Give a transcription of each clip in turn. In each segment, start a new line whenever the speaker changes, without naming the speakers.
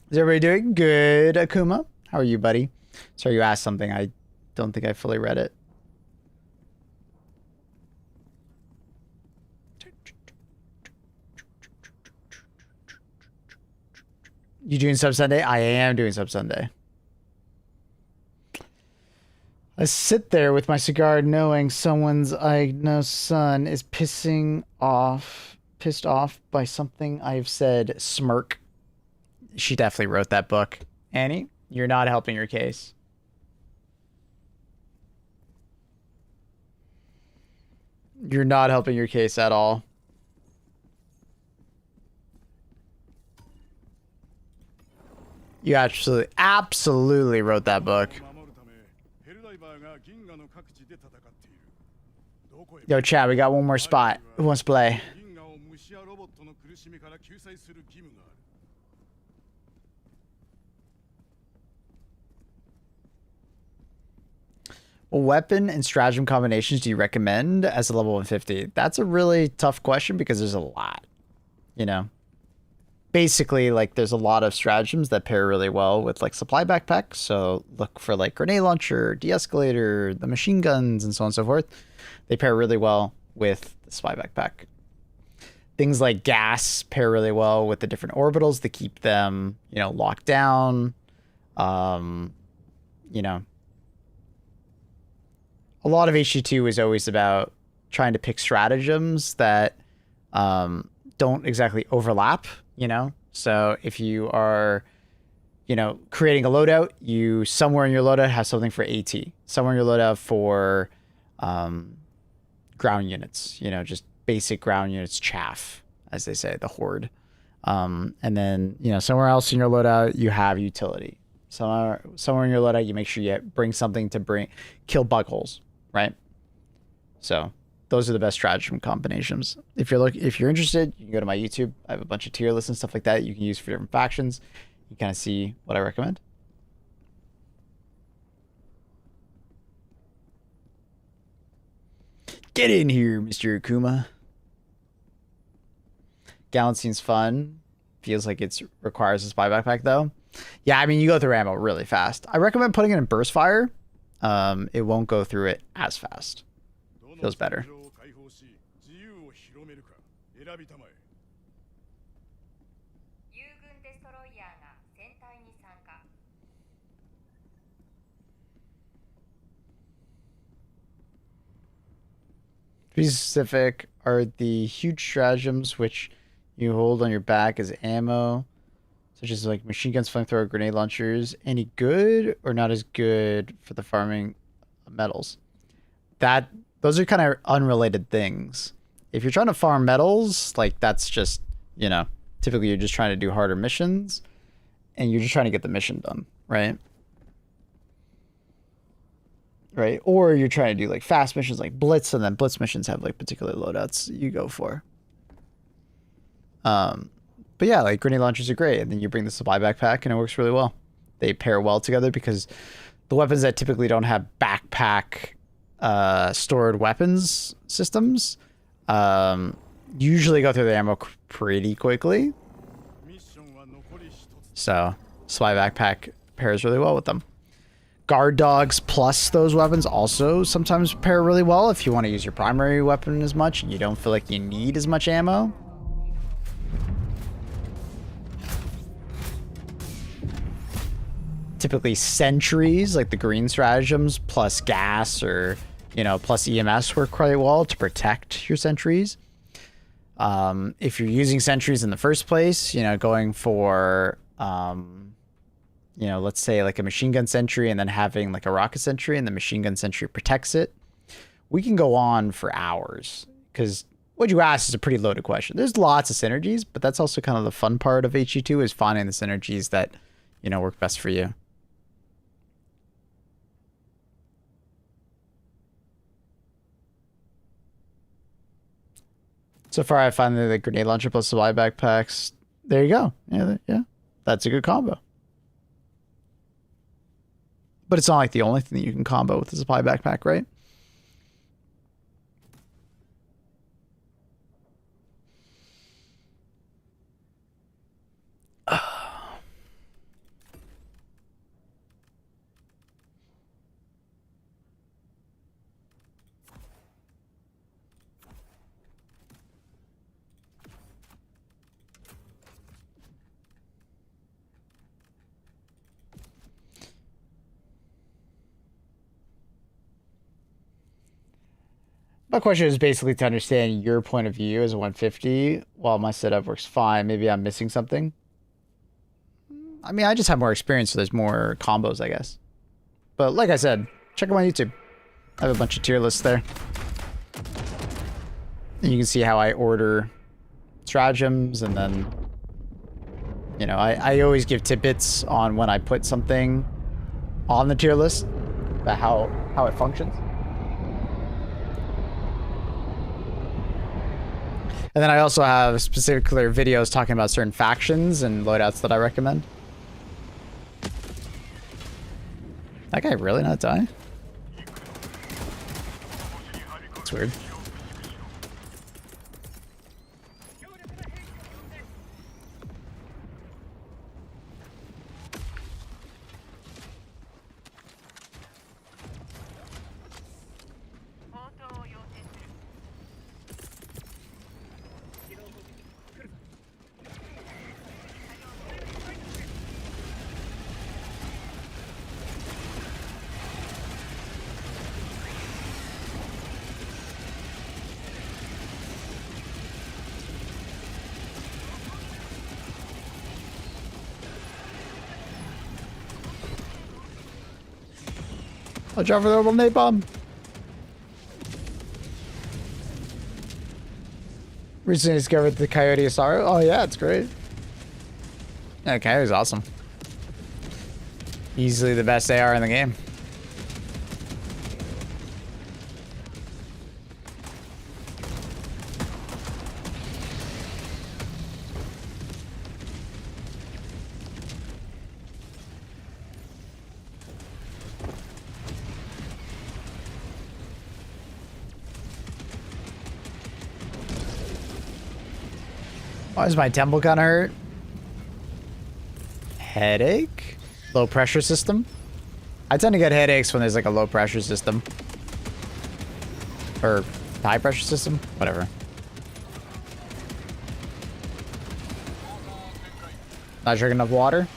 Is everybody doing good, Akuma? How are you, buddy? Sorry, you asked something. I don't think I fully read it. You doing Sub Sunday? I am doing Sub Sunday. I sit there with my cigar knowing someone's I know son is pissed off by something I've said. Smirk. She definitely wrote that book. Annie, you're not helping your case. You're not helping your case at all. You absolutely wrote that book. Yo, Chad, we got one more spot. Who wants to play? What weapon and stratagem combinations do you recommend as a level 150? That's a really tough question because there's a lot, you know? Basically, like, there's a lot of stratagems that pair really well with, like, supply backpacks. So look for, like, grenade launcher, de-escalator, the machine guns, and so on and so forth. They pair really well with the supply backpack. Things like gas pair really well with the different orbitals to keep them, you know, locked down. You know, a lot of HG2 is always about trying to pick stratagems that don't exactly overlap, you know? So if you are, you know, creating a loadout, you somewhere in your loadout have something for AT, somewhere in your loadout for ground units, you know, just basic ground units chaff, as they say, the horde. And then, you know, somewhere else in your loadout, you have utility. Somewhere in your loadout, you make sure you bring something to kill bug holes, right? So those are the best stratagem combinations. If you're interested, you can go to my YouTube. I have a bunch of tier lists and stuff like that you can use for different factions. You kind of see what I recommend. Get in here, Mr. Akuma. Gallant seems fun. Feels like it requires a spy backpack though. Yeah, I mean, you go through ammo really fast. I recommend putting it in burst fire. It won't go through it as fast. Feels better. To be specific, are the huge stratagems which you hold on your back as ammo, such as like machine guns, flamethrower, grenade launchers, any good or not as good for the farming metals? Those are kind of unrelated things. If you're trying to farm metals, like that's just, you know, typically you're just trying to do harder missions and you're just trying to get the mission done, right? Right? Or you're trying to do like fast missions like Blitz, and then Blitz missions have like particular loadouts you go for. But yeah, like grenade launchers are great, and then you bring the supply backpack and it works really well. They pair well together because the weapons that typically don't have backpack stored weapons systems usually go through the ammo pretty quickly. So supply backpack pairs really well with them. Guard dogs plus those weapons also sometimes pair really well if you want to use your primary weapon as much and you don't feel like you need as much ammo. Typically sentries, like the green stratagems, plus gas or, you know, plus EMS work quite well to protect your sentries. If you're using sentries in the first place, you know, going for you know, let's say like a machine gun sentry and then having like a rocket sentry and the machine gun sentry protects it, we can go on for hours because what you asked is a pretty loaded question. There's lots of synergies, but that's also kind of the fun part of HG2 is finding the synergies that, you know, work best for you. So far, I find the grenade launcher plus supply backpacks. There you go. Yeah, that's a good combo. But it's not like the only thing that you can combo with the supply backpack, right? My question is basically to understand your point of view as a 150 while my setup works fine. Maybe I'm missing something. I mean, I just have more experience, so there's more combos, I guess. But like I said, check out my YouTube. I have a bunch of tier lists there. And you can see how I order stratagems, and then, you know, I always give tidbits on when I put something on the tier list about how it functions. And then I also have specific videos talking about certain factions and loadouts that I recommend. That guy really not die? That's weird. I'll drop for the orbital napalm. Recently discovered the Coyote Asaro. Oh yeah, it's great. Yeah, Coyote's awesome. Easily the best AR in the game. Why is my temple kind of hurt? Headache? Low pressure system? I tend to get headaches when there's like a low pressure system. Or high pressure system? Whatever. Not drinking enough water?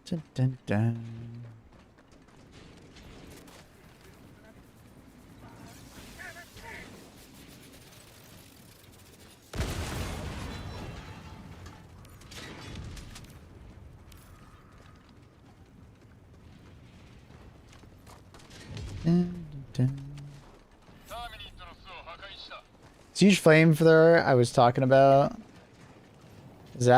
Dun, dun, dun. Dun, dun. Siege Flamethrower I was talking about. Does it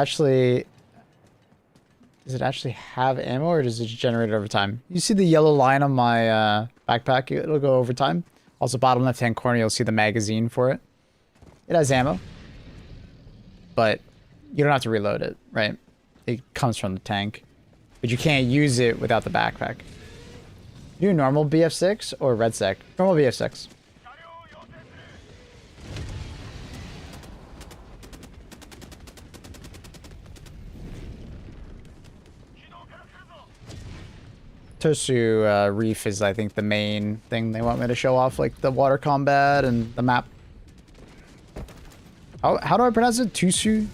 actually have ammo, or does it generate it over time? You see the yellow line on my backpack? It'll go over time. Also, bottom left-hand corner, you'll see the magazine for it. It has ammo, but you don't have to reload it, right? It comes from the tank, but you can't use it without the backpack. Do normal BF6 or red sec? Normal BF6. Tosu Reef is, I think, the main thing they want me to show off, like the water combat and the map. How do I pronounce it? Tusu?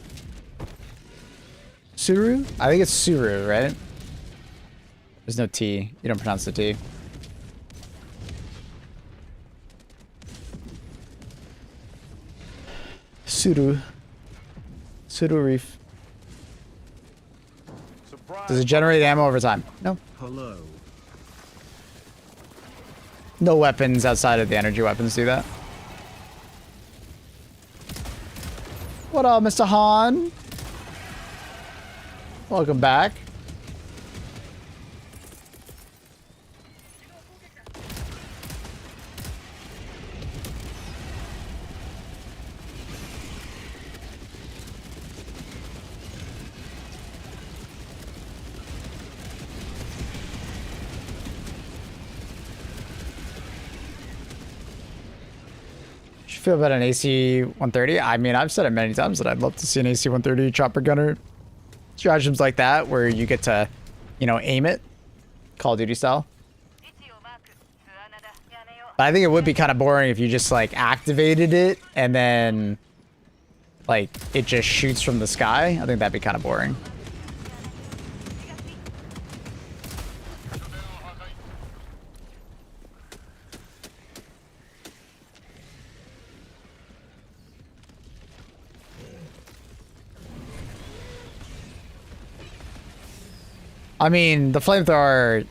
Suru? I think it's Suru, right? There's no T. You don't pronounce the T. Suru. Suru Reef. Does it generate ammo over time? No.
Hello.
No weapons outside of the energy weapons do that. What up, Mr. Han? Welcome back. Feel about an AC-130? I mean, I've said it many times that I'd love to see an AC-130 chopper gunner stratagems like that where you get to, you know, aim it, Call of Duty style. But I think it would be kind of boring if you just like activated it and then like it just shoots from the sky. I think that'd be kind of boring. I mean, the flamethrower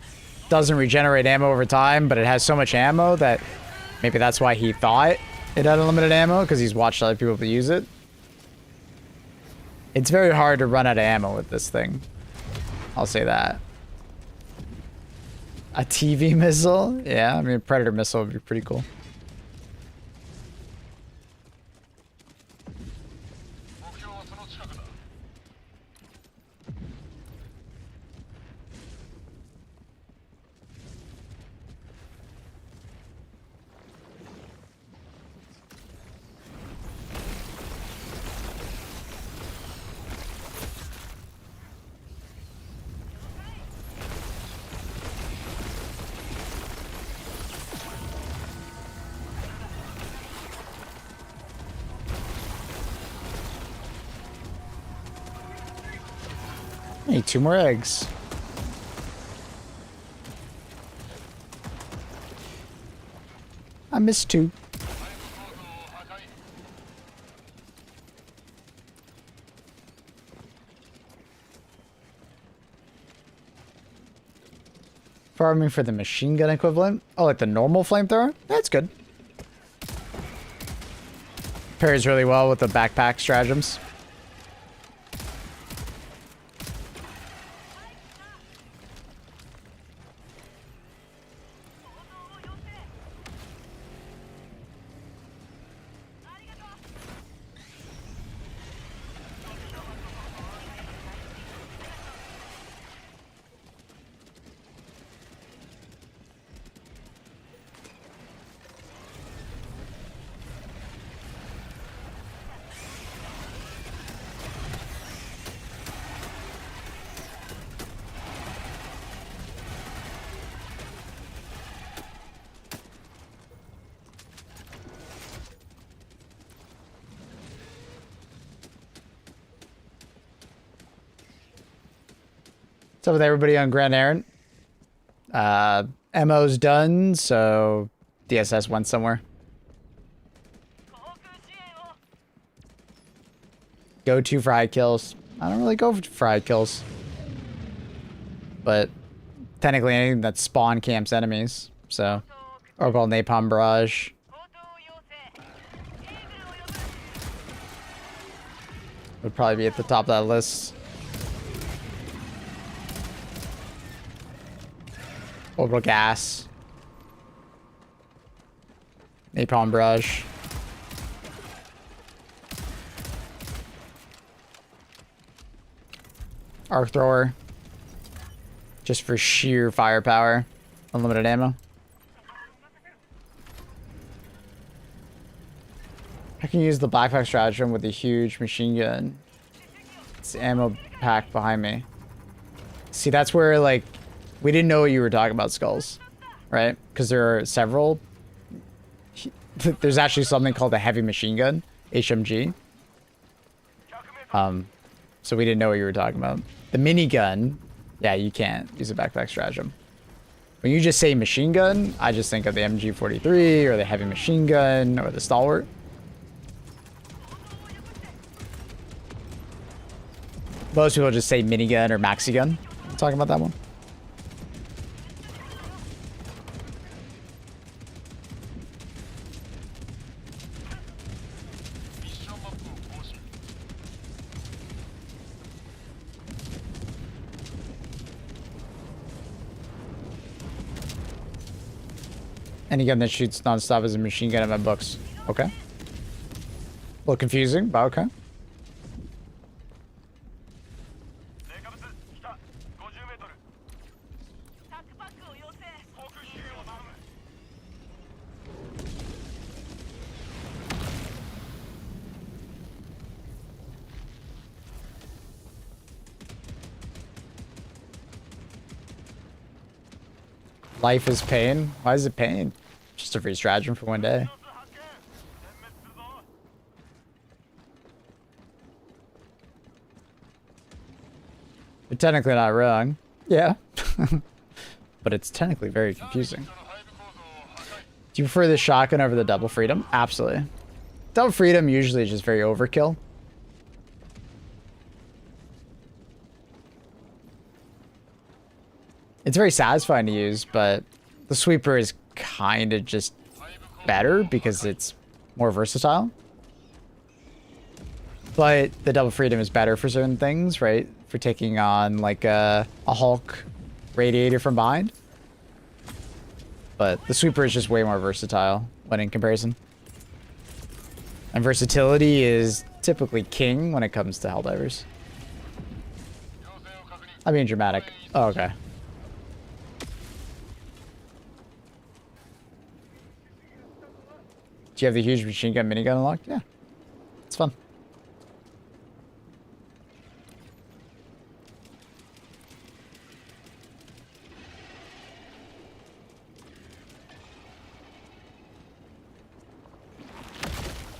doesn't regenerate ammo over time, but it has so much ammo that maybe that's why he thought it had unlimited ammo, because he's watched other people use it. It's very hard to run out of ammo with this thing. I'll say that. A TV missile? Yeah, I mean, a Predator missile would be pretty cool. Hey, 2 more eggs. I missed 2. Farming for the machine gun equivalent. Oh, like the normal flamethrower? That's good. Pairs really well with the backpack stratagems. What's up with everybody on Grand Errant? MO's done, so DSS went somewhere. Go to for high kills. I don't really go for high kills. But technically anything that spawn camps enemies. So, Orbital Napalm Barrage. Would probably be at the top of that list. Orbital Gas. Napalm Barrage. Arc Thrower. Just for sheer firepower. Unlimited ammo. I can use the backpack stratagem with a huge machine gun. It's ammo pack behind me. See, that's where, like, we didn't know what you were talking about, Skulls. Right? Because there are several. There's actually something called a heavy machine gun. HMG. So we didn't know what you were talking about. The minigun, yeah, you can't use a backpack stratagem. When you just say machine gun, I just think of the MG43 or the heavy machine gun or the Stalwart. Most people just say minigun or maxi gun. I'm talking about that one. Any gun that shoots non-stop is a machine gun in my books. Okay. A little confusing, but okay. Life is pain. Why is it pain? Just a free stratagem for one day. You're technically not wrong. Yeah. But it's technically very confusing. Do you prefer the shotgun over the double freedom? Absolutely. Double freedom usually is just very overkill. It's very satisfying to use, but the sweeper is kind of just better because it's more versatile. But the double freedom is better for certain things, right? For taking on like a Hulk radiator from behind. But the sweeper is just way more versatile when in comparison. And versatility is typically king when it comes to Helldivers. I'm being dramatic. Oh, okay. Do you have the huge machine gun minigun unlocked? Yeah. It's fun.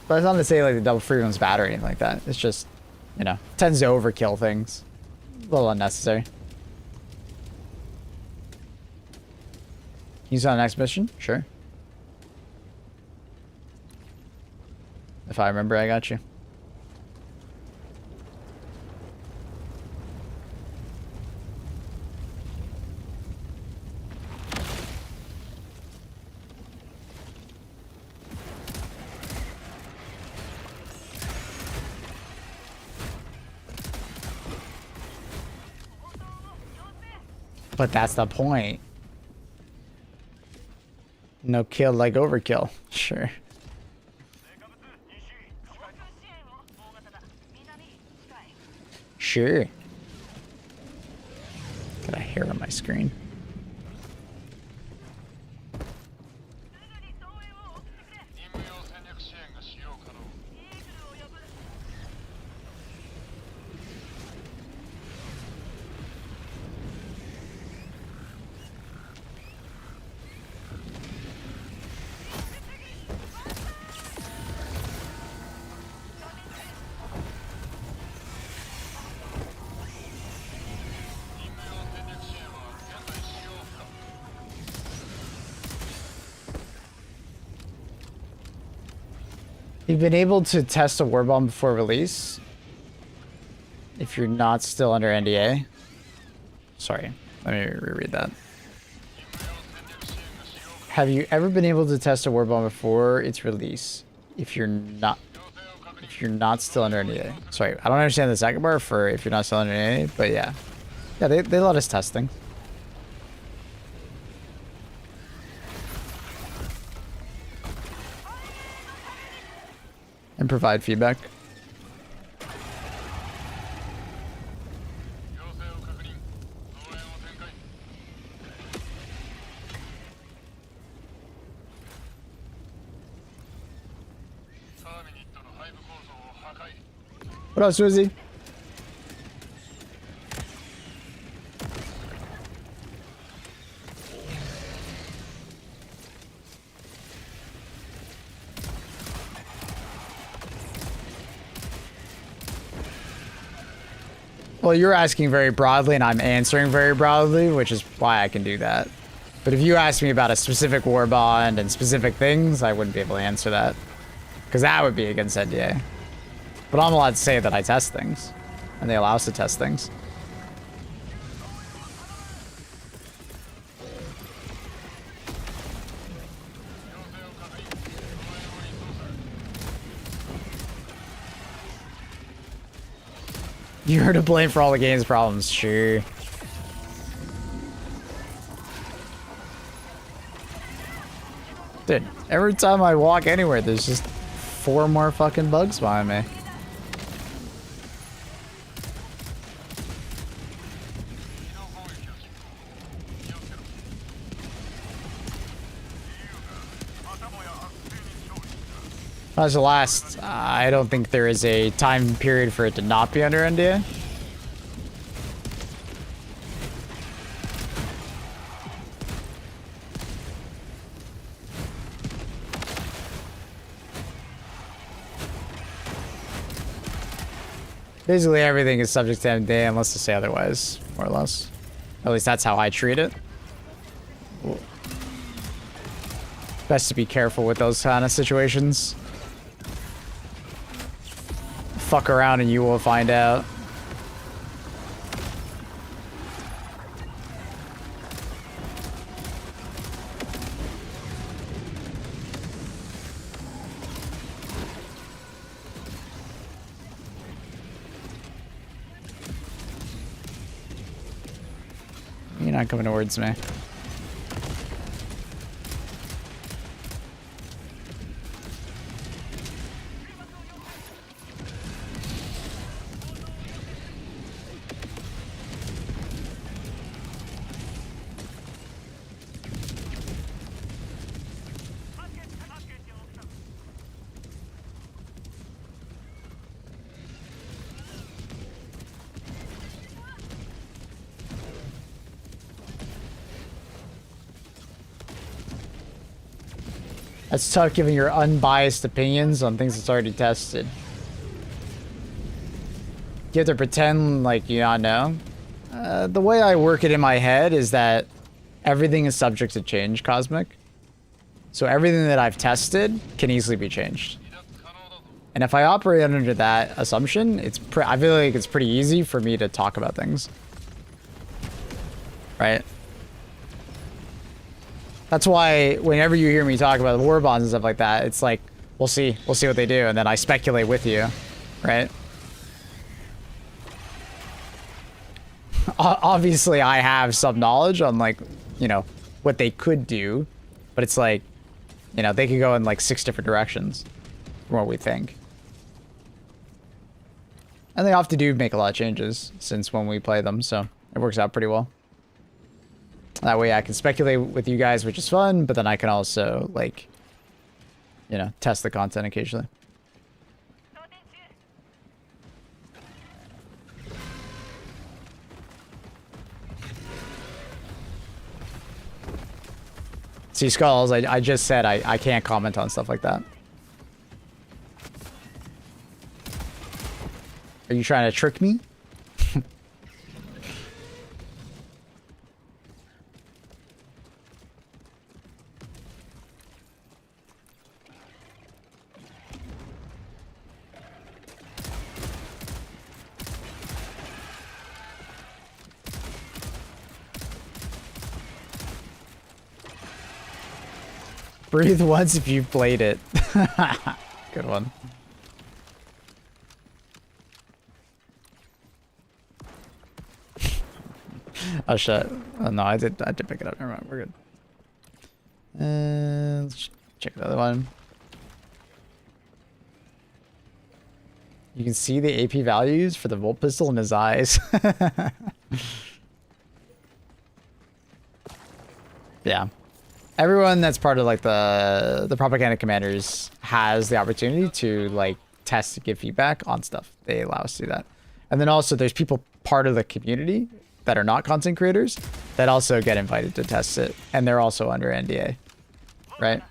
But it's not to say like the double freedom's bad or anything like that. It's just, you know, tends to overkill things. A little unnecessary. Can you use it on the next mission? Sure. If I remember, I got you. But that's the point. No kill like overkill. Sure. Sure. Got a hair on my screen. You've been able to test a war bomb before release if you're not still under NDA. Sorry, let me reread that. Have you ever been able to test a war bomb before its release if you're not still under NDA? Sorry, I don't understand the second bar for if you're not still under NDA, but yeah. Yeah, they let us test things. And provide feedback. What else, Swizzy? Well, you're asking very broadly and I'm answering very broadly, which is why I can do that. But if you ask me about a specific war bond and specific things, I wouldn't be able to answer that. Because that would be against NDA. But I'm allowed to say that I test things. And they allow us to test things. You're to blame for all the game's problems, sure. Dude, every time I walk anywhere, there's just 4 more fucking bugs behind me. As the last, I don't think there is a time period for it to not be under NDA. Basically everything is subject to NDA unless they say otherwise, more or less. At least that's how I treat it. Best to be careful with those kind of situations. Fuck around and you will find out. You're not coming towards me. It's tough giving your unbiased opinions on things that's already tested. You have to pretend like you not know. The way I work it in my head is that everything is subject to change, Cosmic. So everything that I've tested can easily be changed. And if I operate under that assumption, I feel like it's pretty easy for me to talk about things. Right? That's why whenever you hear me talk about the war bonds and stuff like that, it's like, we'll see what they do, and then I speculate with you, right? Obviously, I have some knowledge on, like, you know, what they could do, but it's like, you know, they could go in like 6 different directions from what we think. And they often do make a lot of changes since when we play them, so it works out pretty well. That way I can speculate with you guys, which is fun, but then I can also, like, you know, test the content occasionally. See, Skulls, I just said I can't comment on stuff like that. Are you trying to trick me? Breathe once if you've played it. Good one. Oh shit. Oh, no, I did pick it up. Never mind, we're good. Let's check the other one. You can see the AP values for the Volt Pistol in his eyes. Yeah. Everyone that's part of like the propaganda commanders has the opportunity to like test to give feedback on stuff. They allow us to do that. And then also there's people part of the community that are not content creators that also get invited to test it, and they're also under NDA, right?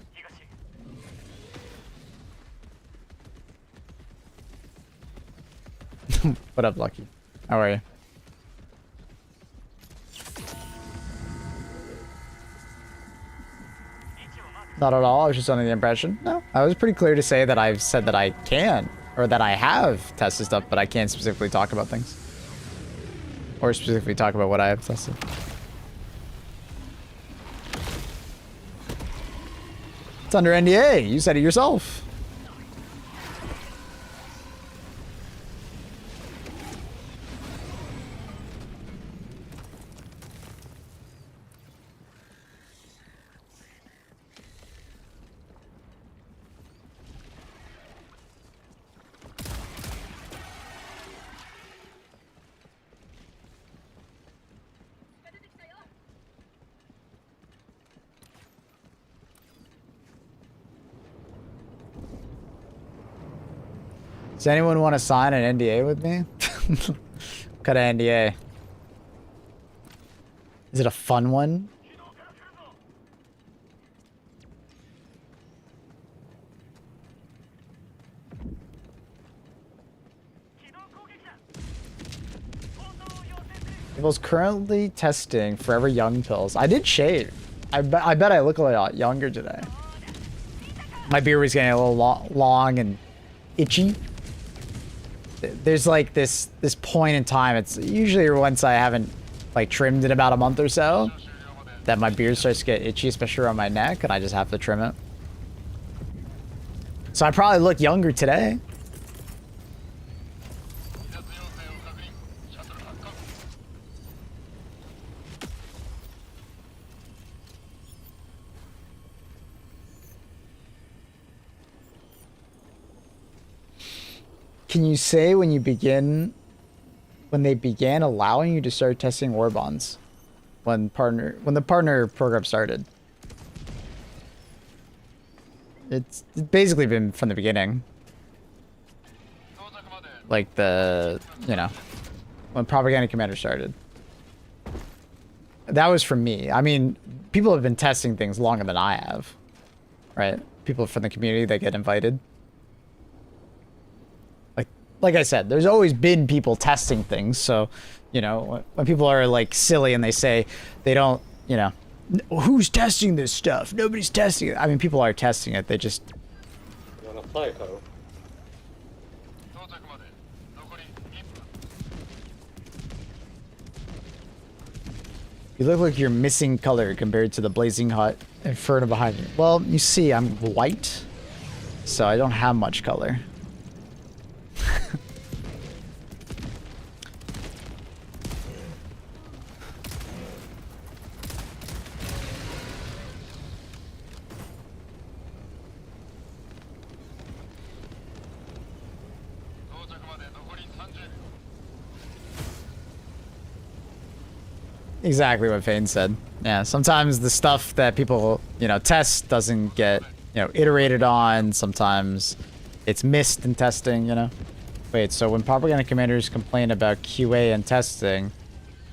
What up, Lucky? How are you? Not at all. I was just under the impression. No, I was pretty clear to say that I've said that I can, or that I have tested stuff, but I can't specifically talk about things. Or specifically talk about what I have tested. It's under NDA. You said it yourself. Does anyone want to sign an NDA with me? What kind of NDA? Is it a fun one? People's currently testing Forever Young pills. I did shave. I bet I look a lot younger today. My beard was getting a little long and itchy. There's like this point in time. It's usually once I haven't like trimmed in about a month or so that my beard starts to get itchy, especially around my neck, and I just have to trim it. So I probably look younger today. Can you say when they began allowing you to start testing war bonds? When the partner program started? It's basically been from the beginning. Like when Propaganda Commander started. That was from me. I mean, people have been testing things longer than I have. Right? People from the community that get invited. Like I said, there's always been people testing things, so, when people are, like, silly and they say they don't, who's testing this stuff? Nobody's testing it. I mean, people are testing it, they just... You look like you're missing color compared to the blazing hot inferno behind you. Well, you see, I'm white, so I don't have much color. Exactly what Fane said. Yeah, sometimes the stuff that people, test doesn't get, iterated on. Sometimes it's missed in testing, Wait, so when Propaganda Commanders complain about QA and testing,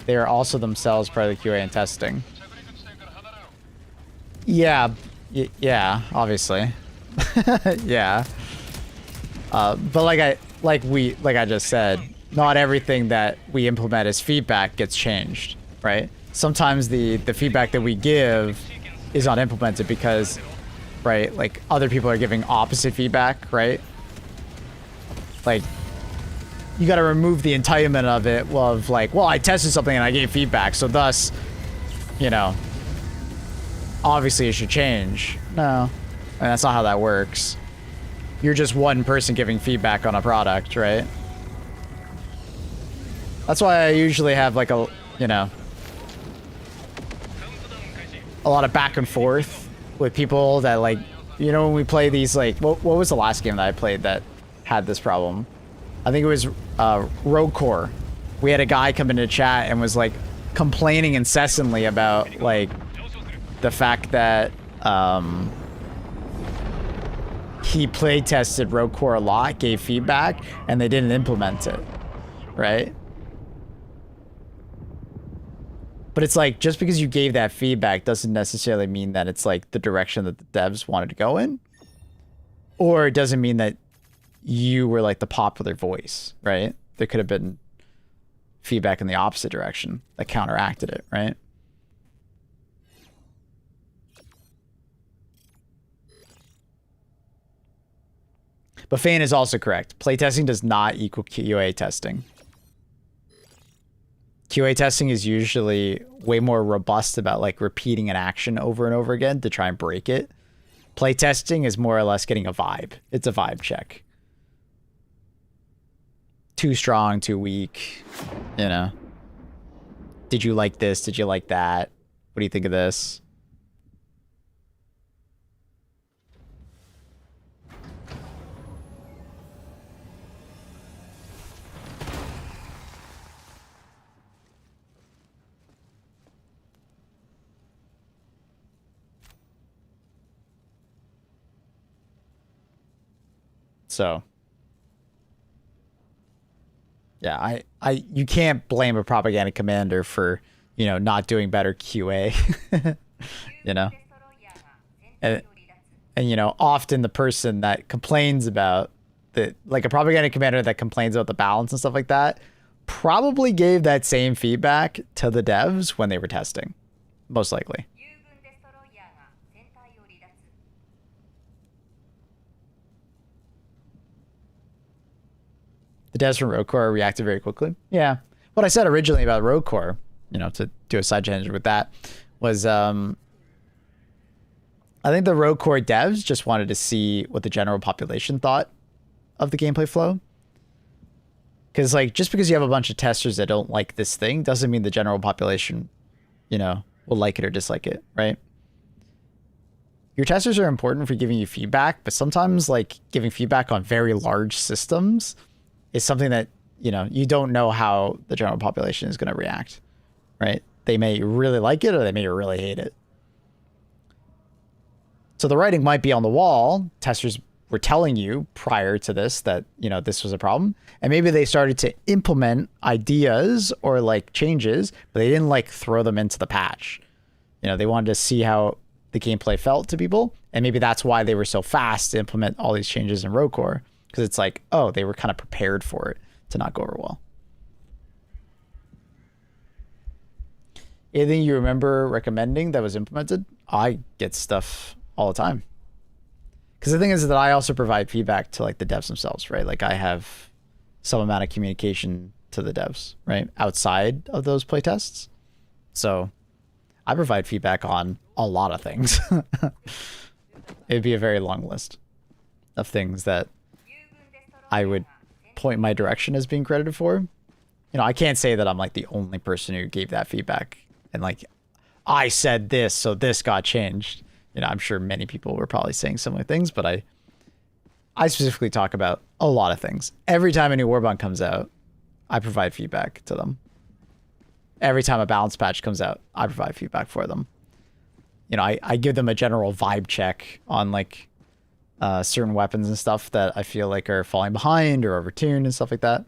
they are also themselves part of the QA and testing. Yeah, yeah, obviously. Yeah. But like I just said, not everything that we implement as feedback gets changed, right? Sometimes the feedback that we give is not implemented because, right, like other people are giving opposite feedback, right? Like, you got to remove the entitlement of it of like, well, I tested something and I gave feedback, so thus, obviously it should change. No, and that's not how that works. You're just one person giving feedback on a product, right? That's why I usually have like a lot of back and forth with people that like, when we play these like, what was the last game that I played that had this problem? I think it was Rogue Core. We had a guy come into chat and was like complaining incessantly about like the fact that he play tested Rogue Core a lot, gave feedback, and they didn't implement it, right? But it's like, just because you gave that feedback doesn't necessarily mean that it's like the direction that the devs wanted to go in. Or it doesn't mean that you were like the popular voice, right? There could have been feedback in the opposite direction that counteracted it, right? But Fane is also correct. Playtesting does not equal QA testing. QA testing is usually way more robust about like repeating an action over and over again to try and break it. Playtesting is more or less getting a vibe. It's a vibe check. Too strong, too weak, Did you like this? Did you like that? What do you think of this? So, yeah, you can't blame a propaganda commander for, not doing better QA, and often the person that complains about like a propaganda commander that complains about the balance and stuff like that probably gave that same feedback to the devs when they were testing, most likely. The devs from Rogue Core reacted very quickly. Yeah. What I said originally about Rogue Core, you know, to do a side tangent with that, was I think the Rogue Core devs just wanted to see what the general population thought of the gameplay flow. Because, like, just because you have a bunch of testers that don't like this thing doesn't mean the general population, you know, will like it or dislike it, right? Your testers are important for giving you feedback, but sometimes, like, giving feedback on very large systems is something that, you know, you don't know how the general population is going to react, right? They may really like it or they may really hate it. So the writing might be on the wall. Testers were telling you prior to this that, you know, this was a problem. And maybe they started to implement ideas or like changes, but they didn't like throw them into the patch. You know, they wanted to see how the gameplay felt to people. And maybe that's why they were so fast to implement all these changes in Rogue Core. Because it's like, oh, they were kind of prepared for it to not go over well. Anything you remember recommending that was implemented? I get stuff all the time. Because the thing is that I also provide feedback to like the devs themselves, right? Like I have some amount of communication to the devs, right? Outside of those playtests. So I provide feedback on a lot of things. It'd be a very long list of things that I would point my direction as being credited for. You know, I can't say that I'm like the only person who gave that feedback and like I said this, so this got changed. You know, I'm sure many people were probably saying similar things, but I specifically talk about a lot of things. Every time a new Warbond comes out, I provide feedback to them. Every time a balance patch comes out, I provide feedback for them. You know, I give them a general vibe check on like certain weapons and stuff that I feel like are falling behind or overtuned and stuff like that.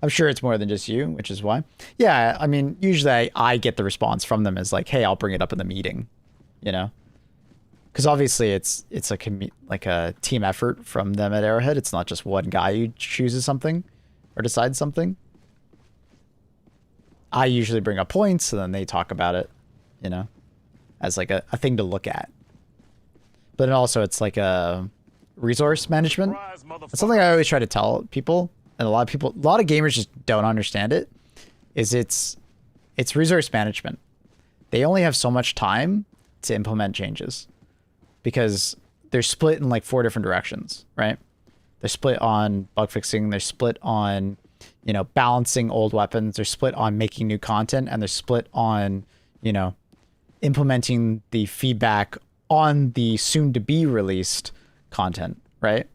I'm sure it's more than just you, which is why. Yeah, I mean, usually I get the response from them as like, hey, I'll bring it up in the meeting, you know? Because obviously it's like a team effort from them at Arrowhead. It's not just one guy who chooses something or decides something. I usually bring up points and then they talk about it, you know, as like a thing to look at. But then also it's like a resource management. It's something I always try to tell people, and a lot of gamers just don't understand it, is it's resource management. They only have so much time to implement changes because they're split in like 4 different directions, right? They're split on bug fixing, they're split on, you know, balancing old weapons, they're split on making new content, and they're split on, you know, implementing the feedback on the soon to be released content, right?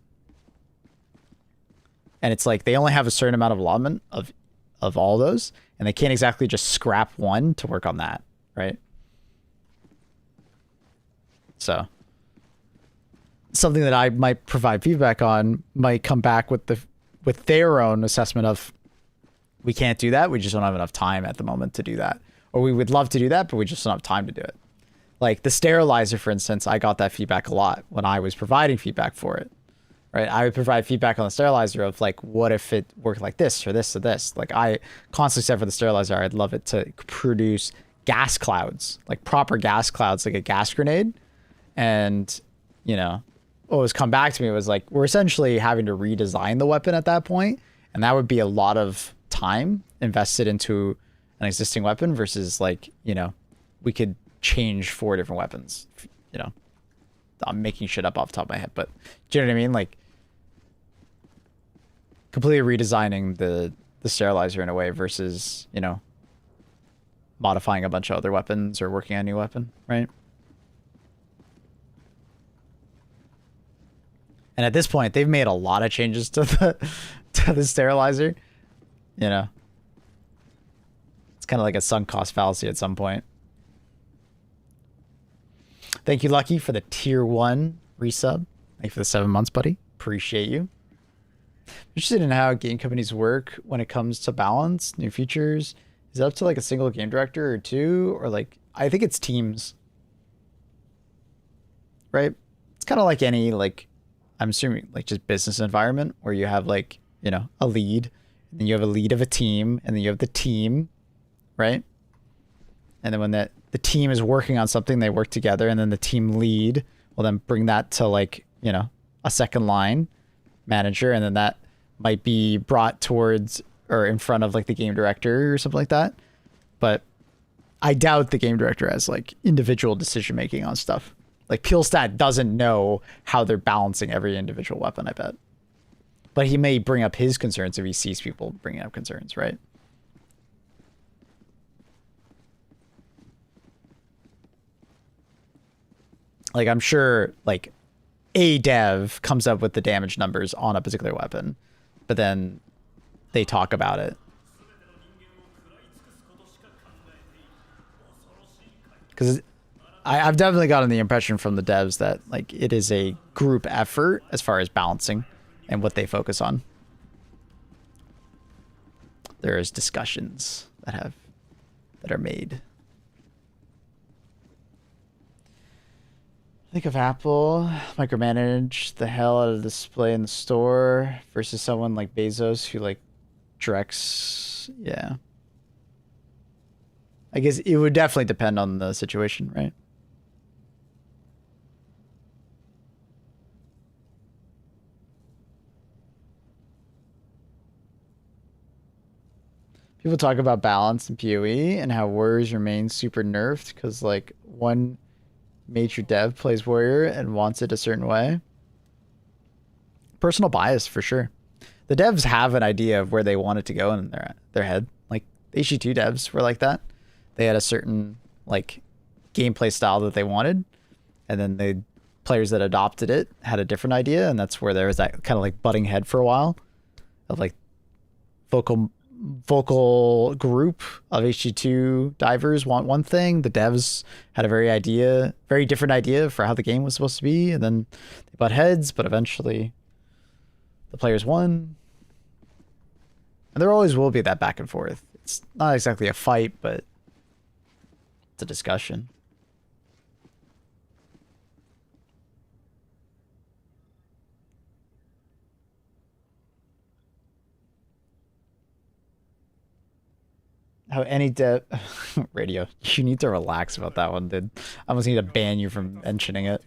And it's like they only have a certain amount of allotment of all those, and they can't exactly just scrap one to work on that, right? So something that I might provide feedback on might come back with their own assessment of, we can't do that, we just don't have enough time at the moment to do that. Or we would love to do that, but we just don't have time to do it. Like the sterilizer, for instance, I got that feedback a lot when I was providing feedback for it, right? I would provide feedback on the sterilizer of like, what if it worked like this or this or this? Like I constantly said for the sterilizer, I'd love it to produce gas clouds, like proper gas clouds, like a gas grenade. And, you know, what was come back to me was like, we're essentially having to redesign the weapon at that point. And that would be a lot of time invested into an existing weapon versus like, you know, we could change 4 different weapons, you know. I'm making shit up off the top of my head, but do you know what I mean? Like completely redesigning the sterilizer in a way versus, you know, modifying a bunch of other weapons or working on a new weapon, right? And at this point, they've made a lot of changes to the sterilizer, you know. It's kind of like a sunk cost fallacy at some point. Thank you, Lucky, for the tier 1 resub. Thank you for the 7 months, buddy. Appreciate you. Interested in how game companies work when it comes to balance, new features. Is it up to like a single game director or 2? Or like, I think it's teams. Right? It's kind of like any like I'm assuming like just business environment where you have like, you know, a lead, and then you have a lead of a team, and then you have the team, right? And then when the team is working on something, they work together, and then the team lead will then bring that to like, you know, a second line manager, and then that might be brought towards or in front of like the game director or something like that. But I doubt the game director has like individual decision making on stuff. Like Peelstad doesn't know how they're balancing every individual weapon, I bet. But he may bring up his concerns if he sees people bringing up concerns, right? Like I'm sure like a dev comes up with the damage numbers on a particular weapon, but then they talk about it. Because I've definitely gotten the impression from the devs that like it is a group effort as far as balancing and what they focus on. There's discussions that are made. Think of Apple micromanage the hell out of the display in the store versus someone like Bezos who like directs. Yeah. I guess it would definitely depend on the situation, right? People talk about balance in PoE and how warriors remain super nerfed because like one major dev plays warrior and wants it a certain way. Personal bias for sure. The devs have an idea of where they want it to go in their head. Like the HG2 devs were like that. They had a certain like gameplay style that they wanted, and then the players that adopted it had a different idea, and that's where there was that kind of like butting head for a while of like vocal group of HG2 divers want one thing. The devs had a very different idea for how the game was supposed to be, and then they butt heads, but eventually the players won. And there always will be that back and forth. It's not exactly a fight, but it's a discussion. How any dev radio, you need to relax about that one, dude. I almost need to ban you from mentioning it.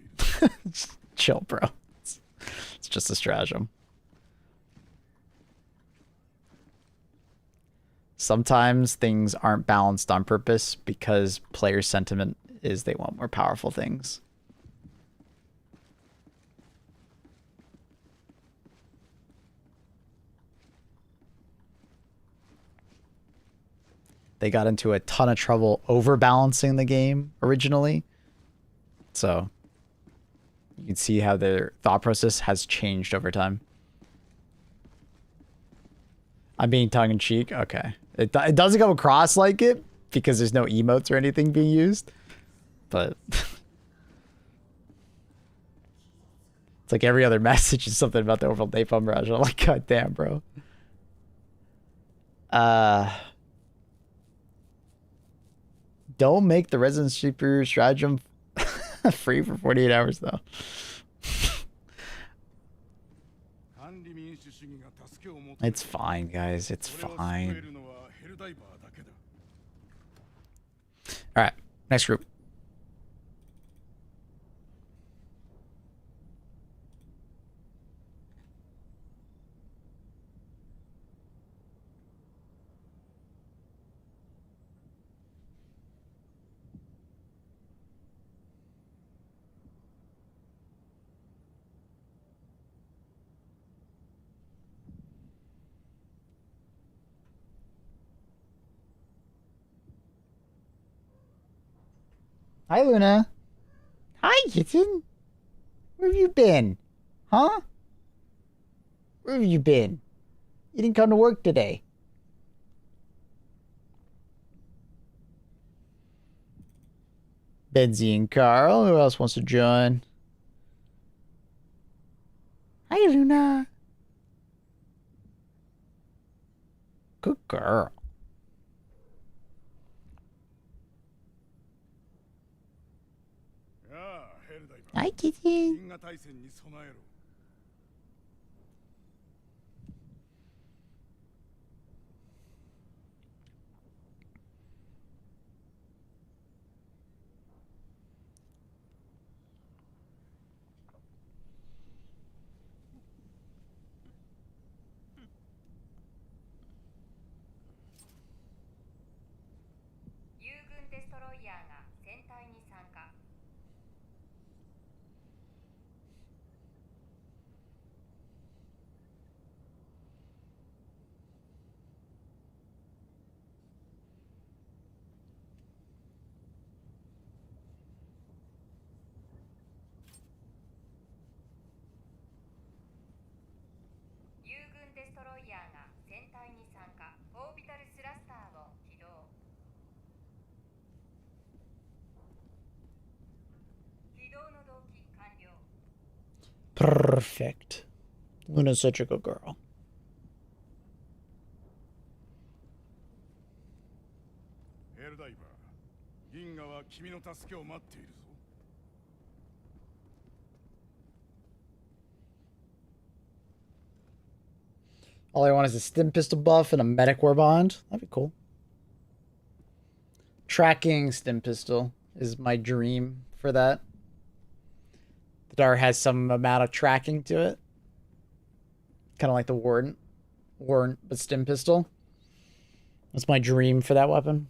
Chill, bro. It's just a stratagem. Sometimes things aren't balanced on purpose because player sentiment is they want more powerful things. They got into a ton of trouble overbalancing the game originally. So you can see how their thought process has changed over time. I'm being tongue-in-cheek? Okay. It doesn't come across like it because there's no emotes or anything being used. But it's like every other message is something about the overall napalm barrage. I'm like, god damn, bro. Don't make the Resident Super stratagem free for 48 hours, though. It's fine, guys. It's fine. All right. Next group. Hi, Luna. Hi, kitten. Where have you been? Huh? Where have you been? You didn't come to work today. Benzie and Carl. Who else wants to join? Hi, Luna. Good girl. Hi, kitty. Perfect. Luna's such a good girl. All I want is a stim pistol buff and a medic warbond. That'd be cool. Tracking stim pistol is my dream for that. The dart has some amount of tracking to it. Kind of like the warrant, but stim pistol. That's my dream for that weapon.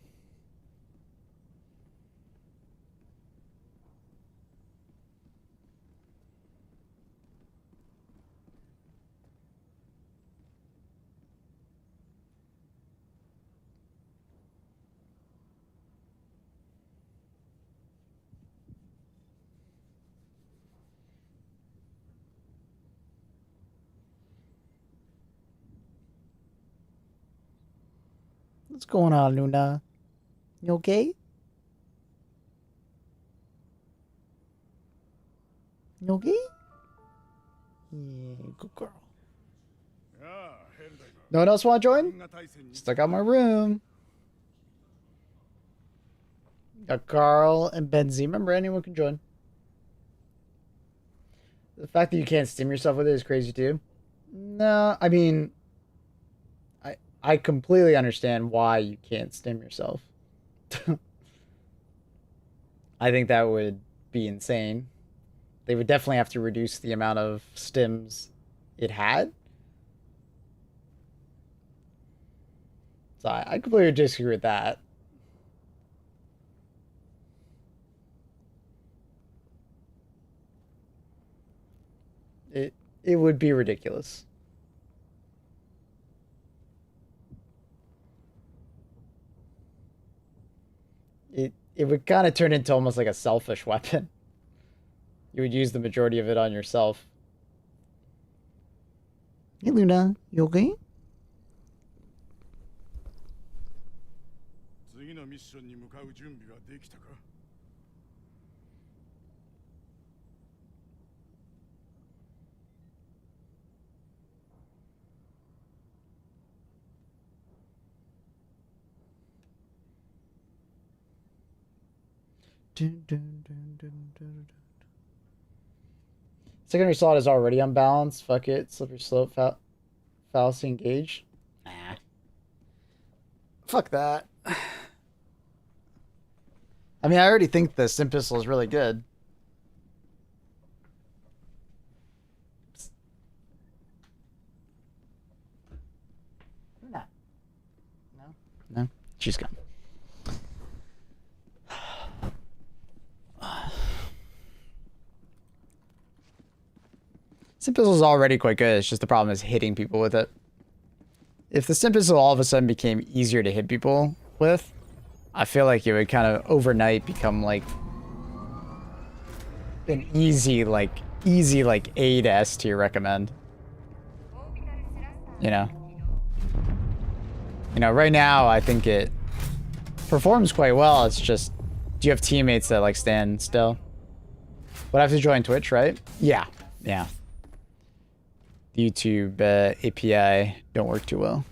What's going on, Luna? You okay? You okay? Yeah, good girl. No one else want to join? Stuck out my room. Got Carl and Benzie. Remember, anyone can join. The fact that you can't stim yourself with it is crazy too. No, I mean, I completely understand why you can't stim yourself. I think that would be insane. They would definitely have to reduce the amount of stims it had. So I completely disagree with that. It would be ridiculous. It would kind of turn into almost like a selfish weapon. You would use the majority of it on yourself. Hey Luna, you okay? Secondary solid is already unbalanced. Fuck it. Slippery slope. Fallacy engaged. Nah. Fuck that. I mean, I already think the stim pistol is really good. No. No? No? She's gone. Stim pistol is already quite good. It's just the problem is hitting people with it. If the stim pistol all of a sudden became easier to hit people with, I feel like it would kind of overnight become like an easy A to S tier recommend. You know, right now I think it performs quite well. It's just, do you have teammates that like stand still? Would I have to join Twitch, right? Yeah. YouTube API don't work too well.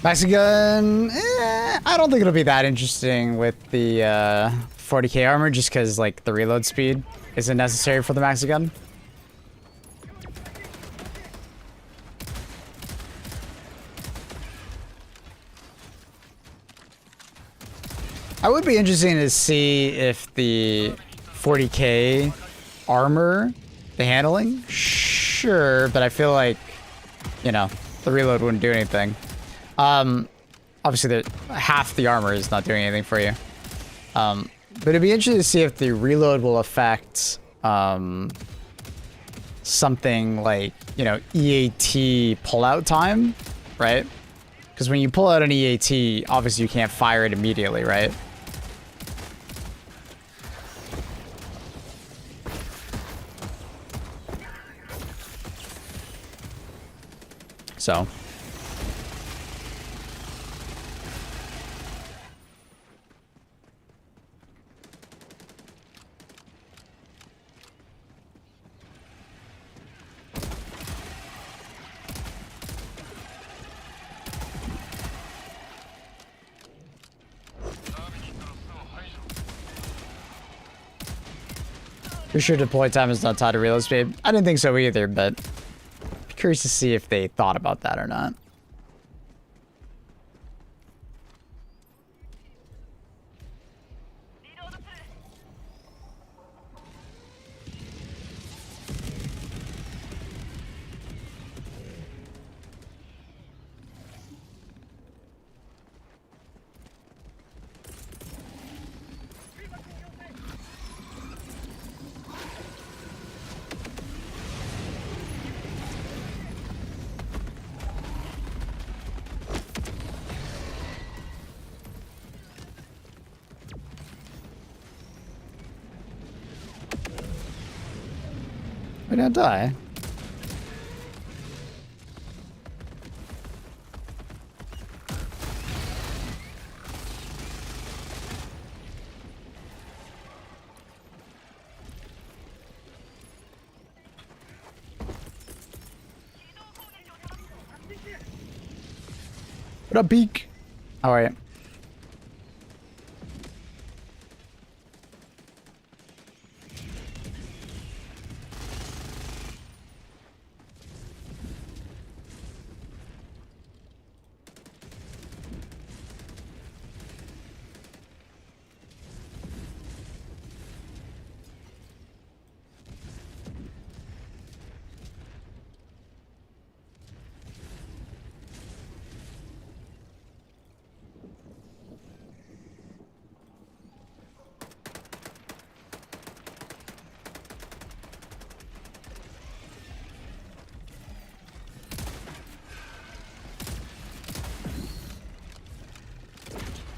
Maxi gun, I don't think it'll be that interesting with the 40k armor, just because like the reload speed isn't necessary for the maxi gun. I would be interesting to see if the 40k armor, the handling, sure, but I feel like, you know, the reload wouldn't do anything. Obviously, half the armor is not doing anything for you. But it'd be interesting to see if the reload will affect something like, you know, EAT pullout time, right? Because when you pull out an EAT, obviously you can't fire it immediately, right? So. For sure deploy time is not tied to reload speed. I didn't think so either, but curious to see if they thought about that or not. We're gonna die. What up, Beak? How are you?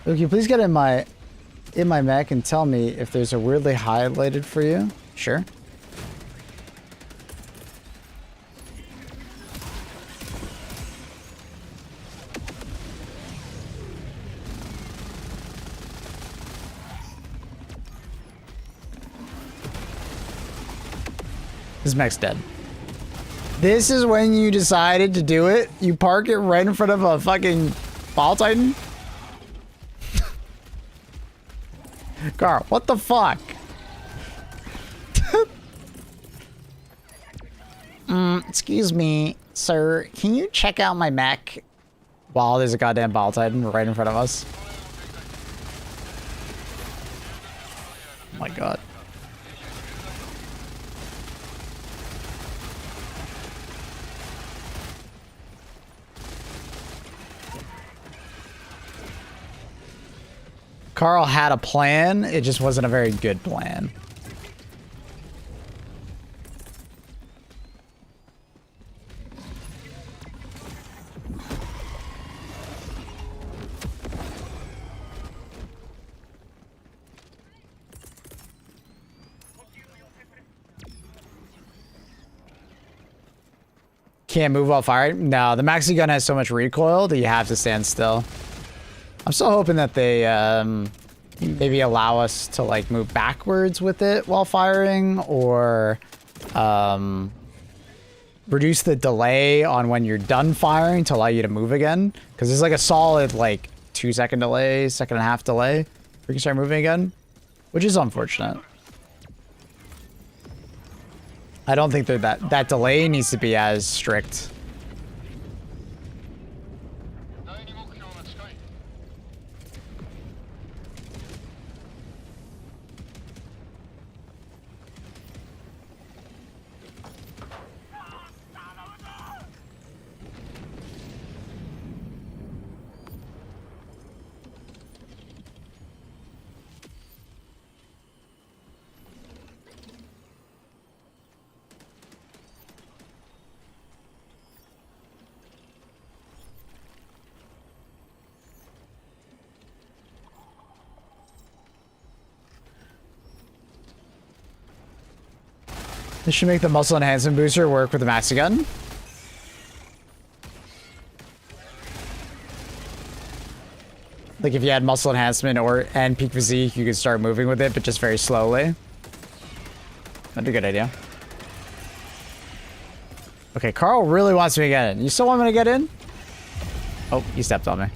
Okay, please get in my mech and tell me if there's a weirdly highlighted for you. Sure. This mech's dead. This is when you decided to do it? You park it right in front of a fucking Ball Titan? Carl, what the fuck? Excuse me, sir. Can you check out my mech while there's a goddamn Ball Titan right in front of us? Oh my god. Carl had a plan, it just wasn't a very good plan. Can't move while firing? No, the maxi gun has so much recoil that you have to stand still. I'm still hoping that they maybe allow us to like move backwards with it while firing, or reduce the delay on when you're done firing to allow you to move again. Because there's like a solid like 2-second delay, 1.5-second delay before you can start moving again, which is unfortunate. I don't think that delay needs to be as strict. This should make the muscle enhancement booster work with the maxi gun. Like if you had muscle enhancement and peak physique, you could start moving with it, but just very slowly. That'd be a good idea. Okay, Carl really wants me to get in. You still want me to get in? Oh, he stepped on me.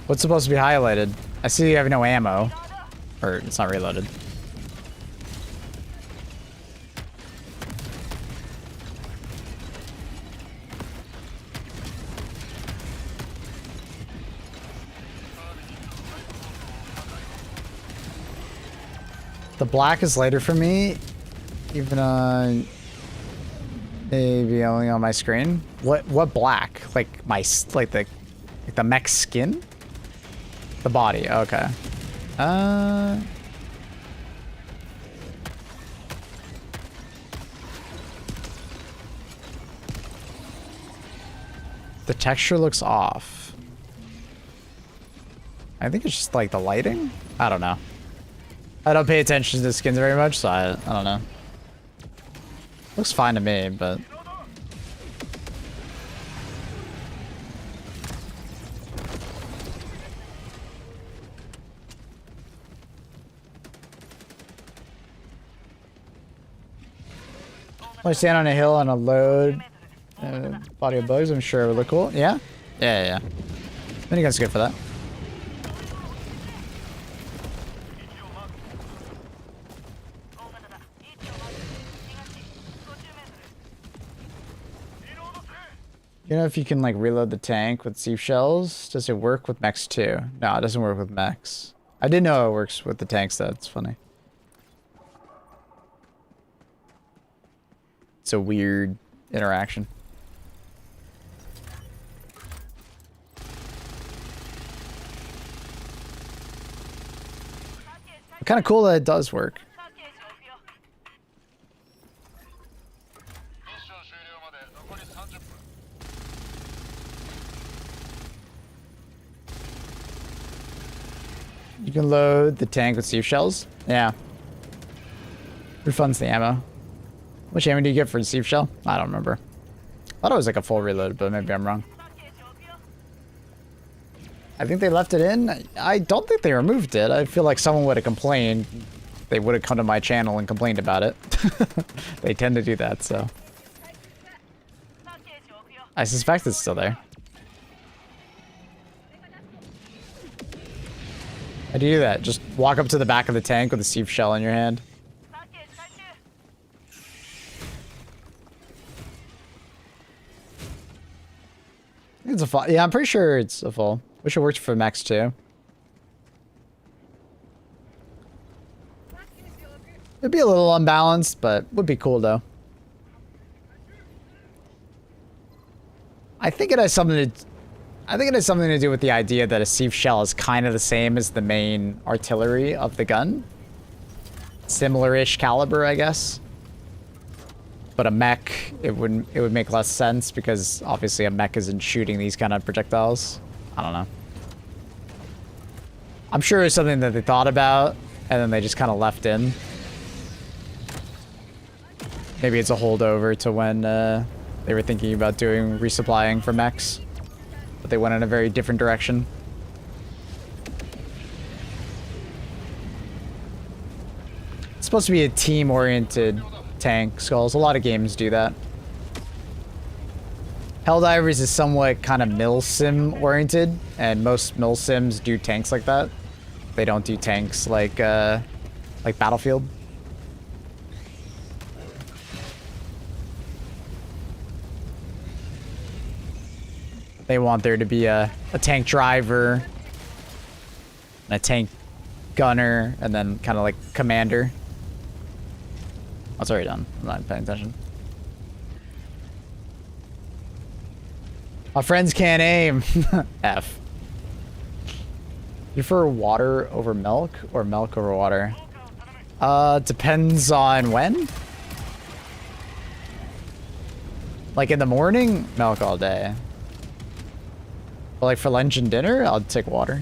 What's supposed to be highlighted? I see you have no ammo. Or it's not reloaded. The black is later for me. Even maybe only on my screen. What black? Like the mech skin? The body, okay. The texture looks off. I think it's just like the lighting? I don't know. I don't pay attention to the skins very much, so I don't know. Looks fine to me, but... When I stand on a hill on a load body of bugs, I'm sure it would look cool. Yeah? Yeah. Minigun's good for that. You know if you can like reload the tank with sieve shells? Does it work with mechs too? No, it doesn't work with mechs. I didn't know it works with the tanks though, it's funny. It's a weird interaction. Kind of cool that it does work. You can load the tank with sieve shells. Yeah. Refunds the ammo. Which ammo do you get for the sieve shell? I don't remember. I thought it was like a full reload, but maybe I'm wrong. I think they left it in. I don't think they removed it. I feel like someone would have complained. They would have come to my channel and complained about it. They tend to do that, so. I suspect it's still there. How do you do that? Just walk up to the back of the tank with a sieve shell in your hand. It's a full. Yeah, I'm pretty sure it's a full. Wish it worked for Max too. It'd be a little unbalanced, but would be cool though. I think it has something to do with the idea that a sieve shell is kind of the same as the main artillery of the gun. Similar-ish caliber, I guess. But a mech, it would make less sense because obviously a mech isn't shooting these kind of projectiles. I don't know. I'm sure it's something that they thought about and then they just kind of left in. Maybe it's a holdover to when they were thinking about doing resupplying for mechs. But they went in a very different direction. It's supposed to be a team-oriented tank, Skulls. A lot of games do that. Helldivers is somewhat kind of milsim-oriented, and most milsims do tanks like that. They don't do tanks like Battlefield. They want there to be a tank driver, and a tank gunner, and then kind of like commander. Oh, it's already done. I'm not paying attention. My friends can't aim. F. You prefer water over milk or milk over water? Depends on when. Like in the morning, milk all day. But like for lunch and dinner, I'll take water.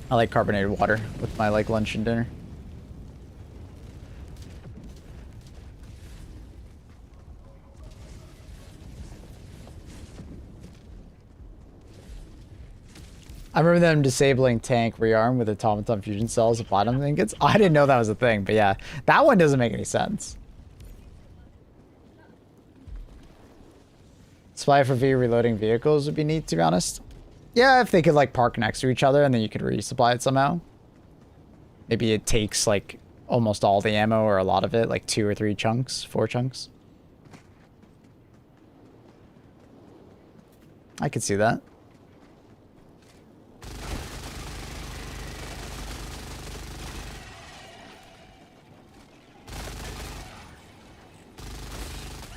I like carbonated water with my like lunch and dinner. I remember them disabling tank rearm with automaton fusion cells and platinum ingots. I didn't know that was a thing, but yeah, that one doesn't make any sense. Spy for V reloading vehicles would be neat, to be honest. Yeah, if they could like park next to each other and then you could resupply it somehow. Maybe it takes like almost all the ammo or a lot of it, like 2 or 3 chunks, 4 chunks. I could see that.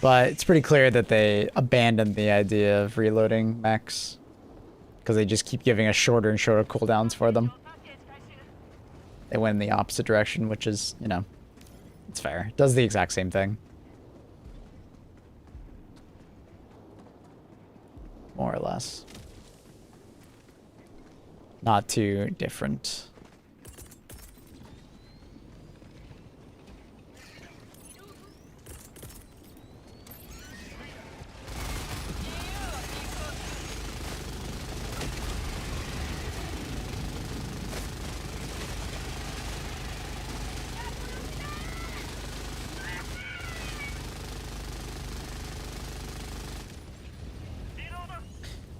But it's pretty clear that they abandoned the idea of reloading mechs. Because they just keep giving us shorter and shorter cooldowns for them. They went in the opposite direction, which is, you know, it's fair. It does the exact same thing. More or less. Not too different.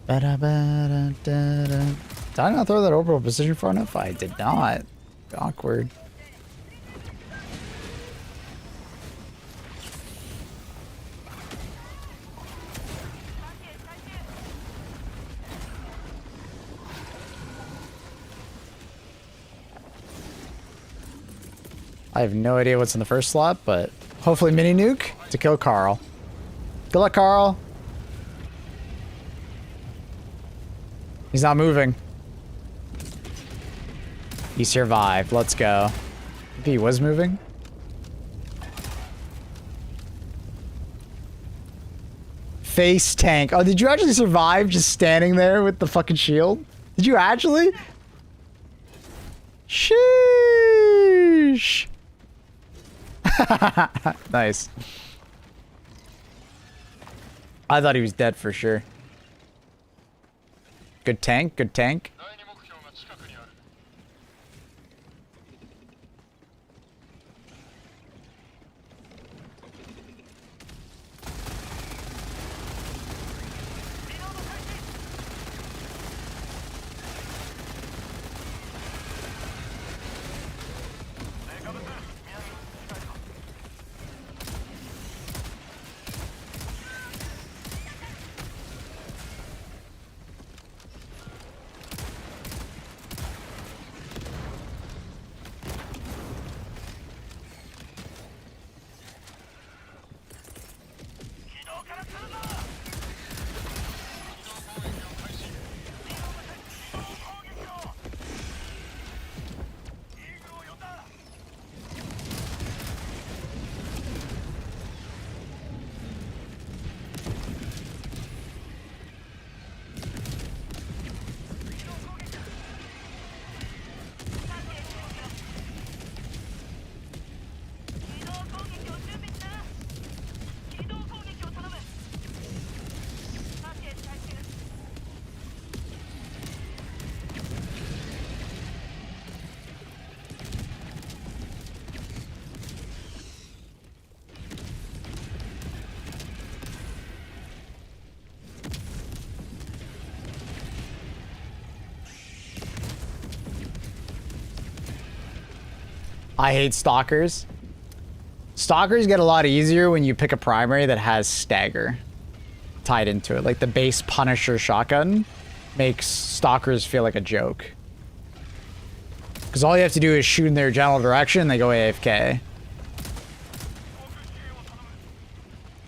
Did I not throw that orbital position far enough? I did not. Awkward. I have no idea what's in the first slot, but hopefully mini nuke to kill Carl. Good luck, Carl. He's not moving. He survived. Let's go. If he was moving. Face tank. Oh, did you actually survive just standing there with the fucking shield? Did you actually? Sheesh. Nice. I thought he was dead for sure. Good tank, good tank. I hate stalkers. Stalkers get a lot easier when you pick a primary that has stagger tied into it. Like the base Punisher shotgun makes stalkers feel like a joke. Because all you have to do is shoot in their general direction and they go AFK.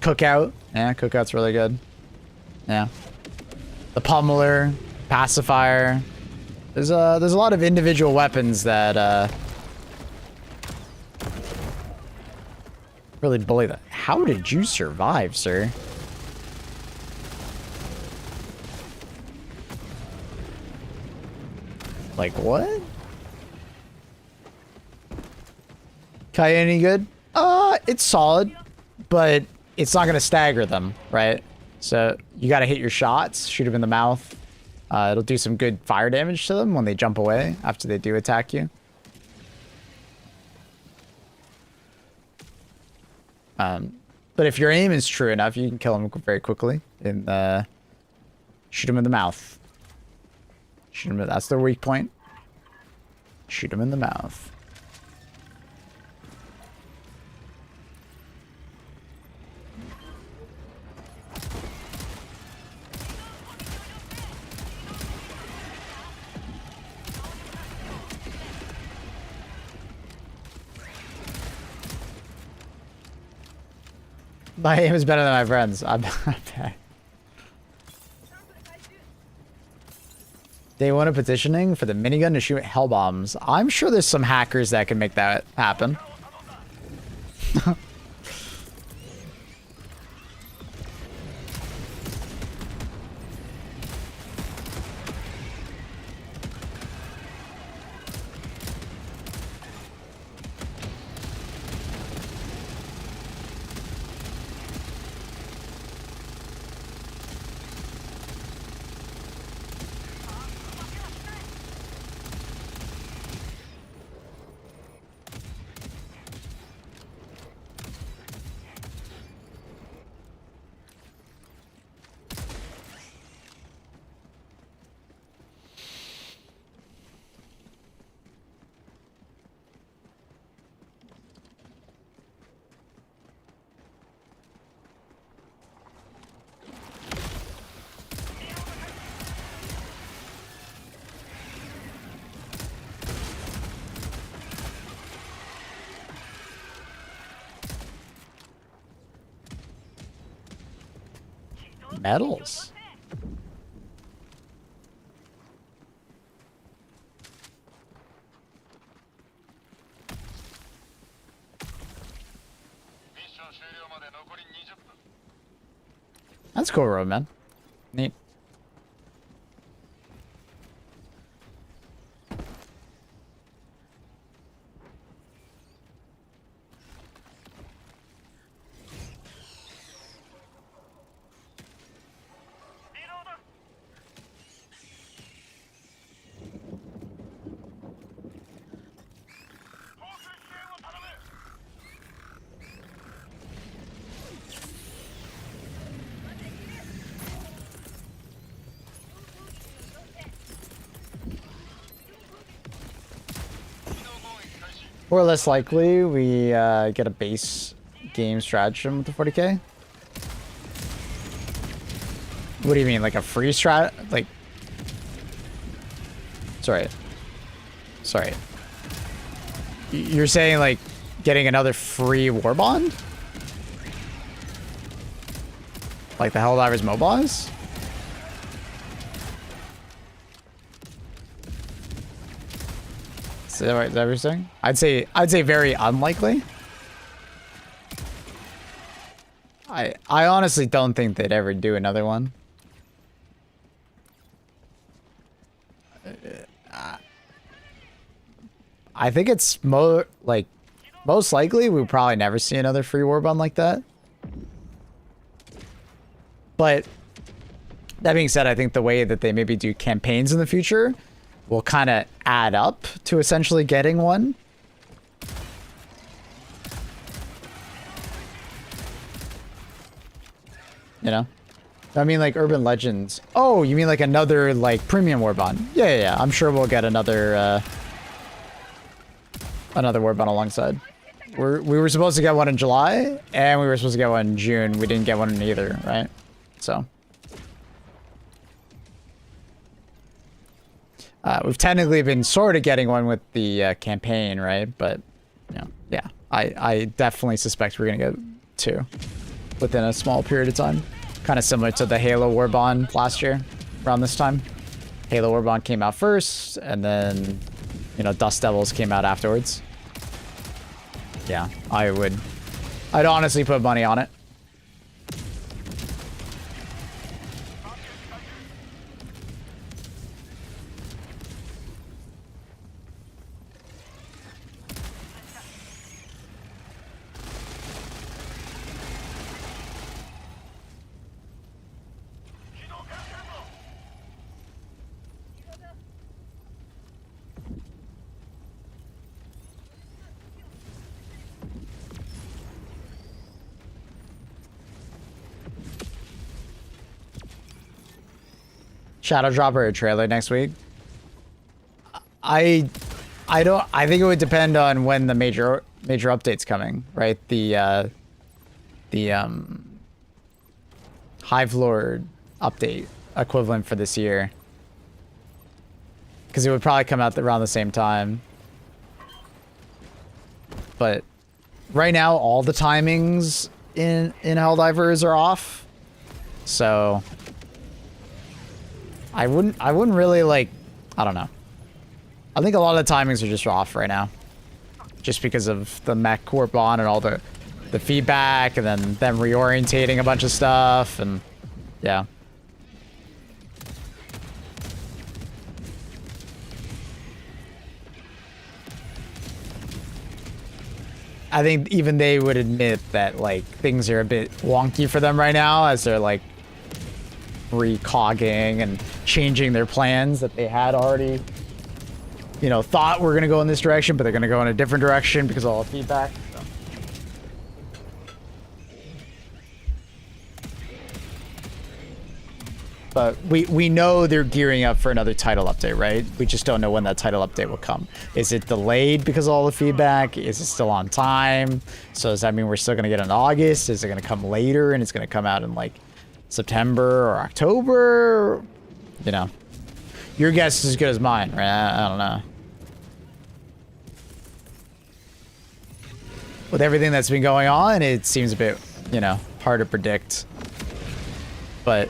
Cookout. Yeah, Cookout's really good. Yeah. The Pummeler, Pacifier. There's a lot of individual weapons that really bully that. How did you survive, sir? Like what? Kai any good? It's solid, but it's not gonna stagger them, right? So you gotta hit your shots, shoot them in the mouth. It'll do some good fire damage to them when they jump away after they do attack you. But if your aim is true enough, you can kill them very quickly. And shoot them in the mouth. Shoot them. That's their weak point. Shoot them in the mouth. My aim is better than my friends. I'm okay. Day one of petitioning for the minigun to shoot hell bombs. I'm sure there's some hackers that can make that happen. Medals. That's cool, road man. Neat. Or less likely, we get a base game stratagem with the 40k. What do you mean, like a free strat? Like, sorry. You're saying like getting another free war bond? Like the Helldivers MOBAs? Is that what you're saying? I'd say very unlikely. I honestly don't think they'd ever do another one. I think it's most likely we'll probably never see another free warband like that. But that being said, I think the way that they maybe do campaigns in the future will kind of add up to essentially getting one. You know? I mean, like Urban Legends. Oh, you mean like another like premium warband? Yeah. I'm sure we'll get another warband alongside. We were supposed to get one in July, and we were supposed to get one in June. We didn't get one in either, right? So we've technically been sort of getting one with the campaign, right? But you know, yeah, I definitely suspect we're gonna get two within a small period of time. Kind of similar to the Halo Warband last year, around this time. Halo Warband came out first, and then, you know, Dust Devils came out afterwards. Yeah, I'd honestly put money on it. Shadow Drop or a trailer next week? I think it would depend on when the major update's coming, right? The Hive Lord update equivalent for this year. Because it would probably come out around the same time. But right now, all the timings in Helldivers are off. So I wouldn't really like, I don't know. I think a lot of the timings are just off right now. Just because of the mech warband and all the feedback, and then them reorientating a bunch of stuff, and yeah. I think even they would admit that like things are a bit wonky for them right now as they're like recogging and changing their plans that they had already, you know, thought we're gonna go in this direction, but they're gonna go in a different direction because of all the feedback. So. But we know they're gearing up for another title update, right? We just don't know when that title update will come. Is it delayed because of all the feedback? Is it still on time? So does that mean we're still gonna get in August? Is it gonna come later and it's gonna come out in like September or October? You know, your guess is as good as mine, right? I don't know. With everything that's been going on, it seems a bit, you know, hard to predict. But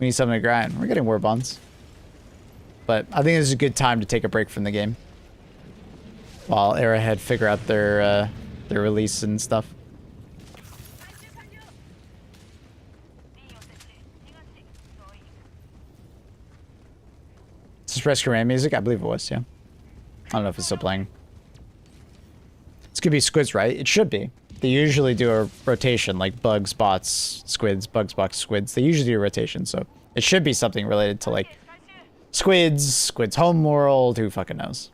we need something to grind. We're getting war bonds. But I think this is a good time to take a break from the game. While Arrowhead figure out their release and stuff. Is this Rescue Ram music? I believe it was, yeah. I don't know if it's still playing. It's gonna be squids, right? It should be. They usually do a rotation, like bugs, bots, squids, bugs, bots, squids. They usually do a rotation, so it should be something related to like squids homeworld, who fucking knows.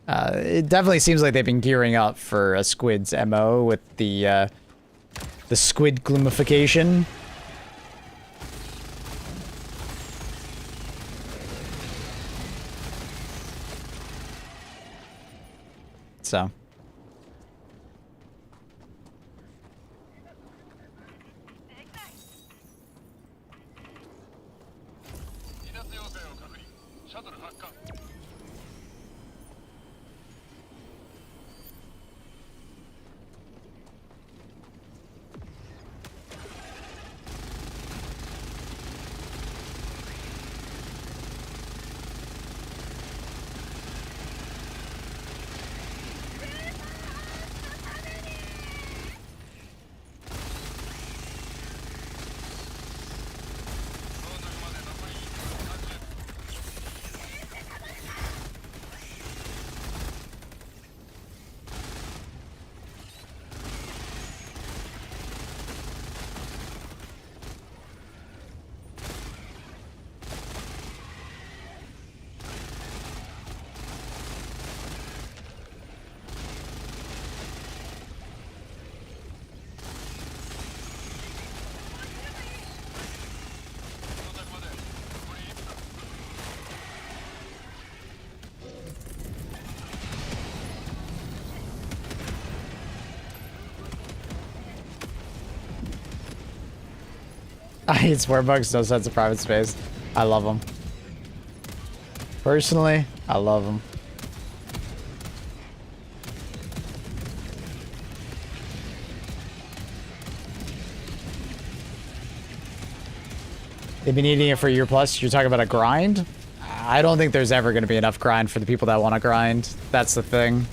It definitely seems like they've been gearing up for a squid's MO with the squid gloomification. So. I hate swear bugs, no sense of private space. I love them. Personally, I love them. They've been eating it for a year plus. You're talking about a grind? I don't think there's ever going to be enough grind for the people that want to grind. That's the thing.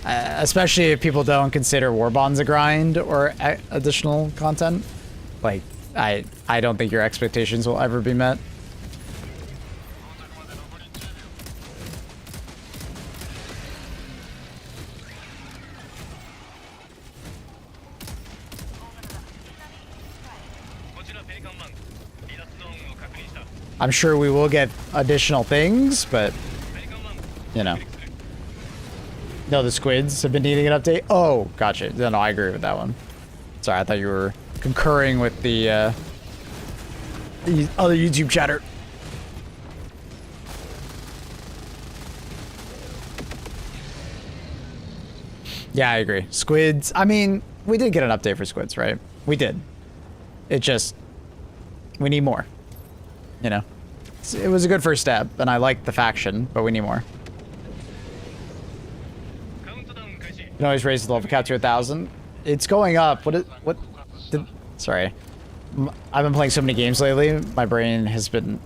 Especially if people don't consider war bonds a grind or additional content. Like, I don't think your expectations will ever be met. I'm sure we will get additional things, but, you know. No, the squids have been needing an update? Oh, gotcha. No, I agree with that one. Sorry, I thought you were concurring with the other YouTube chatter. Yeah, I agree. Squids, I mean, we did get an update for squids, right? We did. It just, we need more. You know? It was a good first step, and I liked the faction, but we need more. You can always raise the level cap to 1,000. It's going up. Sorry. I've been playing so many games lately. My brain has been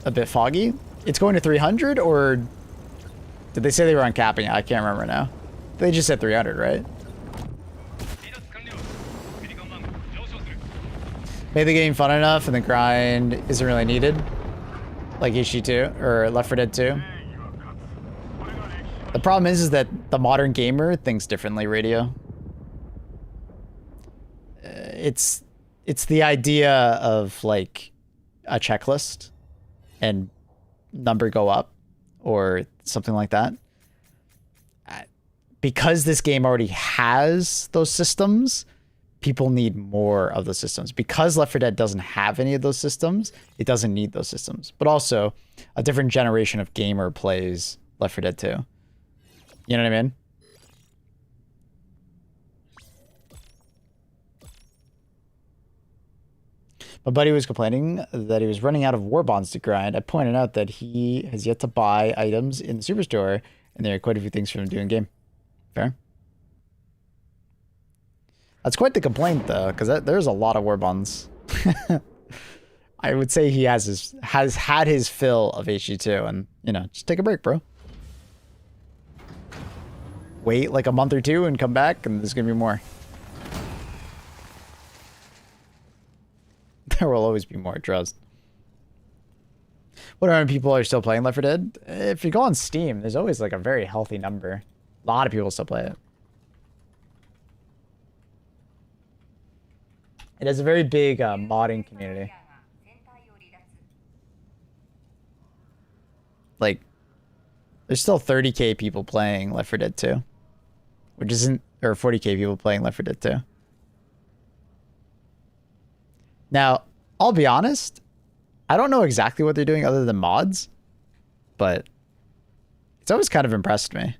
a bit foggy. It's going to 300, or did they say they were uncapping it? I can't remember now. They just said 300, right? Made the game fun enough and the grind isn't really needed. Like HG2 or Left 4 Dead 2. The problem is that the modern gamer thinks differently, Radio. It's the idea of like a checklist and number go up or something like that. Because this game already has those systems, people need more of those systems. Because Left 4 Dead doesn't have any of those systems, it doesn't need those systems. But also, a different generation of gamer plays Left 4 Dead 2. You know what I mean? My buddy was complaining that he was running out of war bonds to grind. I pointed out that he has yet to buy items in the superstore, and there are quite a few things for him to do in game. Fair? That's quite the complaint, though, because there's a lot of war bonds. I would say he has had his fill of HG2, and, you know, just take a break, bro. Wait like a month or two and come back, and there's gonna be more. There will always be more, trust. What other people are still playing Left 4 Dead? If you go on Steam, there's always like a very healthy number. A lot of people still play it. It has a very big modding community. Like, there's still 30k people playing Left 4 Dead 2. Which isn't, or 40k people playing Left 4 Dead 2. Now, I'll be honest, I don't know exactly what they're doing other than mods, but It's always kind of impressed me.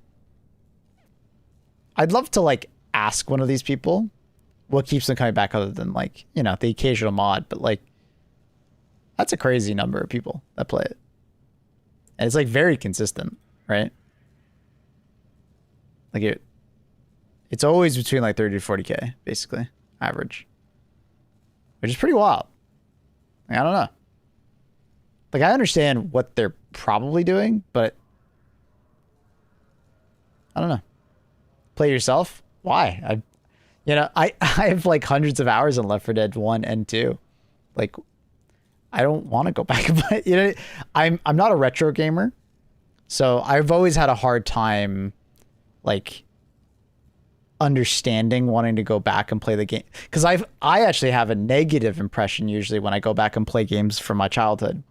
I'd love to like ask one of these people what keeps them coming back other than like, you know, the occasional mod, but like that's a crazy number of people that play it. And it's like very consistent, right? Like it's always between like 30 to 40K, basically, average. Which is pretty wild. Like, I don't know. Like, I understand what they're probably doing, but I don't know. Play yourself? Why? I have like hundreds of hours in Left 4 Dead 1 and 2. Like, I don't want to go back and play. You know, I'm not a retro gamer, so I've always had a hard time, like, understanding wanting to go back and play the game, because I actually have a negative impression usually when I go back and play games from my childhood.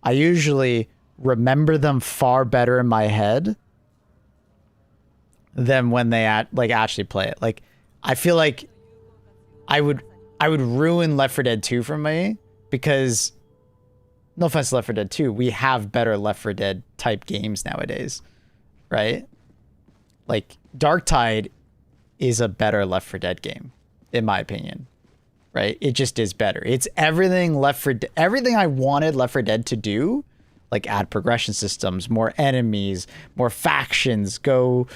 I usually remember them far better in my head than when they actually play it. Like, I feel like I would ruin Left 4 Dead 2 for me, because no offense to Left 4 Dead 2, we have better Left 4 Dead type games nowadays, right? Like, Darktide is a better Left 4 Dead game, in my opinion, right? It just is better. It's everything everything I wanted Left 4 Dead to do, like add progression systems, more enemies, more factions, go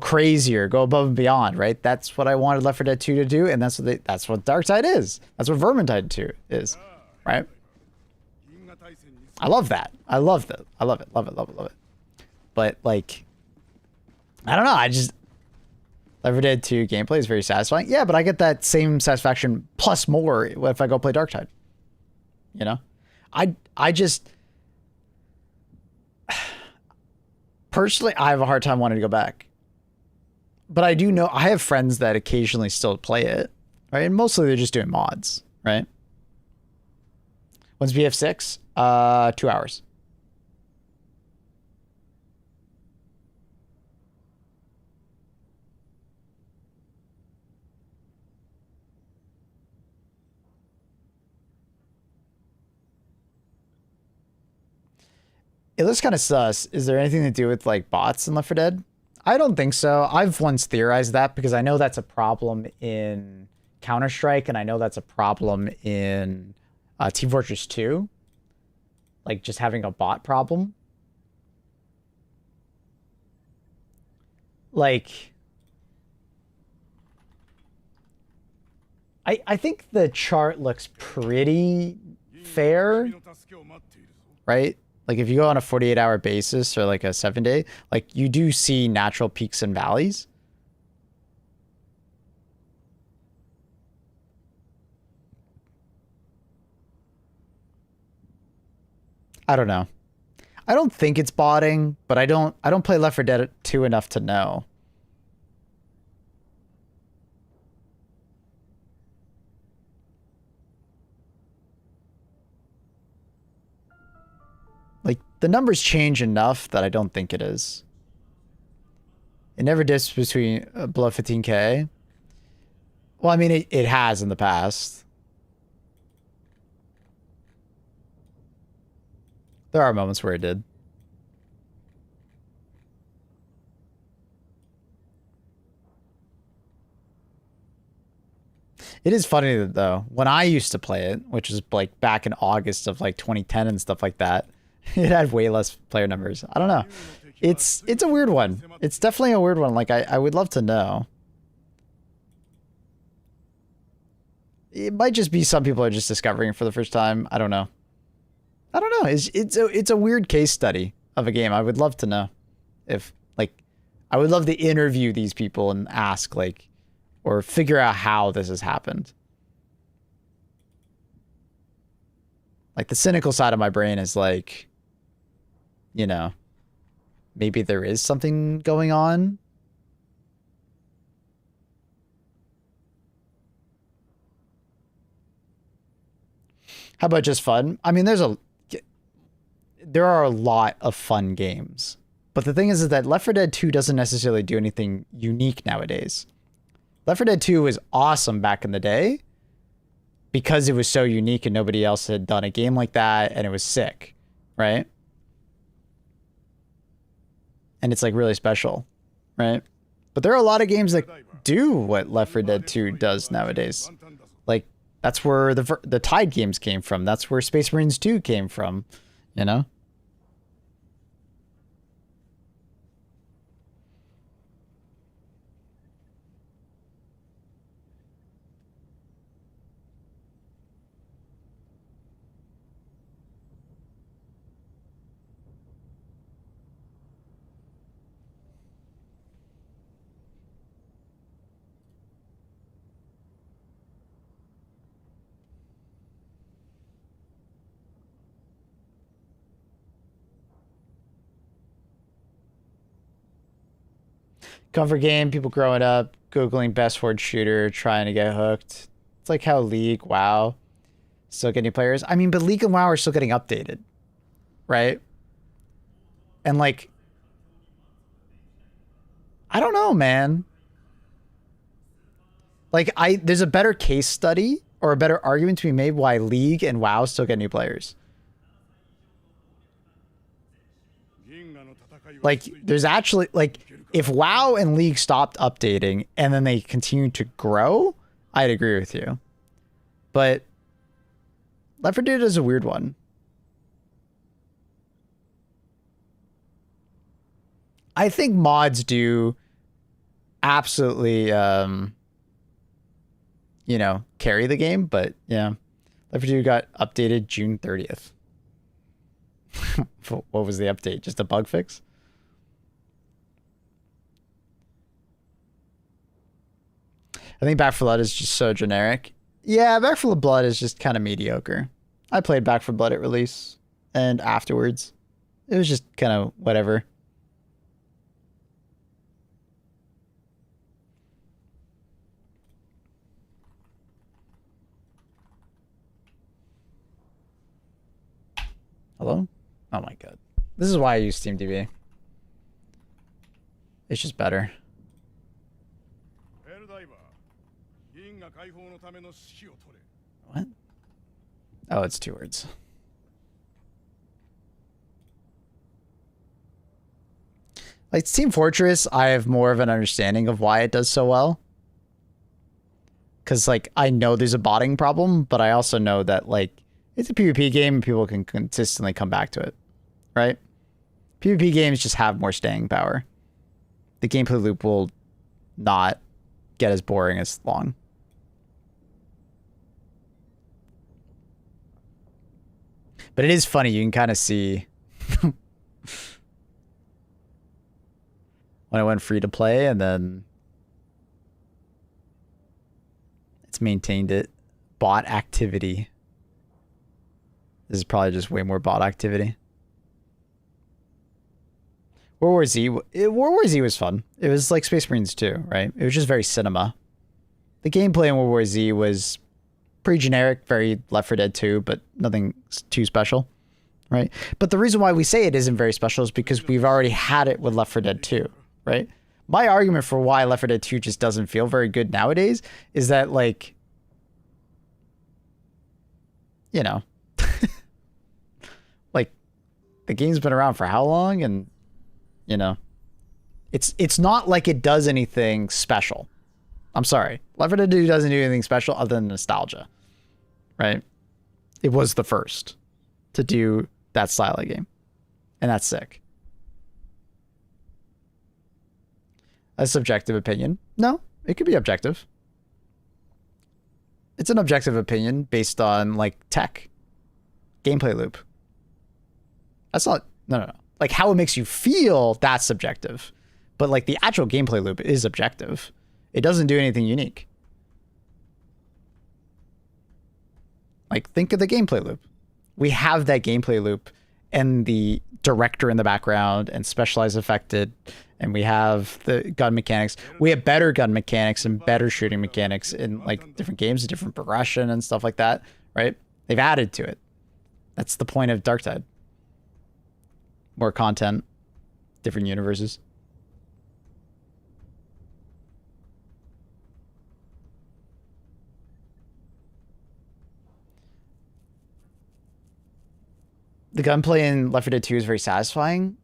crazier, go above and beyond, right? That's what I wanted Left 4 Dead 2 to do, and that's what Darktide is. That's what Vermintide 2 is, right? I love that. I love that. I love it. Love it. Love it. Love it. But like, I don't know. Left 4 Dead 2 gameplay is very satisfying. Yeah, but I get that same satisfaction plus more if I go play Darktide. You know? I just personally, I have a hard time wanting to go back. But I do know I have friends that occasionally still play it, right? And mostly they're just doing mods, right? When's BF6? 2 hours. It looks kind of sus. Is there anything to do with like bots in Left 4 Dead? I don't think so. I've once theorized that because I know that's a problem in Counter-Strike, and I know that's a problem in Team Fortress 2. Like, just having a bot problem. Like, I think the chart looks pretty fair, right? Like, if you go on a 48-hour basis or like a 7-day, like, you do see natural peaks and valleys. I don't know. I don't think it's botting, but I don't play Left 4 Dead 2 enough to know. Like, the numbers change enough that I don't think it is. It never dips between below 15K. Well, I mean, it has in the past. There are moments where it did. It is funny though, when I used to play it, which was like back in August of like 2010 and stuff like that, it had way less player numbers. I don't know. It's a weird one. It's definitely a weird one. Like, I would love to know. It might just be some people are just discovering it for the first time. I don't know. I don't know. It's a weird case study of a game. I would love to know if, like, I would love to interview these people and ask, like, or figure out how this has happened. Like, the cynical side of my brain is like, you know, maybe there is something going on. How about just fun? I mean, there are a lot of fun games. But the thing is that Left 4 Dead 2 doesn't necessarily do anything unique nowadays. Left 4 Dead 2 was awesome back in the day because it was so unique and nobody else had done a game like that, and it was sick, right? and it's like really special, right? But there are a lot of games that do what Left 4 Dead 2 does nowadays. Like that's where the Tide games came from. That's where Space Marines 2 came from, you know? Comfort game, people growing up, Googling best horde shooter, trying to get hooked. It's like how League, WoW, still getting players. I mean, but League and WoW are still getting updated, right? And like, I don't know, man. Like, there's a better case study or a better argument to be made why League and WoW still get new players. Like, there's actually, like, if WoW and League stopped updating and then they continued to grow, I'd agree with you. But Left 4 Dead is a weird one. I think mods do absolutely, you know, carry the game, but yeah. Left 4 Dead got updated June 30th. What was the update? Just a bug fix? I think Back 4 Blood is just so generic. Yeah, Back 4 Blood is just kind of mediocre. I played Back 4 Blood at release and afterwards. It was just kind of whatever. Hello? Oh my god. This is why I use Steam TV. It's just better. What? Oh, it's 2 words. Like Team Fortress, I have more of an understanding of why it does so well. Because, like, I know there's a botting problem, but I also know that, like, it's a PvP game and people can consistently come back to it, right? PvP games just have more staying power. The gameplay loop will not get as boring as long. But it is funny, you can kind of see when I went free to play and then it's maintained it. Bot activity. This is probably just way more bot activity. World War Z was fun. It was like Space Marines 2, right? It was just very cinema. The gameplay in World War Z was pretty generic, very Left 4 Dead 2, but nothing too special, right? But the reason why we say it isn't very special is because we've already had it with Left 4 Dead 2, right? My argument for why Left 4 Dead 2 just doesn't feel very good nowadays is that, like, you know, like, the game's been around for how long? And, you know, it's not like it does anything special. I'm sorry. Left 4 Dead 2 doesn't do anything special other than nostalgia, right? It was the first to do that style of game, and that's sick. A subjective opinion? No, it could be objective. It's an objective opinion based on, like, tech. Gameplay loop. That's not... No. Like, how it makes you feel, that's subjective. But, like, the actual gameplay loop is objective. It doesn't do anything unique. Like, think of the gameplay loop. We have that gameplay loop and the director in the background and specialized affected, and we have the gun mechanics. We have better gun mechanics and better shooting mechanics in, like, different games, different progression and stuff like that, right? They've added to it. That's the point of Darktide. More content, different universes. The gunplay in Left 4 Dead 2 is very satisfying.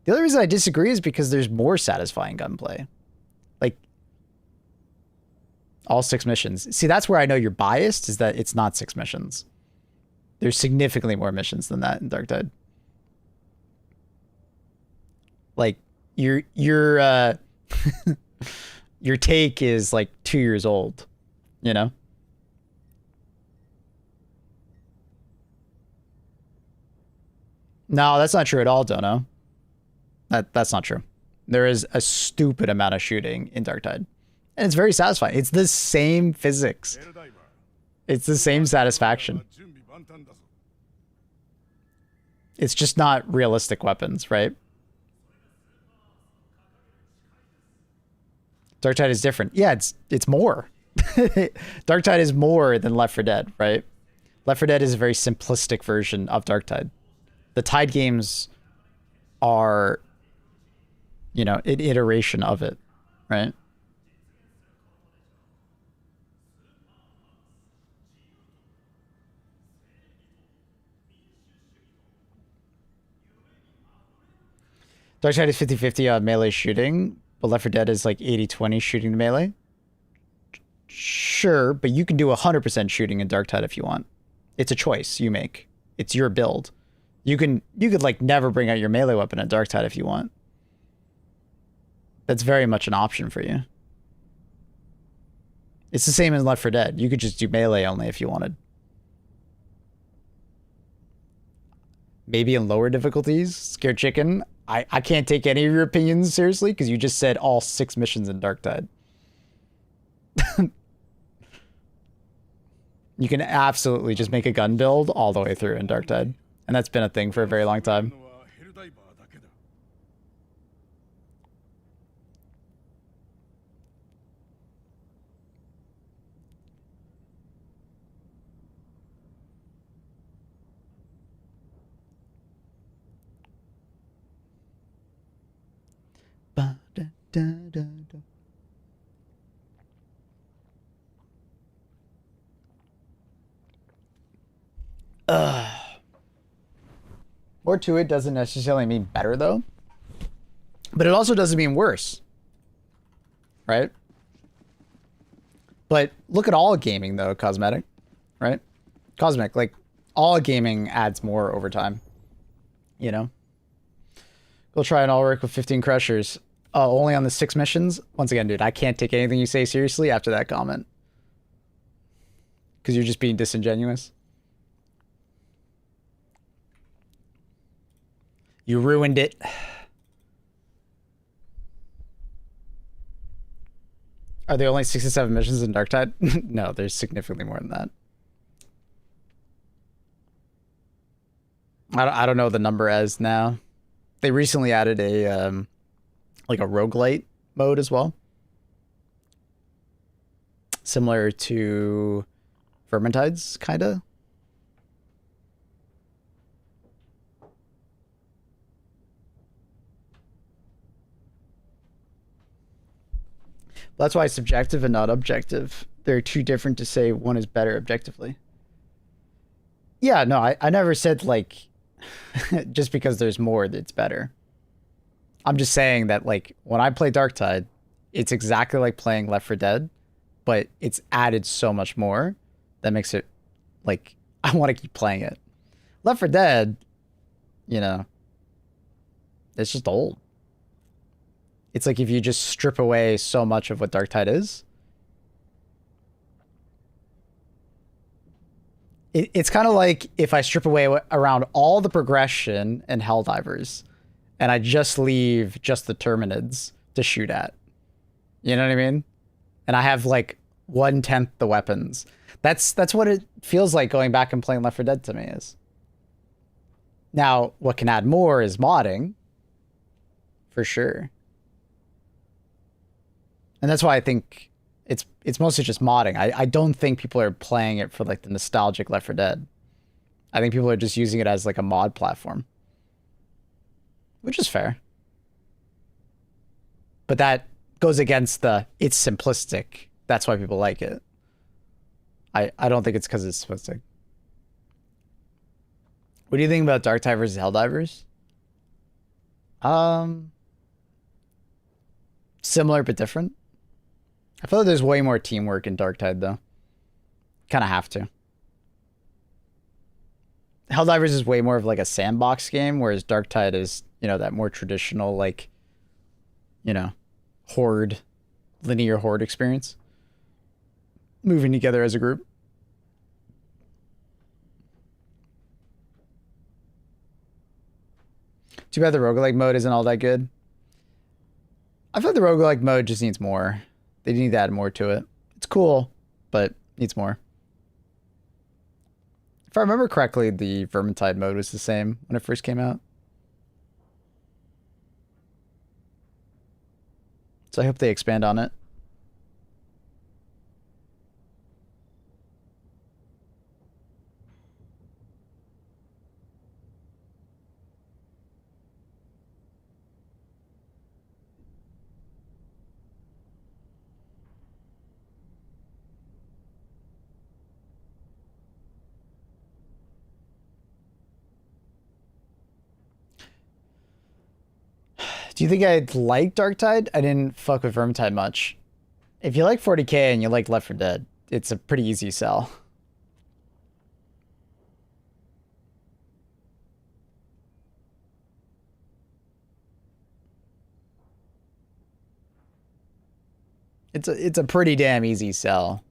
The other reason I disagree is because there's more satisfying gunplay. Like, all 6 missions. See, that's where I know you're biased, is that it's not 6 missions. There's significantly more missions than that in Darktide. Like, your your take is like 2 years old, you know? No, that's not true at all, Dono. That's not true. There is a stupid amount of shooting in Darktide. And it's very satisfying. It's the same physics. It's the same satisfaction. It's just not realistic weapons, right? Darktide is different. Yeah, it's more. Darktide is more than Left 4 Dead, right? Left 4 Dead is a very simplistic version of Darktide. The Tide games are, you know, an iteration of it, right? Darktide is 50-50 on melee shooting, but Left 4 Dead is like 80-20 shooting to melee. Sure, but you can do 100% shooting in Darktide if you want. It's a choice you make. It's your build. You could like never bring out your melee weapon in Darktide if you want. That's very much an option for you. It's the same as Left 4 Dead. You could just do melee only if you wanted. Maybe in lower difficulties, Scared Chicken. I can't take any of your opinions seriously because you just said all 6 missions in Darktide. You can absolutely just make a gun build all the way through in Darktide. And that's been a thing for a very long time. More to it doesn't necessarily mean better, though. But it also doesn't mean worse. Right? But look at all gaming, though, Cosmetic. Right? Cosmic, like, all gaming adds more over time. You know? Go try an all work with 15 crushers. Oh, only on the 6 missions? Once again, dude, I can't take anything you say seriously after that comment. Because you're just being disingenuous. You ruined it. Are there only 67 missions in Darktide? No, there's significantly more than that. I don't know the number as now. They recently added a like a roguelite mode as well. Similar to Vermintides, kinda. That's why it's subjective and not objective. They're too different to say one is better objectively. Yeah, no, I never said like just because there's more that's better. I'm just saying that like when I play Darktide, it's exactly like playing Left 4 Dead, but it's added so much more that makes it like I want to keep playing it. Left 4 Dead, you know, it's just old. It's like if you just strip away so much of what Darktide is. It's kind of like if I strip away around all the progression and Helldivers, and I just leave just the Terminids to shoot at. You know what I mean? And I have like 1/10 the weapons. That's what it feels like going back and playing Left 4 Dead to me is. Now, what can add more is modding. For sure. And that's why I think it's mostly just modding. I don't think people are playing it for like the nostalgic Left 4 Dead. I think people are just using it as like a mod platform. Which is fair. But that goes against the it's simplistic. That's why people like it. I don't think it's because it's simplistic. What do you think about Darktide versus Helldivers? Um, Similar but different. I feel like there's way more teamwork in Darktide though. Kind of have to. Helldivers is way more of like a sandbox game, whereas Darktide is, you know, that more traditional, like, you know, horde, linear horde experience. Moving together as a group. Too bad the roguelike mode isn't all that good. I feel like the roguelike mode just needs more. They need to add more to it. It's cool, but needs more. If I remember correctly, the Vermintide mode was the same when it first came out. So I hope they expand on it. Do you think I'd like Darktide? I didn't fuck with Vermintide much. If you like 40k and you like Left 4 Dead, it's a pretty easy sell. It's a pretty damn easy sell.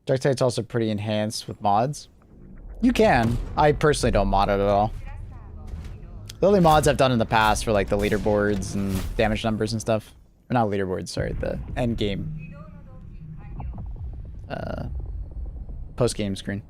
Darktide's also pretty enhanced with mods. You can. I personally don't mod it at all. The only mods I've done in the past for like the leaderboards and damage numbers and stuff. Or not leaderboards, sorry, the end game. Post game screen.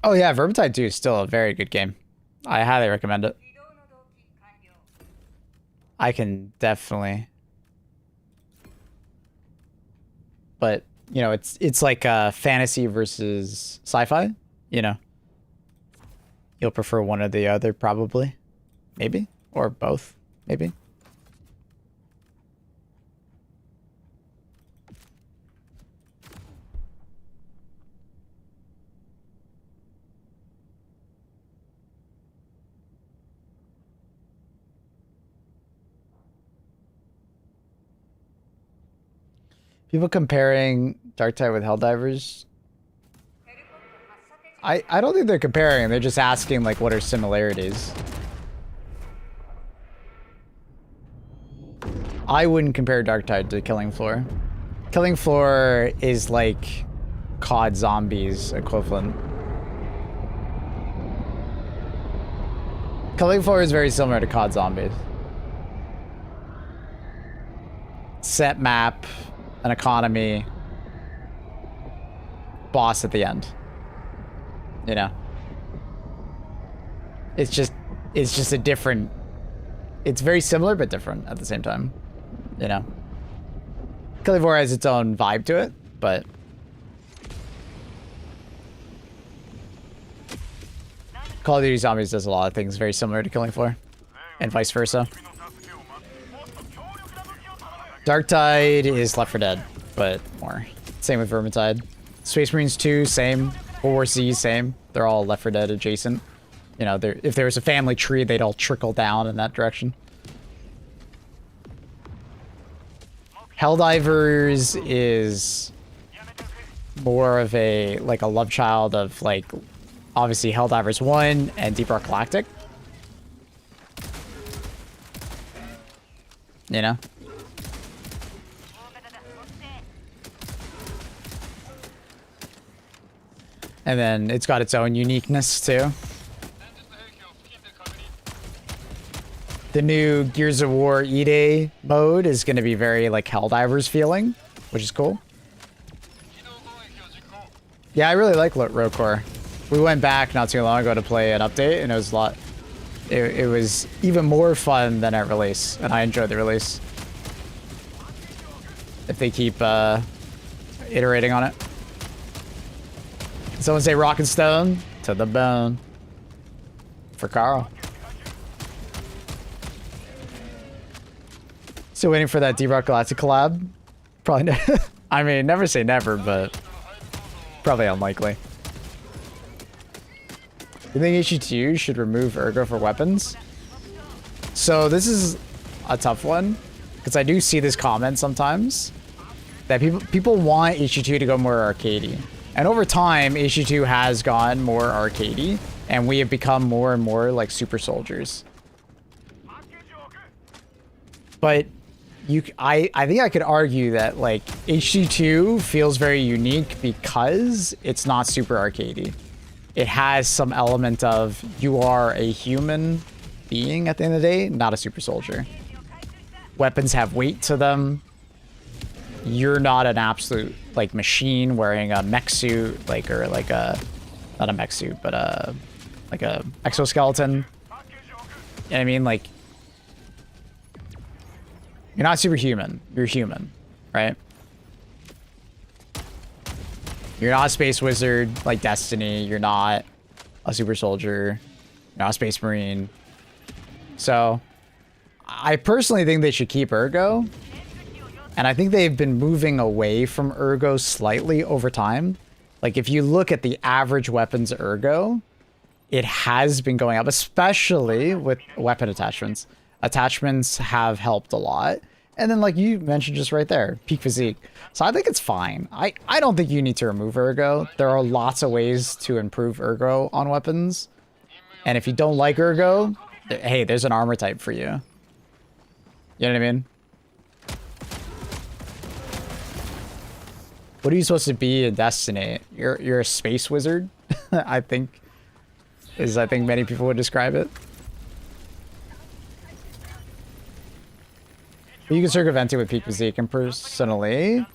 Oh yeah, Vermintide 2 is still a very good game. I highly recommend it. I can definitely. But, you know, it's like fantasy versus sci-fi, you know. You'll prefer one or the other probably. Maybe. Or both, maybe. People comparing Darktide with Helldivers. I don't think they're comparing. They're just asking, like, what are similarities. I wouldn't compare Darktide to Killing Floor. Killing Floor is like COD Zombies equivalent. Killing Floor is very similar to COD Zombies. Set map, an economy, boss at the end. You know, it's just a different. It's very similar but different at the same time. You know, Killing Floor has its own vibe to it, but Call of Duty Zombies does a lot of things very similar to Killing Floor, and vice versa. Darktide is Left 4 Dead, but more. Same with Vermintide. Space Marines 2, same. World War Z, same. They're all Left 4 Dead adjacent. You know, if there was a family tree, they'd all trickle down in that direction. Helldivers is more of a, like, a love child of, like, obviously Helldivers 1 and Deep Rock Galactic. You know? And then it's got its own uniqueness too. The new Gears of War E-Day mode is going to be very like Helldivers feeling, which is cool. Yeah, I really like Rotor. We went back not too long ago to play an update, and it was a lot. It was even more fun than at release, and I enjoyed the release. If they keep iterating on it. Someone say rock and stone to the bone. For Carl. Still waiting for that D-Rock Galactic collab. Probably I mean, never say never, but probably unlikely. You think HG2 should remove Ergo for weapons? So this is a tough one, because I do see this comment sometimes that people want HG2 to go more arcadey. And over time, HG2 has gone more arcadey, and we have become more and more like super soldiers. But I think I could argue that like HG2 feels very unique because it's not super arcadey. It has some element of you are a human being at the end of the day, not a super soldier. Weapons have weight to them. You're not an absolute like machine wearing a mech suit, like, or like a, not a mech suit, but like a exoskeleton. You know what I mean? Like, you're not superhuman. You're human, right? You're not a space wizard like Destiny. You're not a super soldier. You're not a space marine. So, I personally think they should keep Ergo. And I think they've been moving away from Ergo slightly over time. Like, if you look at the average weapons Ergo, it has been going up, especially with weapon attachments. Attachments have helped a lot. And then, like you mentioned just right there, peak physique. So I think it's fine. I don't think you need to remove Ergo. There are lots of ways to improve Ergo on weapons. And if you don't like Ergo, hey, there's an armor type for you. You know what I mean? What are you supposed to be in Destiny? You're a space wizard, I think many people would describe it. But you can circumvent it with peak physique, and personally,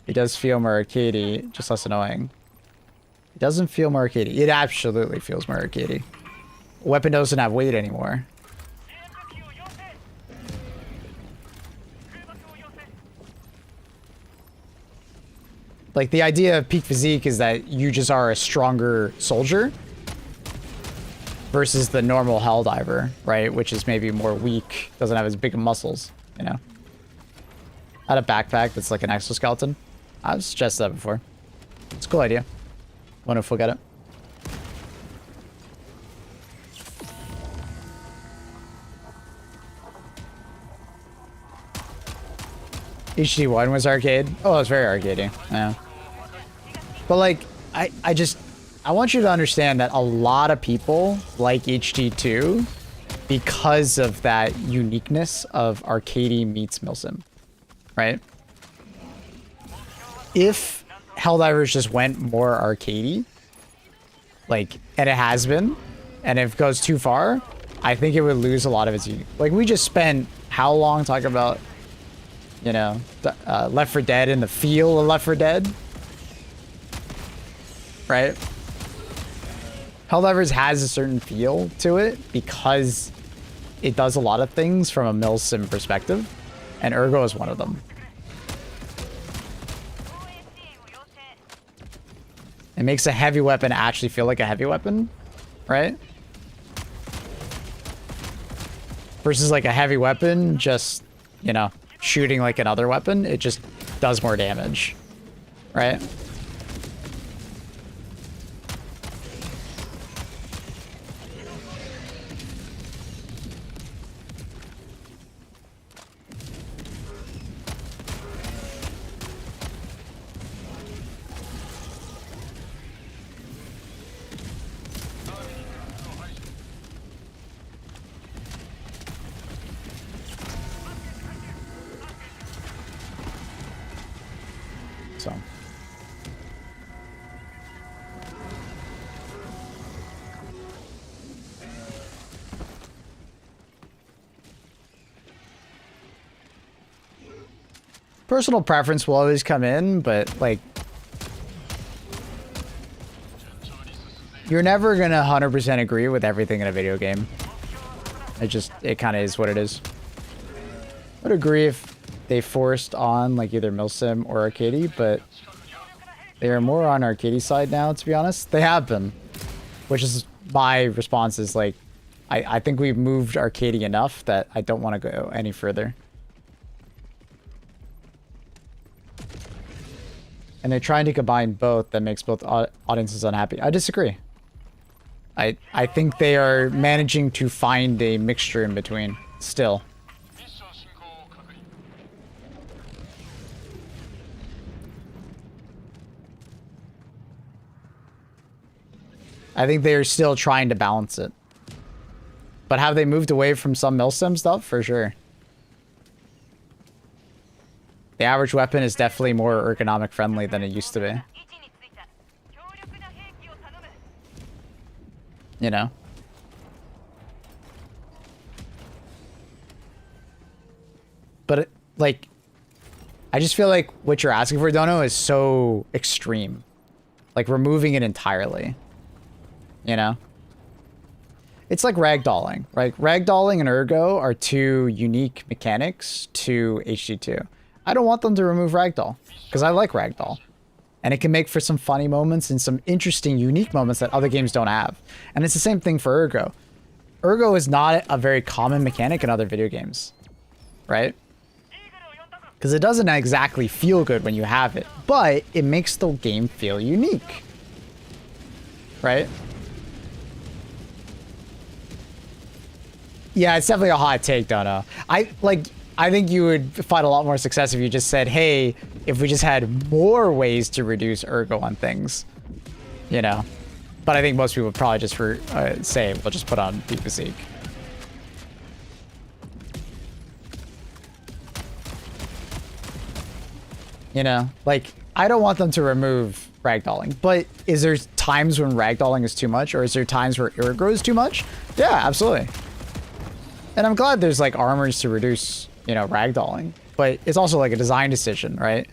it does feel more arcadey, just less annoying. It doesn't feel more arcadey. It absolutely feels more arcadey. Weapon doesn't have weight anymore. Like, the idea of peak physique is that you just are a stronger soldier versus the normal Helldiver, right? Which is maybe more weak, doesn't have as big muscles, you know? I had a backpack that's like an exoskeleton. I've suggested that before. It's a cool idea. Wonder if we'll get it. HD1 was arcade. Oh, it was very arcadey. Yeah. But like, I want you to understand that a lot of people like HD2 because of that uniqueness of arcadey meets milsim, right? If Helldivers just went more arcadey, like, and it has been, and if it goes too far, I think it would lose a lot of its unique. Like, we just spent how long talking about, you know, Left 4 Dead and the feel of Left 4 Dead, right? Helldivers has a certain feel to it because it does a lot of things from a milsim perspective, and Ergo is one of them. It makes a heavy weapon actually feel like a heavy weapon, right? Versus like a heavy weapon just, you know, shooting like another weapon, it just does more damage, right? So. Personal preference will always come in, but like you're never gonna 100% agree with everything in a video game. It kind of is what it is. I would agree if they forced on like either Milsim or Arcady, but they are more on Arcady's side now, to be honest. They have been, which is my response is like, I think we've moved Arcady enough that I don't want to go any further. And they're trying to combine both that makes both audiences unhappy. I disagree. I think they are managing to find a mixture in between still. I think they're still trying to balance it. But have they moved away from some Milsim stuff? For sure. The average weapon is definitely more ergonomic friendly than it used to be. You know? But, like, I just feel like what you're asking for, Dono, is so extreme. Like, removing it entirely. You know? It's like ragdolling, right? Ragdolling and ergo are two unique mechanics to HD2. I don't want them to remove ragdoll, because I like ragdoll. And it can make for some funny moments and some interesting, unique moments that other games don't have. And it's the same thing for ergo. Ergo is not a very common mechanic in other video games, right? Because it doesn't exactly feel good when you have it, but it makes the game feel unique, right? Yeah, it's definitely a hot take, Dono. I think you would find a lot more success if you just said, hey, if we just had more ways to reduce ergo on things, you know. But I think most people would probably just say, we'll just put on Peak Physique. You know, like, I don't want them to remove ragdolling, but is there times when ragdolling is too much, or is there times where ergo is too much? Yeah, absolutely. And I'm glad there's like armors to reduce, you know, ragdolling, but it's also like a design decision, right?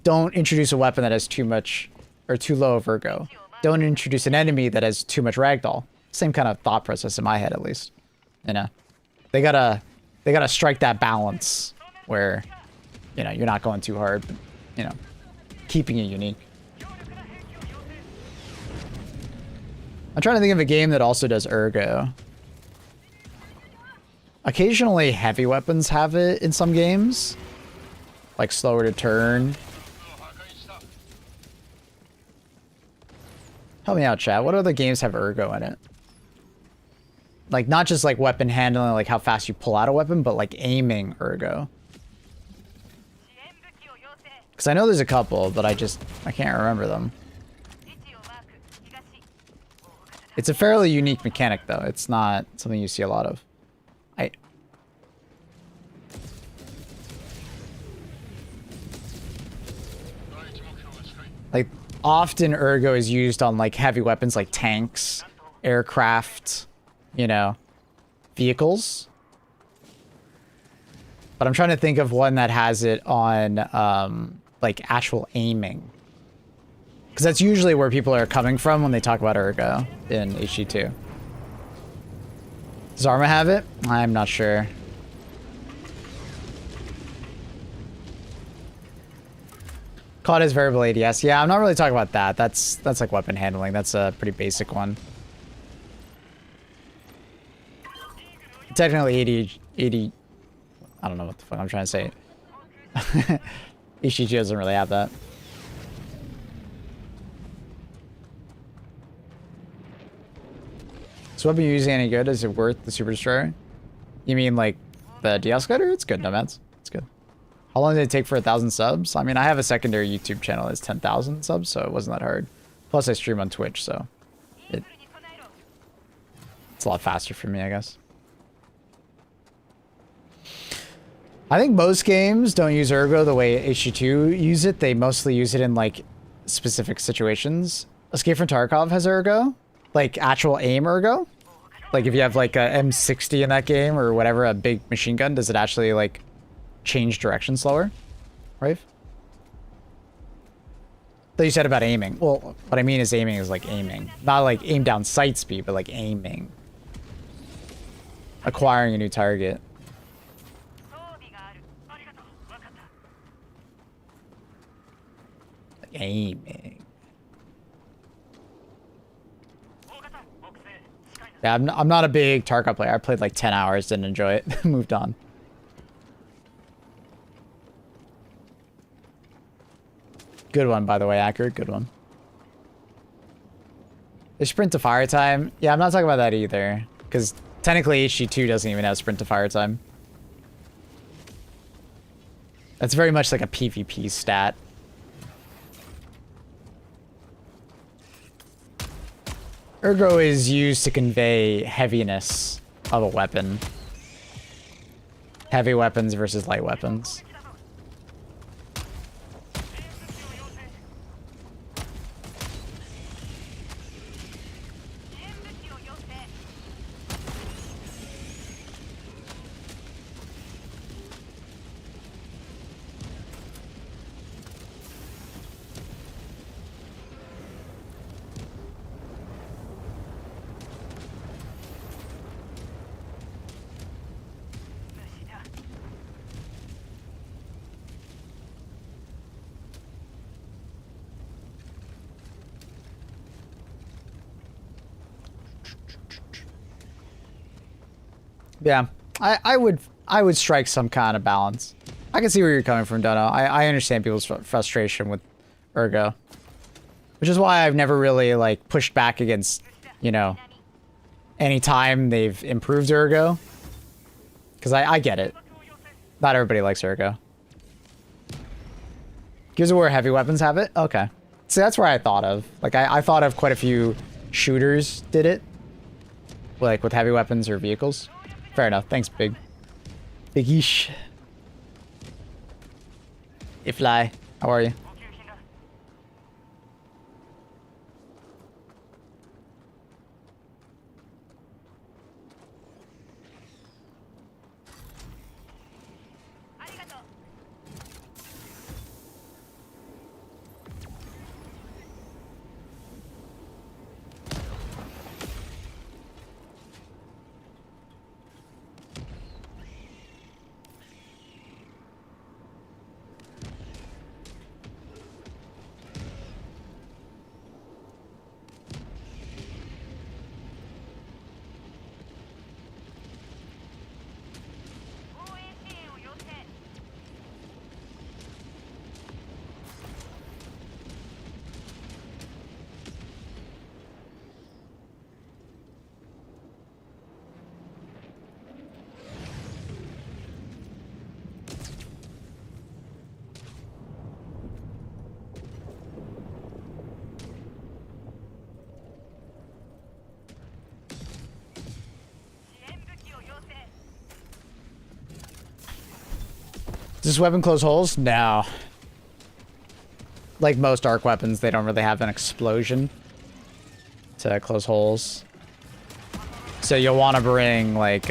Don't introduce a weapon that has too much or too low of ergo. Don't introduce an enemy that has too much ragdoll. Same kind of thought process in my head, at least. You know, they gotta strike that balance where, you know, you're not going too hard, but, you know, keeping it unique. I'm trying to think of a game that also does ergo. Occasionally, heavy weapons have it in some games. Like slower to turn. Help me out, chat. What other games have ergo in it? Like, not just like weapon handling, like how fast you pull out a weapon, but like aiming ergo. Because I know there's a couple, but I can't remember them. It's a fairly unique mechanic, though. It's not something you see a lot of. Like, often ergo is used on like heavy weapons like tanks, aircraft, you know, vehicles. But I'm trying to think of one that has it on like actual aiming. Because that's usually where people are coming from when they talk about ergo in HD2. Does Arma have it? I'm not sure. COD is variable ADS. Yeah, I'm not really talking about that. That's like weapon handling. That's a pretty basic one. Technically 80. I don't know what the fuck I'm trying to say. HD2 doesn't really have that. So weapon you're using any good? Is it worth the Super Destroyer? You mean like the de-escalator? It's good, nomads. It's good. How long did it take for 1,000 subs? I mean, I have a secondary YouTube channel that's 10,000 subs, so it wasn't that hard. Plus, I stream on Twitch, so it's a lot faster for me, I guess. I think most games don't use ergo the way HD2 use it. They mostly use it in like specific situations. Escape from Tarkov has ergo, like actual aim ergo. Like if you have like a M60 in that game or whatever, a big machine gun, does it actually like change direction slower? right? Though you said about aiming. Well, what I mean is aiming is like aiming. Not like aim down sight speed, but like aiming. Acquiring a new target. Like aiming. Yeah, I'm not a big Tarkov player. I played like 10 hours, didn't enjoy it, moved on. Good one, by the way, accurate. Good one. The sprint to fire time. Yeah, I'm not talking about that either. Because technically HG2 doesn't even have sprint to fire time. That's very much like a PvP stat. Ergo is used to convey heaviness of a weapon. Heavy weapons versus light weapons. Yeah, I would strike some kind of balance. I can see where you're coming from, Dono. I understand people's frustration with Ergo, which is why I've never really like pushed back against, you know, any time they've improved Ergo, because I get it. Not everybody likes Ergo. Gears of War heavy weapons have it? Okay. See, that's where I thought of. Like, I thought of quite a few shooters did it, like with heavy weapons or vehicles. Fair enough. Thanks, Big. Big-ish. Ifly, how are you? Does this weapon close holes? No. Like most arc weapons, they don't really have an explosion to close holes. So you'll want to bring like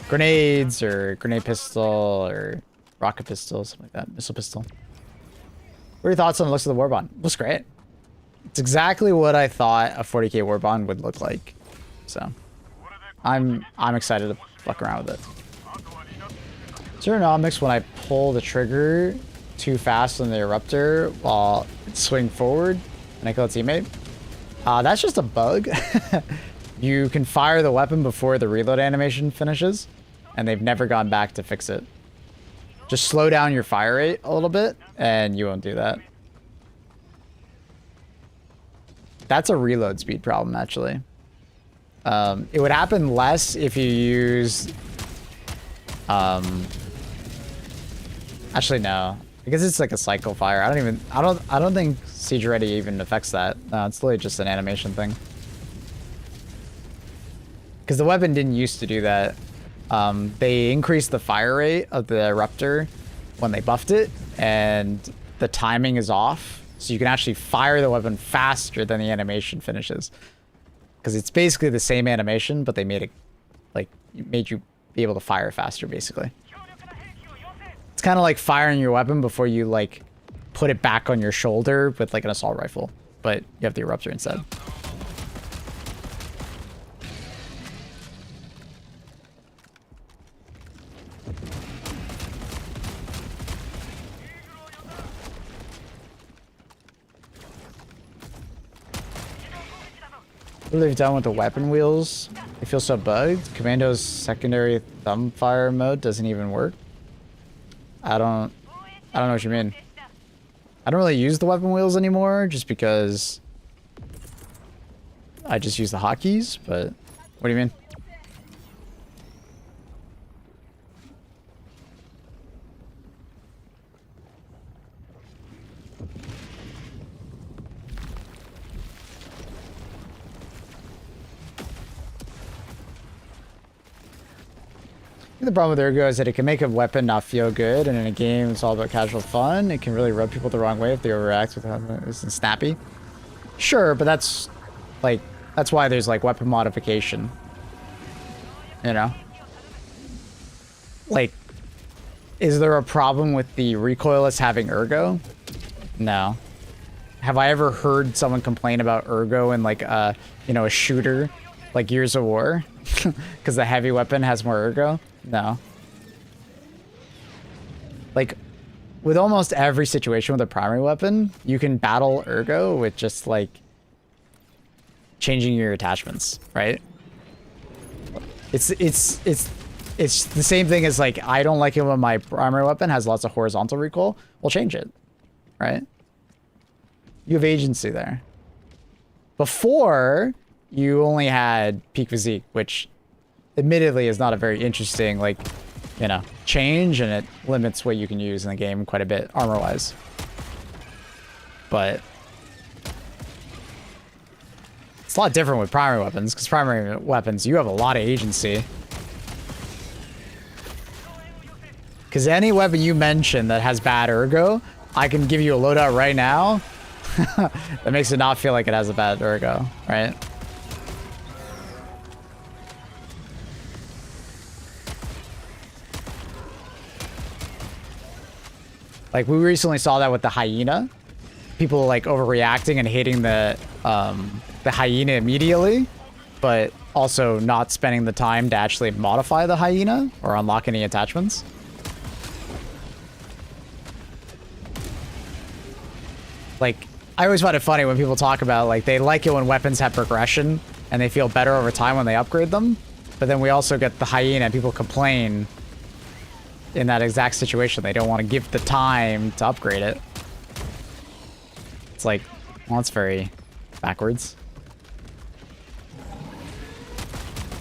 grenades or grenade pistol or rocket pistol, something like that. Missile pistol. What are your thoughts on the looks of the Warbond? Looks great. It's exactly what I thought a 40k Warbond would look like. So I'm excited to fuck around with it. Zeronomics when I pull the trigger too fast on the eruptor while it swing forward and I kill a teammate. That's just a bug. You can fire the weapon before the reload animation finishes, and they've never gone back to fix it. Just slow down your fire rate a little bit, and you won't do that. That's a reload speed problem, actually. It would happen less if you use... Actually, no. Because it's like a cycle fire. I don't think Siege Ready even affects that. No, it's literally just an animation thing. Because the weapon didn't used to do that. They increased the fire rate of the Eruptor when they buffed it, and the timing is off. So you can actually fire the weapon faster than the animation finishes. Because it's basically the same animation, but they made it, like, made you be able to fire faster, basically. It's kind of like firing your weapon before you like put it back on your shoulder with like an assault rifle, but you have the eruptor instead. What they've done with the weapon wheels, they feel so bugged. Commando's secondary thumb fire mode doesn't even work. I don't know what you mean. I don't really use the weapon wheels anymore just because I just use the hotkeys, but what do you mean? The problem with Ergo is that it can make a weapon not feel good, and in a game it's all about casual fun. It can really rub people the wrong way if they overreact with how it's snappy. Sure, but that's why there's like weapon modification. You know? Like, is there a problem with the recoilless having Ergo? No. Have I ever heard someone complain about Ergo in like a, you know, a shooter like Gears of War? Because the heavy weapon has more Ergo? No. Like, with almost every situation with a primary weapon, you can battle Ergo with just, like, changing your attachments, right? It's the same thing as, like, I don't like it when my primary weapon has lots of horizontal recoil. We'll change it, right? You have agency there. Before, you only had peak physique, which admittedly is not a very interesting, like, you know, change, and it limits what you can use in the game quite a bit armor-wise. But it's a lot different with primary weapons, because primary weapons, you have a lot of agency. Because any weapon you mention that has bad Ergo, I can give you a loadout right now that makes it not feel like it has a bad Ergo, right? Like, we recently saw that with the Hyena. People, like, overreacting and hating the Hyena immediately, but also not spending the time to actually modify the Hyena or unlock any attachments. Like, I always find it funny when people talk about, like, they like it when weapons have progression and they feel better over time when they upgrade them. But then we also get the Hyena and people complain in that exact situation. They don't want to give the time to upgrade it. It's like, well, it's very backwards.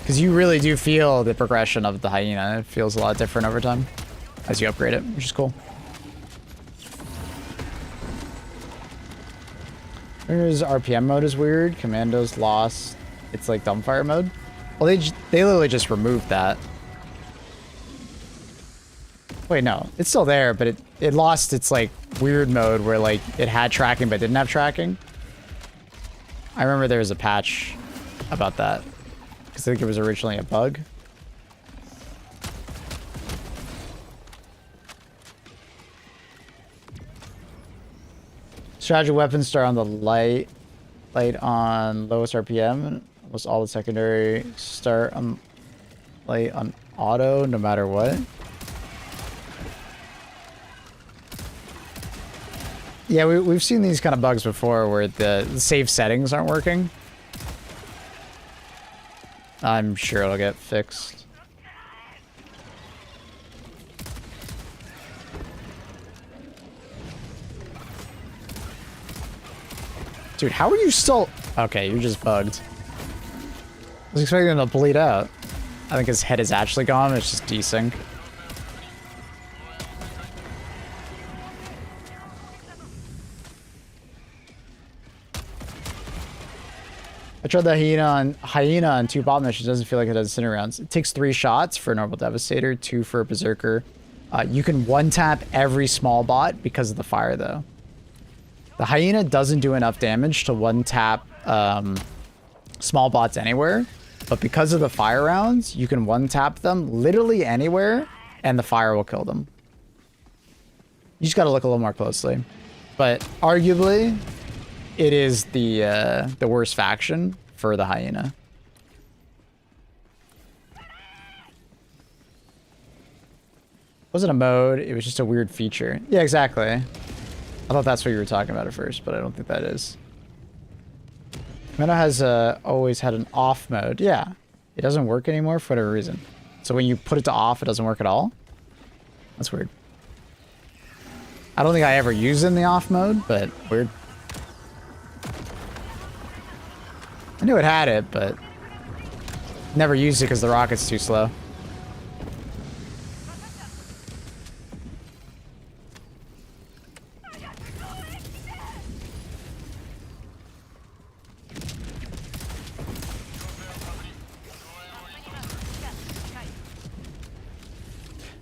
Because you really do feel the progression of the Hyena. It feels a lot different over time as you upgrade it, which is cool. There's RPM mode is weird. Commandos lost. It's like dumbfire mode. Well, they literally just removed that. Wait, no, it's still there, but it lost its like weird mode where like it had tracking but didn't have tracking. I remember there was a patch about that because I think it was originally a bug. Strategy weapons start on the light on lowest RPM. Almost all the secondary start on light on auto, no matter what. Yeah, we've seen these kind of bugs before where the save settings aren't working. I'm sure it'll get fixed. Dude, how are you still... Okay, you're just bugged. I was expecting him to bleed out. I think his head is actually gone. It's just desync. I tried the Hyena on 2 bot missions. It doesn't feel like it has center rounds. It takes 3 shots for a normal Devastator, 2 for a Berserker. You can one-tap every small bot because of the fire, though. The Hyena doesn't do enough damage to one-tap small bots anywhere, but because of the fire rounds, you can one-tap them literally anywhere, and the fire will kill them. You just got to look a little more closely. But arguably, it is the worst faction for the Hyena. Wasn't a mode, it was just a weird feature. Yeah, exactly. I thought that's what you were talking about at first, but I don't think that is. Commando has always had an off mode. Yeah, it doesn't work anymore for whatever reason. So when you put it to off, it doesn't work at all? That's weird. I don't think I ever used it in the off mode, but weird. I knew it had it, but never used it because the rocket's too slow.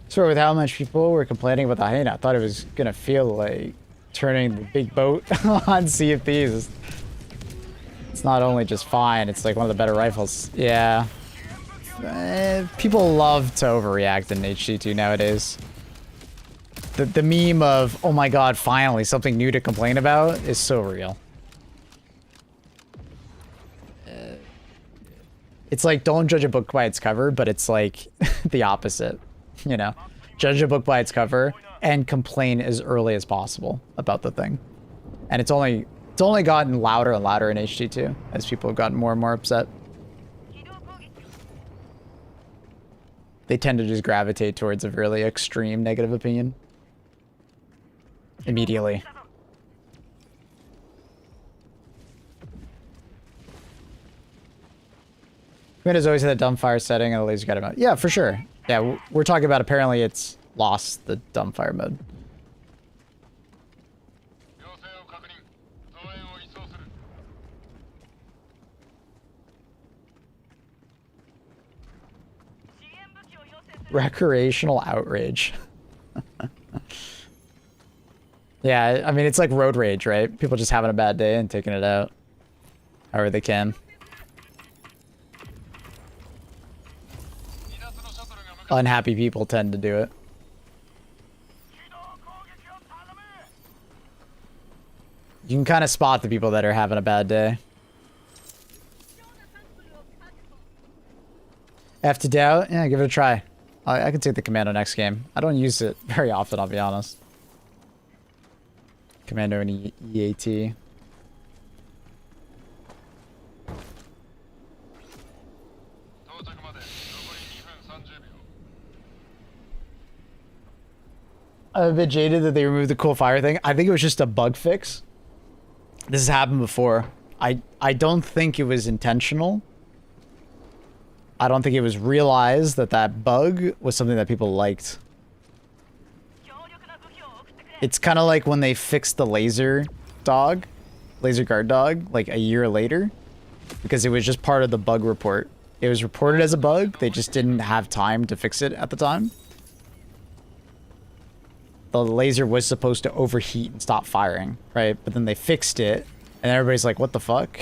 So with how much people were complaining about the Hyena, I thought it was gonna feel like turning the big boat on Sea of Thieves. It's not only just fine, it's like one of the better rifles. Yeah. People love to overreact in HC2 nowadays. The meme of, oh my god, finally, something new to complain about is so real. It's like, don't judge a book by its cover, but it's like the opposite. You know, judge a book by its cover and complain as early as possible about the thing. And it's only gotten louder and louder in HG2 as people have gotten more and more upset. They tend to just gravitate towards a really extreme negative opinion immediately. Commando's always had a dumbfire setting and a laser guided mode. Yeah, for sure. Yeah, we're talking about apparently it's lost the dumbfire mode. Recreational outrage. Yeah, I mean, it's like road rage, right? People just having a bad day and taking it out however they can. Unhappy people tend to do it. You can kind of spot the people that are having a bad day. F to doubt? Yeah, give it a try. I can take the Commando next game. I don't use it very often, I'll be honest. Commando and EAT. I'm a bit jaded that they removed the cool fire thing. I think it was just a bug fix. This has happened before. I don't think it was intentional. I don't think it was realized that that bug was something that people liked. It's kind of like when they fixed the laser guard dog, like a year later, because it was just part of the bug report. It was reported as a bug. They just didn't have time to fix it at the time. The laser was supposed to overheat and stop firing, right? But then they fixed it, and everybody's like, what the fuck?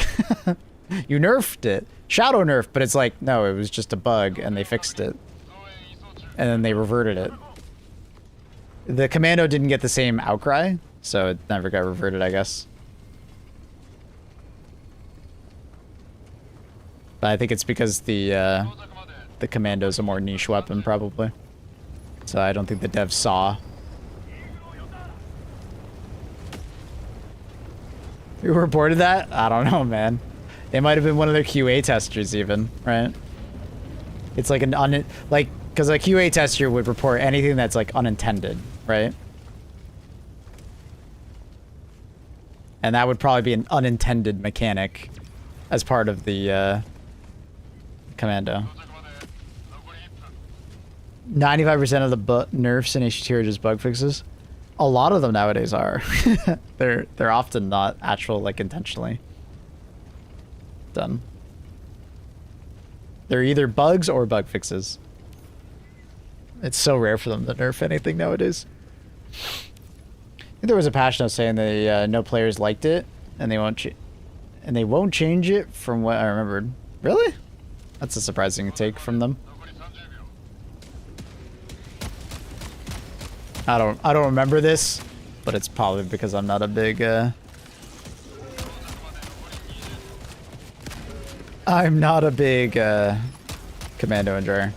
You nerfed it. Shadow nerf, but it's like, no, it was just a bug, and they fixed it. And then they reverted it. The Commando didn't get the same outcry, so it never got reverted, I guess. But I think it's because the Commando's a more niche weapon, probably. So I don't think the devs saw. Who reported that? I don't know, man. It might have been one of their QA testers even, right? It's like an because a QA tester would report anything that's like unintended, right? And that would probably be an unintended mechanic as part of the Commando. 95% of the nerfs in HT are just bug fixes. A lot of them nowadays are. They're often not actual, like, intentionally done. They're either bugs or bug fixes. It's so rare for them to nerf anything nowadays. I think there was a patch note saying that no players liked it, and they won't change it from what I remembered. Really? That's a surprising take from them. I don't remember this, but it's probably because I'm not a big, commando enjoyer.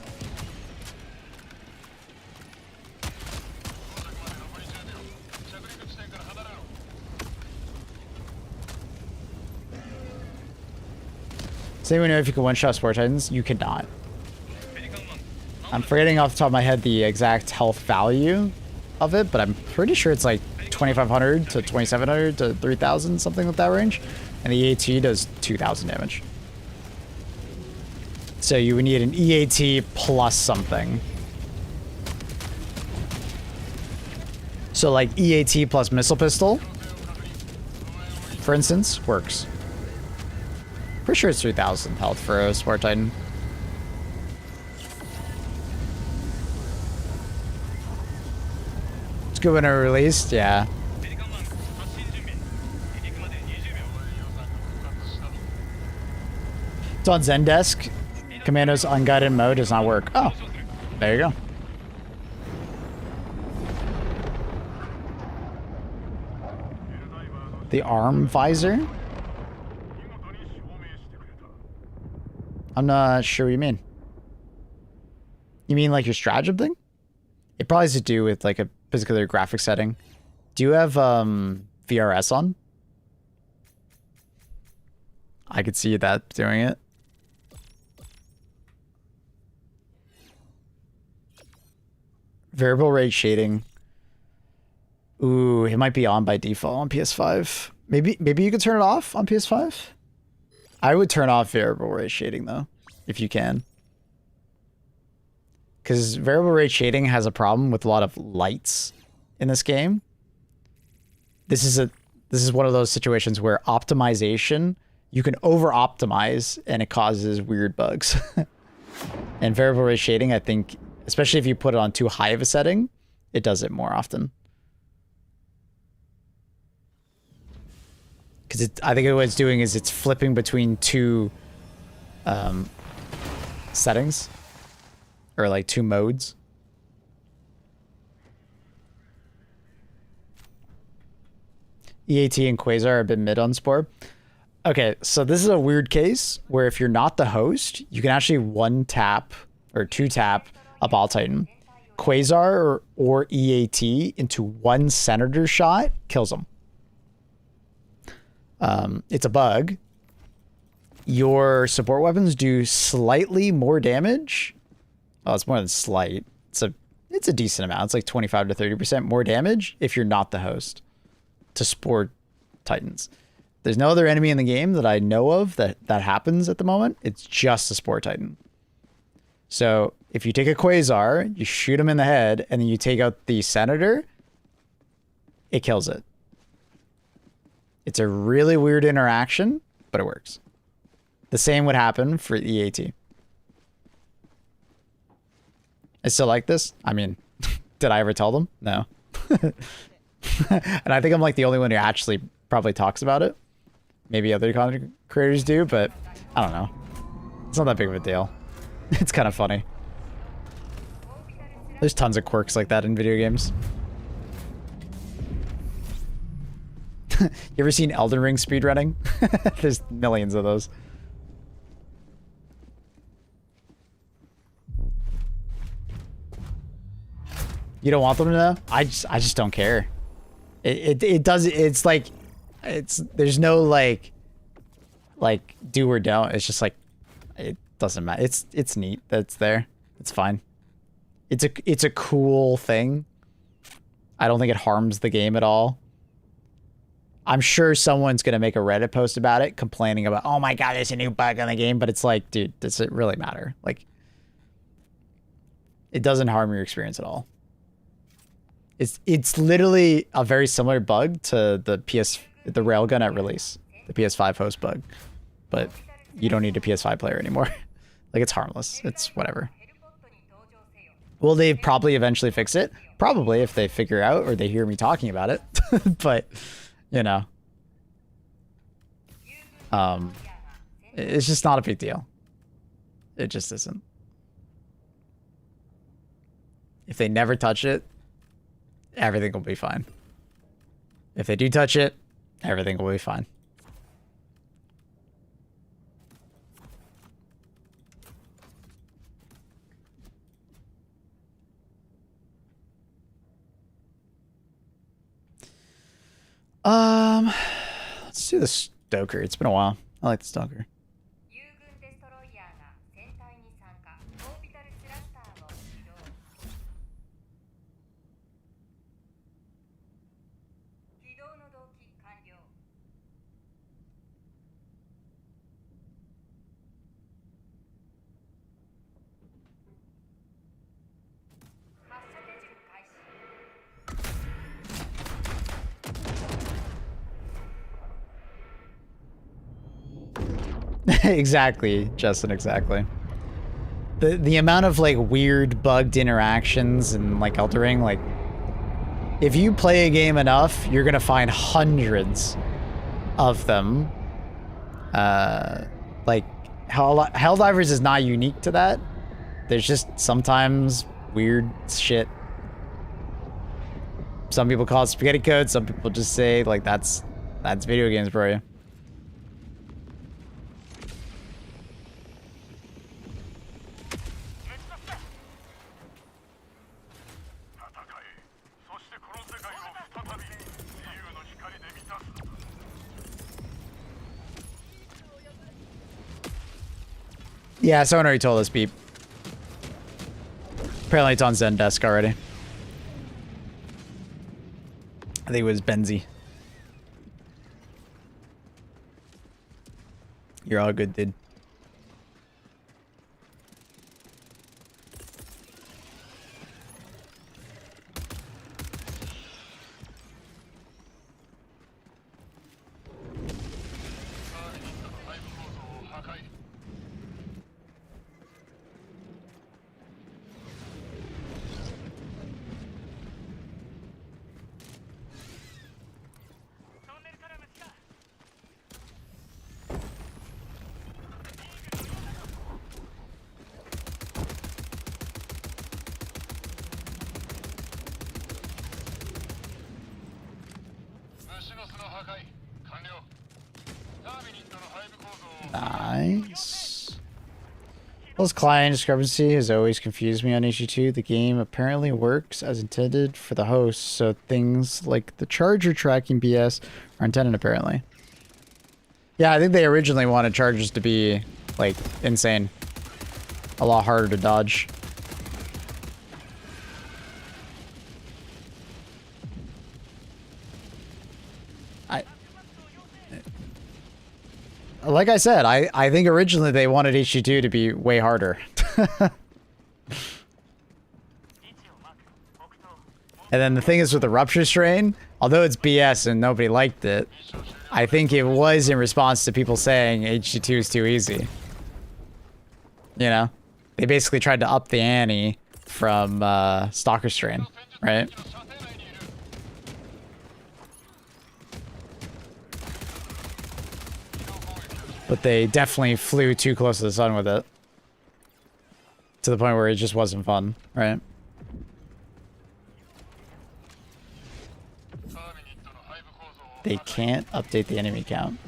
Does anyone know if you can one-shot Sport Titans? You cannot. I'm forgetting off the top of my head the exact health value of it, but I'm pretty sure it's like 2,500 to 2,700 to 3,000, something with that range. And the EAT does 2,000 damage. So you would need an EAT plus something. So like EAT plus missile pistol, for instance, works. Pretty sure it's 3,000 health for a Sport Titan. It's good when it released, yeah. It's on Zendesk. Commando's unguided mode does not work. Oh, there you go. The arm visor? I'm not sure what you mean. You mean like your stratagem thing? It probably has to do with like a particular graphic setting. Do you have VRS on? I could see that doing it. Variable rate shading. Ooh, it might be on by default on PS5. Maybe you could turn it off on PS5? I would turn off variable rate shading though, if you can. Because variable rate shading has a problem with a lot of lights in this game. This is one of those situations where optimization, you can over optimize and it causes weird bugs. And variable rate shading, I think, especially if you put it on too high of a setting, it does it more often. Because I think what it's doing is it's flipping between two settings, or like two modes. EAT and Quasar are a bit mid on Spore. Okay, so this is a weird case where if you're not the host, you can actually one tap or two tap a Ball Titan. Quasar or EAT into one Senator shot kills them. It's a bug. Your support weapons do slightly more damage. Oh, it's more than slight. It's a decent amount. It's like 25 to 30% more damage if you're not the host to Sport Titans. There's no other enemy in the game that I know of that happens at the moment. It's just a Sport Titan. So if you take a Quasar, you shoot him in the head, and then you take out the Senator, it kills it. It's a really weird interaction, but it works. The same would happen for EAT. I still like this. I mean, did I ever tell them? No. And I think I'm like the only one who actually probably talks about it. Maybe other content creators do, but I don't know. It's not that big of a deal. It's kind of funny. There's tons of quirks like that in video games. You ever seen Elden Ring speedrunning? There's millions of those. You don't want them to know? I just don't care. It does, it's like, there's no like do or don't. It's just like, it doesn't matter. It's neat that it's there. It's fine. It's a cool thing. I don't think it harms the game at all. I'm sure someone's going to make a Reddit post about it, complaining about, oh my god, there's a new bug in the game, but it's like, dude, does it really matter? Like, it doesn't harm your experience at all. It's literally a very similar bug to the railgun at release, the PS5 host bug, but you don't need a PS5 player anymore. Like, it's harmless. It's whatever. Will they probably eventually fix it? Probably, if they figure out or they hear me talking about it. But, you know, it's just not a big deal. It just isn't. If they never touch it, everything will be fine. If they do touch it, everything will be fine. Let's do the Stoker. It's been a while. I like the Stoker. Exactly, Justin, exactly. The amount of like weird bugged interactions and like Elden Ring, like if you play a game enough, you're gonna find hundreds of them. Like Helldivers is not unique to that. There's just sometimes weird shit. Some people call it spaghetti code, some people just say like that's video games for you. Yeah, someone already told us, Beep. Apparently it's on Zendesk already. I think it was Benzie. You're all good, dude. Nice. Well, this client discrepancy has always confused me on HG2. The game apparently works as intended for the host, so things like the charger tracking BS are intended apparently. Yeah, I think they originally wanted chargers to be, like, insane. A lot harder to dodge. Like I said, I think originally they wanted HG2 to be way harder. And then the thing is with the Rupture Strain, although it's BS and nobody liked it, I think it was in response to people saying HG2 is too easy. You know? They basically tried to up the ante from Stalker Strain, right? But they definitely flew too close to the sun with it. To the point where it just wasn't fun, right? They can't update the enemy count.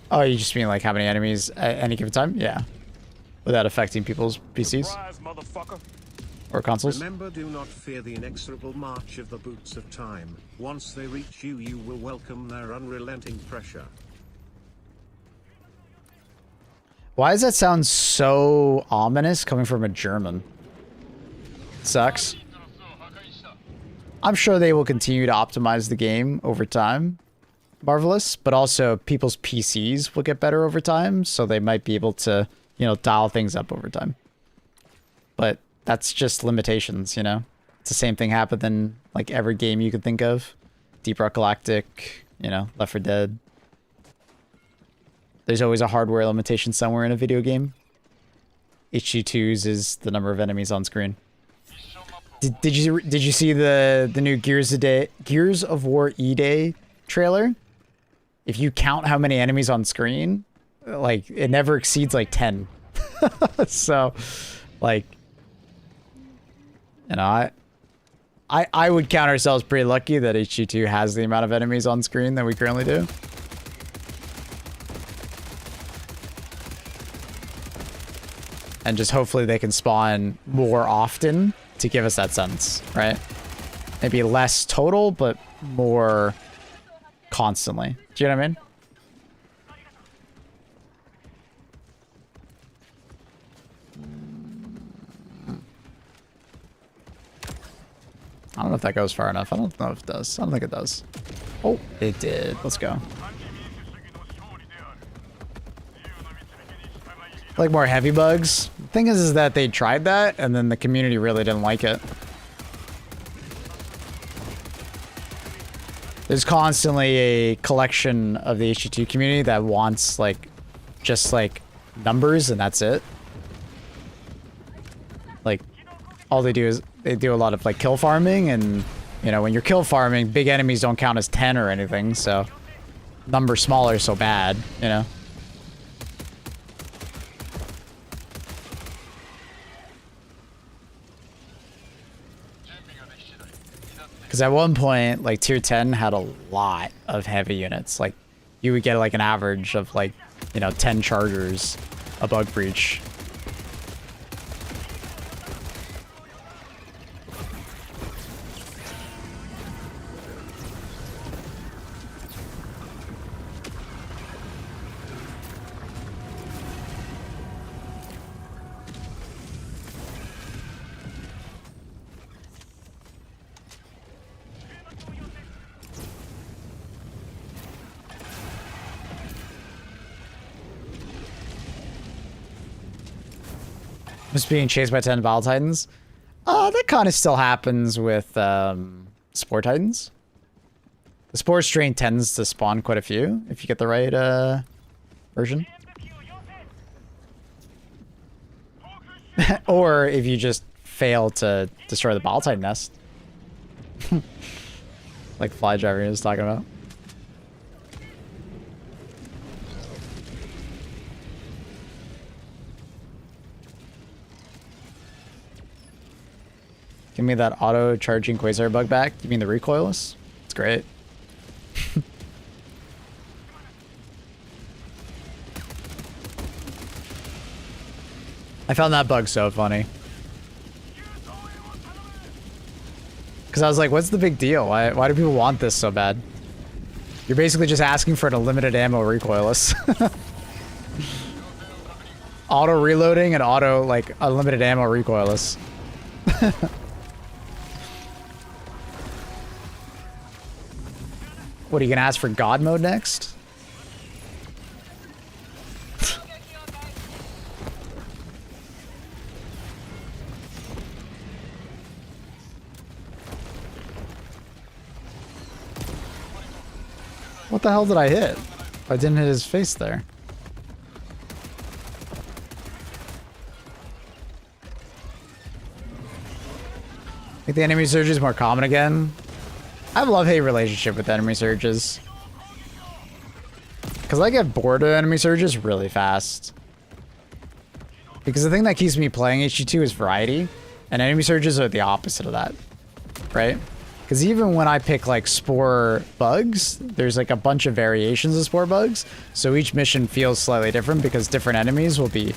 Oh, you just mean like how many enemies at any given time? Yeah. Without affecting people's PCs? Or consoles?
Remember, do not fear the inexorable march of the boots of time. Once they reach you, you will welcome their unrelenting pressure.
Why does that sound so ominous coming from a German? Sucks. I'm sure they will continue to optimize the game over time. Marvelous. But also people's PCs will get better over time, so they might be able to, you know, dial things up over time. But that's just limitations, you know? It's the same thing happened in, like, every game you could think of. Deep Rock Galactic, you know, Left 4 Dead. There's always a hardware limitation somewhere in a video game. HG2's is the number of enemies on screen. Did you see the new Gears of War E-Day trailer? If you count how many enemies on screen, like it never exceeds like 10. So, like, you know, I would count ourselves pretty lucky that HG2 has the amount of enemies on screen that we currently do. And just hopefully they can spawn more often to give us that sense, right? Maybe less total, but more constantly. Do you know what I mean? I don't know if that goes far enough. I don't know if it does. I don't think it does. Oh, it did. Let's go. Like more heavy bugs. The thing is that they tried that and then the community really didn't like it. There's constantly a collection of the HG2 community that wants like just like numbers and that's it. Like all they do is they do a lot of like kill farming, and you know when you're kill farming, big enemies don't count as 10 or anything, so number smaller so bad, you know. Because at one point, like tier 10 had a lot of heavy units. Like you would get like an average of like, you know, 10 chargers a bug breach. Just being chased by 10 Vile Titans. That kind of still happens with Spore Titans. The Spore strain tends to spawn quite a few if you get the right version. Or if you just fail to destroy the Vile Titan nest. Like Fly Driver was talking about. Give me that auto-charging Quasar bug back. You mean the recoilless? It's great. I found that bug so funny. Because I was like, what's the big deal? Why do people want this so bad? You're basically just asking for an unlimited ammo recoilless. Auto-reloading and auto, like, unlimited ammo recoilless. What, are you gonna ask for God mode next? What the hell did I hit? I didn't hit his face there. I think the enemy surge is more common again. I have a love-hate relationship with enemy surges. Because I get bored of enemy surges really fast. Because the thing that keeps me playing HG2 is variety. And enemy surges are the opposite of that. Right? Because even when I pick like spore bugs, there's like a bunch of variations of spore bugs. So each mission feels slightly different because different enemies will be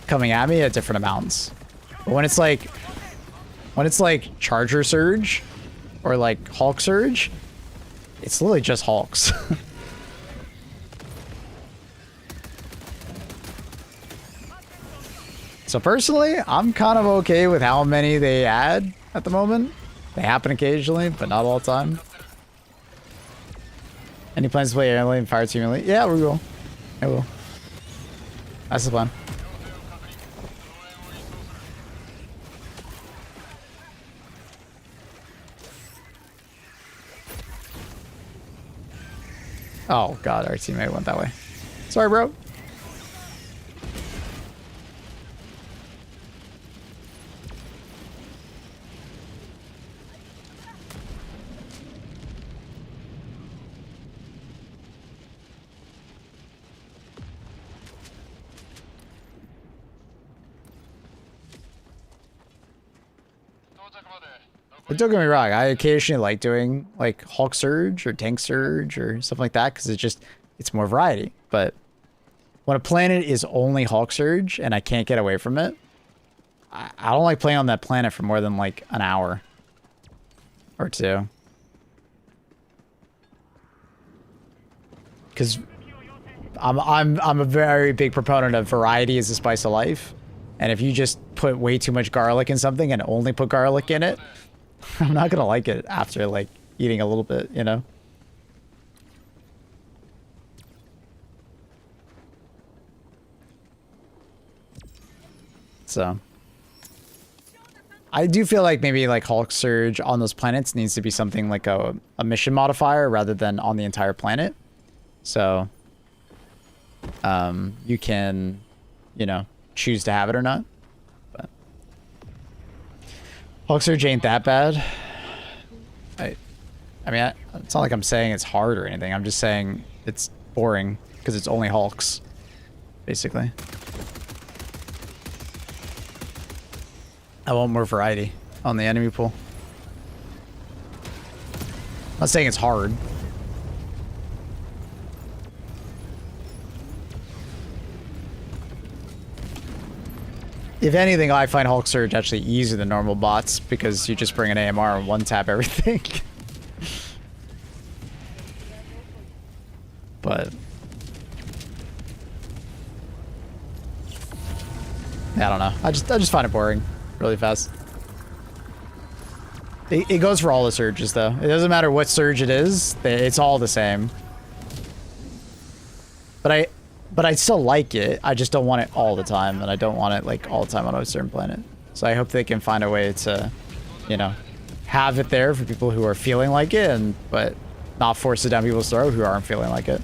coming at me at different amounts. But when it's like Charger Surge or like Hulk Surge, it's literally just Hulks. So personally, I'm kind of okay with how many they add at the moment. They happen occasionally, but not all the time. Any plans to play Air Lane, Fire Team Elite? Yeah, we will. I will. That's the plan. Oh god, our teammate went that way. Sorry, bro. But don't get me wrong, I occasionally like doing like Hulk Surge or Tank Surge or stuff like that because it's more variety. But when a planet is only Hulk Surge and I can't get away from it, I don't like playing on that planet for more than like an hour or two. Because I'm a very big proponent of variety is the spice of life. And if you just put way too much garlic in something and only put garlic in it, I'm not gonna like it after like eating a little bit, you know? So I do feel like maybe like Hulk Surge on those planets needs to be something like a mission modifier rather than on the entire planet. So you can, you know, choose to have it or not. But Hulk Surge ain't that bad. I mean, it's not like I'm saying it's hard or anything. I'm just saying it's boring because it's only Hulks, basically. I want more variety on the enemy pool. I'm not saying it's hard. If anything, I find Hulk Surge actually easier than normal bots because you just bring an AMR and one-tap everything. But yeah, I don't know. I just find it boring really fast. It goes for all the surges though. It doesn't matter what surge it is. It's all the same. But I still like it. I just don't want it all the time, and I don't want it like all the time on a certain planet. So I hope they can find a way to, you know, have it there for people who are feeling like it, but not force it down people's throat who aren't feeling like it.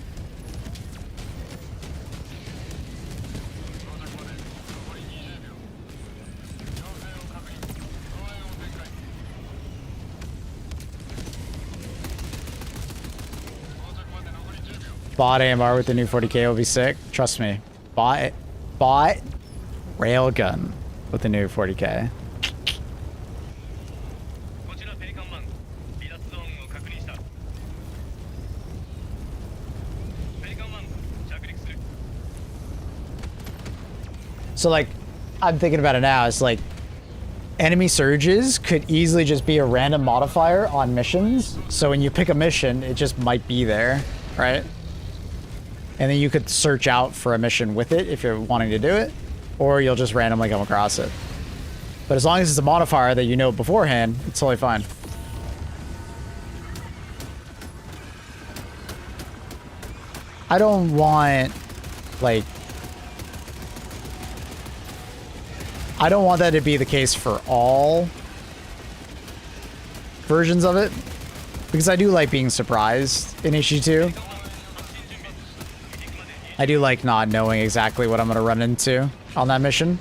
Bot AMR with the new 40k will be sick. Trust me. Bot railgun with the new 40k. So like, I'm thinking about it now. It's like, enemy surges could easily just be a random modifier on missions. So when you pick a mission, it just might be there, right? And then you could search out for a mission with it if you're wanting to do it, or you'll just randomly come across it. But as long as it's a modifier that you know beforehand, it's totally fine. I don't want, like, I don't want that to be the case for all versions of it, because I do like being surprised in issue 2. I do like not knowing exactly what I'm going to run into on that mission.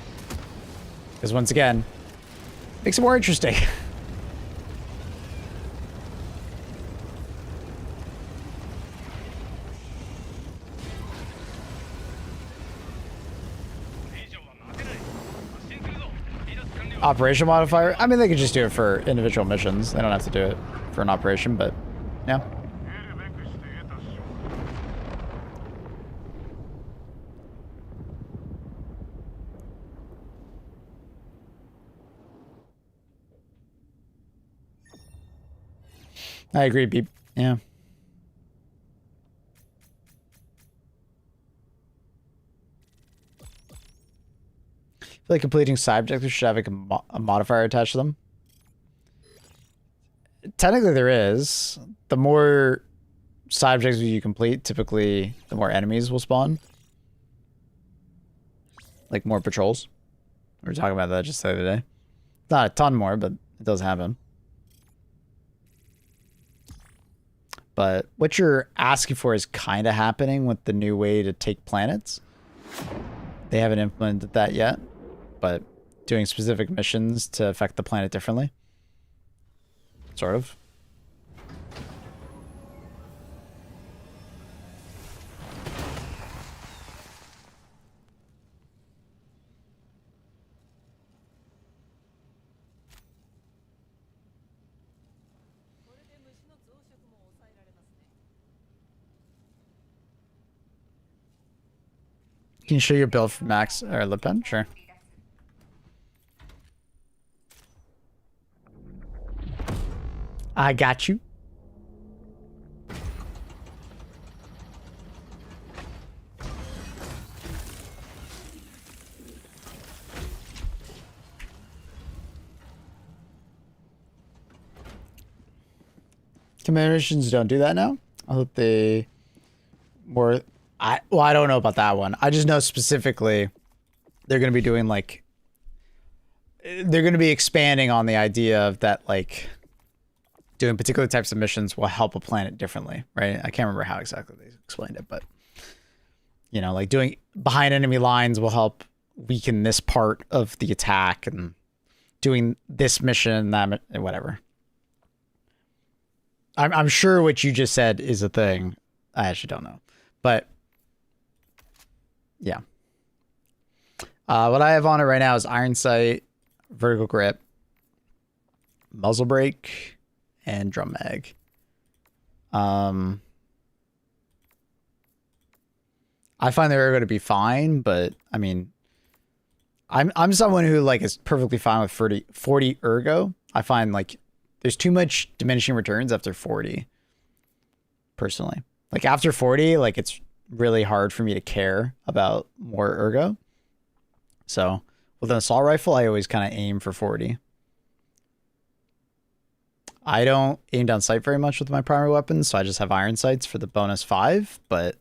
Because once again, makes it more interesting. Operation modifier? I mean, they could just do it for individual missions. They don't have to do it for an operation, but yeah. I agree, Beep. Yeah. I feel like completing side objectives should have like a modifier attached to them. Technically there is. The more side objectives you complete, typically the more enemies will spawn. Like more patrols. We were talking about that just the other day. Not a ton more, but it does happen. But what you're asking for is kind of happening with the new way to take planets. They haven't implemented that yet, but doing specific missions to affect the planet differently. Sort of. Can you show your build for Max or Le Pen? Sure. I got you. Command missions don't do that now. I hope they more. I don't know about that one. I just know specifically they're going to be doing like they're going to be expanding on the idea of that like doing particular types of missions will help a planet differently, right? I can't remember how exactly they explained it, but you know, like doing behind enemy lines will help weaken this part of the attack, and doing this mission, that whatever. I'm sure what you just said is a thing. I actually don't know, but yeah. What I have on it right now is Iron Sight, Vertical Grip, Muzzle Brake, and Drum Mag. I find they're going to be fine, but I mean, I'm someone who like is perfectly fine with 40 ergo. I find like there's too much diminishing returns after 40. Personally, like after 40, like it's really hard for me to care about more ergo. So with an assault rifle, I always kind of aim for 40. I don't aim down sight very much with my primary weapons, so I just have iron sights for the bonus 5. But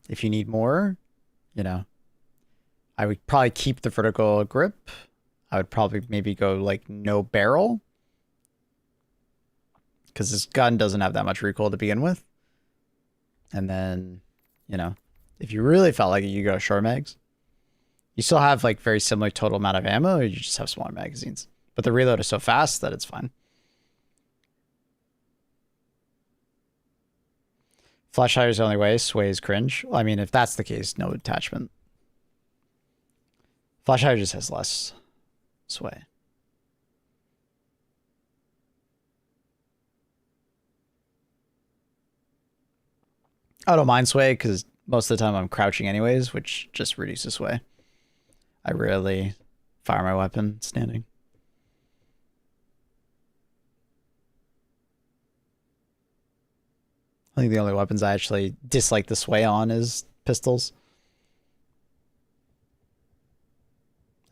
if you need more, you know, I would probably keep the vertical grip. I would probably maybe go like no barrel, because this gun doesn't have that much recoil to begin with. And then, you know, if you really felt like it, you go short mags. You still have like very similar total amount of ammo, or you just have smaller magazines. But the reload is so fast that it's fine. Flash hider is the only way. Sway is cringe. Well, I mean, if that's the case, no attachment. Flash hider just has less sway. I don't mind sway because most of the time I'm crouching anyways, which just reduces sway. I rarely fire my weapon standing. I think the only weapons I actually dislike the sway on is pistols.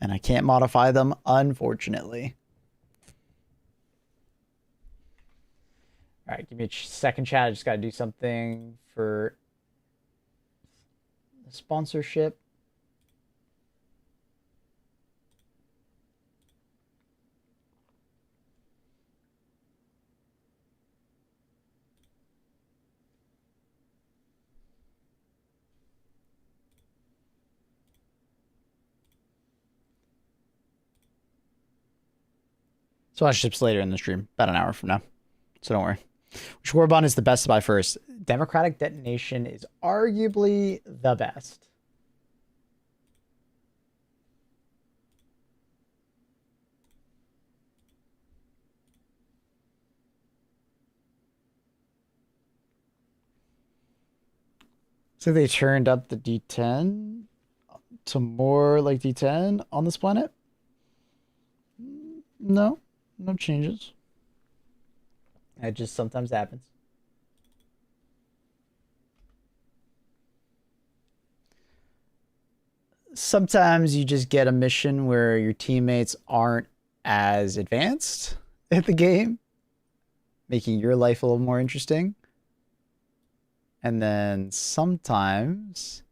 And I can't modify them, unfortunately. All right, give me a second, chat. I just got to do something for the sponsorship. Sponsorships later in the stream, about an hour from now. So don't worry. Which warbond is the best to buy first? Democratic Detonation is arguably the best. So they turned up the D10 to more like D10 on this planet? No, no changes. It just sometimes happens. Sometimes you just get a mission where your teammates aren't as advanced at the game, making your life a little more interesting. And then sometimes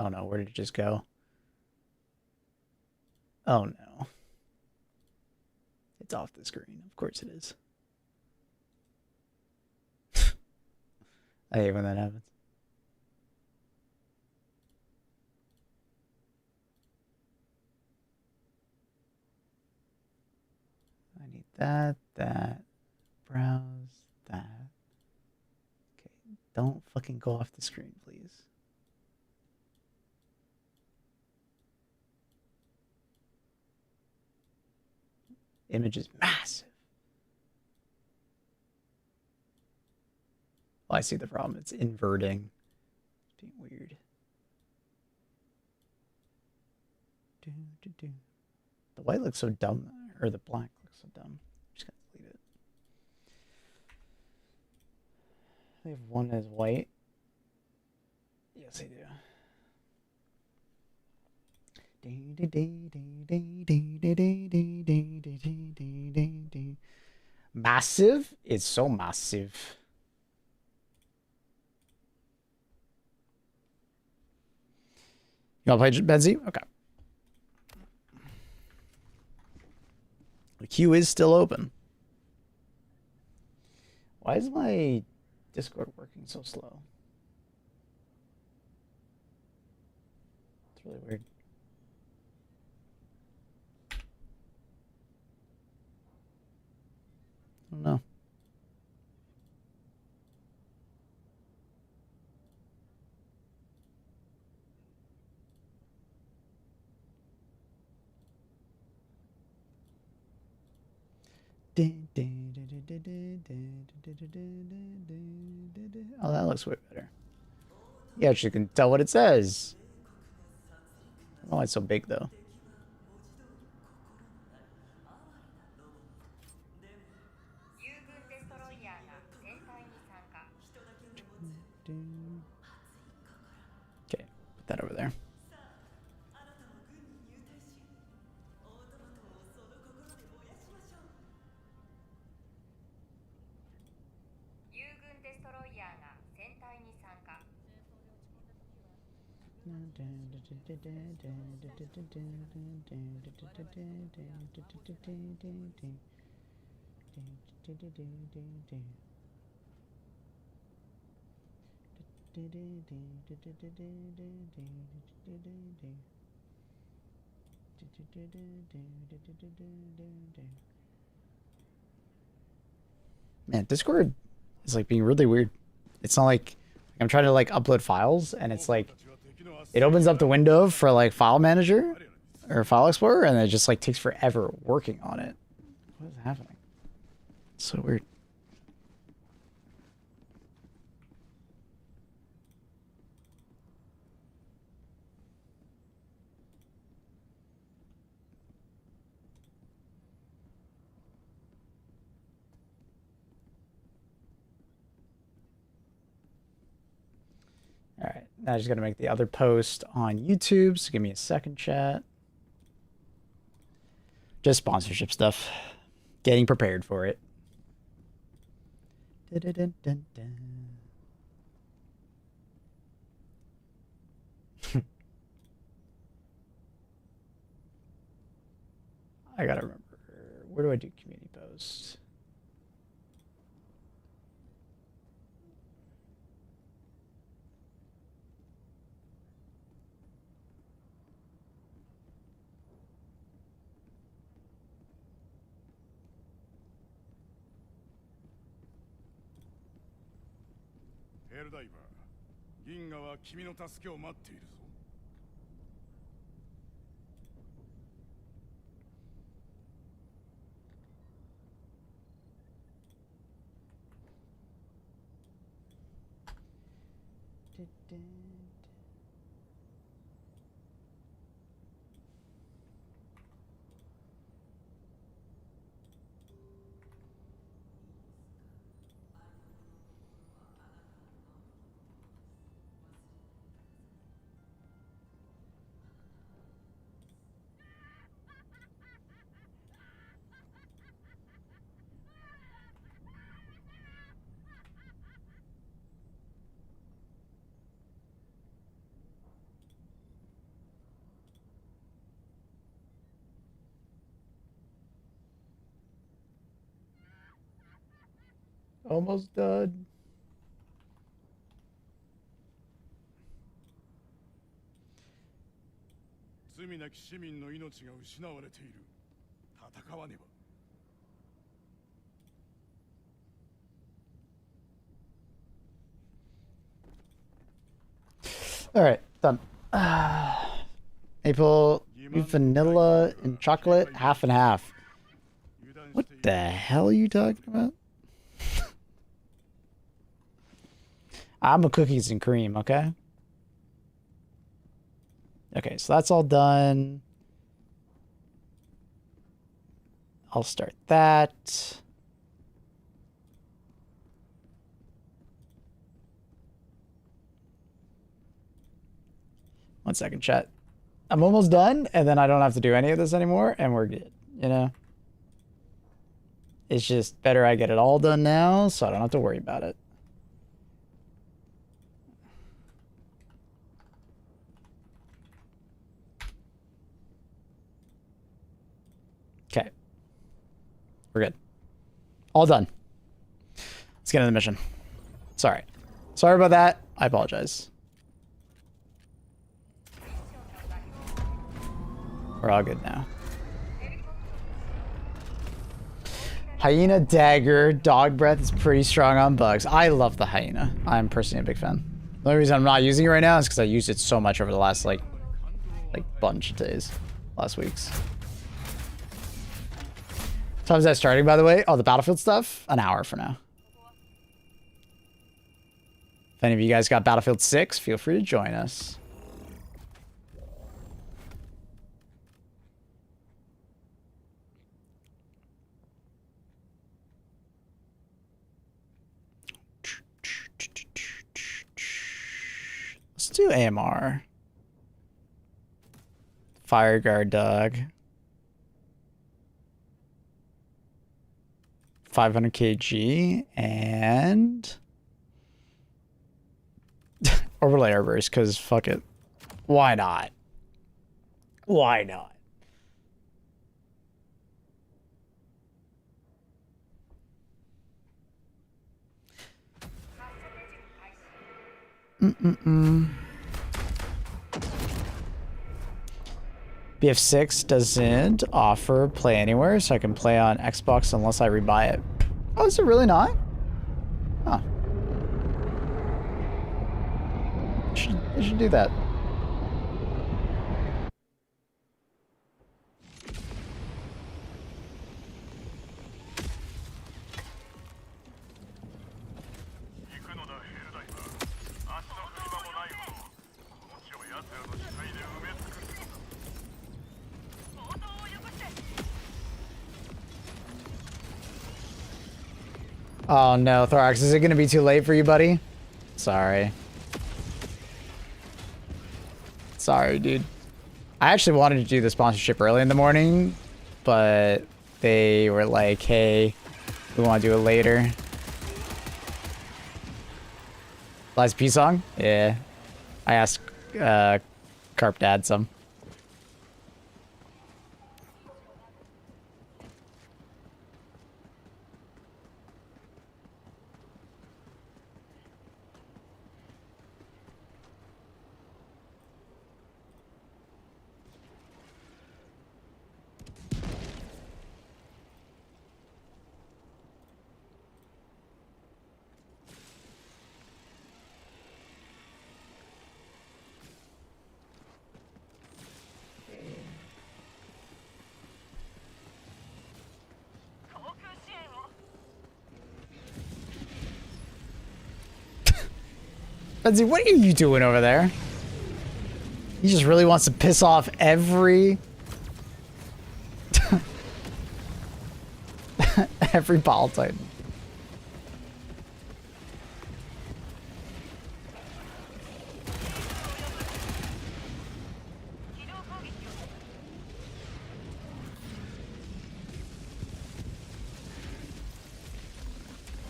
oh no, where did it just go? Oh no. It's off the screen. Of course it is. I hate when that happens. I need that, browse, that. Okay, don't fucking go off the screen, please. Image is massive. Oh, I see the problem. It's inverting. It's being weird. The white looks so dumb, or the black looks so dumb. I'm just gonna delete it. I have one as white. Yes, I do. Massive? It's so massive. You want to play Benzie? Okay. The queue is still open. Why is my Discord working so slow? It's really weird. I don't know. Oh, that looks way better. Yeah, you can tell what it says. I don't know why it's so big, though. Okay, put that over there. Man, Discord is like being really weird. It's not like I'm trying to like upload files and it's like it opens up the window for like file manager or file explorer and it just like takes forever working on it. What is happening? It's so weird. All right, now I just got to make the other post on YouTube. So give me a second, chat. Just sponsorship stuff. Getting prepared for it. Dun, dun, dun, I gotta remember. Where do I do community posts? Almost done. All right, done. Maple, vanilla, and chocolate, half and half. What the hell are you talking about? I'm a cookies and cream, okay? Okay, so that's all done. I'll start that. One second, chat. I'm almost done, and then I don't have to do any of this anymore, and we're good, you know? It's just better I get it all done now, so I don't have to worry about it. Okay. We're good. All done. Let's get into the mission. Sorry. Sorry about that. I apologize. We're all good now. Hyena Dagger, Dog Breath is pretty strong on bugs. I love the Hyena. I'm personally a big fan. The only reason I'm not using it right now is because I used it so much over the last, like bunch of days. Last weeks. What time is that starting, by the way? Oh, the Battlefield stuff? An hour for now. If any of you guys got Battlefield 6, feel free to join us. Let's do AMR. Fire Guard Dog. 500 kg and Orbital Airburst, because fuck it. Why not? Why not? BF6 doesn't offer Play Anywhere, so I can play on Xbox unless I rebuy it. Oh, is it really not? Huh. I should do that. Oh no, Thorax, is it gonna be too late for you, buddy? Sorry. Sorry, dude. I actually wanted to do the sponsorship early in the morning, but they were like, hey, we want to do it later. Lies P song? Yeah. I asked Carp to add some. Benzie, what are you doing over there? He just really wants to piss off every... every ball titan.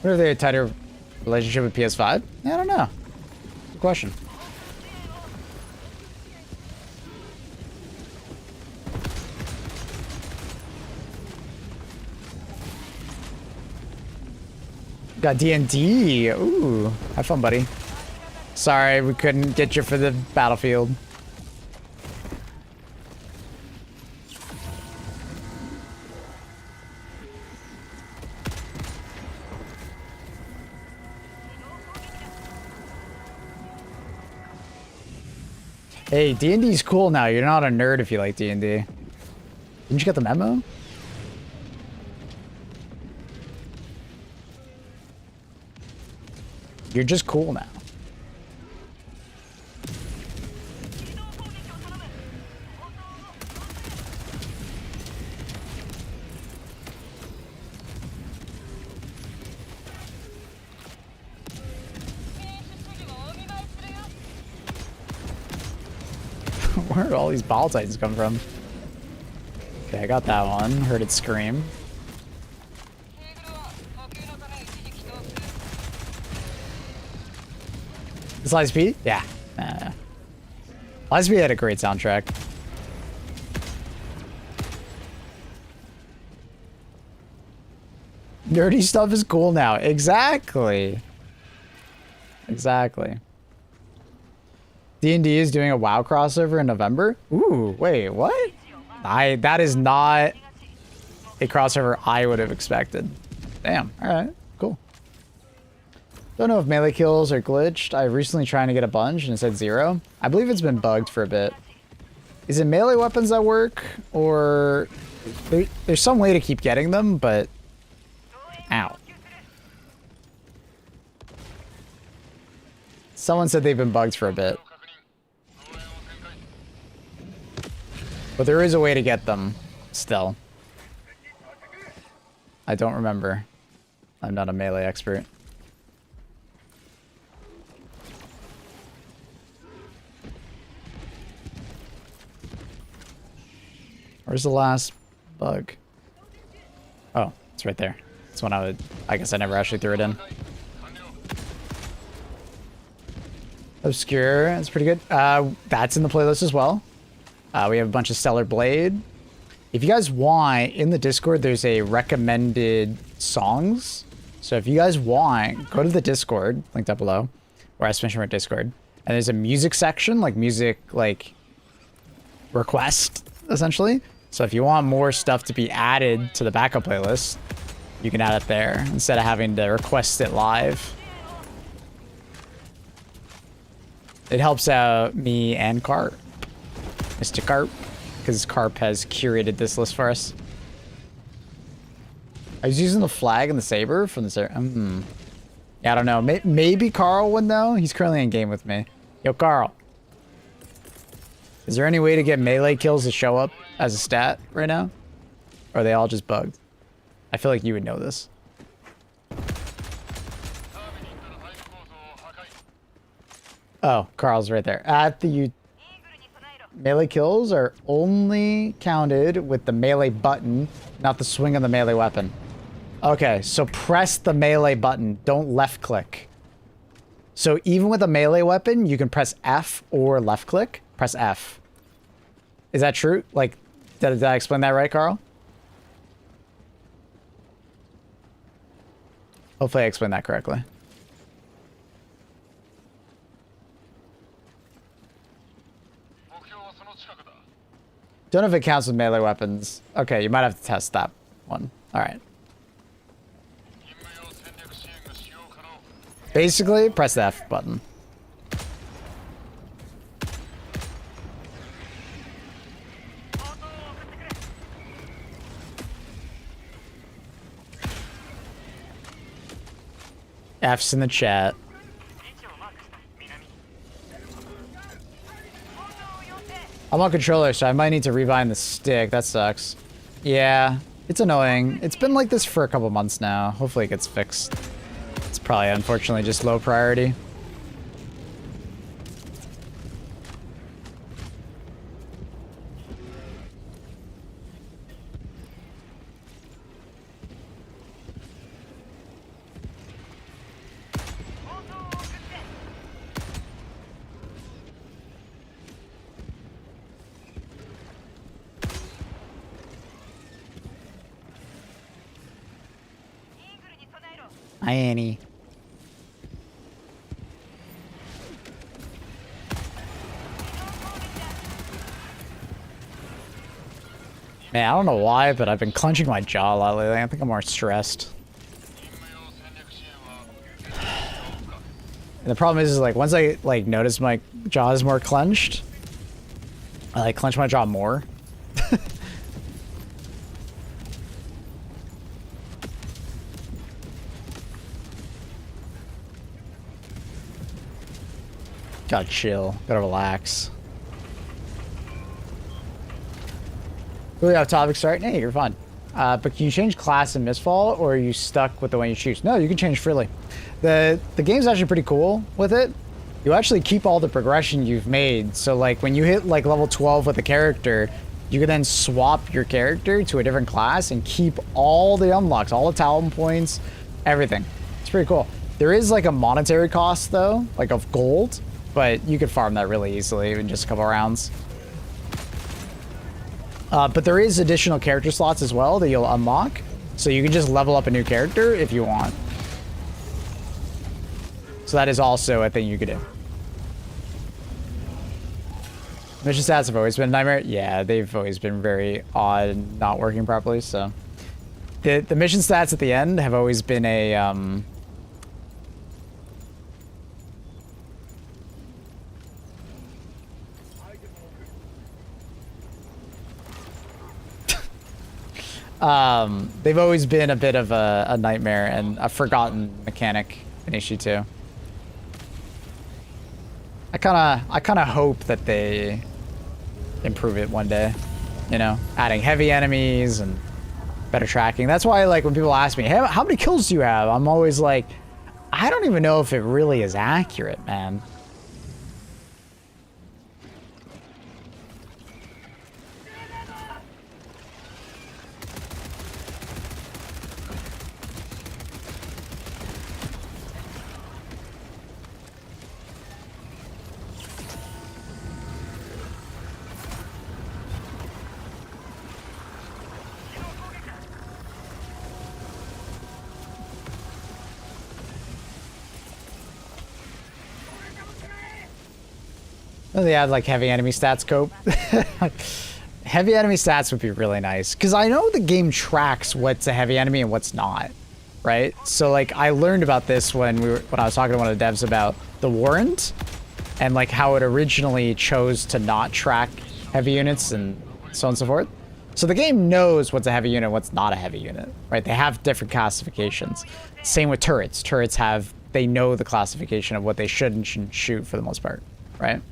What, are they a tighter relationship with PS5? I don't know. Good question. Got D&D. Ooh, have fun, buddy. Sorry, we couldn't get you for the battlefield. Hey, D&D's cool now. You're not a nerd if you like D&D. Didn't you get the memo? You're just cool now. Where did all these ball titans come from? Okay, I got that one. Heard it scream. Is Lightspeed? Yeah. Lightspeed had a great soundtrack. Nerdy stuff is cool now. Exactly. Exactly. D&D is doing a WoW crossover in November. Ooh, wait, what? That is not a crossover I would have expected. Damn. All right, cool. Don't know if melee kills are glitched. I recently tried to get a bunch and it said 0. I believe it's been bugged for a bit. Is it melee weapons that work, or there's some way to keep getting them, but ow. Someone said they've been bugged for a bit. But there is a way to get them still. I don't remember. I'm not a melee expert. Where's the last bug? Oh, it's right there. That's one I guess I never actually threw it in. Obscure, that's pretty good. That's in the playlist as well. We have a bunch of Stellar Blade. If you guys want, in the Discord, there's a recommended songs. So if you guys want, go to the Discord, linked up below, or I mentioned our Discord. And there's a music section, like music, like request, essentially. So if you want more stuff to be added to the backup playlist, you can add it there instead of having to request it live. It helps out me and Carp. Mr. Carp, because Carp has curated this list for us. I was using the flag and the saber from the yeah, I don't know. Maybe Carl would know. He's currently in game with me. Yo, Carl. Is there any way to get melee kills to show up as a stat right now? Or are they all just bugged? I feel like you would know this. Oh, Carl's right there. At the melee kills are only counted with the melee button, not the swing of the melee weapon. Okay, so press the melee button. Don't left click. So even with a melee weapon, you can press F or left click. Press F. Is that true? Like, did I explain that right, Carl? Hopefully I explained that correctly. Don't know if it counts with melee weapons. Okay, you might have to test that one. Alright. Basically, press the F button. F's in the chat. I'm on controller, so I might need to rebind the stick. That sucks. Yeah, it's annoying. It's been like this for a couple months now. Hopefully it gets fixed. It's probably, unfortunately, just low priority. Hi, Annie. Man, I don't know why, but I've been clenching my jaw a lot lately. I think I'm more stressed. And the problem is like once I like notice my jaw is more clenched, I like clench my jaw more. Gotta chill. Gotta relax. Really off topic start? Hey, you're fine. But can you change class in Mistfall, or are you stuck with the one you choose? No, you can change freely. The game's actually pretty cool with it. You actually keep all the progression you've made. So like when you hit like level 12 with a character, you can then swap your character to a different class and keep all the unlocks, all the talent points, everything. It's pretty cool. There is like a monetary cost though, like of gold, but you could farm that really easily in just a couple rounds. But there is additional character slots as well that you'll unlock. So you can just level up a new character if you want. So that is also a thing you could do. Mission stats have always been a nightmare. Yeah, they've always been very odd and not working properly, so. The mission stats at the end have always been a, they've always been a bit of a nightmare and a forgotten mechanic in HG2. I kind of hope that they improve it one day, you know, adding heavy enemies and better tracking. That's why, like, when people ask me, hey, how many kills do you have? I'm always like, I don't even know if it really is accurate, man. They add like heavy enemy stats scope. Heavy enemy stats would be really nice because I know the game tracks what's a heavy enemy and what's not, right? So like I learned about this when I was talking to one of the devs about the Warrant and like how it originally chose to not track heavy units and so on and so forth. So the game knows what's a heavy unit and what's not a heavy unit, right? They have different classifications. Same with turrets. Turrets they know the classification of what they should and shouldn't shoot for the most part, right?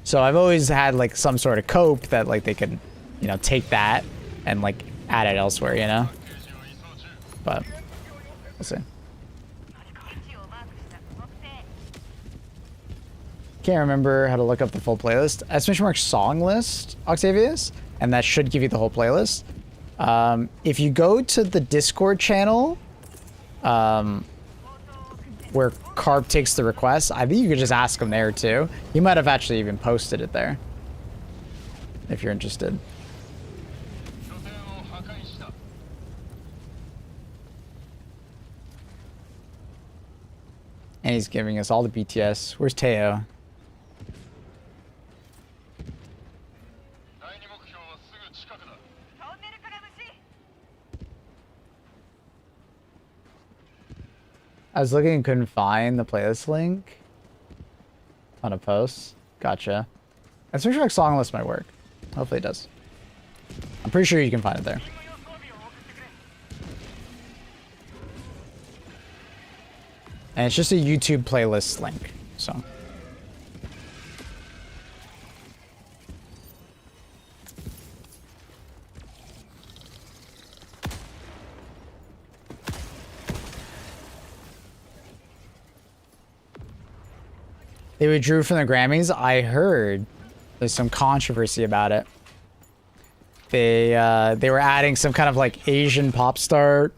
So I've always had like some sort of cope that like they could, you know, take that and like add it elsewhere, you know? But we'll see. Can't remember how to look up the full playlist. Exclamation mark song list, Octavius, and that should give you the whole playlist. If you go to the Discord channel, where Carp takes the request, I think you could just ask him there too. He might have actually even posted it there, if you're interested. And he's giving us all the BTS. Where's Teo? I was looking and couldn't find the playlist link on a post. Gotcha. I'm pretty sure like song list might work. Hopefully it does. I'm pretty sure you can find it there. And it's just a YouTube playlist link, so. They withdrew from the Grammys. I heard there's some controversy about it. They were adding some kind of like Asian pop star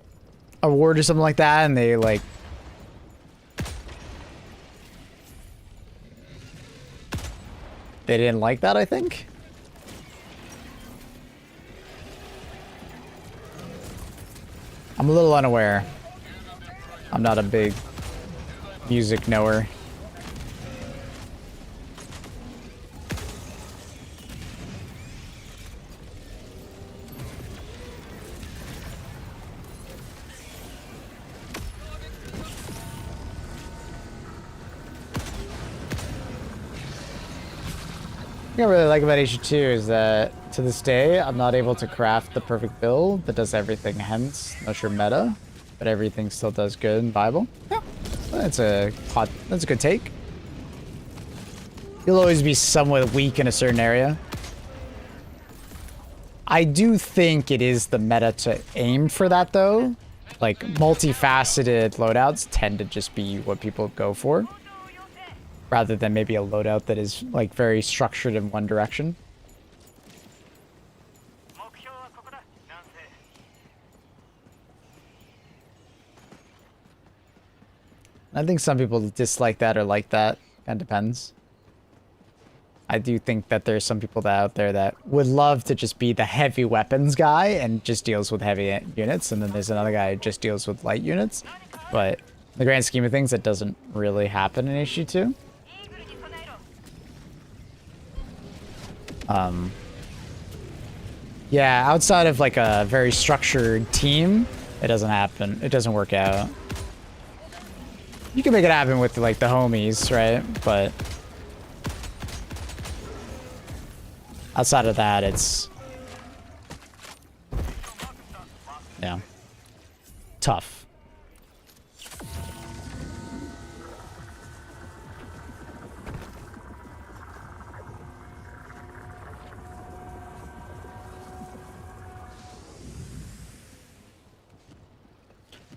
award or something like that, and they like they didn't like that, I think. I'm a little unaware. I'm not a big music knower. What I really like about HE2 is that to this day, I'm not able to craft the perfect build that does everything, hence no sure meta, but everything still does good and viable. Yeah, that's a good take. You'll always be somewhat weak in a certain area. I do think it is the meta to aim for that though. Like multifaceted loadouts tend to just be what people go for, rather than maybe a loadout that is like very structured in one direction. I think some people dislike that or like that. Kind of depends. I do think that there's some people out there that would love to just be the heavy weapons guy and just deals with heavy units, and then there's another guy who just deals with light units. But in the grand scheme of things, that doesn't really happen in HG2. Yeah, outside of like a very structured team, it doesn't happen. It doesn't work out. You can make it happen with like the homies, right? But outside of that, it's yeah, tough.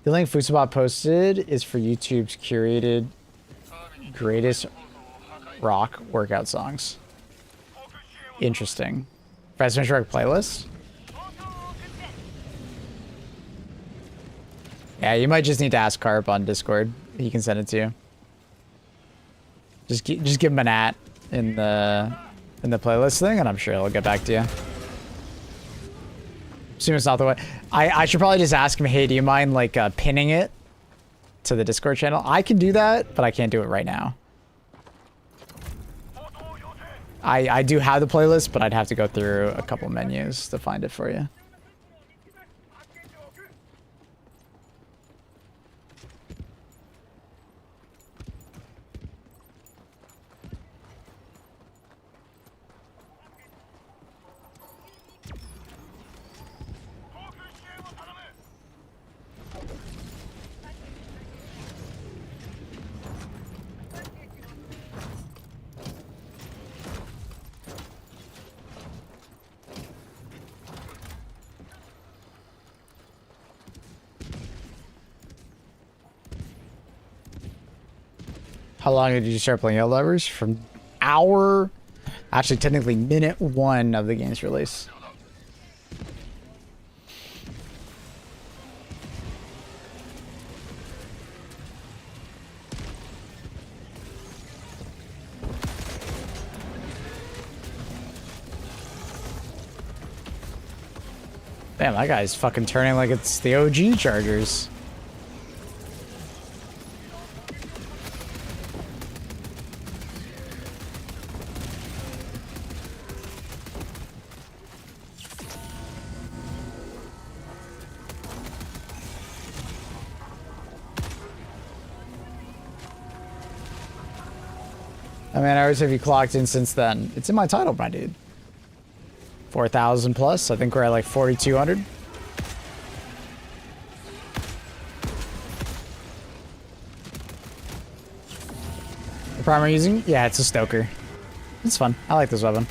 The link Fusabot posted is for YouTube's curated greatest rock workout songs. Interesting. President's Rock playlist? Yeah, you might just need to ask Carp on Discord. He can send it to you. Just give him an @ in the playlist thing, and I'm sure he'll get back to you. Assume it's not the way. I should probably just ask him, hey, do you mind like pinning it to the Discord channel? I can do that, but I can't do it right now. I do have the playlist, but I'd have to go through a couple menus to find it for you. How long did you start playing Helldivers? From actually technically minute 1 of the game's release. Damn, that guy's fucking turning like it's the OG Chargers. How many hours have you clocked in since then? It's in my title, my dude. 4,000 plus. I think we're at like 4,200. The primer using? Yeah, it's a Stoker. It's fun. I like this weapon.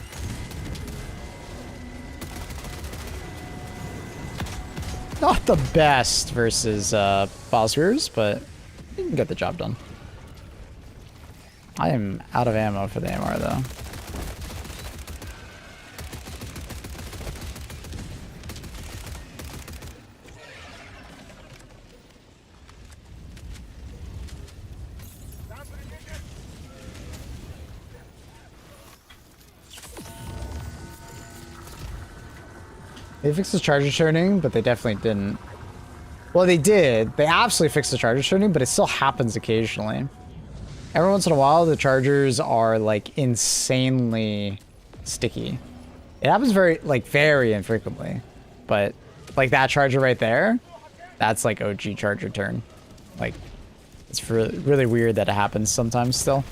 Not the best versus Bosphorus, but you can get the job done. I am out of ammo for the AMR though. They fixed the charger turning, but they definitely didn't Well, they did. They absolutely fixed the charger tuning, but it still happens occasionally. Every once in a while, the chargers are like insanely sticky. It happens very infrequently, but like that charger right there, that's like OG charger turn. Like, it's really weird that it happens sometimes still.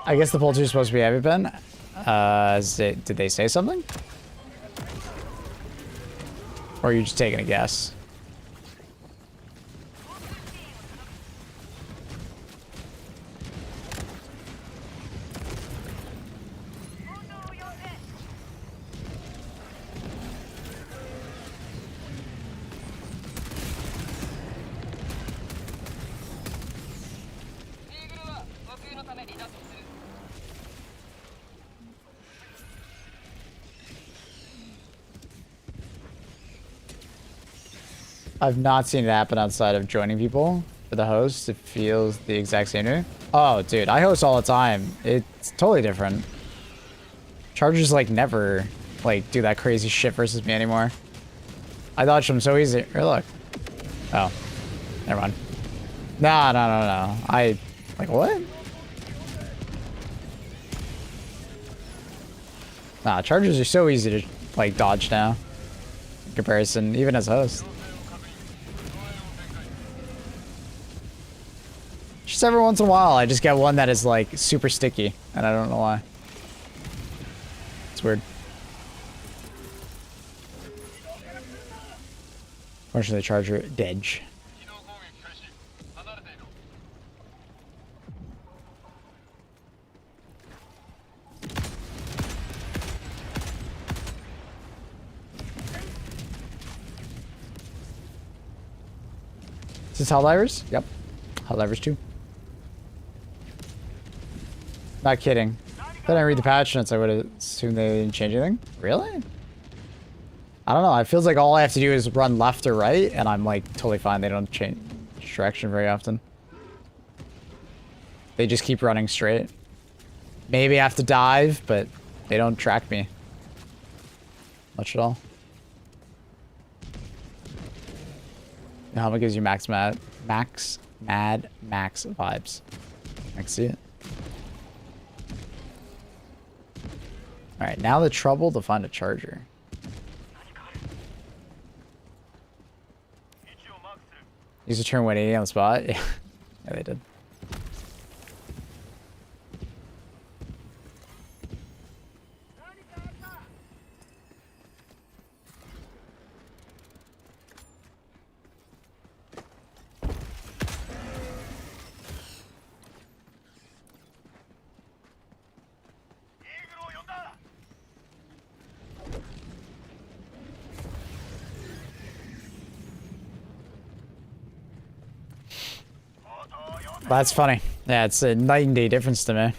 I guess the pull 2 is supposed to be heavy pen. Did they say something? Or are you just taking a guess? I've not seen it happen outside of joining people. For the host, it feels the exact same to me. Oh, dude, I host all the time. It's totally different. Chargers, like, never, like, do that crazy shit versus me anymore. I dodged them so easy. Here, look. Oh. Never mind. No. I... Like, what? Nah, chargers are so easy to, like, dodge now. In comparison, even as a host. Just every once in a while, I just get one that is, like, super sticky. And I don't know why. It's weird. Fortunately, the charger dead. Is this Helldivers? Yep. Helldivers 2. Not kidding. If I didn't read the patch notes, I would have assumed they didn't change anything. Really? I don't know. It feels like all I have to do is run left or right, and I'm like totally fine. They don't change direction very often. They just keep running straight. Maybe I have to dive, but they don't track me much at all. The helmet gives you max mad max vibes. I can see it. Alright, now the trouble to find a charger. Use a turn 180 on the spot. Yeah, they did. That's funny. Yeah, it's a night and day difference to me.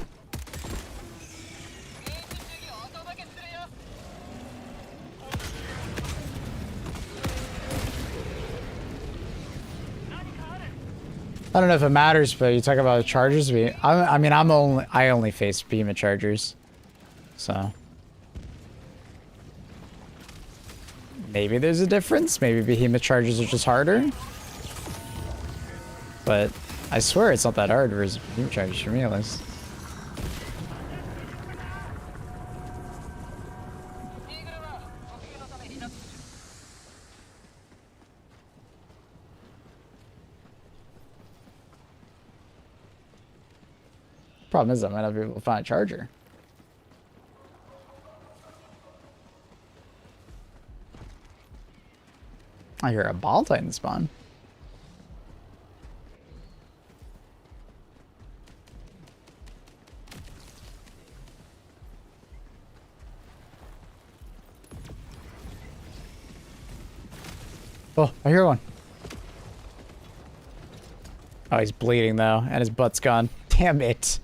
I don't know if it matters, but you talk about chargers. I mean, I only face behemoth chargers, so maybe there's a difference. Maybe behemoth chargers are just harder, but I swear it's not that hard versus behemoth chargers for me, at least. Problem is, I might not be able to find a charger. I hear a ball titan spawn. Oh, I hear one. Oh, he's bleeding though, and his butt's gone. Damn it.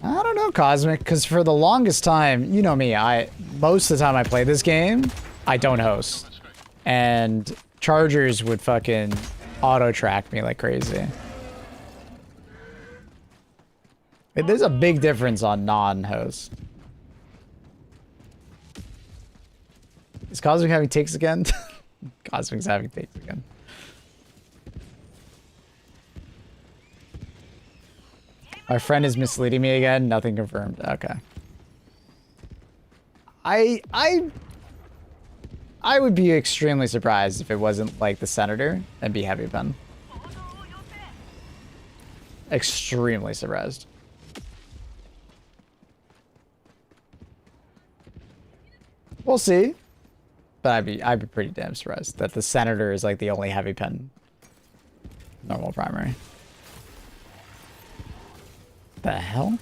I don't don't know, Cosmic, because for the longest time, you know me, most of the time I play this game, I don't host. And Chargers would fucking auto-track me like crazy. There's a big difference on non-host. Is Cosmic having takes again? Cosmic's having takes again. My friend is misleading me again. Nothing confirmed. Okay. I would be extremely surprised if it wasn't like the Senator and be Heavy Pen. Extremely surprised. We'll see. But I'd be pretty damn surprised that the Senator is like the only Heavy Pen normal primary. The hell?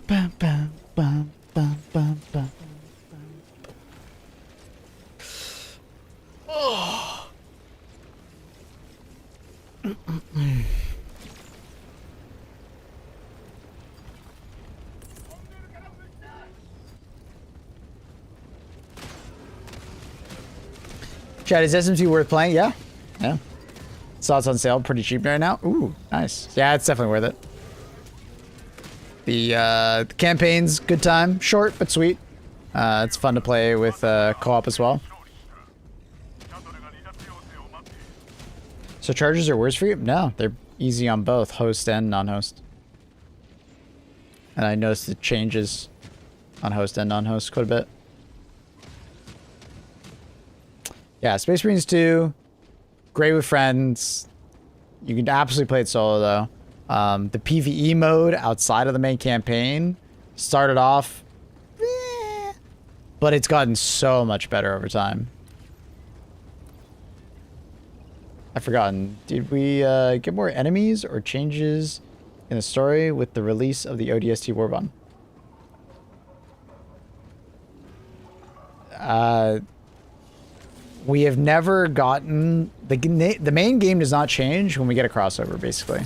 Bam, bam, bam, bam, bam, bam. Oh. Chad, is SMT worth playing? Yeah. Yeah. Saw it's on sale, pretty cheap right now. Ooh, nice. Yeah, it's definitely worth it. The campaign's good time. Short, but sweet. It's fun to play with co-op as well. So chargers are worse for you? No, they're easy on both, host and non-host. And I noticed it changes on host and non-host quite a bit. Yeah, Space Marines 2, great with friends. You can absolutely play it solo though. The PvE mode outside of the main campaign started off, but it's gotten so much better over time. I've forgotten. Did we get more enemies or changes in the story with the release of the ODST Warbond? We have never gotten... The main game does not change when we get a crossover, basically.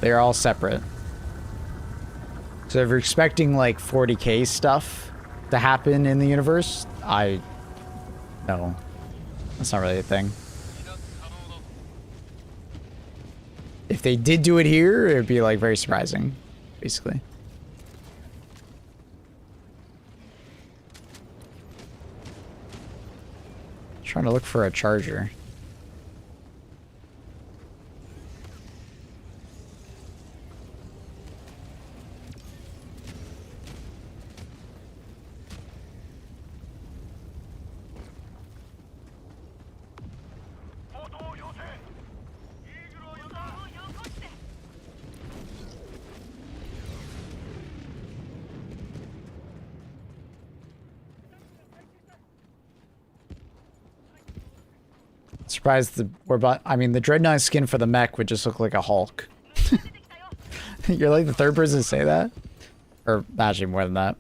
They are all separate. So if you're expecting like 40k stuff to happen in the universe, no. That's not really a thing. If they did do it here, it would be like very surprising, basically. Trying to look for a charger. Surprised the Dreadnought skin for the mech would just look like a Hulk. You're like the third person to say that? Or actually more than that.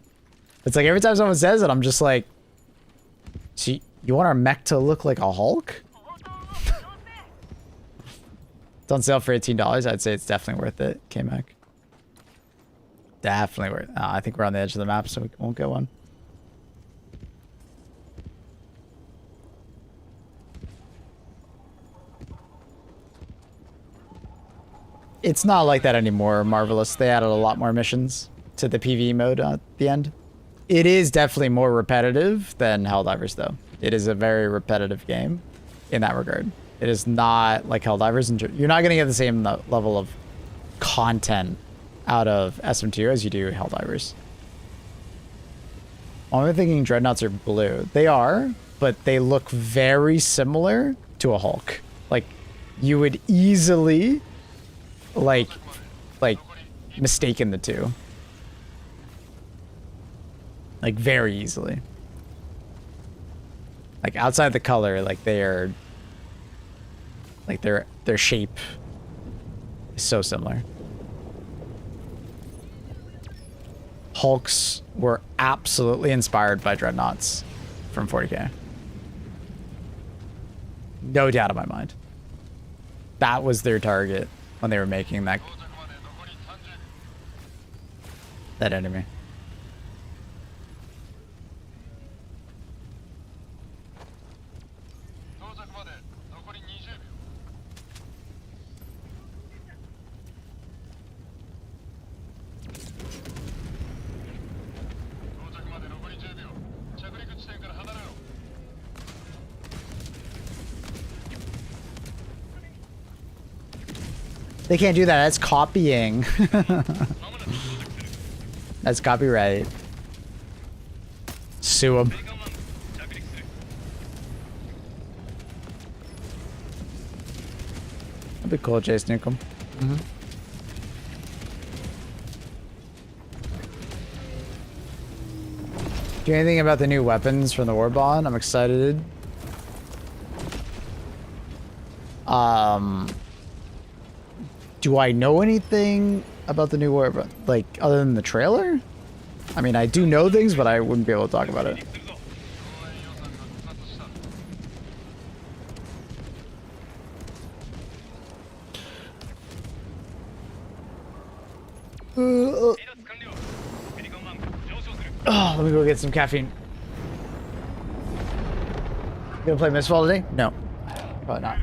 It's like every time someone says it, I'm just like, so you want our mech to look like a Hulk? It's on sale for $18. I'd say it's definitely worth it, K-Mech. Definitely worth it. I think we're on the edge of the map, so we won't get one. It's not like that anymore, Marvelous. They added a lot more missions to the PvE mode at the end. It is definitely more repetitive than Helldivers, though. It is a very repetitive game in that regard. It is not like Helldivers. You're not going to get the same level of content out of SM2 as you do Helldivers. I'm thinking Dreadnoughts are blue. They are, but they look very similar to a Hulk. Like, you would easily, like mistaken the two. Like, very easily. Like, outside the color, like, they are... Like, their shape is so similar. Hulks were absolutely inspired by Dreadnoughts from 40K. No doubt in my mind. That was their target when they were making that enemy. They can't do that. That's copying. That's copyright. Sue them. That'd be cool, Chase Nuke them. Do you know anything about the new weapons from the Warbond? I'm excited. Do I know anything about the new Warbond? Like, other than the trailer? I mean, I do know things, but I wouldn't be able to talk about it. Oh, let me go get some caffeine. You gonna play Mistfall today? No. Probably not.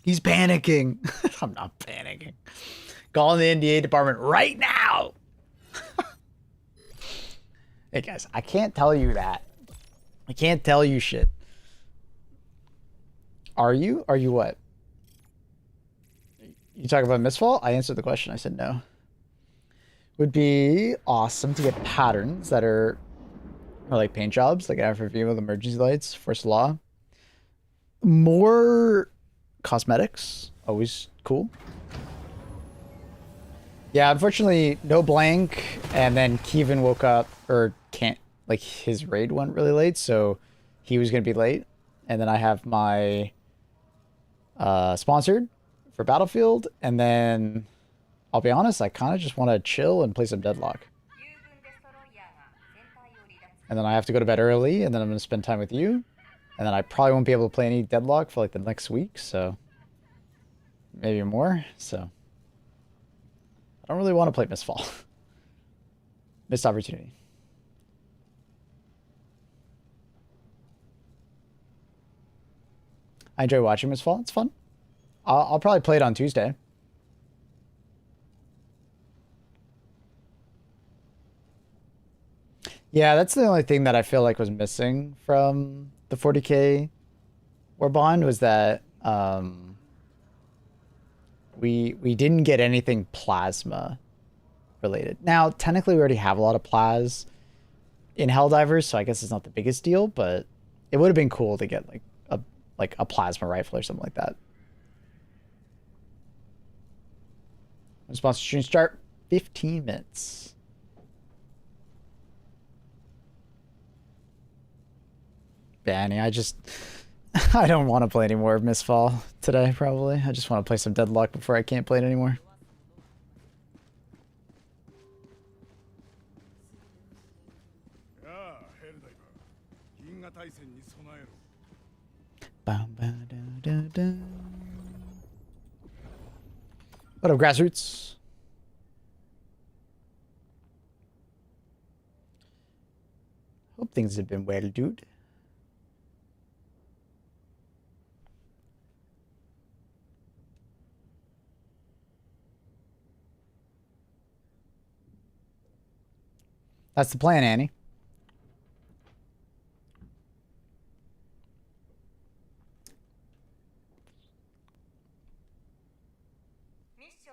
He's panicking. I'm not panicking. Calling the NDA department right now. Hey guys, I can't tell you that. I can't tell you shit. Are you? Are you what? You talk about Mistfall? I answered the question. I said no. Would be awesome to get patterns that are like paint jobs, like FFV with emergency lights, Force Law. More cosmetics, always cool. Yeah, unfortunately, no blank, and then Kevin woke up, or can't, like, his raid went really late, so he was going to be late. And then I have my sponsored for Battlefield, and then, I'll be honest, I kind of just want to chill and play some Deadlock. And then I have to go to bed early, and then I'm going to spend time with you. And then I probably won't be able to play any Deadlock for like the next week, so maybe more. So I don't really want to play Mistfall. Missed opportunity. I enjoy watching Mistfall. It's fun. I'll probably play it on Tuesday. Yeah, that's the only thing that I feel like was missing from the 40K Warbond was that we didn't get anything plasma related. Now, technically, we already have a lot of plas in Helldivers, so I guess it's not the biggest deal, but it would have been cool to get like a plasma rifle or something like that. Response to stream start 15 minutes. Danny, I don't want to play any more Mistfall today, probably. I just want to play some Deadlock before I can't play it anymore. Bum, ba, da, da, da. What up, grassroots? Hope things have been well, dude. That's the plan, Annie.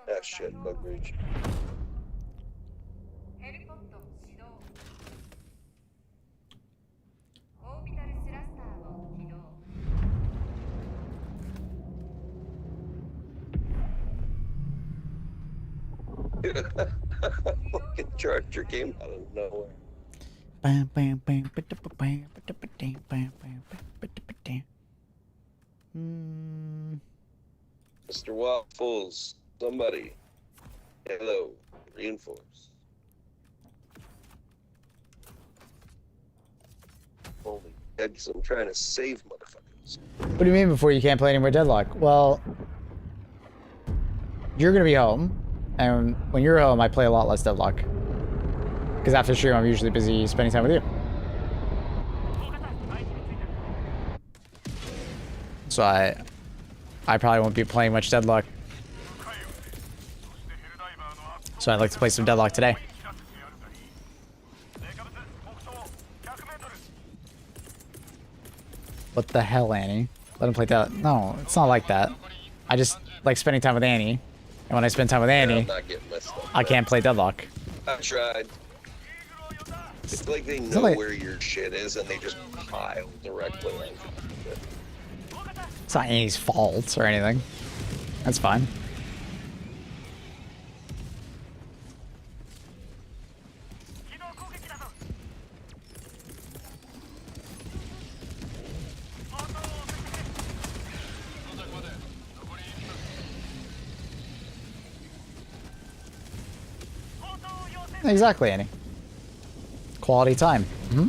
Ah, shit, bug reach. Fucking charger came out of nowhere.
Bam, bam, bam, bam, bam, bam, bam.
Mr. Waffles, somebody. Hello, reinforce. Holy heads, I'm trying to save motherfuckers.
What do you mean before you can't play anymore Deadlock? Well, you're gonna be home, and when you're home, I play a lot less Deadlock. Because after stream, I'm usually busy spending time with you. So I probably won't be playing much Deadlock. So I'd like to play some Deadlock today. What the hell, Annie? Let him play that. No, it's not like that. I just like spending time with Annie. And when I spend time with Annie,
I'm not getting messed up,
I can't play Deadlock.
I tried. It's like they know where your shit is and they just pile directly on it.
It's not Annie's fault or anything. That's fine. Exactly, Annie. Quality time. Mm-hmm.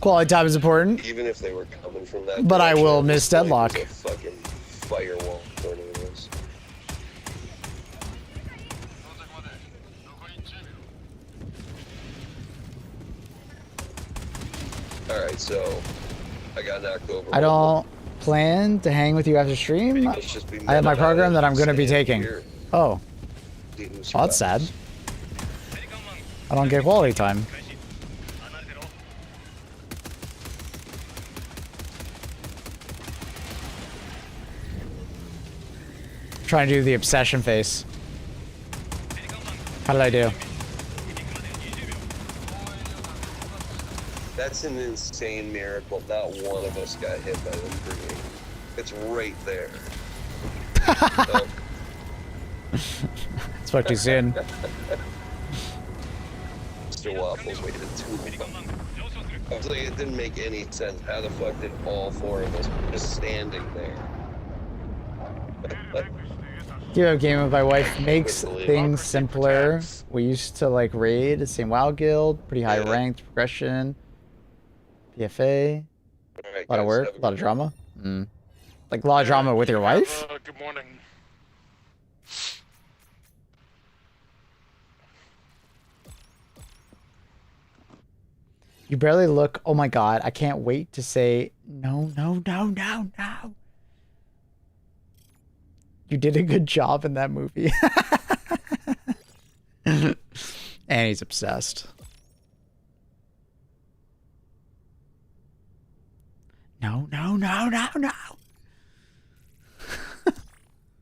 Quality time is important.
Even if they were coming from that
But I will miss
direction,
Deadlock.
there's a fucking firewall turning this. Alright, so I got knocked over.
I don't plan to hang with you after stream.
It's just be
I have my
men
program that I'm going to be
staying
taking.
here.
Oh, well, that's sad. I don't get quality time. Trying to do the obsession face. How did I do?
That's an insane miracle. Not one of us got hit by the grenade. It's right there. Oh.
Spoke too soon.
Mr. Waffles waited too long. I was like, it didn't make any sense. How the fuck did all four of us just standing there?
Give up game with my wife makes things simpler. We used to like raid the same WoW guild, pretty high ranked progression. PFA.
Right,
A lot of
guys,
work,
have
a lot of drama. Like a lot of drama with your wife?
Good morning.
You barely look. Oh my god, I can't wait to say no, no, no, no, no. You did a good job in that movie. And he's obsessed. No, no, no, no, no.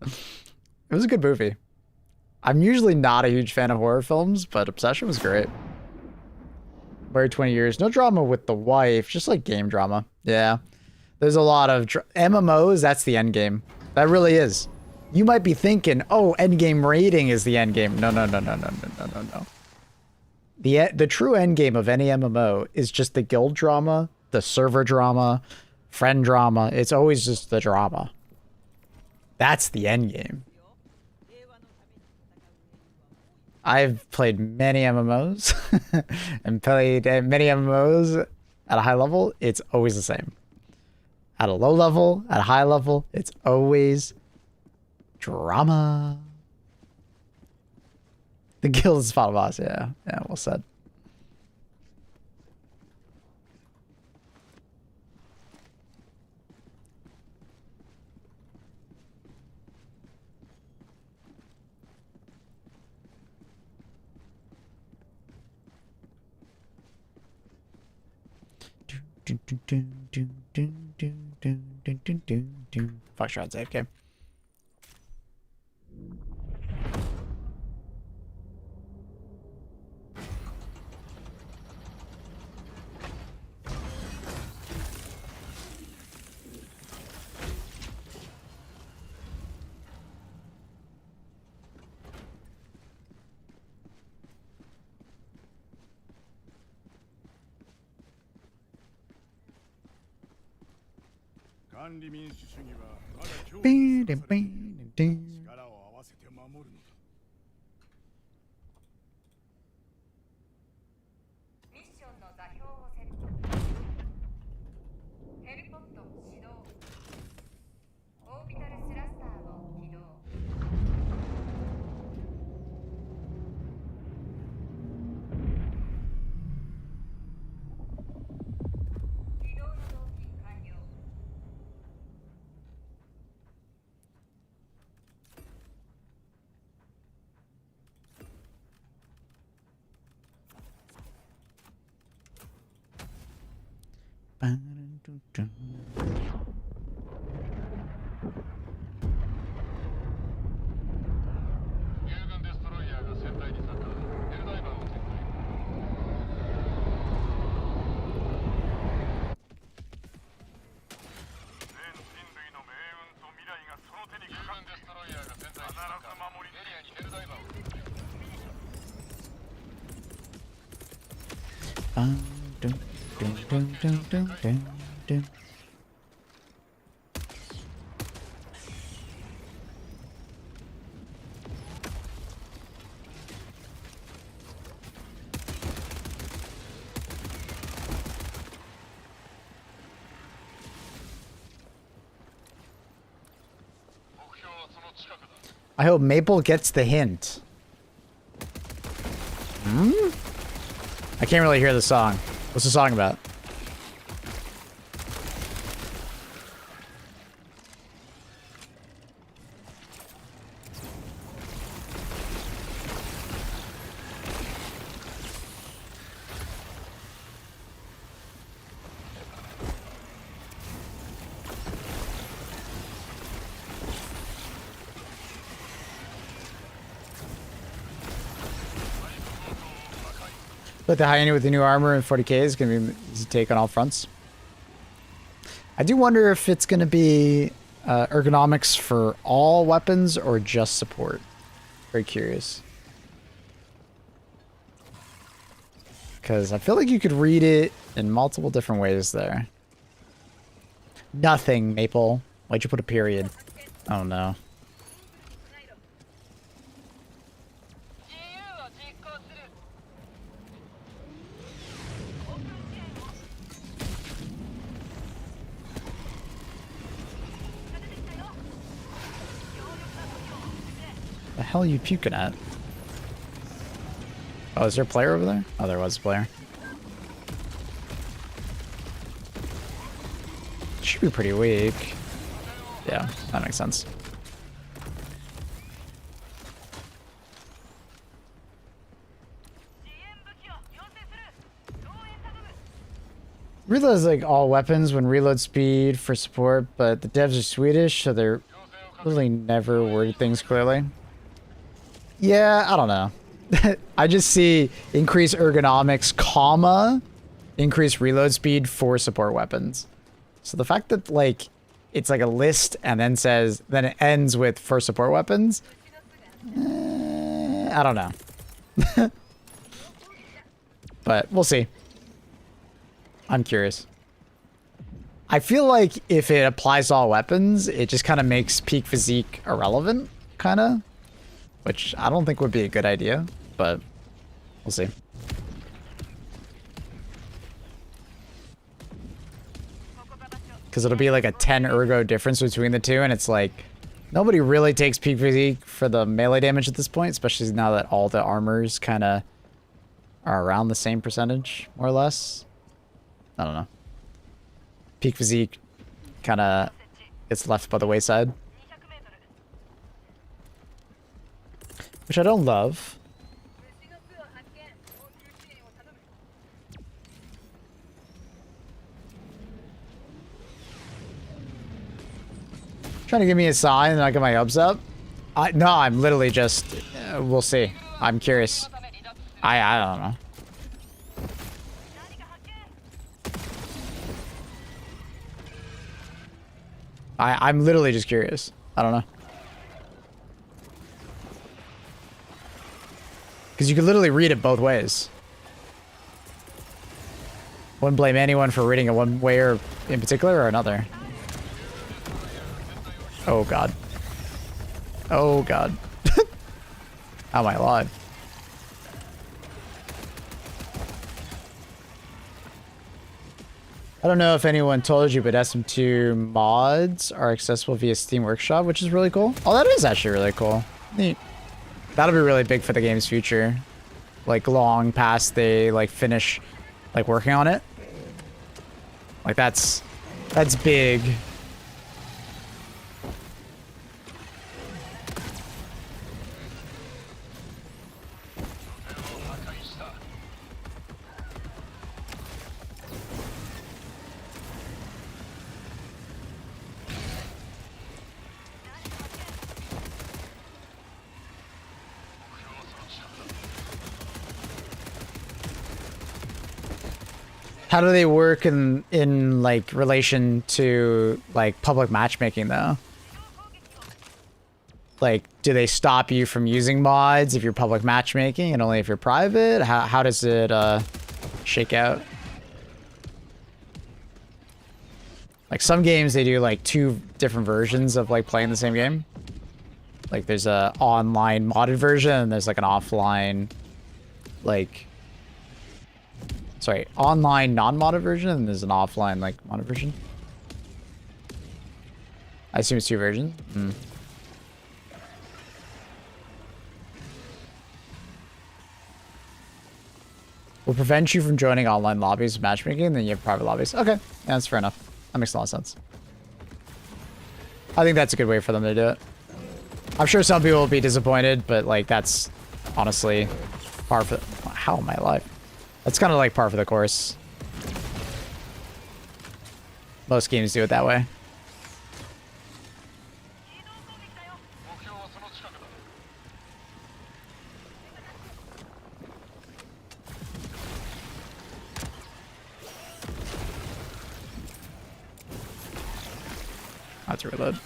It was a good movie. I'm usually not a huge fan of horror films, but Obsession was great. Married 20 years. No drama with the wife, just like game drama. Yeah. There's a lot of MMOs, that's the end game. That really is. You might be thinking, oh, end game raiding is the end game. No, no, no, no, no, no, no, no, no. The true end game of any MMO is just the guild drama, the server drama, friend drama. It's always just the drama. That's the end game. I've played many MMOs and played many MMOs at a high level. It's always the same. At a low level, at a high level, it's always drama. The guild is final boss. Yeah, yeah, well said. Foxtrot's AFK. I hope Maple gets the hint. I can't really hear the song. What's the song about? But the Hyena with the new armor and 40k is going to be easy to take on all fronts. I do wonder if it's going to be ergonomics for all weapons or just support. Very curious. Because I feel like you could read it in multiple different ways there. Nothing, Maple. Why'd you put a period? Oh no. The hell are you puking at? Oh, is there a player over there? Oh, there was a player. Should be pretty weak. Yeah, that makes sense. Reload is like all weapons when reload speed for support, but the devs are Swedish, so they're really never worded things clearly. Yeah, I don't know. I just see increase ergonomics, comma, increase reload speed for support weapons. So the fact that like it's like a list and then it ends with for support weapons. I don't know. But we'll see. I'm curious. I feel like if it applies to all weapons, it just kind of makes peak physique irrelevant, kind of. Which I don't think would be a good idea, but we'll see. Because it'll be like a 10 ergo difference between the two, and it's like, nobody really takes peak physique for the melee damage at this point, especially now that all the armors kind of are around the same percentage, more or less. I don't know. Peak physique kind of gets left by the wayside. Which I don't love. Trying to give me a sign and I get my hopes up? No, I'm literally just... we'll see. I'm curious. I don't know. I'm literally just curious. I don't know. Because you could literally read it both ways. Wouldn't blame anyone for reading it one way or in particular or another. Oh god. Oh god. How am I alive? I don't know if anyone told you, but SM2 mods are accessible via Steam Workshop, which is really cool. Oh, that is actually really cool. Neat. That'll be really big for the game's future. Like, long past they, like, finish, like, working on it. Like, that's big. How do they work in like relation to like public matchmaking though? Like, do they stop you from using mods if you're public matchmaking and only if you're private? How does it shake out? Like some games they do like 2 different versions of like playing the same game. Like there's a online modded version and there's like an offline like online non-modded version, and there's an offline, like, modded version. I assume it's 2 versions. Will prevent you from joining online lobbies with matchmaking, and then you have private lobbies. Okay, yeah, that's fair enough. That makes a lot of sense. I think that's a good way for them to do it. I'm sure some people will be disappointed, but, like, that's honestly par for... How am I alive? That's kind of like par for the course. Most games do it that way. That's a reload.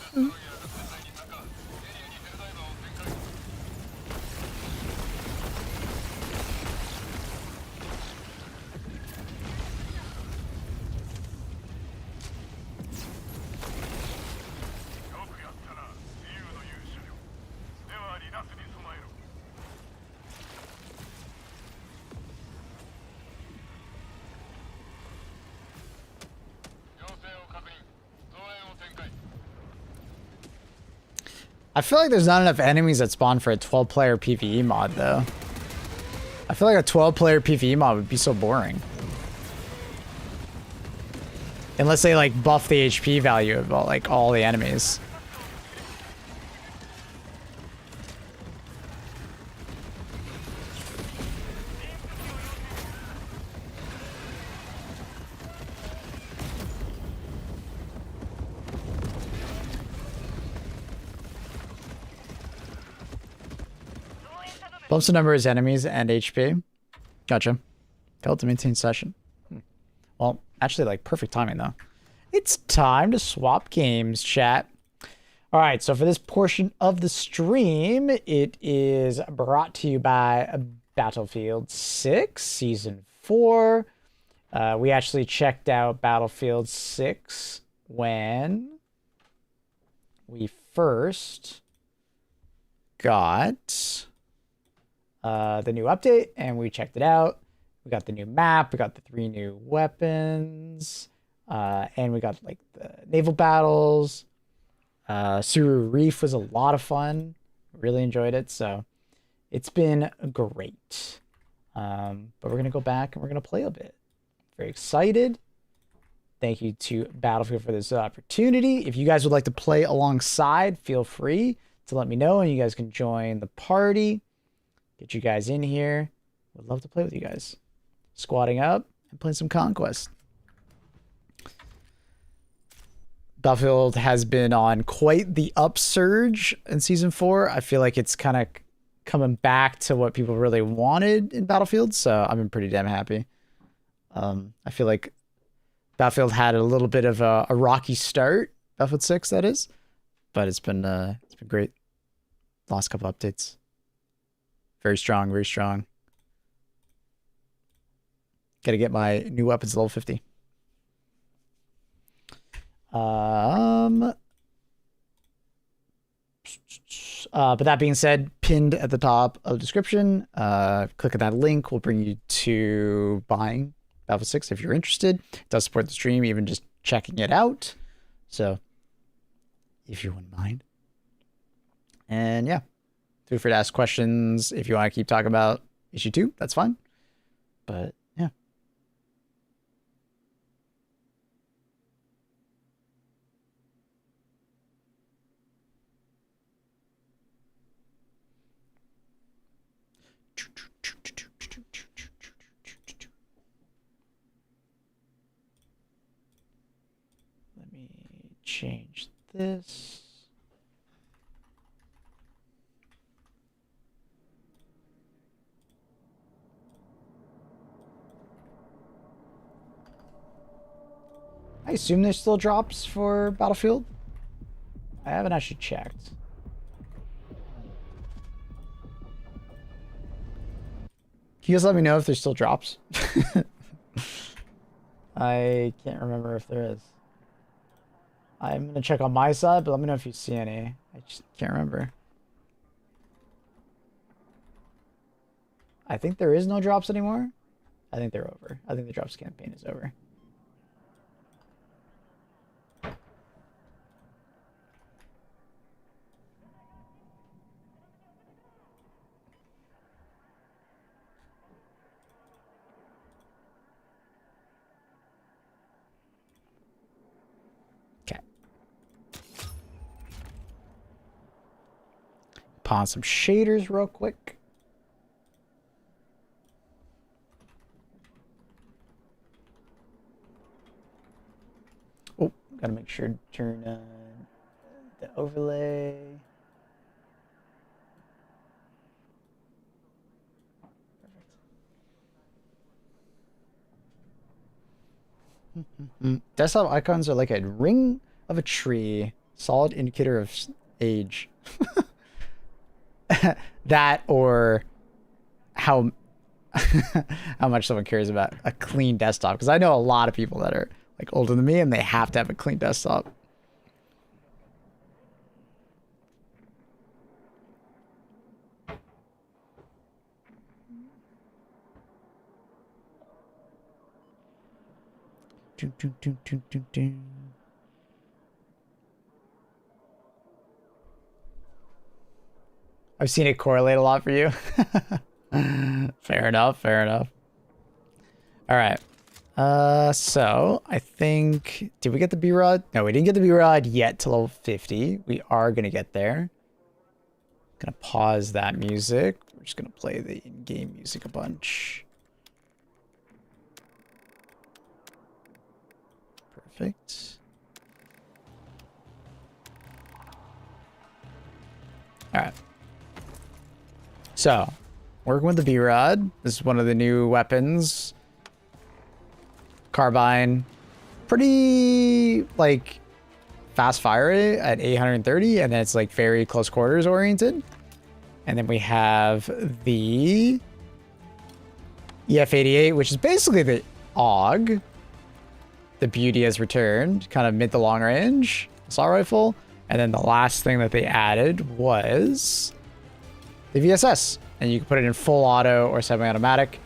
I feel like there's not enough enemies that spawn for a 12-player PvE mod, though. I feel like a 12-player PvE mod would be so boring. Unless they, like, buff the HP value of, like, all the enemies. Bumps the number of enemies and HP. Gotcha. Failed to maintain session. Well, actually, like, perfect timing, though. It's time to swap games, chat. All right, so for this portion of the stream, it is brought to you by Battlefield 6, Season 4. We actually checked out Battlefield 6 when we first got the new update, and we checked it out. We got the new map, we got the 3 new weapons, and we got like the naval battles. Suru Reef was a lot of fun. Really enjoyed it, so it's been great. But we're gonna go back and we're gonna play a bit. Very excited. Thank you to Battlefield for this opportunity. If you guys would like to play alongside, feel free to let me know, and you guys can join the party. Get you guys in here. Would love to play with you guys. Squatting up and playing some Conquest. Battlefield has been on quite the upsurge in Season 4. I feel like it's kind of coming back to what people really wanted in Battlefield, so I've been pretty damn happy. I feel like Battlefield had a little bit of a rocky start, Battlefield 6, that is, but it's been great. Last couple updates. Very strong, very strong. Gotta get my new weapons level 50. But that being said, pinned at the top of the description, click on that link, will bring you to buying Battlefield 6 if you're interested. It does support the stream, even just checking it out. So, if you wouldn't mind. And yeah, feel free to ask questions if you want to keep talking about issue 2, that's fine. But yeah. Let me change this. I assume there's still drops for Battlefield. I haven't actually checked. Can you guys let me know if there's still drops? I can't remember if there is. I'm going to check on my side, but let me know if you see any. I just can't remember. I think there is no drops anymore. I think they're over. I think the drops campaign is over. Pawn some shaders real quick. Oh, gotta make sure to turn on the overlay. Perfect. Desktop icons are like a ring of a tree, solid indicator of age. That, or how how much someone cares about a clean desktop, because I know a lot of people that are like older than me and they have to have a clean desktop. I've seen it correlate a lot for you. Fair enough, fair enough. All right. So I think, did we get the B-Rod? No, we didn't get the B-Rod yet to level 50. We are going to get there. Gonna pause that music. We're just gonna play the in-game music a bunch. Perfect. All right. So, Working with the B-Rod. This is one of the new weapons. Carbine. Pretty, like, fast fire rate at 830, and then it's, like, very close quarters oriented. And then we have the EF88, which is basically the AUG. The Beauty has returned, kind of mid to long range assault rifle. And then the last thing that they added was the VSS, and you can put it in full auto or semi-automatic.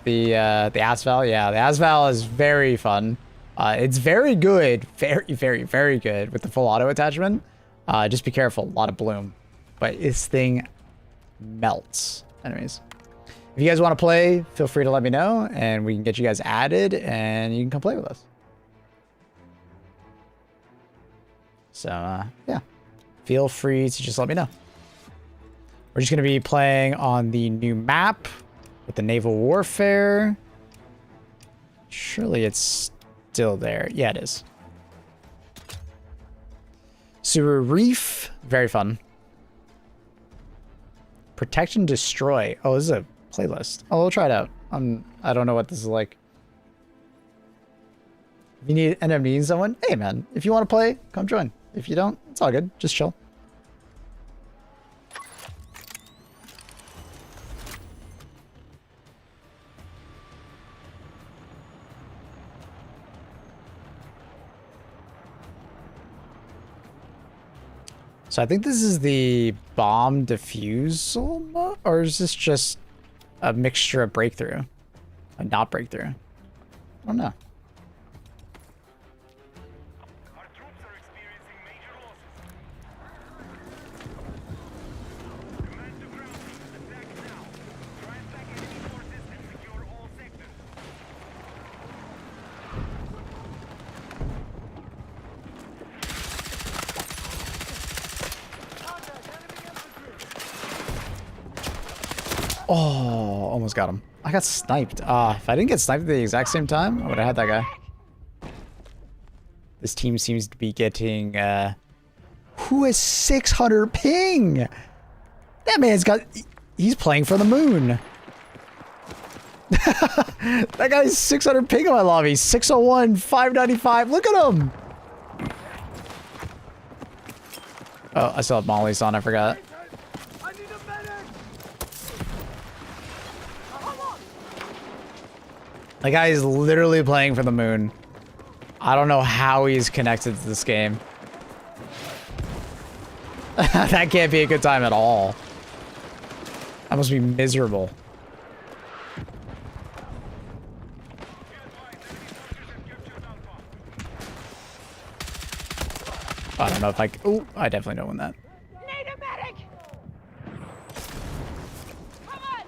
The ASVAL, yeah, the ASVAL is very fun. It's very good, very good with the full auto attachment. Just be careful, a lot of bloom, but this thing melts. Anyways, if you guys want to play, feel free to let me know, and we can get you guys added, and you can come play with us. So, yeah, feel free to just let me know. We're just going to be playing on the new map with the naval warfare. Surely it's still there. Yeah, it is. Sewer Reef, very fun. Protect and Destroy. Oh, this is a playlist. Oh, we'll try it out. I don't know what this is like. If you end up needing someone, hey man, if you want to play, come join. If you don't, it's all good. Just chill. So I think this is the bomb defusal mode, or is this just a mixture of breakthrough and not breakthrough? I don't know. Oh, almost got him. I got sniped. If I didn't get sniped at the exact same time, I would have had that guy. This team seems to be getting, who has 600 ping? That man's got, he's playing for the moon. That guy's 600 ping on my lobby. 601, 595. Look at him. Oh, I still have mollies on. I forgot. That guy is literally playing for the moon. I don't know how he's connected to this game. That can't be a good time at all. That must be miserable. I don't know if I... Oh, I definitely don't win that.
Need a medic! Come on!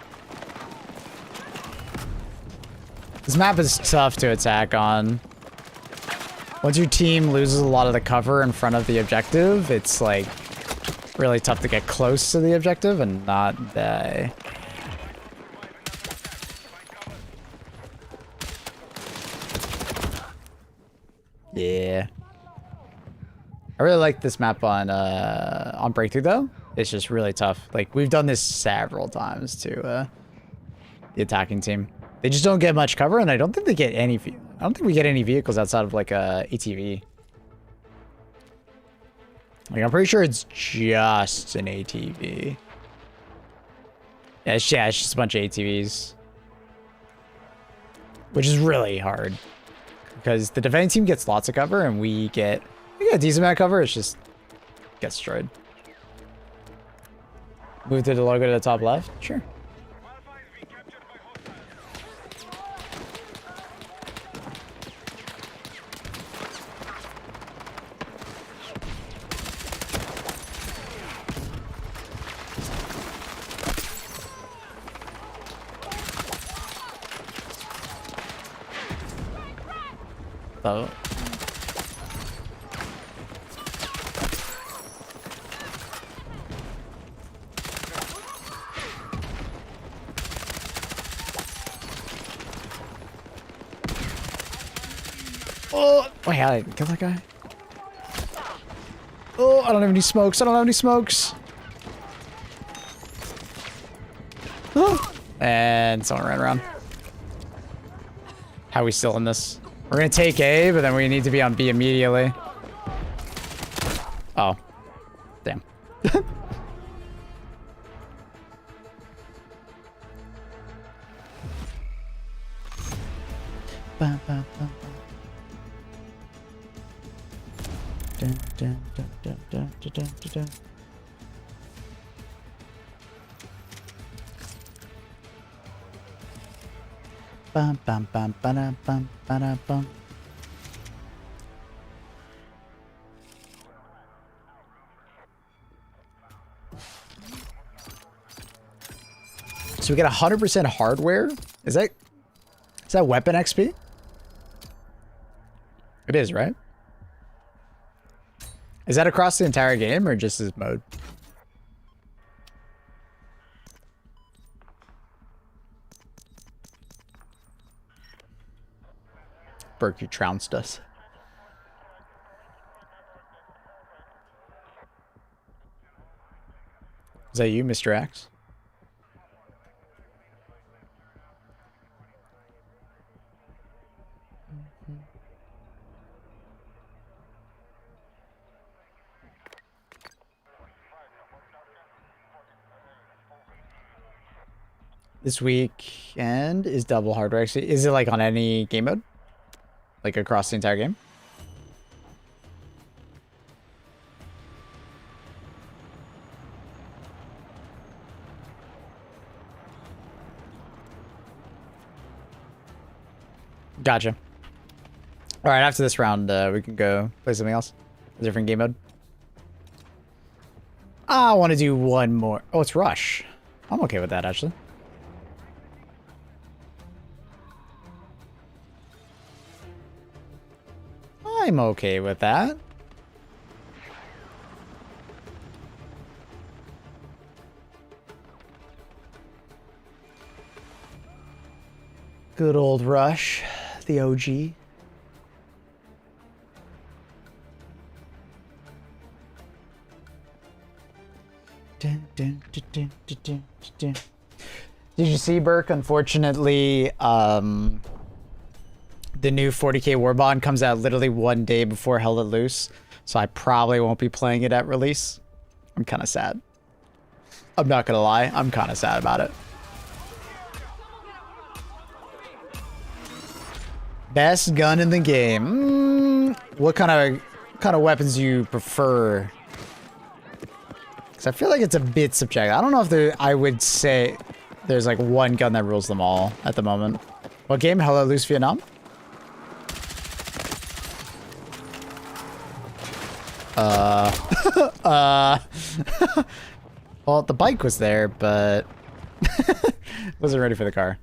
This map is tough to attack on. Once your team loses a lot of the cover in front of the objective, it's like really tough to get close to the objective and not die. Yeah. I really like this map on Breakthrough though. It's just really tough. Like we've done this several times to the attacking team. They just don't get much cover, and I don't think they get any. I don't think we get any vehicles outside of like a ATV. Like I'm pretty sure it's just an ATV. Yeah, it's just a bunch of ATVs, which is really hard because the defending team gets lots of cover, and we get a decent amount of cover. It's just gets destroyed. Move to the logo to the top left. Sure. Oh. Oh, wait, I didn't kill that guy. Oh, I don't have any smokes. I don't have any smokes. Oh. And someone ran around. How are we still in this? We're gonna take A, but then we need to be on B immediately. Oh. Damn. Ba, ba, ba, ba. Dun, dun, dun, dun, dun, dun, dun, dun, dun. Bum, bum, bum, ba-dum, bum, ba-dum, bum. So we get 100% hardware? Is that weapon XP? It is, right? Is that across the entire game or just this mode? Burke, you trounced us. Is that you, Mr. X? This weekend is double hardware. Actually, is it like on any game mode? Like across the entire game? Gotcha. All right, after this round, we can go play something else. A different game mode. I want to do one more. Oh, it's Rush. I'm okay with that, actually. I'm okay with that. Good old Rush, the OG. Dun, dun, dun, dun, dun, dun, dun. Did you see, Burke? Unfortunately, the new 40k Warbond comes out literally one day before Hell Let Loose, so I probably won't be playing it at release. I'm kind of sad. I'm not gonna lie, I'm kind of sad about it. Best gun in the game. What kind of weapons do you prefer? Because I feel like it's a bit subjective. I don't know if I would say there's like one gun that rules them all at the moment. What game? Hell Let Loose Vietnam? Well, the bike was there, but wasn't ready for the car.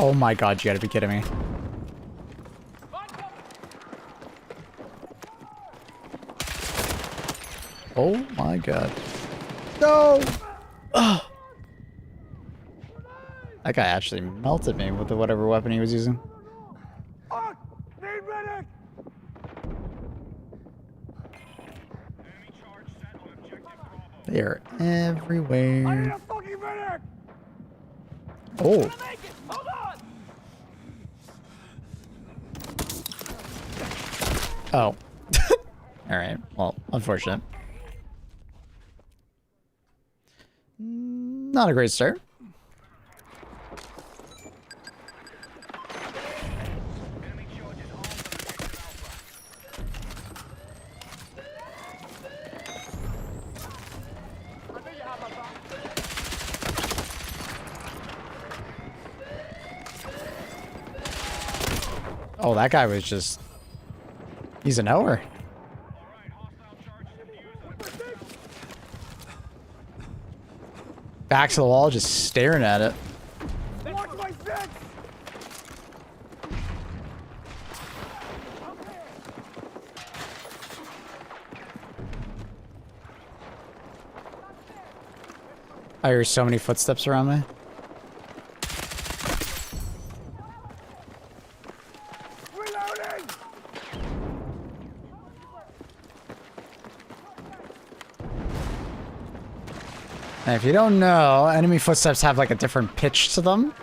Oh my god, you gotta be kidding me. Oh my god. No! Ugh. That guy actually melted me with whatever weapon he was using. They are everywhere. Oh. Oh. Alright, well, unfortunate. Not a great start. Oh, that guy was just... He's a knower. Back to the wall, just staring at it.
Watch my six!
I hear so many footsteps around me.
Reloading!
And if you don't know, enemy footsteps have like a different pitch to them.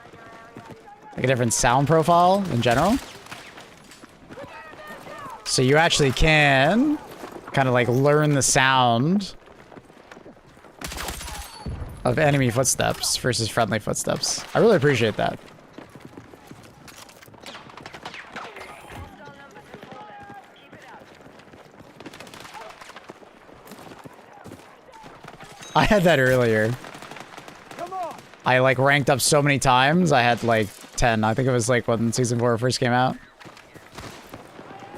Like a different sound profile in general. So you actually can kind of like learn the sound of enemy footsteps versus friendly footsteps. I really appreciate that. I had that earlier.
Come on!
I like ranked up so many times. I had like 10. I think it was like when season 4 first came out.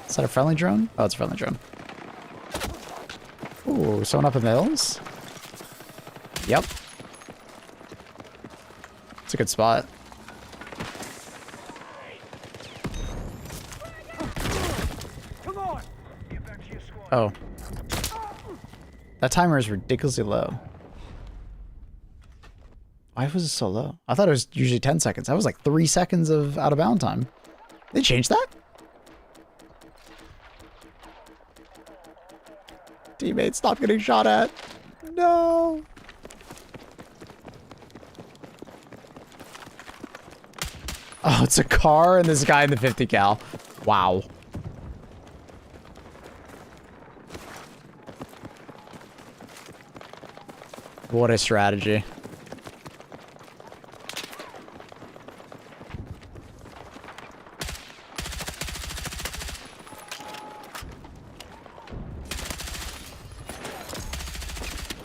Is that a friendly drone? Oh, it's a friendly drone. Ooh, someone up in the hills? Yep. It's a good spot.
Come on!
Oh. That timer is ridiculously low. Why was it so low? I thought it was usually 10 seconds. That was like 3 seconds of out of bound time. They changed that? Teammates, stop getting shot at. No. Oh, it's a car and this guy in the 50 cal. Wow. What a strategy.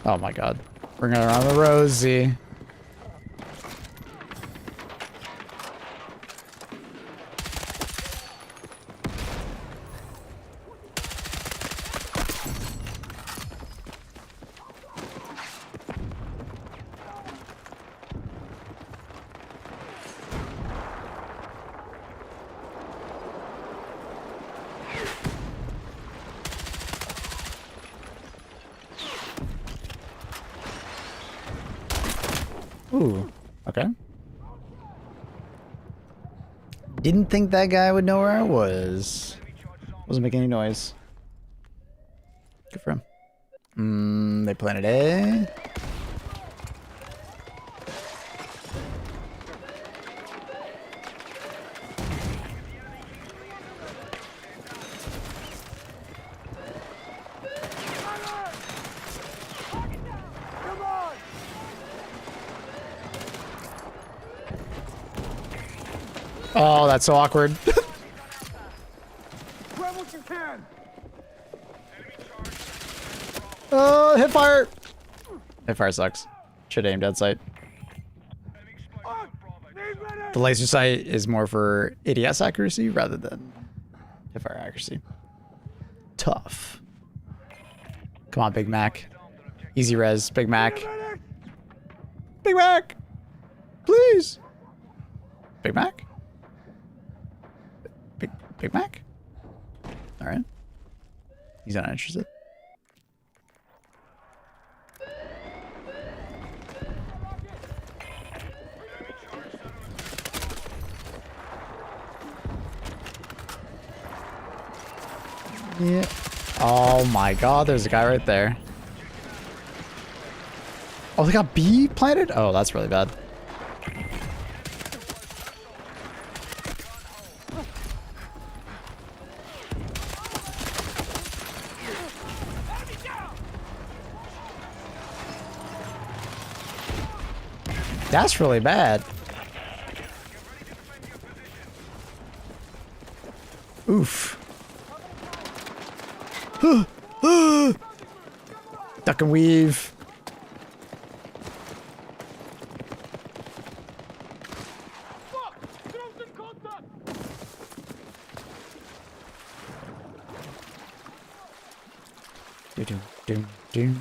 Oh my god. Bring it around the Rosie. Ooh, okay. Didn't think that guy would know where I was. Wasn't making any noise. Good for him. They planted A.
Come on!
Oh, that's so awkward.
Grab what you can!
Oh, hip fire. Hip fire sucks. Should aim dead sight.
On! Need medic!
The laser sight is more for ADS accuracy rather than hip fire accuracy. Tough. Come on, Big Mac. Easy res, Big Mac.
Medic!
Big Mac! Please! Big Mac? Big Mac? Alright. He's not interested. Yeah. Oh my god, there's a guy right there. Oh, they got B planted? Oh, that's really bad. That's really bad. Oof. Duck and weave. Do.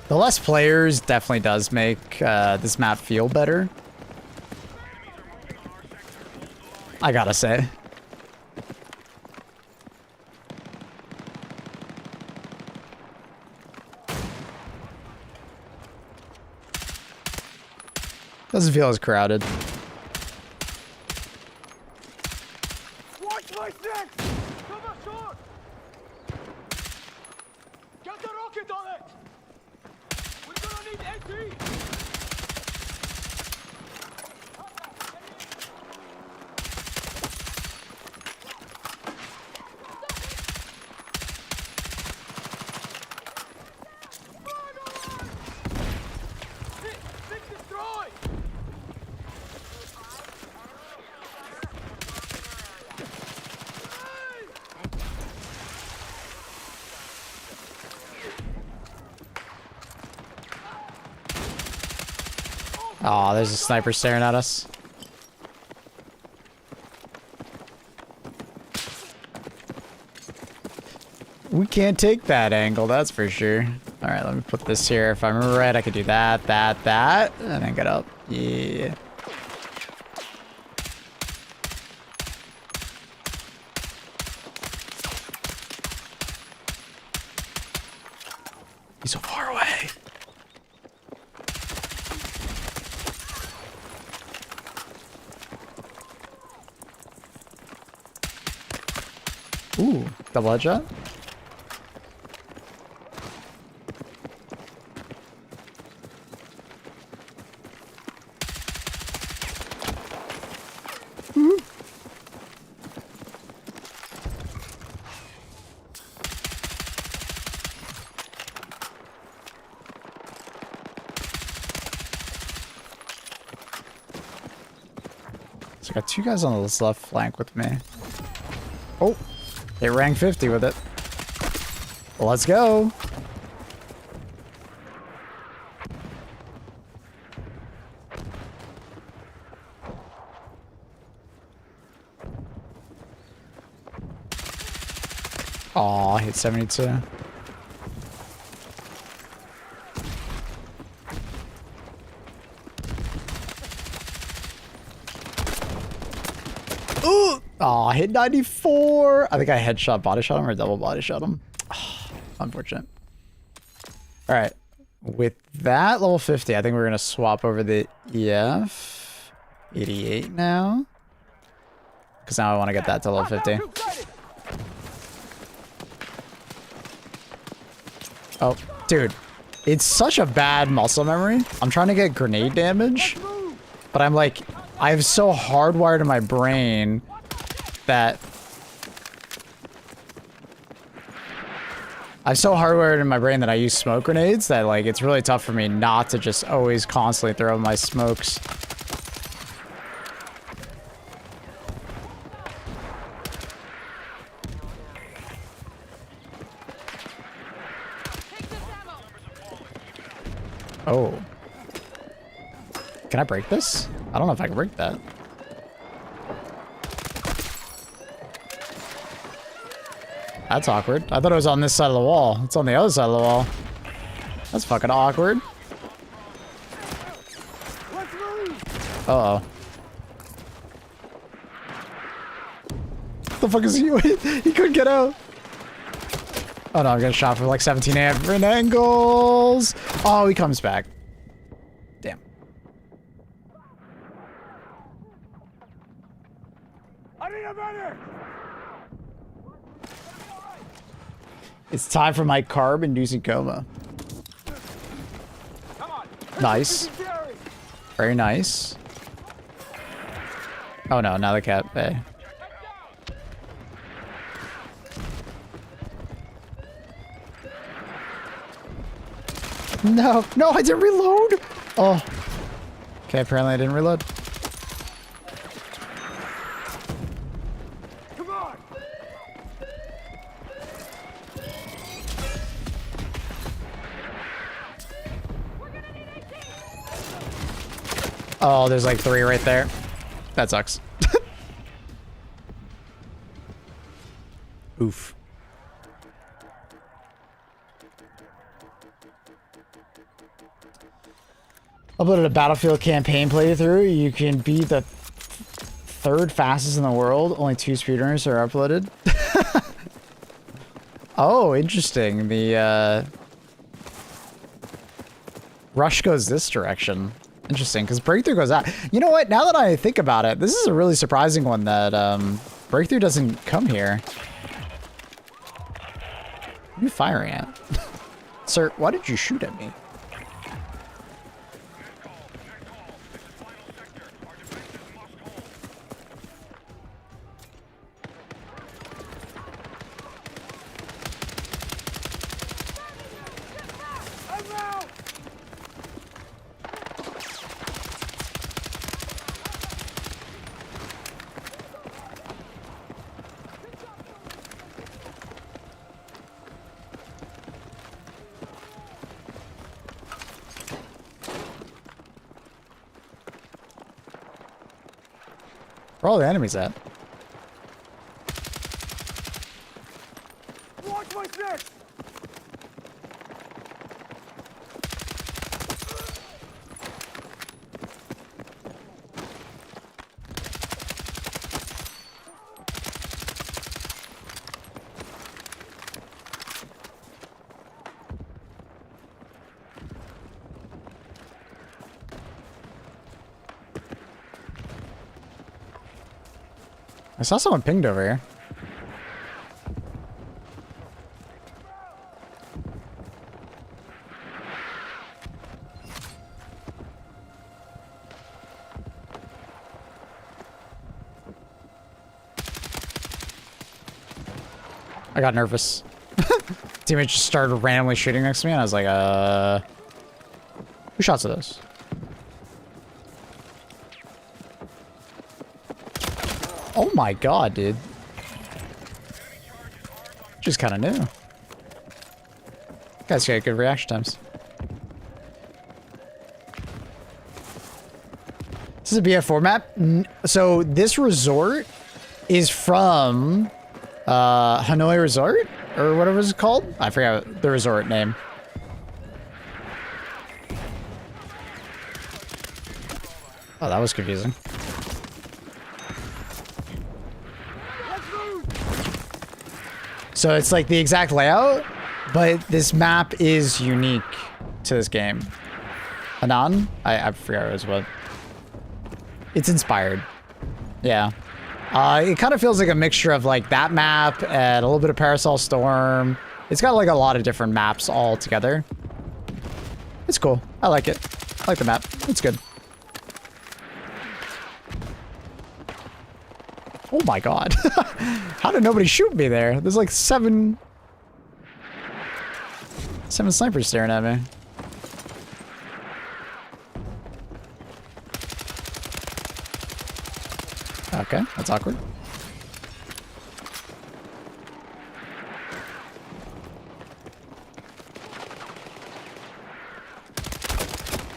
The less players definitely does make this map feel better. I gotta say. Doesn't feel as crowded.
Watch my six! Cover short! Get the rocket on it! We're gonna need AT! Six destroyed!
Aw, there's a sniper staring at us. We can't take that angle, that's for sure. Alright, let me put this here. If I remember right, I could do that, that, and then get up. Yeah. He's so far away. Ooh, double headshot. So I got two guys on this left flank with me. Oh, they rang 50 with it. Let's go. Aw, hit 72. Ooh! Aw, hit 94. I think I headshot, body shot him, or double body shot him. Unfortunate. All right. With that level 50, I think we're going to swap over the EF 88 now. Because now I want to get that to level 50. Oh, dude. It's such a bad muscle memory. I'm trying to get grenade damage. But I'm like, I have so hardwired in my brain that... I'm so hardwired in my brain that I use smoke grenades that, like, it's really tough for me not to just always constantly throw my smokes. Oh. Can I break this? I don't know if I can break that. That's awkward. I thought it was on this side of the wall. It's on the other side of the wall. That's fucking awkward. Uh-oh. What the fuck is he? He couldn't get out. Oh no, I'm getting shot from like 17 different angles. Oh, he comes back. Damn.
I need a medic!
It's time for my carb-inducing coma.
Come on!
Nice. Very nice. Oh no, now the cat bay. No, no, I didn't reload. Oh. Okay, apparently I didn't reload.
Come on!
Oh, there's like 3 right there. That sucks. Oof. Uploaded a Battlefield campaign playthrough. You can be the 3rd fastest in the world. Only 2 speedrunners are uploaded. Oh, interesting. The Rush goes this direction. Interesting, because Breakthrough goes out. You know what? Now that I think about it, this is a really surprising one that Breakthrough doesn't come here. What are you firing at? Sir, why did you shoot at me? Where are all the enemies at?
Watch my six!
I saw someone pinged over here. I got nervous. Teammate just started randomly shooting next to me, and I was like, who shots are those? Oh my god, dude. Just kind of new. Guys got good reaction times. This is a BF4 map. So this resort is from Hanoi Resort or whatever it's called. I forgot the resort name. Oh, that was confusing. So it's like the exact layout, but this map is unique to this game. Anan? I forgot what it was, but it's inspired. Yeah. It kind of feels like a mixture of like that map and a little bit of Parasol Storm. It's got like a lot of different maps all together. It's cool. I like it. I like the map. It's good. Oh my god. How did nobody shoot me there? There's like seven snipers staring at me. Okay, that's awkward.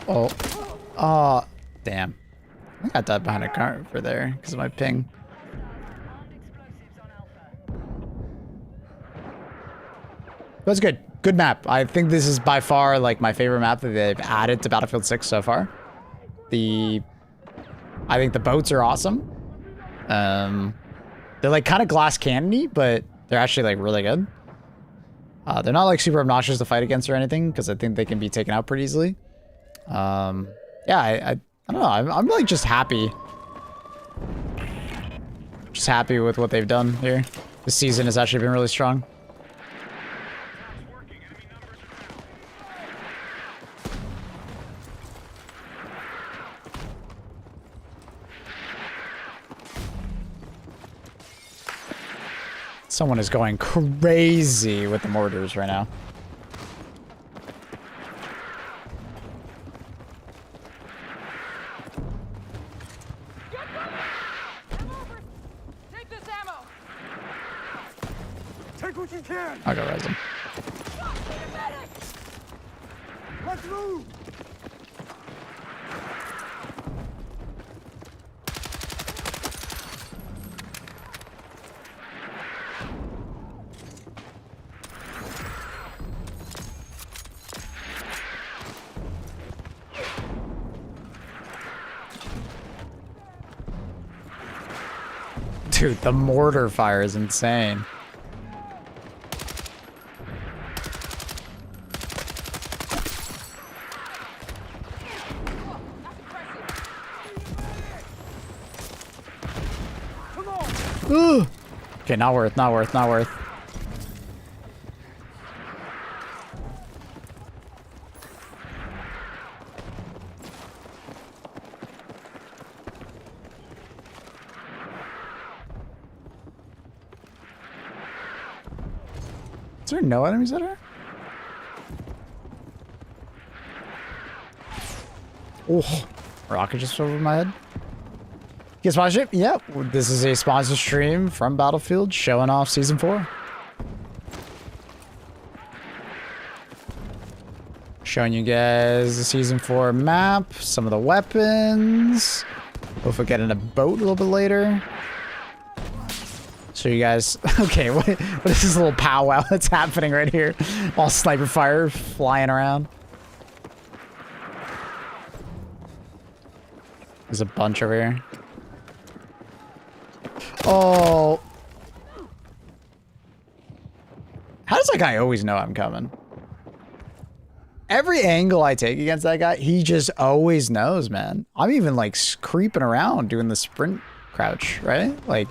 Oh. Damn. I think I died behind a car over there because of my ping. That's good. Good map. I think this is by far like my favorite map that they've added to Battlefield 6 so far. I think the boats are awesome. They're like kind of glass cannony, but they're actually like really good. They're not like super obnoxious to fight against or anything because I think they can be taken out pretty easily. Yeah, I don't know. I'm like just happy. Just happy with what they've done here. This season has actually been really strong. Someone is going crazy with the mortars right now.
Take this ammo!
Take what you can!
I'll go res him.
Let's move!
Dude, the mortar fire is insane. Ugh. Okay, not worth, not worth, not worth. Is there no enemies that are? Oh, rocket just over my head. Get sponsorship? Yep. This is a sponsored stream from Battlefield showing off Season 4. Showing you guys the Season 4 map, some of the weapons. Hopefully get in a boat a little bit later. So you guys... Okay, what is this little powwow that's happening right here? All sniper fire flying around. There's a bunch over here. Oh. How does that guy always know I'm coming? Every angle I take against that guy, he just always knows, man. I'm even like creeping around doing the sprint crouch, right? Like,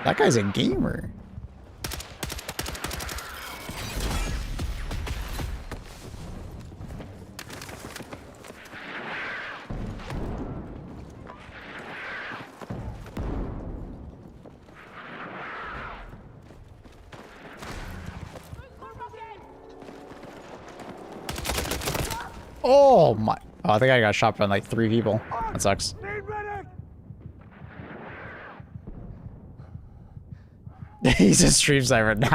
that guy's a gamer. Oh my. Oh, I think I got shot by like 3 people. That sucks. He's a stream sniper. No.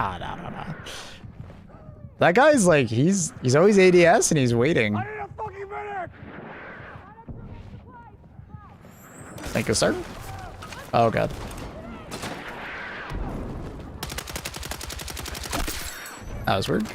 That guy's like, he's always ADS and he's waiting. Thank you, sir. Oh god. That was weird.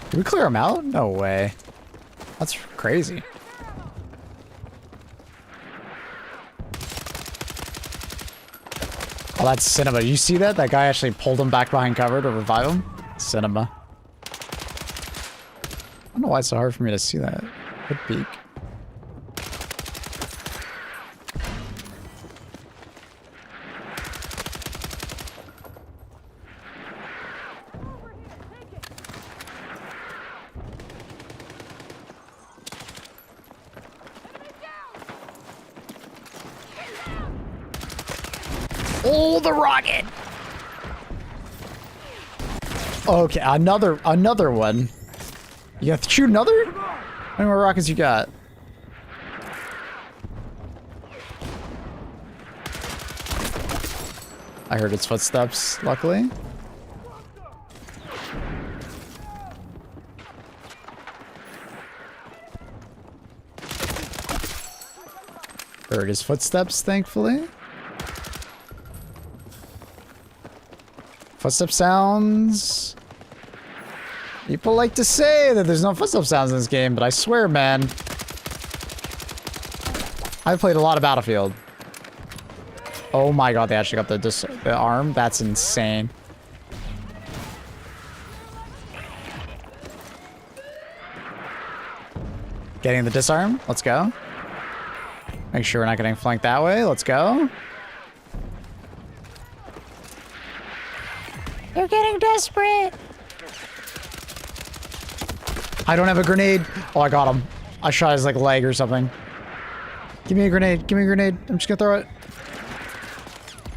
Did we clear him out? No way. That's crazy. Oh, that's Cinema. You see that? That guy actually pulled him back behind cover to revive him? Cinema. I don't know why it's so hard for me to see that. Good peek. Oh, the rocket! Okay, another one. You have to shoot another? How many more rockets you got? I heard its footsteps, luckily. Heard his footsteps, thankfully. Footstep sounds. People like to say that there's no footstep sounds in this game, but I swear, man. I've played a lot of Battlefield. Oh my god, they actually got the arm? That's insane. Getting the disarm. Let's go. Make sure we're not getting flanked that way. Let's go. They're getting desperate. I don't have a grenade. Oh, I got him. I shot his like leg or something. Give me a grenade. Give me a grenade. I'm just gonna throw it.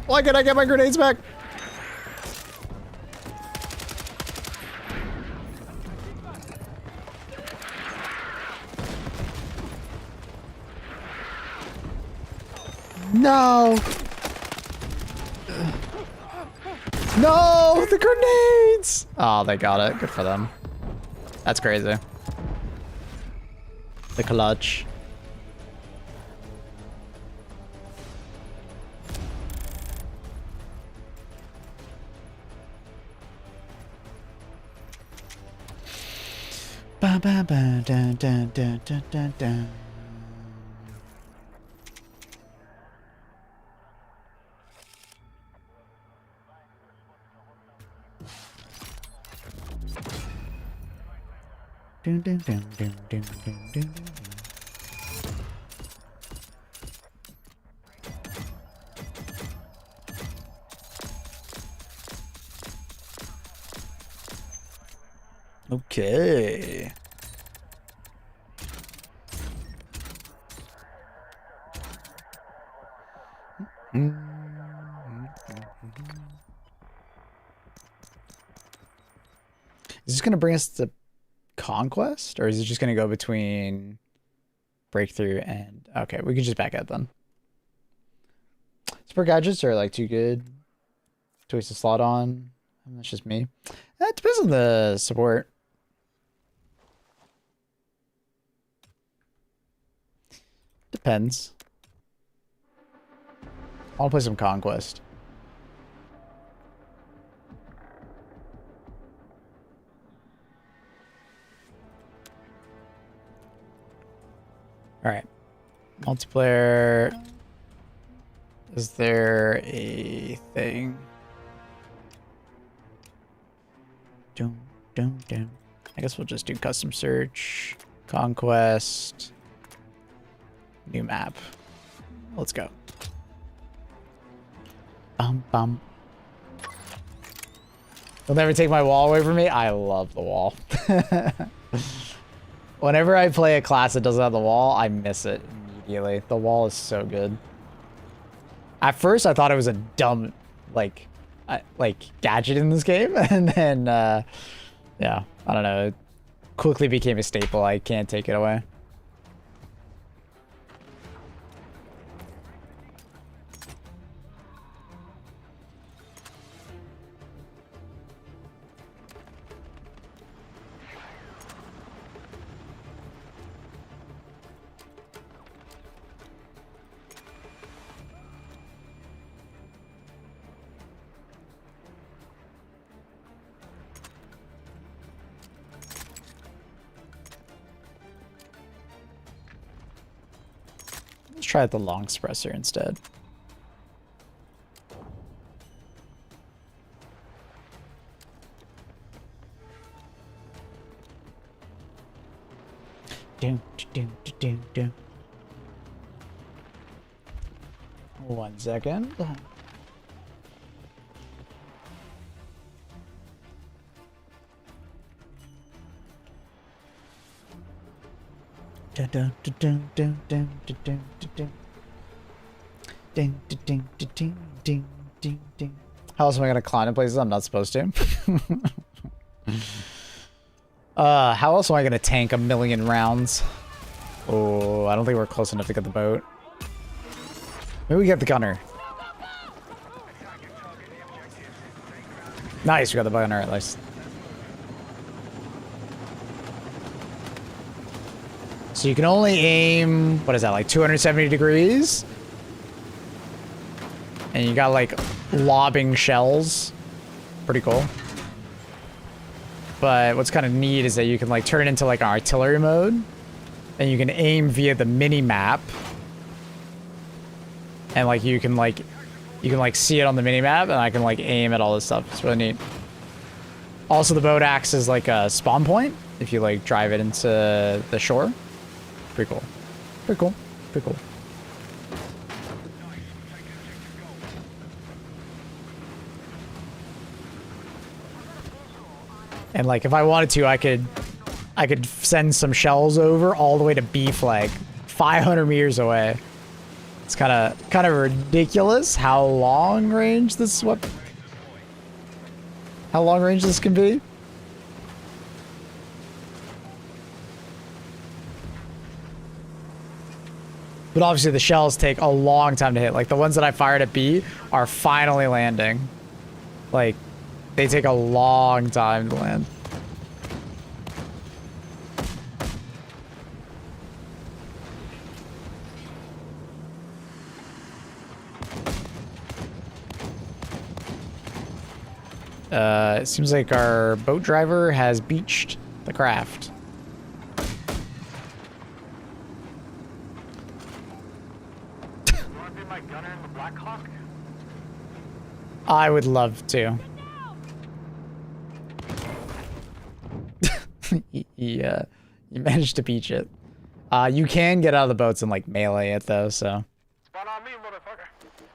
Why can I get my grenades back? No. No, the grenades! Oh, they got it. Good for them. That's crazy. The clutch. Ba ba ba da da da da da da. Dun, dun, dun, dun, dun, dun, dun, dun. Okay. Is this going to bring us to Conquest, or is it just going to go between Breakthrough and... Okay, we can just back out then. Support gadgets are like too good to waste a slot on. That's just me. It depends on the support. Depends. I want to play some Conquest. All right. Multiplayer. Is there a thing? Dun, dun, dun. I guess we'll just do custom search, Conquest, new map. Let's go. Bum. You'll never take my wall away from me. I love the wall. Whenever I play a class that doesn't have the wall, I miss it immediately. The wall is so good. At first, I thought it was a dumb, like gadget in this game, and then, yeah, I don't know. It quickly became a staple. I can't take it away. Let's try the long suppressor instead. One second. How else am I gonna climb in places I'm not supposed to? How else am I gonna tank 1,000,000 rounds? Oh, I don't think we're close enough to get the boat. Maybe we get the gunner. Nice, we got the gunner at least. So you can only aim, what is that, like 270 degrees? And you got like lobbing shells. Pretty cool. But what's kind of neat is that you can like turn it into like an artillery mode. And you can aim via the mini map. And like you can see it on the mini map, and I can like aim at all this stuff. It's really neat. Also, the boat acts as like a spawn point if you like drive it into the shore. Pretty cool. Pretty cool. Pretty cool. And like if I wanted to, I could send some shells over all the way to B flag, 500 meters away. It's kind of ridiculous how long range this can be. But obviously the shells take a long time to hit. Like the ones that I fired at B are finally landing. Like they take a long time to land. It seems like our boat driver has beached the craft. I would love to. You managed to beach it. You can get out of the boats and like melee it though, so.
Spawn on me, motherfucker.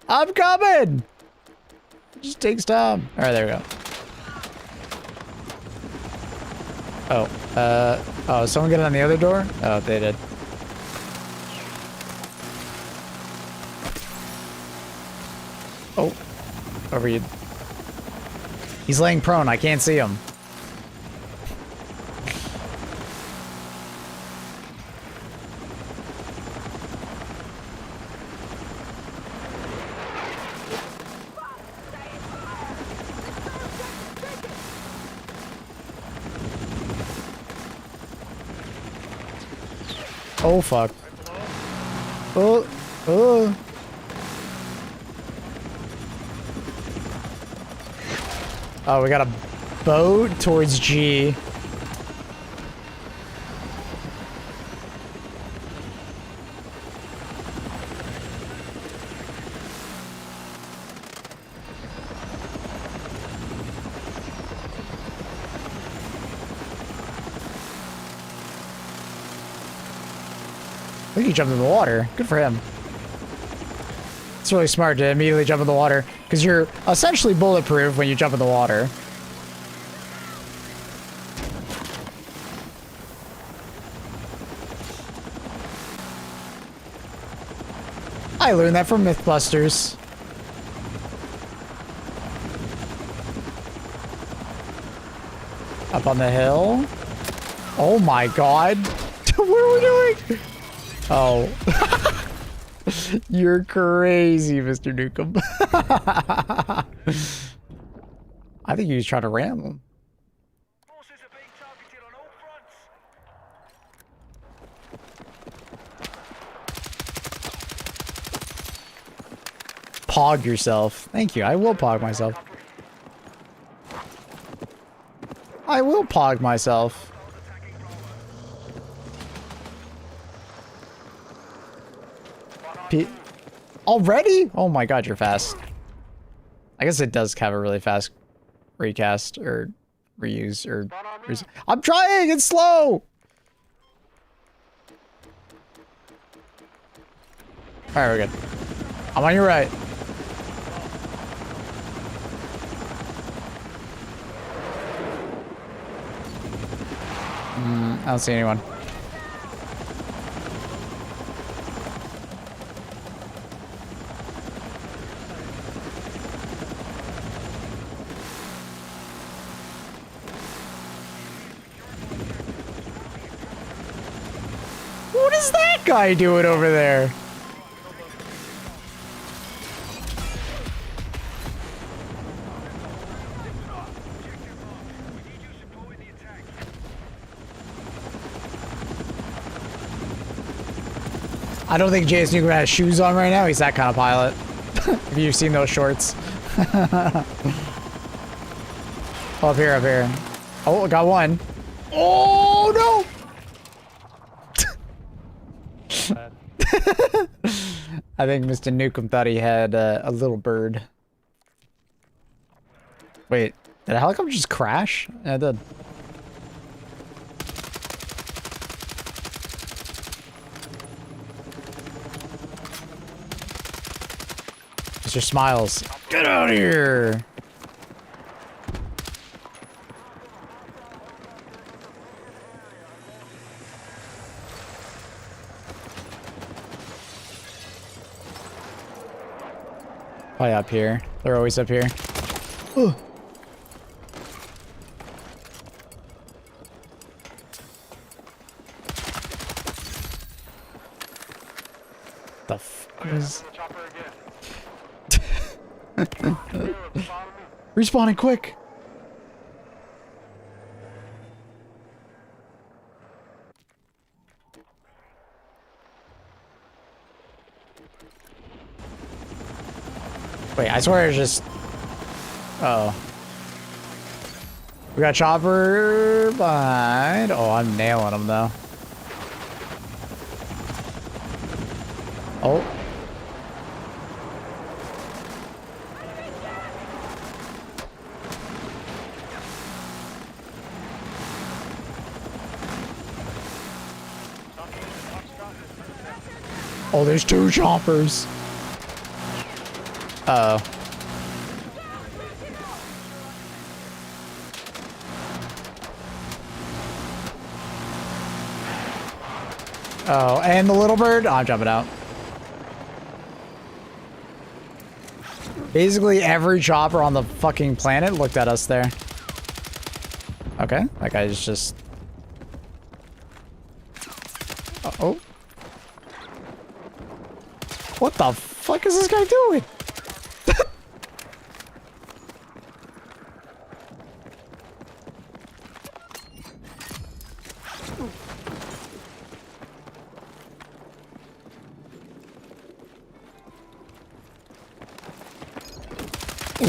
I'm coming! It just takes time. Alright, there we go. Oh, someone get on the other door? Oh, they did. Oh, over you. He's laying prone. I can't see him. Oh, fuck. Oh, oh. Oh, we got a boat towards G. I think he jumped in the water. Good for him. It's really smart to immediately jump in the water because you're essentially bulletproof when you jump in the water. I learned that from Mythbusters. Up on the hill. Oh my god. What are we doing? Oh. You're crazy, Mr. Nukem. I think he was trying to ram him.
Forces are being targeted on all fronts.
Pog yourself. Thank you. I will pog myself. I will pog myself. Already? Oh my god, you're fast. I guess it does have a really fast recast or reuse or... I'm trying! It's slow! Alright, we're good. I'm on your right. I don't see anyone. What is that guy doing over there? I don't think J.S. Nukem has shoes on right now. He's that kind of pilot. Have you seen those shorts? Oh, up here, up here. Oh, I got one. Oh, no! I think Mr. Nukem thought he had a little bird. Wait, did a helicopter just crash? Yeah, it did. Mr. Smiles, get out of here! Probably up here. They're always up here. Ooh. The f is... Respawning quick! Wait, I swear it's just... Uh oh. We got chopper behind. Oh, I'm nailing him though. Oh. Oh, there's 2 choppers. Uh oh. Oh, and the little bird? Oh, I'm jumping out. Basically, every chopper on the fucking planet looked at us there. Okay, that guy's just... Uh-oh. What the fuck is this guy doing?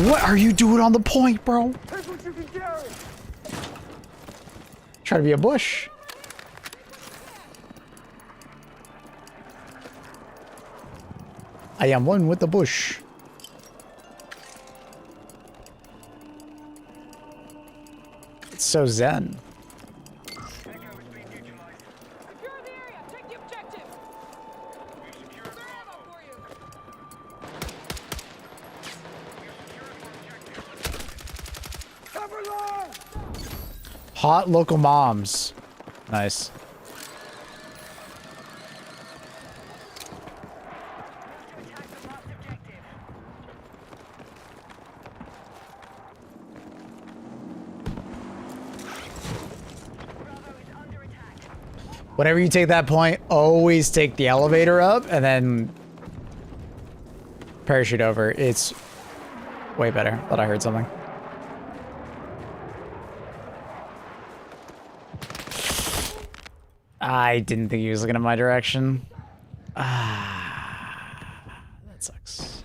What are you doing on the point, bro?
Take what you can carry.
Try to be a bush. I am one with the bush. It's so zen.
Secure the area. Take the objective. Clear ammo for you.
Cover line.
Hot local moms. Nice. Whenever you take that point, always take the elevator up and then parachute over. It's way better. Thought I heard something. I didn't think he was looking in my direction. Ah, that sucks.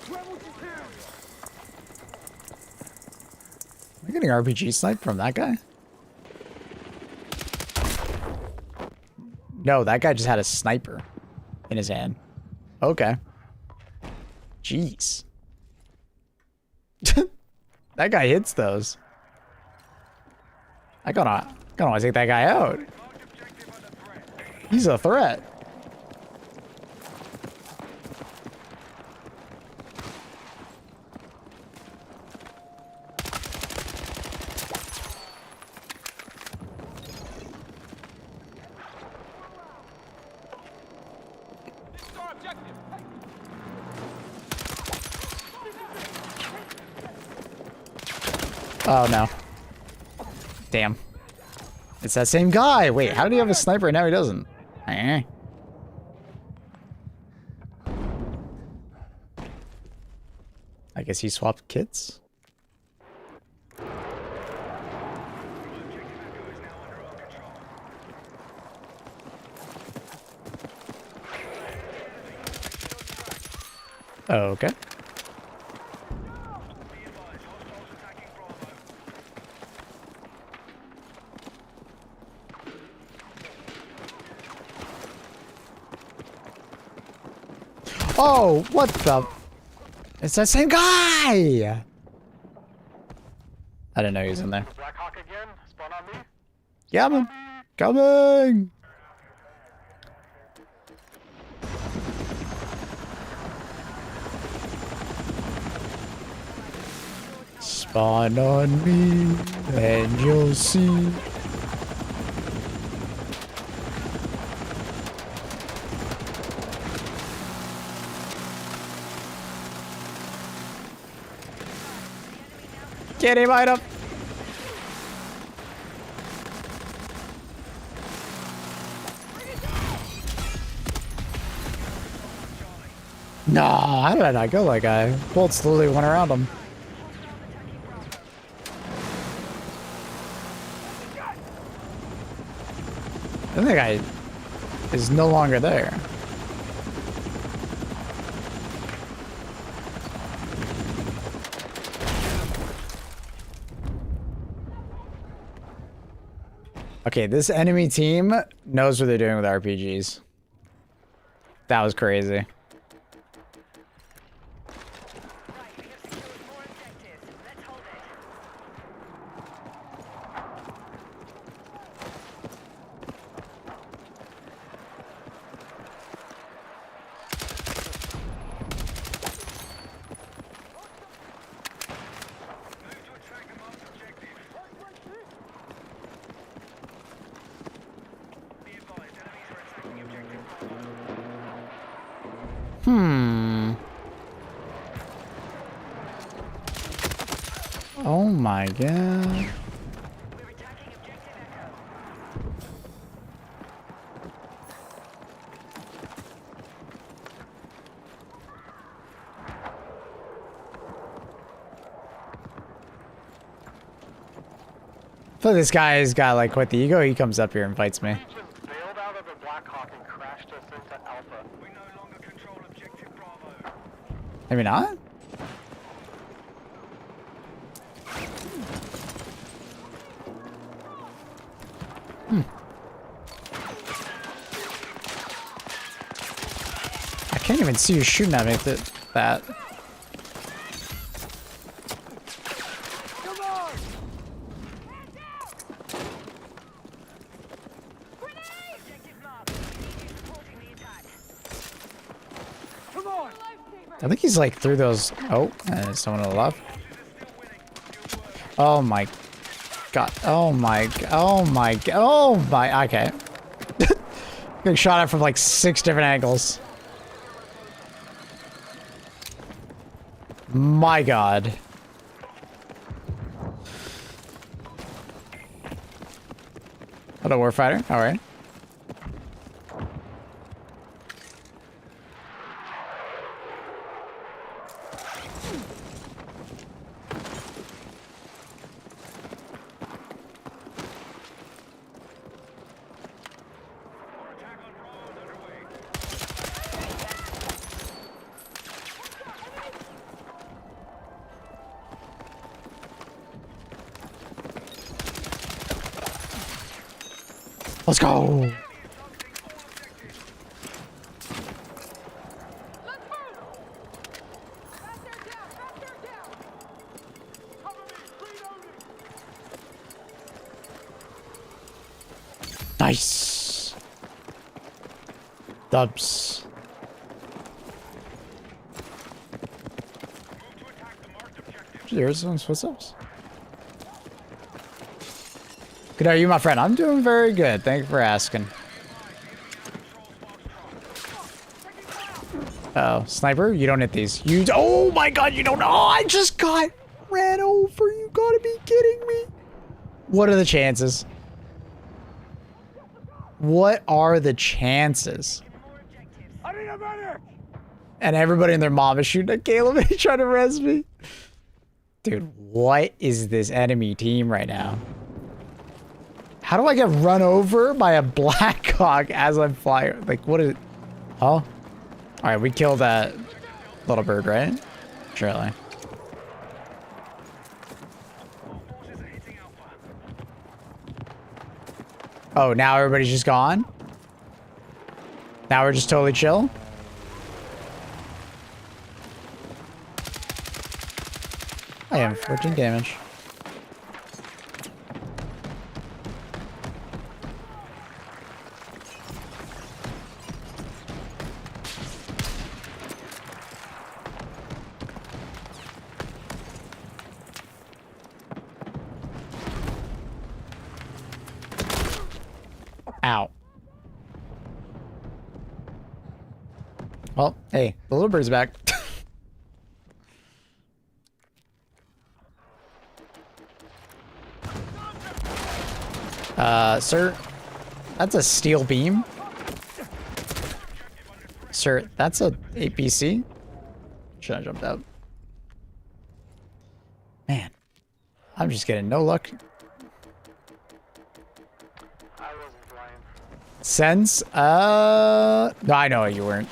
Grab what you can.
Am I getting RPG sniped from that guy? No, that guy just had a sniper in his hand. Okay. Jeez. That guy hits those. I gotta wanna take that guy out. He's a threat.
This is our objective. Hey.
Oh no. Damn. It's that same guy. Wait, how did he have a sniper and now he doesn't? Eh. I guess he swapped kits. Okay. Oh, what the? It's that same guy! I didn't know he was in there.
Black Hawk again. Spawn on me.
Coming! Coming! Spawn on me, and you'll see. Get him, item! No, how did I not go that guy? Bullets literally went around him. I think that guy is no longer there. Okay, this enemy team knows what they're doing with RPGs. That was crazy. Oh my god. So this guy's got like quite the ego. He comes up here and fights me.
Bailed out of the Black Hawk and crashed us into Alpha.
We no longer control objective Bravo.
Maybe not. I can't even see you shooting at me with that.
Come on!
Objective marked. Need you supporting the attack.
Come on!
I think he's like through those. Oh, there's someone on the left. Oh my god. Oh my. Oh my. Oh my. Okay. Getting shot at from like 6 different angles. My god. Hello, warfighter. All right. Let's go.
Let's move! Faster down! Faster down!
Cover me! Reloading!
Nice. Dubs. There's some footsteps. Good, are you, my friend? I'm doing very good. Thank you for asking. Oh, sniper, you don't hit these. You. Oh my god, you don't know. Oh, I just got ran over. You gotta be kidding me. What are the chances? What are the chances?
I need a medic!
And everybody and their mom is shooting at Caleb and he's trying to res me. Dude, what is this enemy team right now? How do I get run over by a Black Hawk as I'm flying? Like, what is it? Oh? All right, we killed that little bird, right? Surely. Oh, now everybody's just gone? Now we're just totally chill? I am 14 damage. Ow. Well, hey, the little bird's back. Sir, that's a steel beam. Sir, that's a APC. Should I jumped out? Man, I'm just getting no luck.
I wasn't blind.
Sense? No, I know you weren't.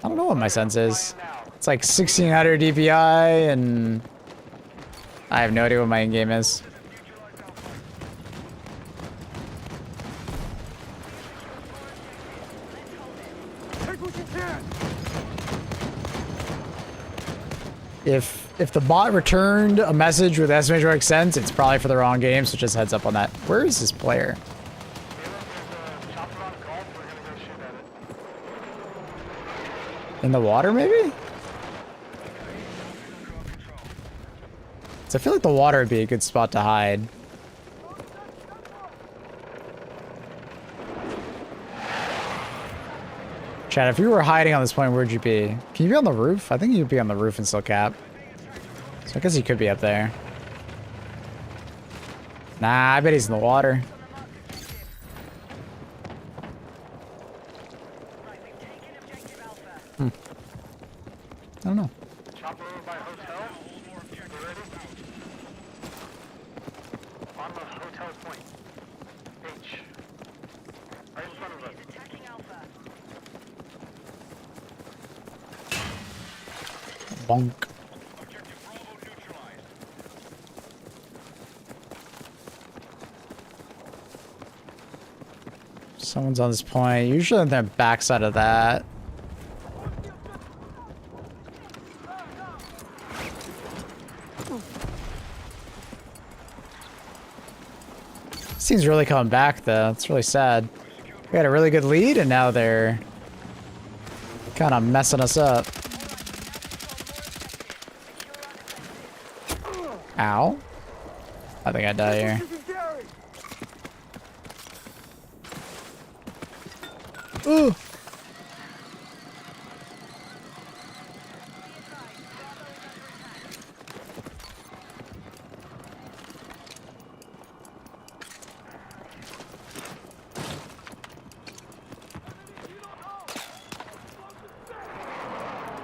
I don't know what my sense is. It's like 1600 DPI, and I have no idea what my in-game is.
Take what you can!
If the bot returned a message with estimated direct sense, it's probably for the wrong game, so just heads up on that. Where is this player?
Chopper on golf, we're gonna go shoot at it.
In the water, maybe? So I feel like the water would be a good spot to hide. Chad, if you were hiding on this point, where'd you be? Can you be on the roof? I think you'd be on the roof and still cap. So I guess he could be up there. Nah, I bet he's in the water. I don't know.
Chopper by hotel. You ready? On the hotel point. H. Right in front of us.
Attacking Alpha.
Bonk. Someone's on this point. Usually on the backside of that. This team's really coming back, though. It's really sad. We had a really good lead, and now they're kind of messing us up. Ow. I think I die here. Ooh.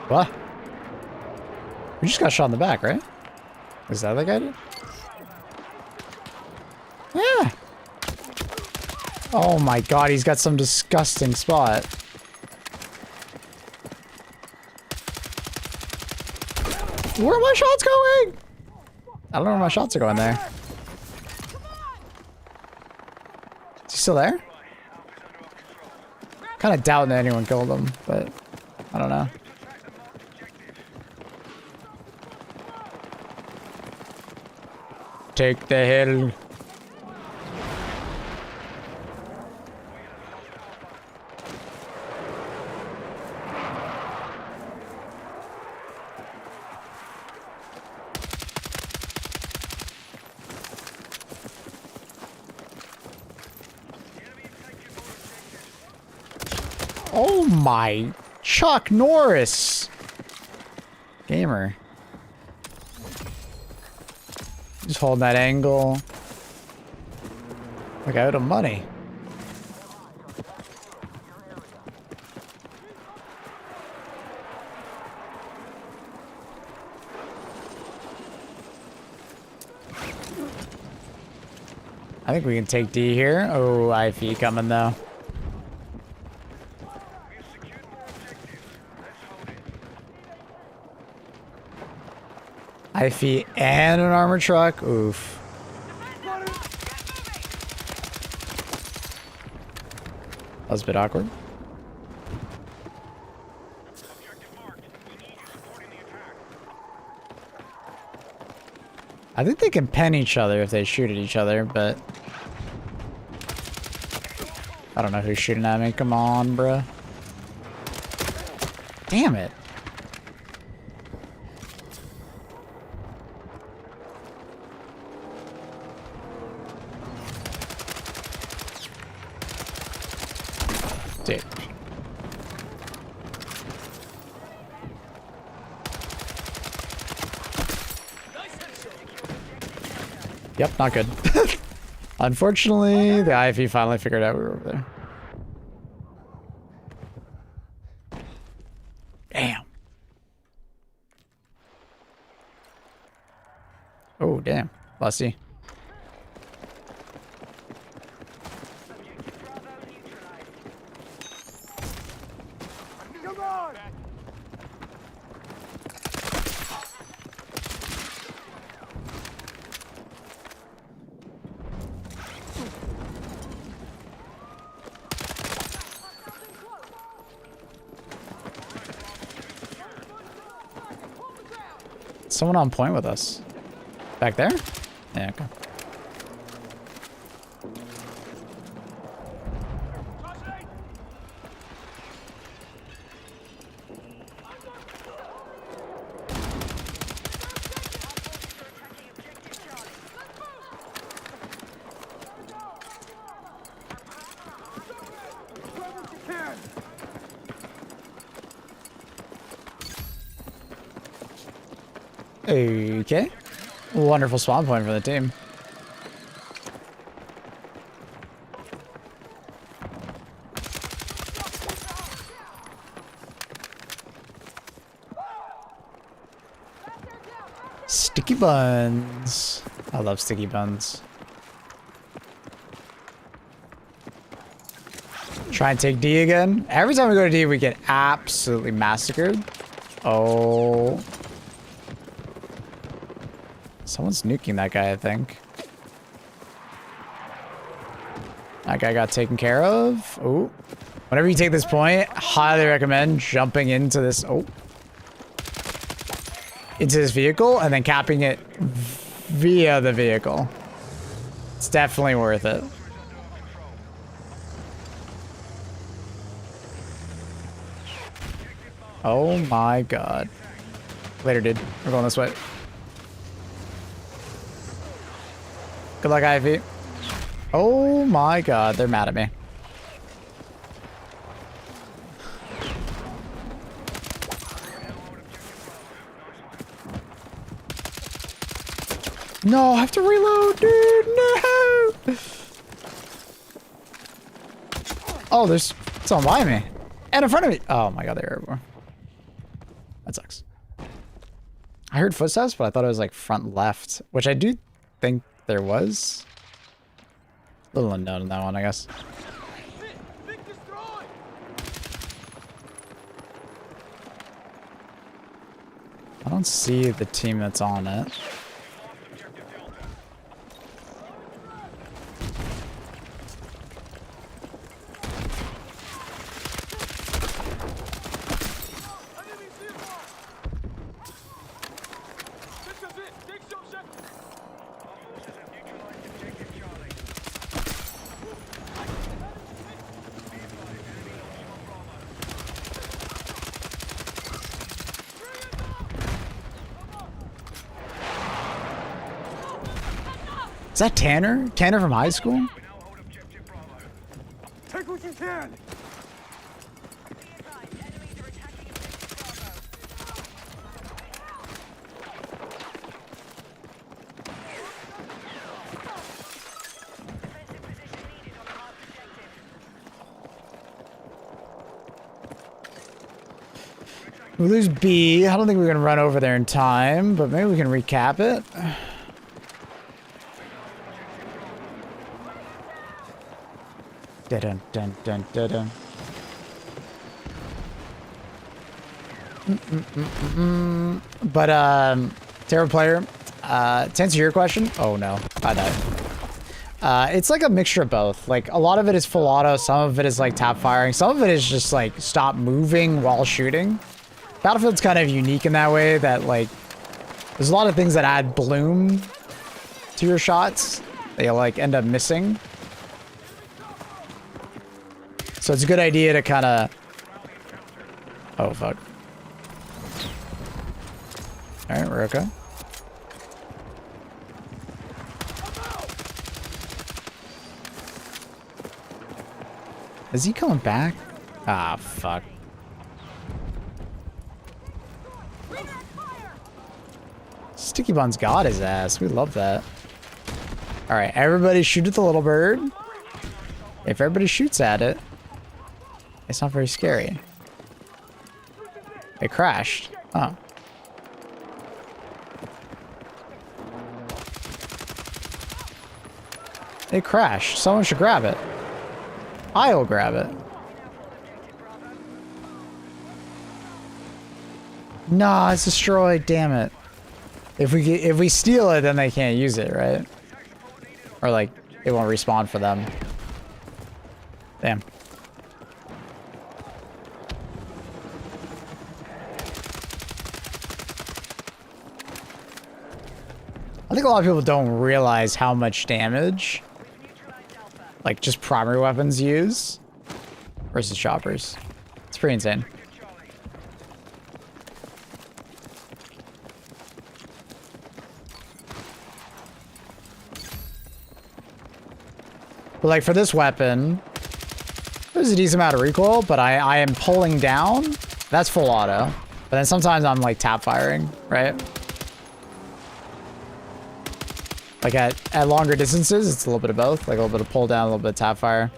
What? We just got shot in the back, right? Is that the guy did? Yeah. Oh my god, he's got some disgusting spot. Where are my shots going? I don't know where my shots are going there. Is he still there? Kind of doubting that anyone killed him, but I don't know. Take the hill. Oh my, Chuck Norris. Gamer. Just holding that angle. Like I owed him money. I think we can take D here. Oh, IV coming though. IV and an armored truck. Oof. That was a bit awkward. I think they can pen each other if they shoot at each other, but I don't know who's shooting at me. Come on, bruh. Damn it. Dude. Yep, not good. Unfortunately, the IV finally figured out we were over there. Damn. Oh, damn. Lusty.
Come on!
Someone on point with us. Back there? Yeah, okay. Okay. Wonderful spawn point for the team. Sticky buns. I love sticky buns. Try and take D again. Every time we go to D, we get absolutely massacred. Oh. Someone's nuking that guy, I think. That guy got taken care of. Oh. Whenever you take this point, highly recommend jumping into this. Oh. Into this vehicle and then capping it via the vehicle. It's definitely worth it. Oh my god. Later, dude. We're going this way. Good luck, Ivy. Oh my god, they're mad at me. No, I have to reload, dude. No. Oh, there's someone by me. And in front of me. Oh my god, they're everywhere. That sucks. I heard footsteps, but I thought it was like front left, which I do think there was. A little unknown in that one, I guess. I don't see the team that's on it. Is that Tanner? Tanner from high school?
Take what you can!
We lose B. I don't think we're gonna run over there in time, but maybe we can recap it. Dun dun dun dun dun. But Terror player, to answer your question, oh no, I died. It's like a mixture of both. Like a lot of it is full auto, some of it is like tap firing, some of it is just like stop moving while shooting. Battlefield's kind of unique in that way that like there's a lot of things that add bloom to your shots that you like end up missing. So it's a good idea to kind of... Oh, fuck. Alright, we're okay. Is he coming back? Ah, fuck. Sticky Bun's got his ass. We love that. Alright, everybody shoot at the little bird. If everybody shoots at it, it's not very scary. It crashed. Oh. It crashed. Someone should grab it. I'll grab it. Nah, it's destroyed. Damn it. If we steal it, then they can't use it, right? Or like it won't respawn for them. Damn. I think a lot of people don't realize how much damage like just primary weapons use versus choppers. It's pretty insane. But like for this weapon, there's a decent amount of recoil, but I am pulling down. That's full auto. But then sometimes I'm like tap firing, right? Like at longer distances, it's a little bit of both. Like a little bit of pull down, a little bit of tap fire.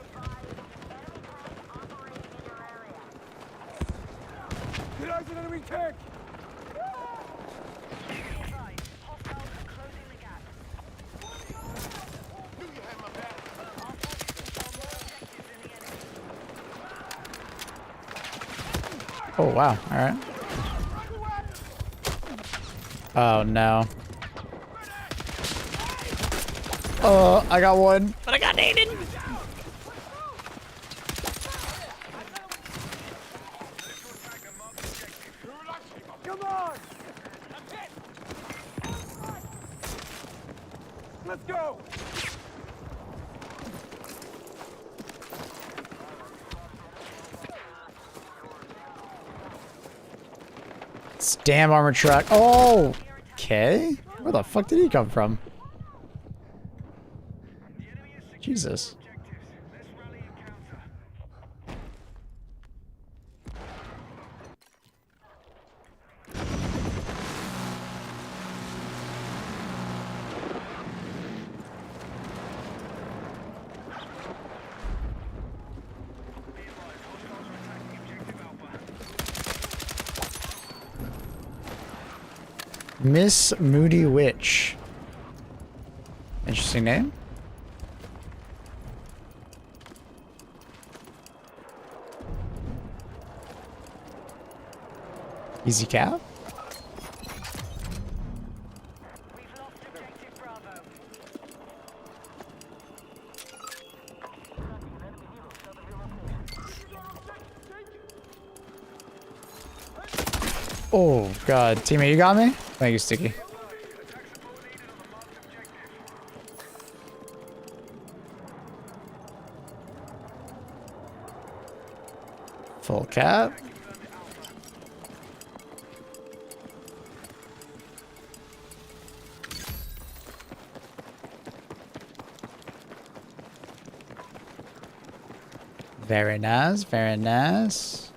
Oh, wow. All right. Oh, no. Oh, I got one, but I got naded.
Come on! Let's go!
This damn armored truck. Oh, okay. Where the fuck did he come from? Jesus. Miss Moody Witch. Interesting name. Easy cap.
We've lost objective Bravo.
Oh god, teammate, you got me? Thank you, Sticky. Full cap. Very nice, very nice.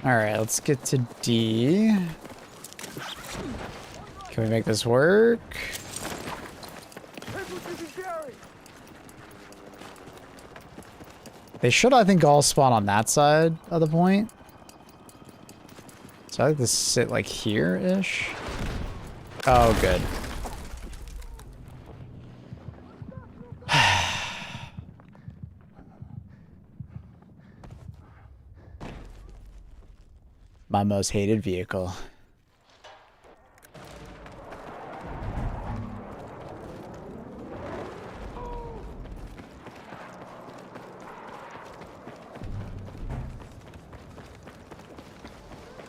All right, let's get to D. Can we make this work? They should, I think, all spawn on that side of the point. So I like to sit like here-ish. Oh, good. My most hated vehicle.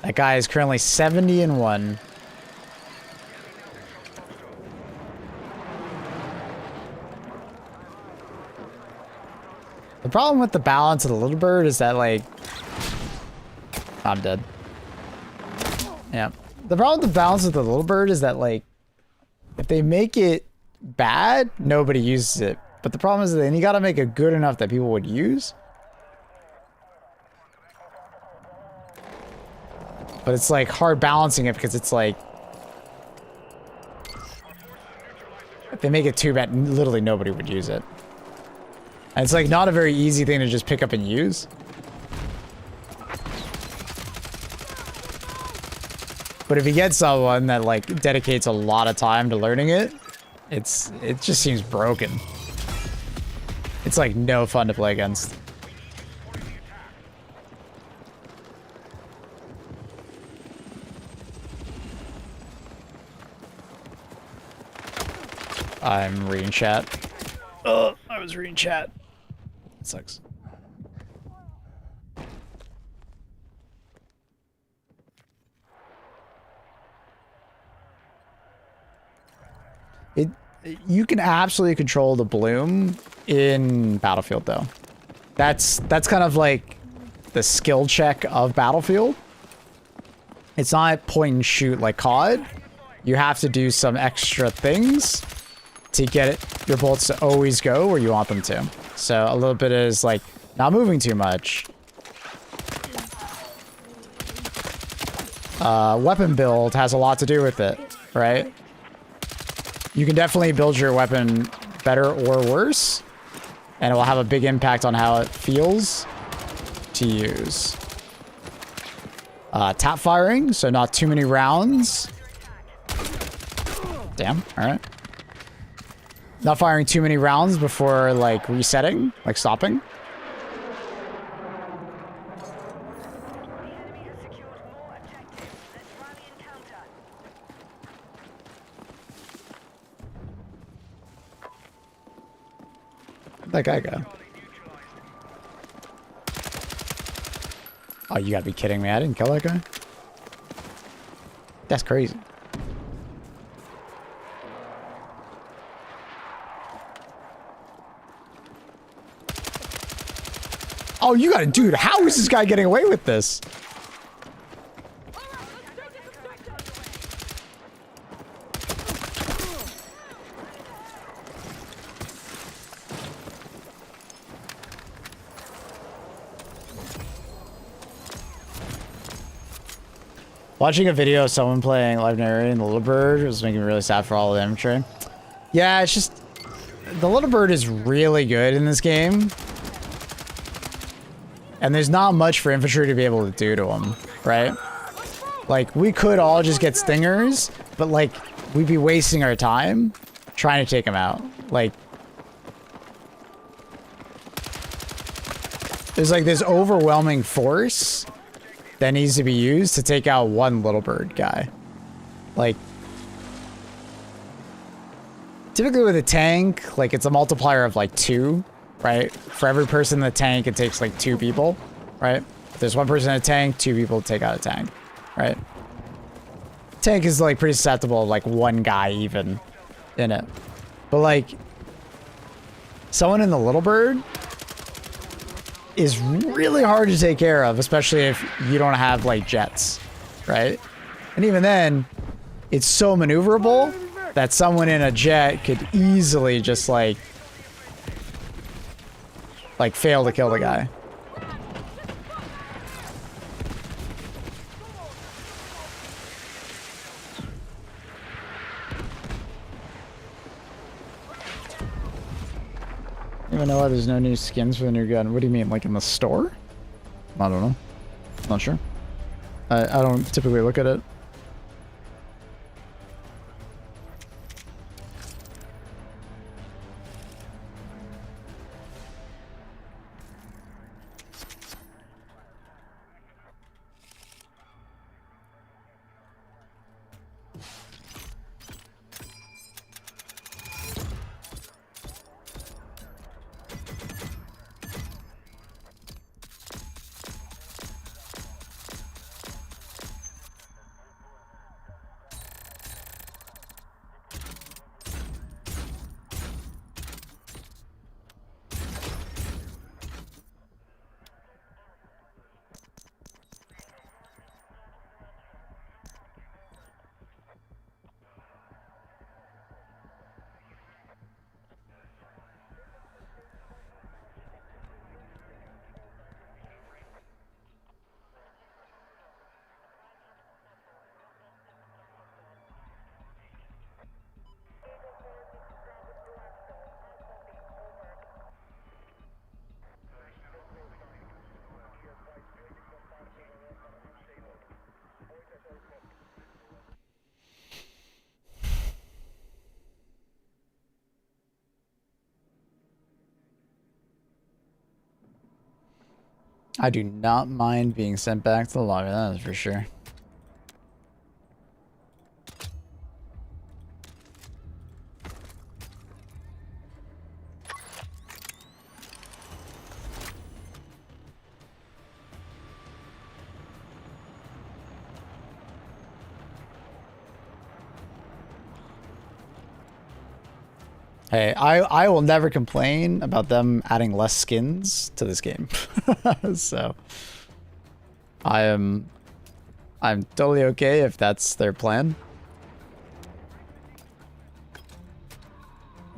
That guy is currently 70-1. The problem with the balance of the little bird is that, like, I'm dead. Yeah. The problem with the balance of the little bird is that, like, if they make it bad, nobody uses it. But the problem is that then you gotta make it good enough that people would use. But it's like hard balancing it because it's like if they make it too bad, literally nobody would use it. And it's like not a very easy thing to just pick up and use. But if you get someone that like dedicates a lot of time to learning it, it just seems broken. It's like no fun to play against. I'm reading chat. Oh, I was reading chat. It sucks. You can absolutely control the bloom in Battlefield though. That's kind of like the skill check of Battlefield. It's not point and shoot like COD. You have to do some extra things. to get your bullets to always go where you want them to. So a little bit is like not moving too much. Weapon build has a lot to do with it, right? You can definitely build your weapon better or worse, and it will have a big impact on how it feels to use. Tap firing, so not too many rounds. Damn, alright. Not firing too many rounds before, like, resetting, like stopping. Where'd that guy go? Oh, you gotta be kidding me. I didn't kill that guy? That's crazy. Oh, you gotta, dude, how is this guy getting away with this? Watching a video of someone playing Live Narrator in the Little Bird was making me really sad for all of the infantry. Yeah, it's just... The Little Bird is really good in this game. And there's not much for infantry to be able to do to him, right? Like, we could all just get stingers, but, like, we'd be wasting our time trying to take him out. Like... There's, like, this overwhelming force that needs to be used to take out one Little Bird guy. Like, typically with a tank, like, it's a multiplier of like 2, right? For every person in the tank, it takes like 2 people, right? If there's 1 person in a tank, 2 people to take out a tank, right? Tank is like pretty susceptible of like 1 guy even in it. But like, someone in the Little Bird is really hard to take care of, especially if you don't have like jets, right? And even then, it's so maneuverable that someone in a jet could easily just like fail to kill the guy. I don't even know why there's no new skins for the new gun. What do you mean, like in the store? I don't know. Not sure. I don't typically look at it. I do not mind being sent back to the lobby, that is for sure. Hey, I will never complain about them adding less skins to this game. So I'm totally okay if that's their plan.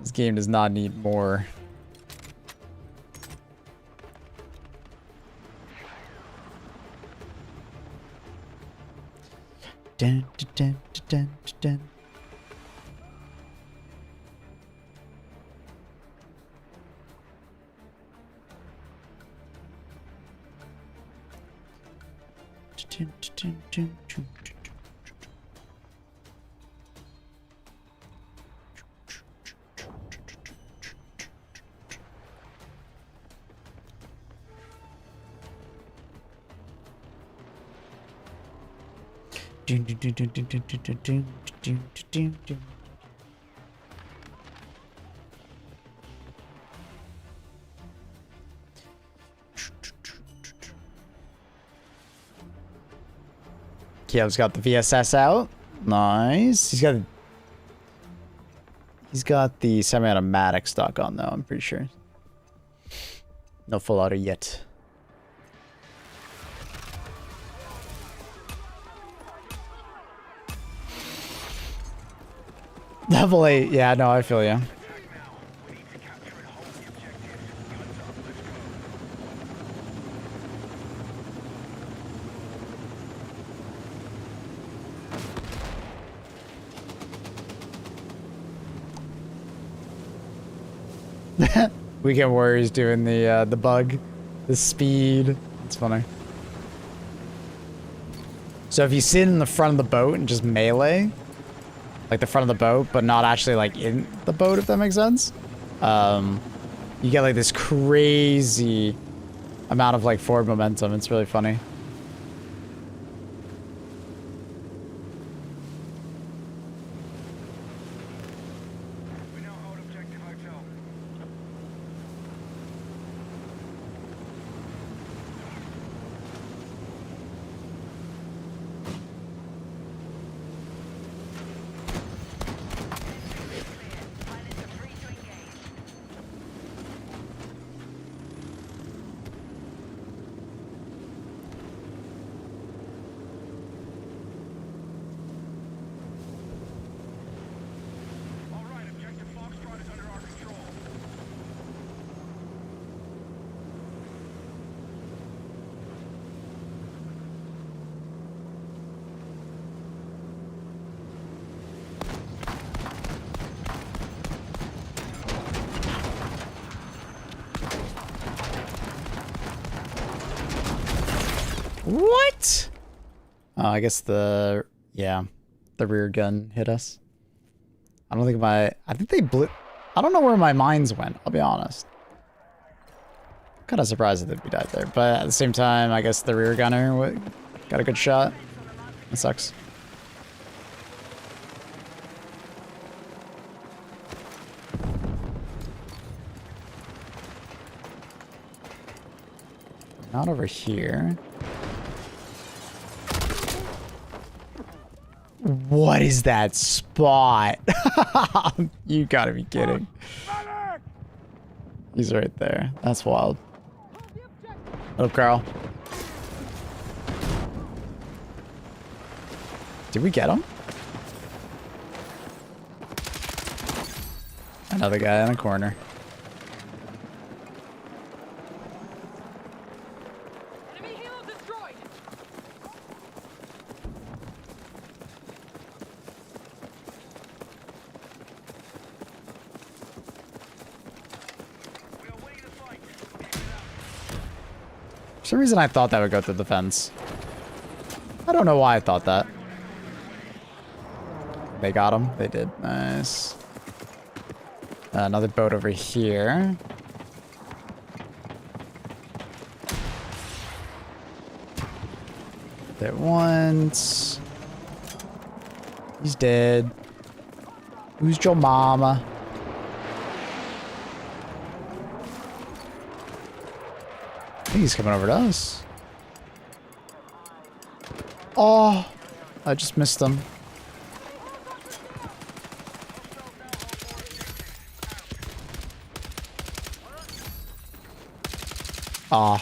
This game does not need more. Dun, dun, dun, dun, dun, dun. Dun, dun, dun, dun, dun, dun. Dun, dun, dun, dun, dun, dun, dun, dun, dun, dun, dun, dun. Caleb's got the VSS out. Nice. He's got the semi-automatic stock on though, I'm pretty sure. No full auto yet. Level 8, yeah, no, I feel you. Weekend Warriors doing the bug, the speed. It's funny. So if you sit in the front of the boat and just melee, like the front of the boat, but not actually like in the boat, if that makes sense, you get like this crazy amount of like forward momentum. It's really funny. What? Oh, I guess the rear gun hit us. I don't think I think they blew. I don't know where my mines went, I'll be honest. Kind of surprised that we died there, but at the same time, I guess the rear gunner got a good shot. That sucks. Not over here. What is that spot? You gotta be kidding. He's right there. That's wild. What up, Carl? Did we get him? Another guy in a corner. For some reason I thought that would go through the fence. I don't know why I thought that. They got him. They did. Nice. Another boat over here. That once. He's dead. Who's your mama? I think he's coming over to us. Oh, I just missed him. Ah.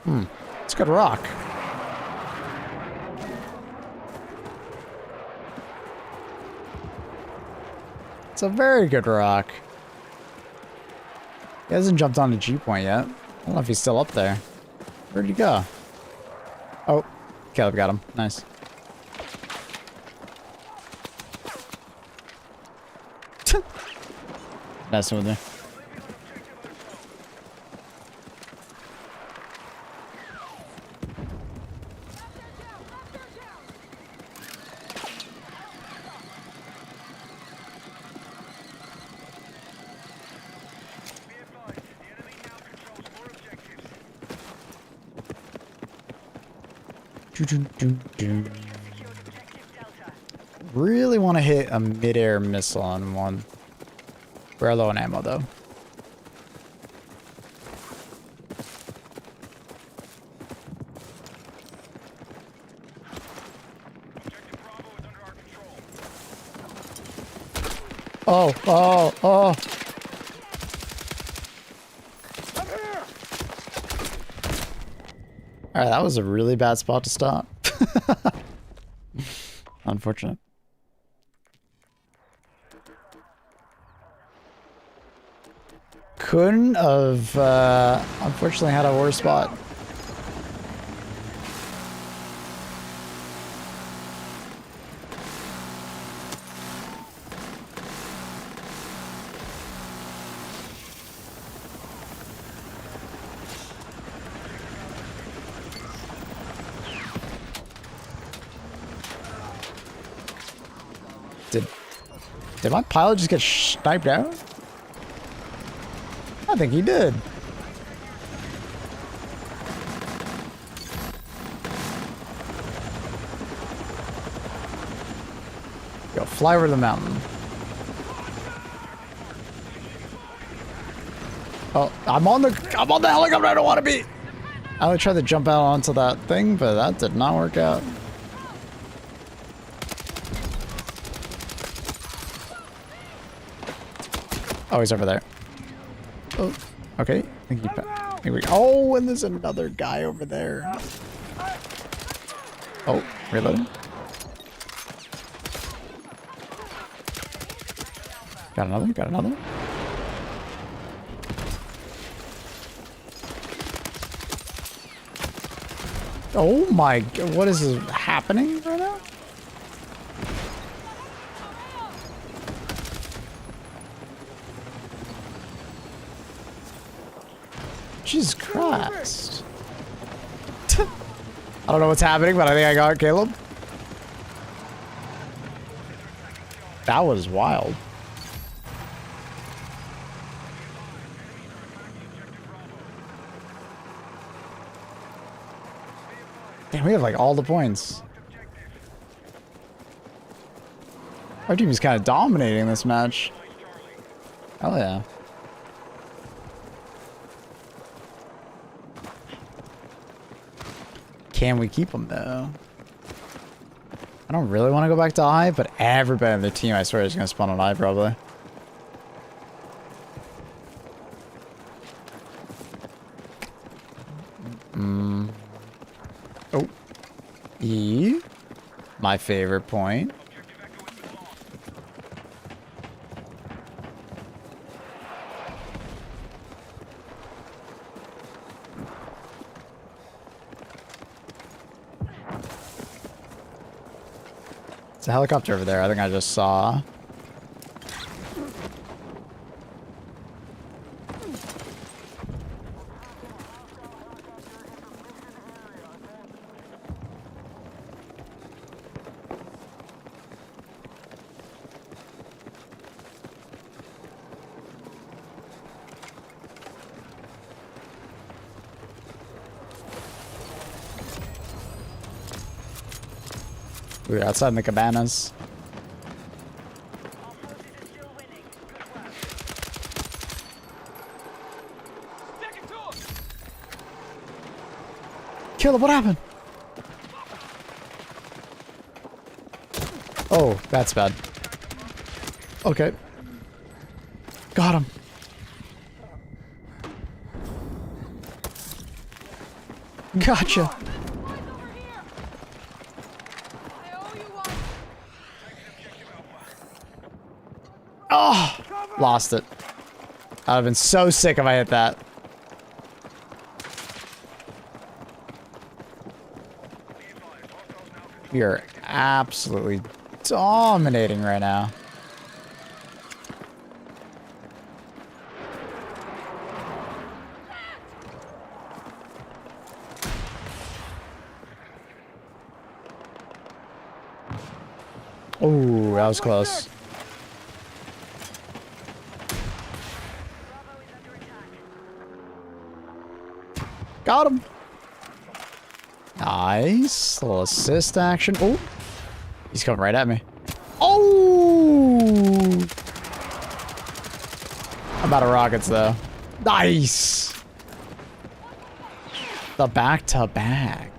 It's a good rock. It's a very good rock. He hasn't jumped on the G point yet. I don't know if he's still up there. Where'd he go? Oh, Caleb got him. Nice. Messing with me. Really want to hit a mid-air missile on one. We're low on ammo though. Oh, oh, oh. Alright, that was a really bad spot to stop. Unfortunate. Couldn't have, unfortunately had a worse spot. Did my pilot just get sniped out? I think he did. Go fly over the mountain. Oh, I'm on the helicopter I don't want to be. I would try to jump out onto that thing, but that did not work out. Oh, he's over there. Oh, okay. I think we, oh, and there's another guy over there. Oh, reloading. Got another, got another. Oh my god, what is happening right now? Jesus Christ. I don't know what's happening, but I think I got Caleb. That was wild. Damn, we have like all the points. Our team is kind of dominating this match. Hell yeah. Can we keep them though? I don't really want to go back to I, but everybody on the team, I swear, is going to spawn on I probably. Oh. E. My favorite point. It's a helicopter over there. I think I just saw. We were outside in the cabanas. Caleb, what happened? Oh, that's bad. Okay. Got him. Gotcha. Oh, lost it. I'd have been so sick if I hit that. We are absolutely dominating right now. Oh, that was close. Got him. Nice. Little assist action. Oh, he's coming right at me. Oh! I'm out of rockets, though. Nice. The back-to-back.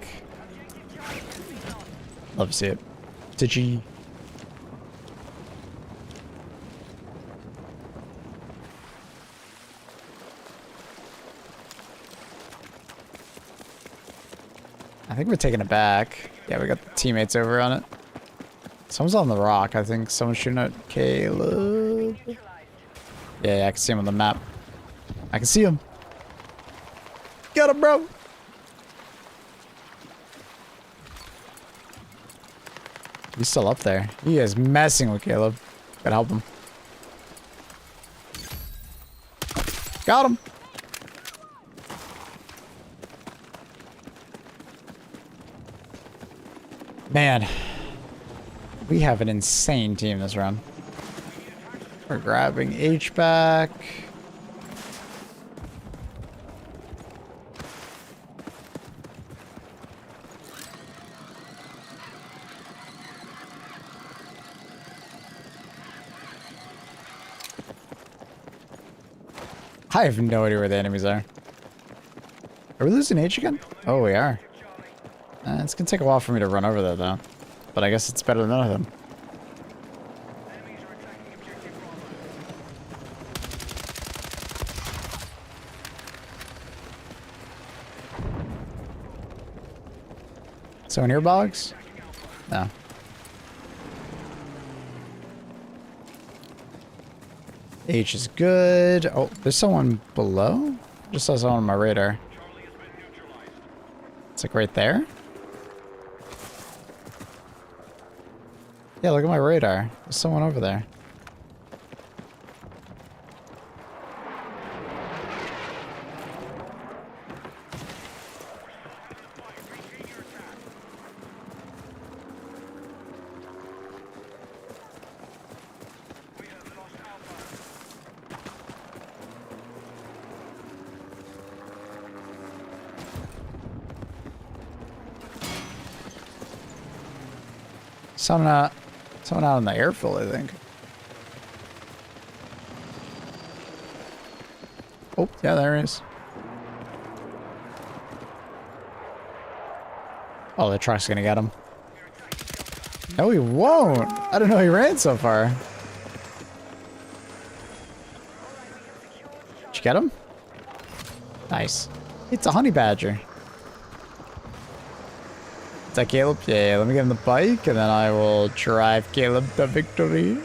Love to see it. Did you... I think we're taking it back. Yeah, we got the teammates over on it. Someone's on the rock. I think someone's shooting at Caleb. Yeah, I can see him on the map. I can see him. Get him, bro. He's still up there. He is messing with Caleb. Gotta help him. Got him. Man, we have an insane team this round. We're grabbing H back. I have no idea where the enemies are. Are we losing H again? Oh, we are. It's gonna take a while for me to run over there, though. But I guess it's better than none of them. Someone here, Boggs? No. H is good. Oh, there's someone below? Just saw someone on my radar. It's like right there? Yeah, look at my radar. There's someone over there. Someone out on the airfield, I think. Oh, yeah, there he is. Oh, the truck's gonna get him. No, he won't. I don't know he ran so far. Did you get him? Nice. It's a honey badger. Is that Caleb? Yeah, let me get him the bike, and then I will drive Caleb to victory.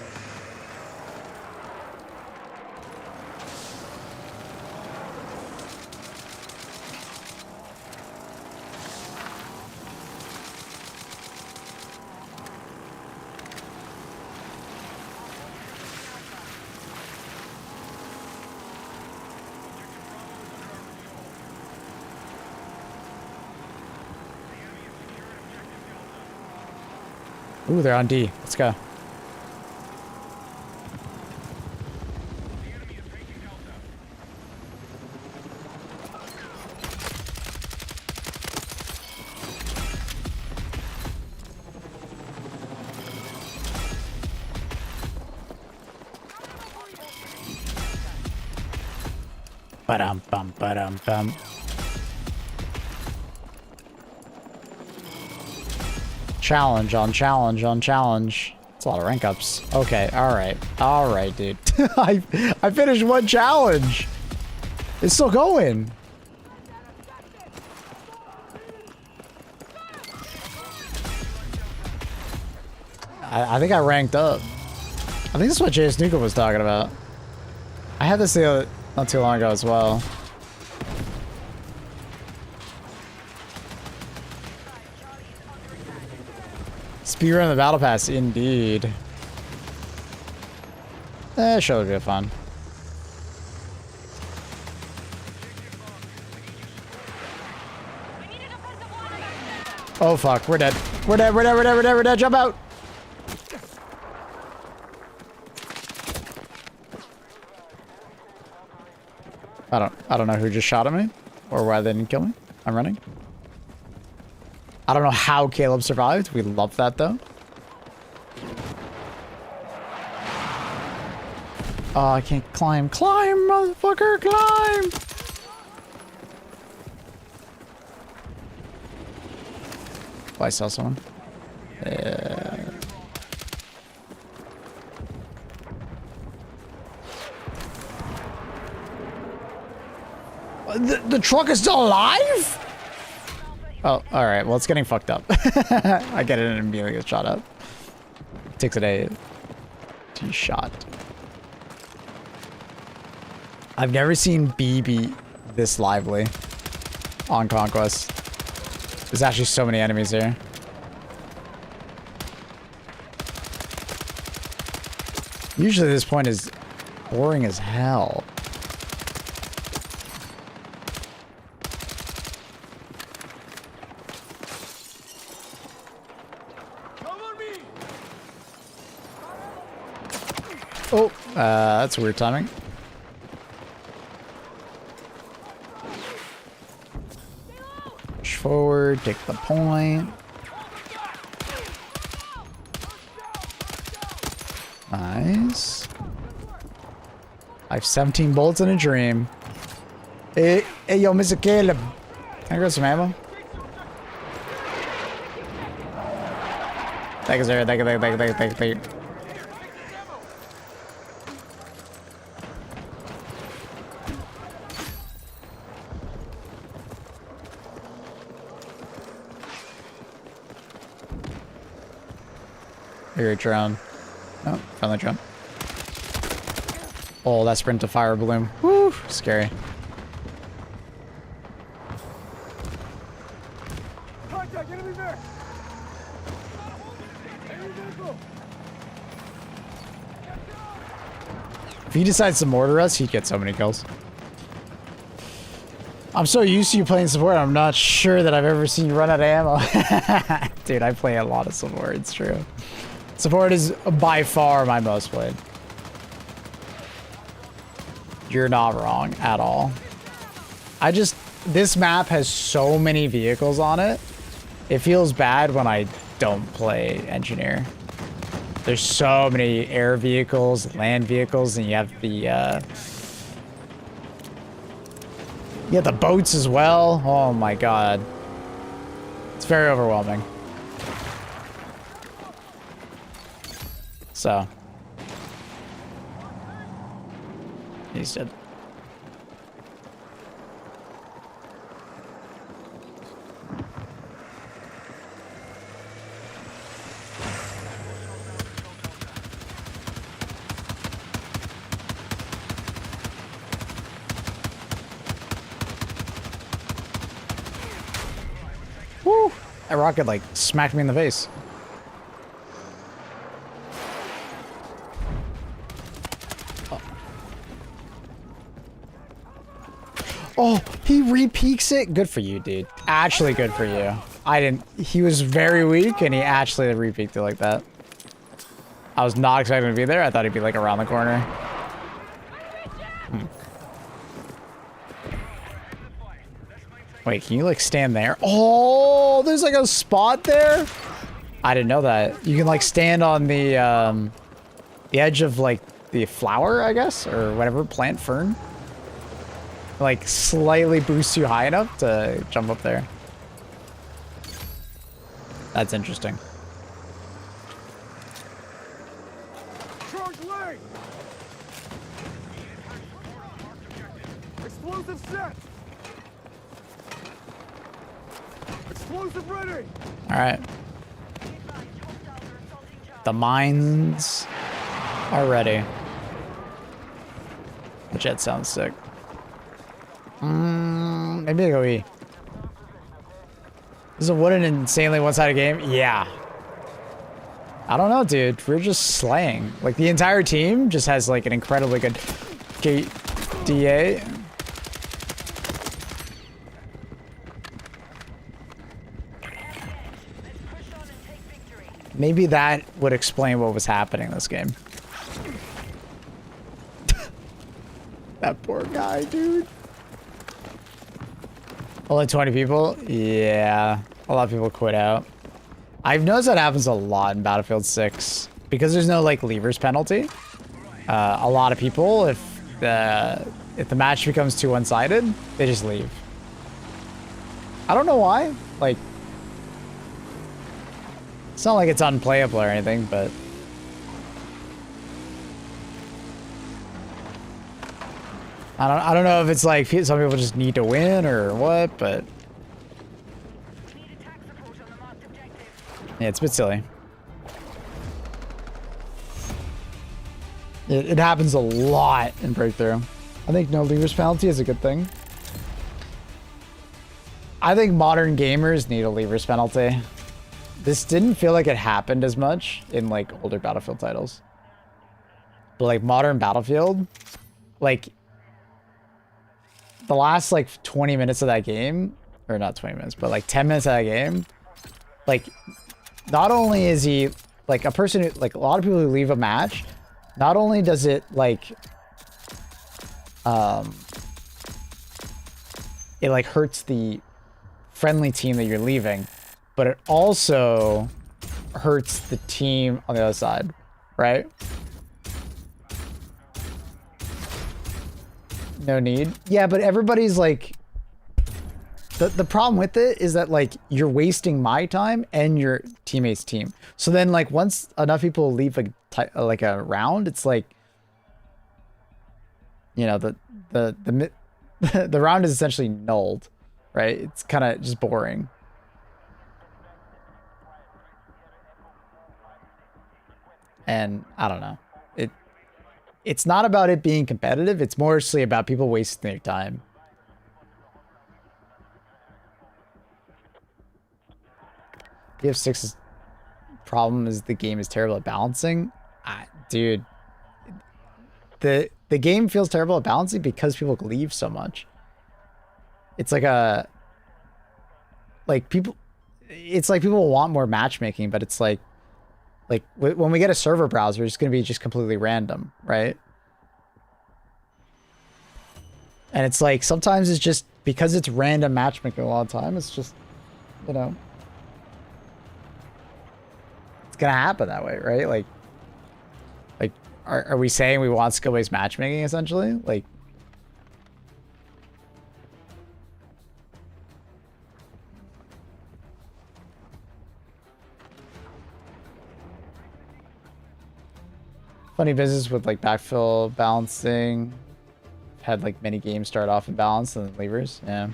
Ooh, they're on D. Let's go. Ba-dum bum ba-dum bum. Challenge on challenge on challenge. It's a lot of rank ups. Okay, alright. Alright, dude. I finished one challenge. It's still going. I think I ranked up. I think that's what Jay Snuka was talking about. I had this the not too long ago as well. Speedrun the battle pass, indeed. Sure would be fun. Oh fuck, we're dead. We're dead, we're dead, we're dead, we're dead, we're dead, jump out! I don't know who just shot at me or why they didn't kill me. I'm running. I don't know how Caleb survived. We love that though. Oh, I can't climb. Climb, motherfucker, climb! Oh, I saw someone. The truck is still alive? Oh, alright. Well, it's getting fucked up. I get it and immediately get shot up. Takes a day to be shot. I've never seen B be this lively on Conquest. There's actually so many enemies here. Usually this point is boring as hell. Oh, that's weird timing. Push forward, take the point. Nice. I have 17 bullets in a dream. Hey, yo, Mr. Caleb. Can I grab some ammo? Thank you, sir. Thank you. Here, drone. Oh, found the drone. Oh, that sprint to fire balloon. Woo, scary.
Contact, enemy there.
If he decides to mortar us, he'd get so many kills. I'm so used to you playing support, I'm not sure that I've ever seen you run out of ammo. Dude, I play a lot of support, it's true. Support is by far my most played. You're not wrong at all. This map has so many vehicles on it. It feels bad when I don't play Engineer. There's so many air vehicles, land vehicles, and you have the boats as well. Oh my god. It's very overwhelming. So. He's dead. Woo! That rocket like smacked me in the face. Oh, he re-peeks it? Good for you, dude. Actually good for you. He was very weak and he actually re-peeked it like that. I was not expecting him to be there. I thought he'd be like around the corner. Wait, can you like stand there? Oh, there's like a spot there? I didn't know that. You can like stand on the edge of like the flower, I guess, or whatever, plant, fern. Like slightly boosts you high enough to jump up there. That's interesting.
Charge leg. Explosive set. Explosive ready.
All right. The mines are ready. The jet sounds sick. Maybe I go E. This is what an insanely one-sided game. Yeah. I don't know, dude. We're just slaying. Like, the entire team just has, like, an incredibly good DA. Maybe that would explain what was happening in this game. That poor guy, dude. Only 20 people? Yeah. A lot of people quit out. I've noticed that happens a lot in Battlefield 6. Because there's no, like, levers penalty. A lot of people, if the match becomes too one-sided, they just leave. I don't know why. Like, it's not like it's unplayable or anything, but... I don't know if it's like some people just need to win or what, but... Yeah, it's a bit silly. It happens a lot in Breakthrough. I think no levers penalty is a good thing. I think modern gamers need a levers penalty. This didn't feel like it happened as much in like older Battlefield titles. But like modern Battlefield, like the last like 20 minutes of that game, or not 20 minutes, but like 10 minutes of that game, like not only is he like a person who, like a lot of people who leave a match, not only does it like it like hurts the friendly team that you're leaving, but it also hurts the team on the other side, right? No need. Yeah, but everybody's like... The problem with it is that, like, you're wasting my time and your teammates' team. So then, like, once enough people leave a round, it's like... You know, the round is essentially nulled, right? It's kind of just boring. And I don't know. It's not about it being competitive. It's mostly about people wasting their time. BF6's problem is the game is terrible at balancing. Dude, the game feels terrible at balancing because people leave so much. It's like people. It's like people want more matchmaking, but it's like when we get a server browser, it's going to be just completely random, right? And it's like, sometimes it's just, because it's random matchmaking a lot of time, it's just, you know, it's going to happen that way, right? Like are we saying we want skill-based matchmaking, essentially? Like, funny business with like backfill balancing. Had like many games start off in balance and then levers. Yeah.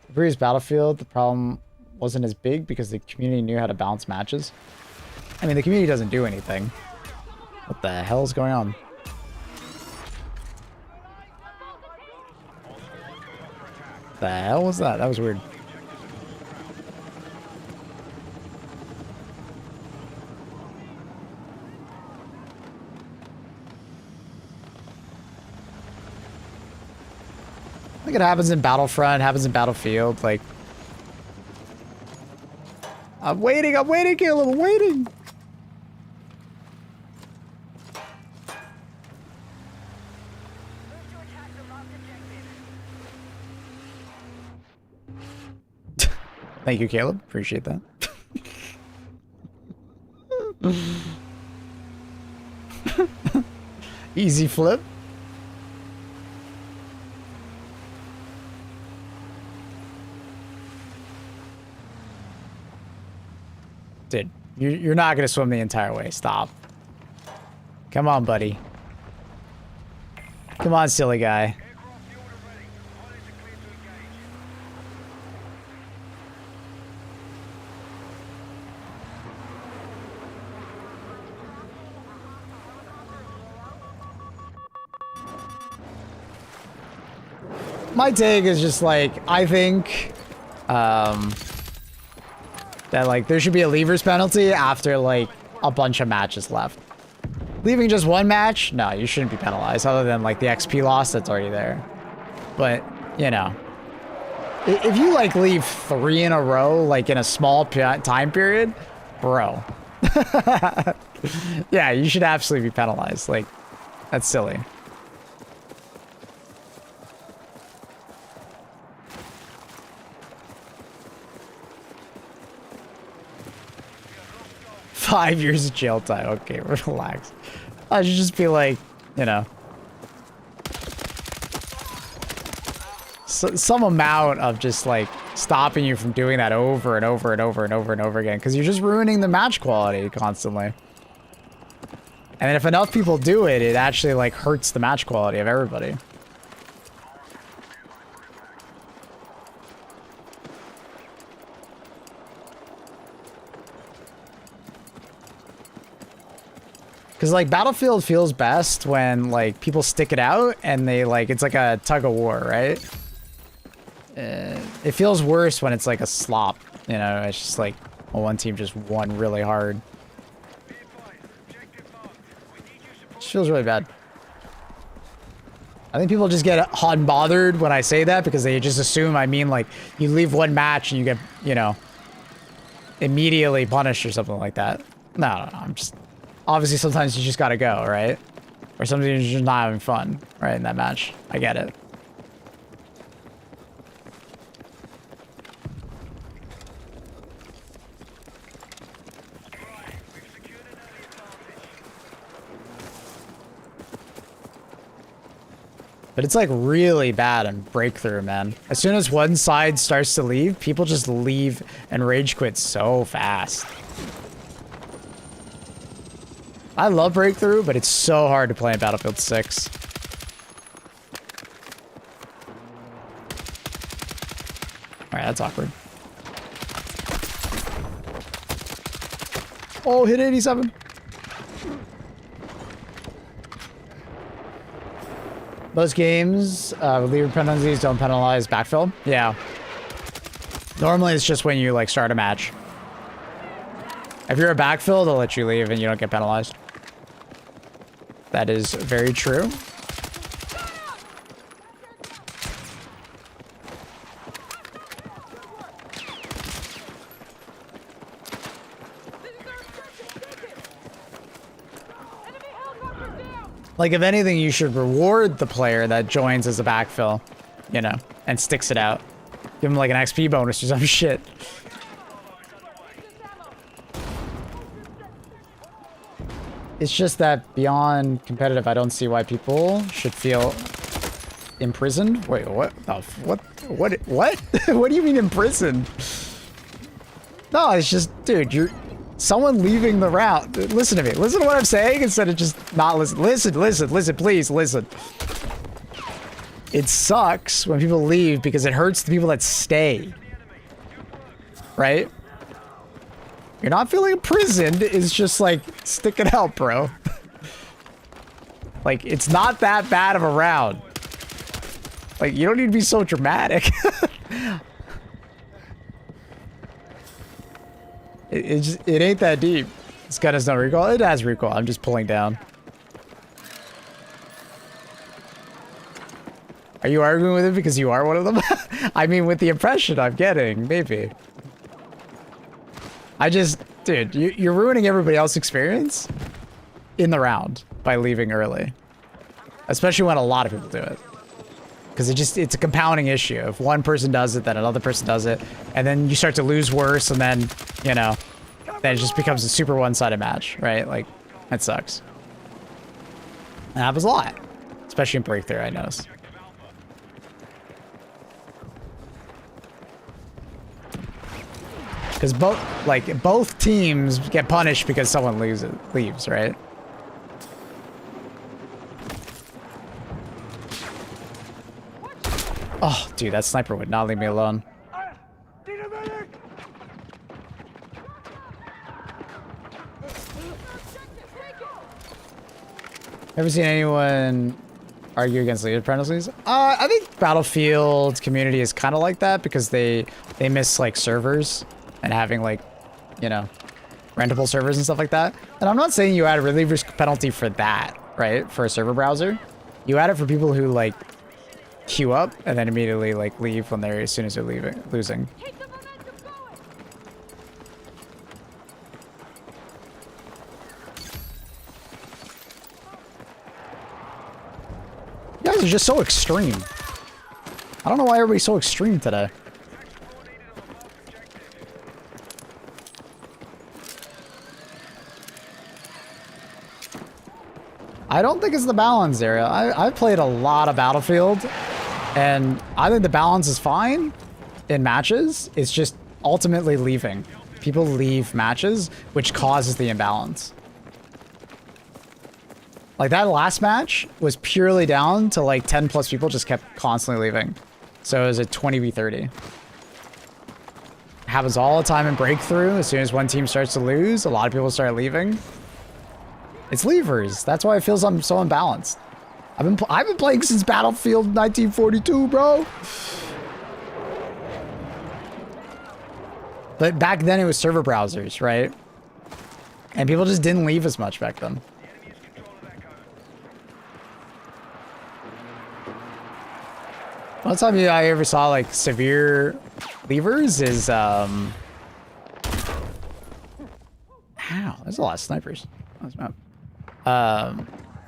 The previous Battlefield, the problem wasn't as big because the community knew how to balance matches. I mean, the community doesn't do anything. What the hell is going on? The hell was that? That was weird. I think it happens in Battlefront, happens in Battlefield, like... I'm waiting, Caleb, I'm waiting! Thank you, Caleb. Appreciate that. Easy flip. Dude, you're not going to swim the entire way. Stop. Come on, buddy. Come on, silly guy. my take is just like, I think that like there should be a leavers penalty after like a bunch of matches left. Leaving just one match, no, you shouldn't be penalized other than like the XP loss that's already there. But, you know, if you like leave 3 in a row, like in a small time period, bro. Yeah, you should absolutely be penalized. Like, that's silly. "5 years of jail time." Okay, relax. I should just be like, you know, some amount of just like stopping you from doing that over and over and over and over and over again, because you're just ruining the match quality constantly. And then if enough people do it, it actually like hurts the match quality of everybody. Because like Battlefield feels best when like people stick it out and they like, it's like a tug of war, right? It feels worse when it's like a slop, you know? It's just like, well, one team just won really hard. It feels really bad. I think people just get hot and bothered when I say that because they just assume I mean like you leave one match and you get, you know, immediately punished or something like that. No, I'm just... Obviously, sometimes you just gotta go, right? Or sometimes you're just not having fun, right, in that match. I get it. But it's like really bad on Breakthrough, man. As soon as one side starts to leave, people just leave and rage quit so fast. I love Breakthrough, but it's so hard to play in Battlefield 6. Alright, that's awkward. Oh, hit 87. Most games, leaver penalties don't penalize backfill. Yeah. Normally it's just when you like start a match. If you're a backfill, they'll let you leave and you don't get penalized. That is very true. Like, if anything, you should reward the player that joins as a backfill, you know, and sticks it out. Give him like an XP bonus or some shit. It's just that beyond competitive, I don't see why people should feel imprisoned. Wait, what? Oh, what? What do you mean imprisoned? No, it's just, dude, you're someone leaving the round. Listen to me. Listen to what I'm saying instead of just not listen. Listen, please listen. It sucks when people leave because it hurts the people that stay. Right? You're not feeling imprisoned, it's just like, stick it out, bro. Like, it's not that bad of a round. Like, you don't need to be so dramatic. It ain't that deep. This gun has no recoil. It has recoil, I'm just pulling down. Are you arguing with it because you are one of them? I mean, with the impression I'm getting, maybe. I just, dude, you're ruining everybody else's experience in the round by leaving early. Especially when a lot of people do it. Because it's a compounding issue. If one person does it, then another person does it. And then you start to lose worse, and then, you know, then it just becomes a super one-sided match, right? Like, that sucks. That happens a lot. Especially in Breakthrough, I noticed. Because both teams get punished because someone leaves, right? Oh, dude, that sniper would not leave me alone. Ever seen anyone argue against leader penalties. I think Battlefield community is kind of like that because they miss like servers and having like, you know, rentable servers and stuff like that. And I'm not saying you add a reliever's penalty for that, right? For a server browser. You add it for people who like queue up and then immediately like leave when they're as soon as they're losing.
Keep the momentum going.
You guys are just so extreme. I don't know why everybody's so extreme today. I don't think it's the balance area. I've played a lot of Battlefield, and I think the balance is fine in matches. It's just ultimately leaving. People leave matches, which causes the imbalance. Like that last match was purely down to like 10 plus people just kept constantly leaving. So it was a 20v30. Happens all the time in Breakthrough. As soon as one team starts to lose, a lot of people start leaving. It's levers. That's why it feels I'm so unbalanced. I've been playing since Battlefield 1942, bro. But back then it was server browsers, right? And people just didn't leave as much back then. One time I ever saw like severe levers is ow, there's a lot of snipers. That's map.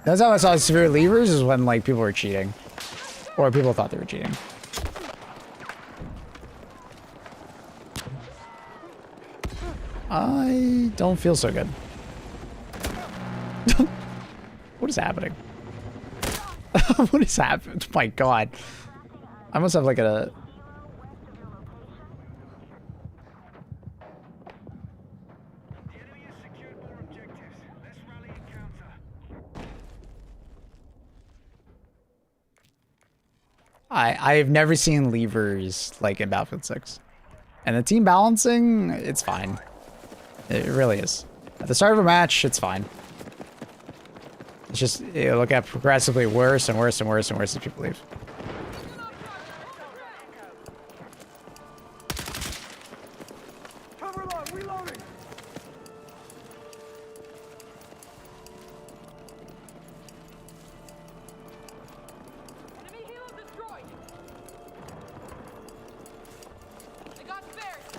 That's how I saw severe levers is when like people were cheating. Or people thought they were cheating. I don't feel so good. What is happening? What is happening? Oh my god. I must have like a... I've never seen levers like in Battlefield 6. And the team balancing, it's fine. It really is. At the start of a match, it's fine. It's just, it'll get progressively worse and worse and worse and worse as people leave.
Cover lock, reloading.
Enemy helo destroyed. They got spares.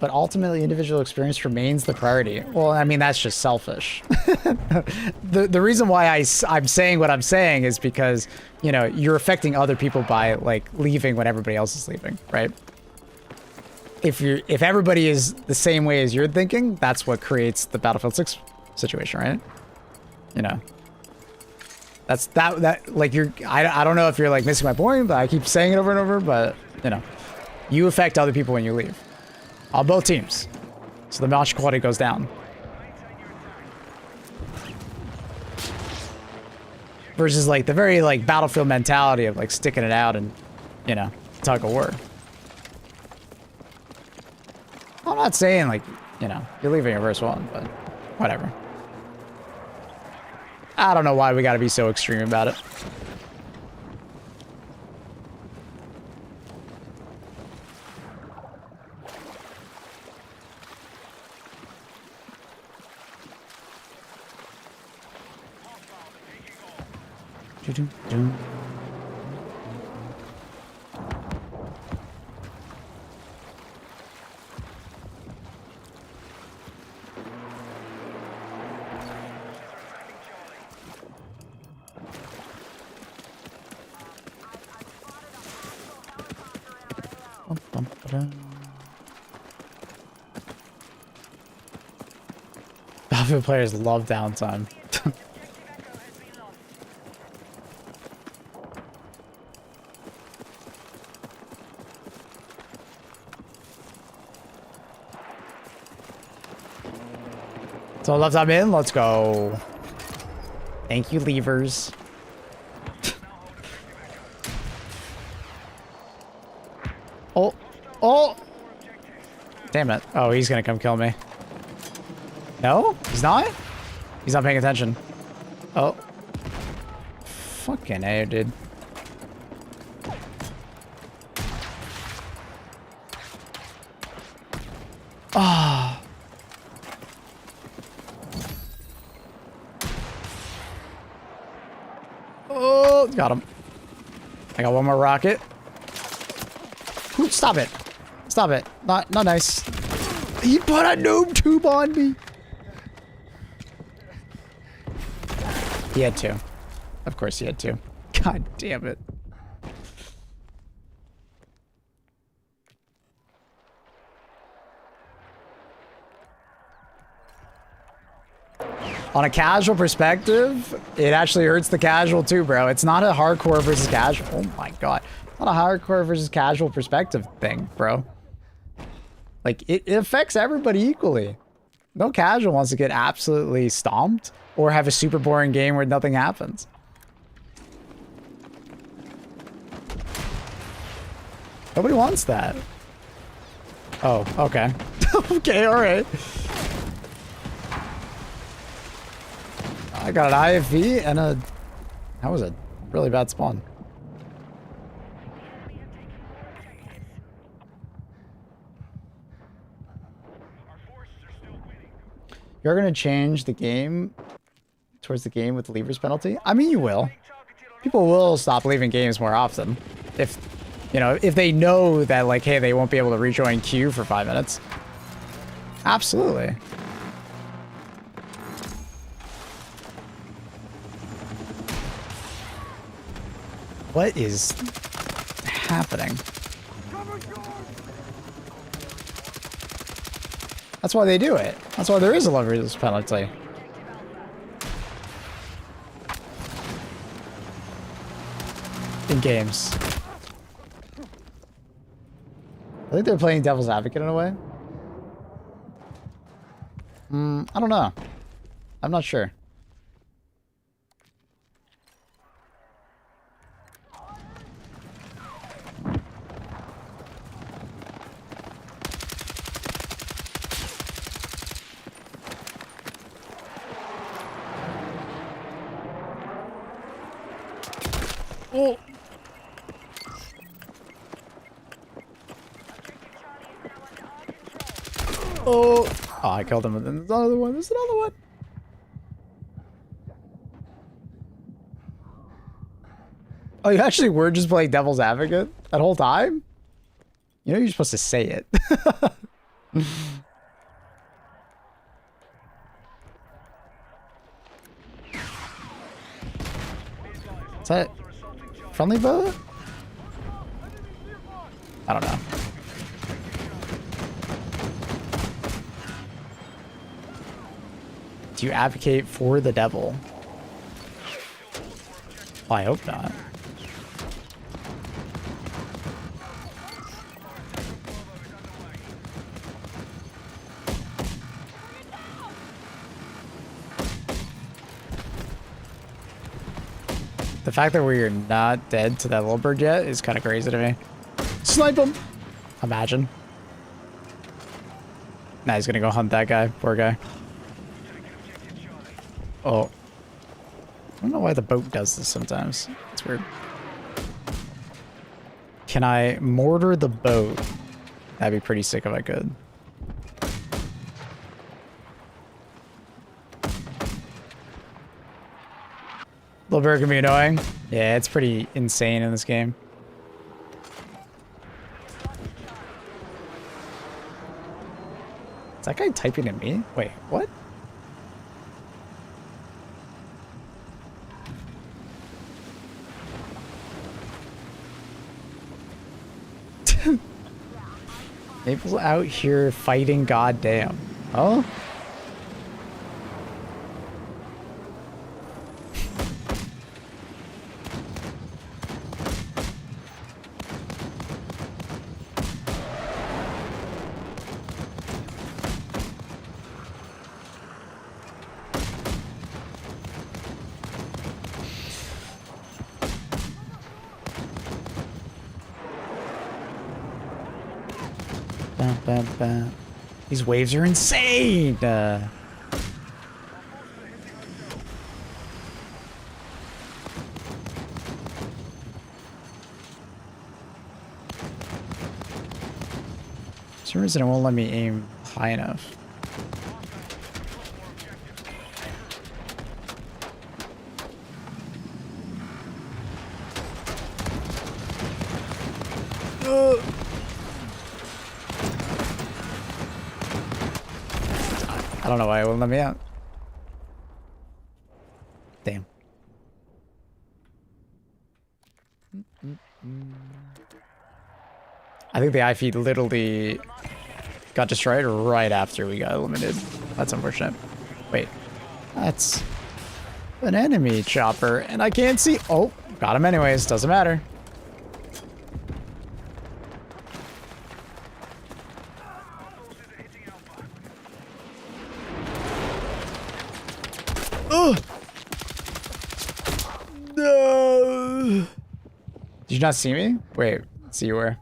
But ultimately, individual experience remains the priority. Well, I mean, that's just selfish. The reason why I'm saying what I'm saying is because, you know, you're affecting other people by, like, leaving when everybody else is leaving, right? If everybody is the same way as you're thinking, that's what creates the Battlefield 6 situation, right? You know. That's that like I don't know if you're like missing my point, but I keep saying it over and over, but you know. You affect other people when you leave. On both teams. So the match quality goes down. Versus like the very like Battlefield mentality of like sticking it out and, you know, tug of war. I'm not saying like, you know, you're leaving your first one, but whatever. I don't know why we gotta be so extreme about it. Doo-doo-doo. Battlefield players love downtime. So left I'm in, let's go. Thank you, levers. Oh, oh! Damn it. Oh, he's gonna come kill me. No? He's not? He's not paying attention. Oh. Fucking A, dude. Ah. Oh, got him. I got one more rocket. Ooh, stop it. Stop it. Not nice. He put a noob tube on me. He had to. Of course he had to. God damn it. On a casual perspective, it actually hurts the casual too, bro. It's not a hardcore versus casual. Oh my god. It's not a hardcore versus casual perspective thing, bro. Like, it affects everybody equally. No casual wants to get absolutely stomped or have a super boring game where nothing happens. Nobody wants that. Oh, okay. Okay, alright. I got an IFV and a... That was a really bad spawn. You're gonna change the game towards the game with the levers penalty? I mean, you will. People will stop leaving games more often. If, you know, if they know that, like, hey, they won't be able to rejoin queue for 5 minutes. Absolutely. What is happening? That's why they do it. That's why there is a levers penalty. In games. I think they're playing devil's advocate in a way. I don't know. I'm not sure. Oh. Oh. Oh, I killed him. There's another one. There's another one. Oh, you actually were just playing devil's advocate that whole time? You know you're supposed to say it. Is that friendly boat? I don't know. Do you advocate for the devil? Well, I hope not. The fact that we're not dead to that little bird yet is kind of crazy to me. Snipe him! Imagine. Nah, he's gonna go hunt that guy. Poor guy. Oh. I don't know why the boat does this sometimes. It's weird. Can I mortar the boat? That'd be pretty sick if I could. Little bird can be annoying. Yeah, it's pretty insane in this game. Is that guy typing at me? Wait, what? Maple's out here fighting goddamn. Oh? These waves are insane! some reason it won't let me aim high enough. I don't know why it won't let me out. Damn. I think the eye feed literally got destroyed right after we got eliminated. That's unfortunate. Wait. That's an enemy chopper, and I can't see. Oh, got him anyways. Doesn't matter. Oh! No! Did you not see me? Wait, see you where?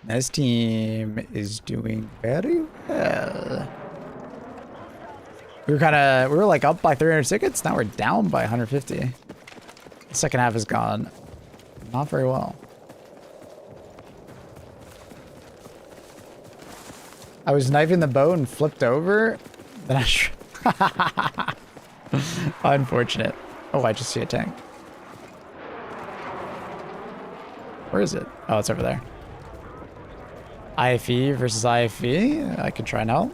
This team is doing very well. We were like up by 300 tickets. Now we're down by 150. The second half has gone not very well. I was knifing the boat and flipped over. Then I unfortunate. Oh, I just see a tank. Where is it? Oh, it's over there. IFE versus IFE. I could try and help.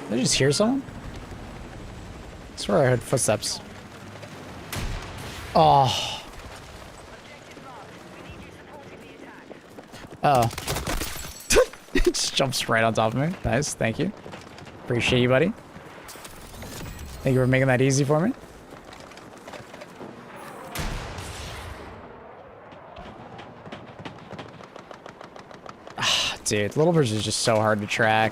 Did I just hear someone? I swear I heard footsteps. Oh. Uh oh. It just jumps right on top of me. Nice, thank you. Appreciate you, buddy. Thank you for making that easy for me. Ah, dude, Little Birds is just so hard to track.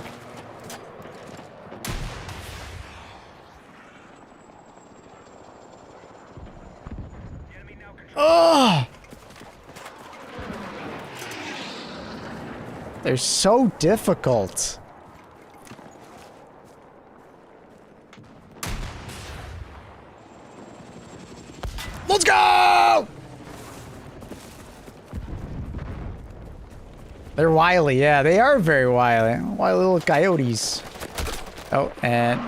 Oh! They're so difficult. Let's go! They're wily, yeah, they are very wily. Wily little coyotes. Oh, and...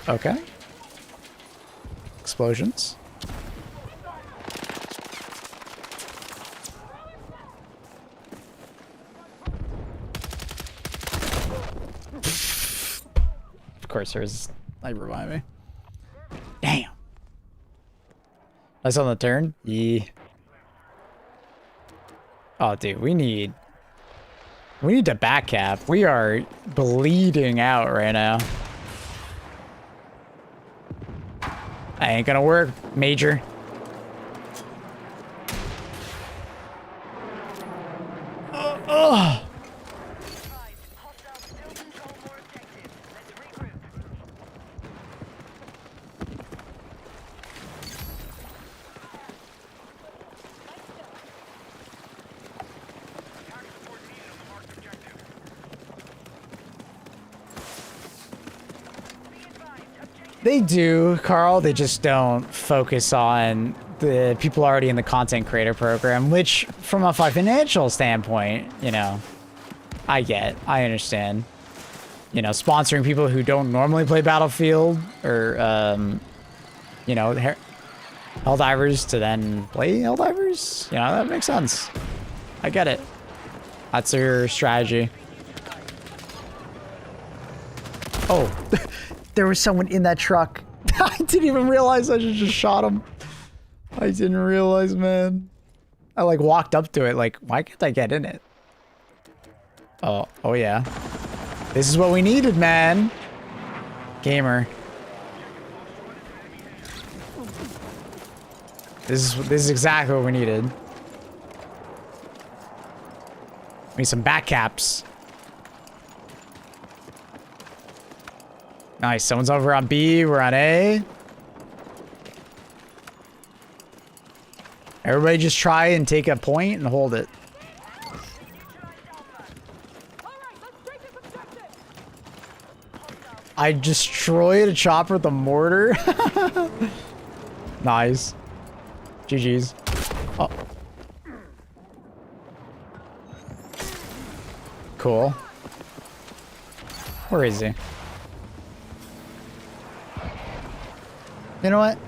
okay. Explosions. Of course, there's sniper behind me. Damn. Nice on the turn. Yeah. Oh, dude, we need to back cap. We are bleeding out right now. That ain't gonna work, Major. They do, Carl. They just don't focus on the people already in the content creator program, which from a financial standpoint, you know, I understand. You know, sponsoring people who don't normally play Battlefield or, you know, Helldivers to then play Helldivers, you know, that makes sense. I get it. That's their strategy. Oh. There was someone in that truck. I didn't even realize I just shot him. I didn't realize, man. I like walked up to it like, why can't I get in it? Oh yeah. This is what we needed, man. Gamer. This is exactly what we needed. We need some back caps. Nice. Someone's over on B. We're on A. Everybody just try and take a point and hold it. I destroyed a chopper with a mortar. Nice. GG's. Oh. Cool. Where is he? You know what?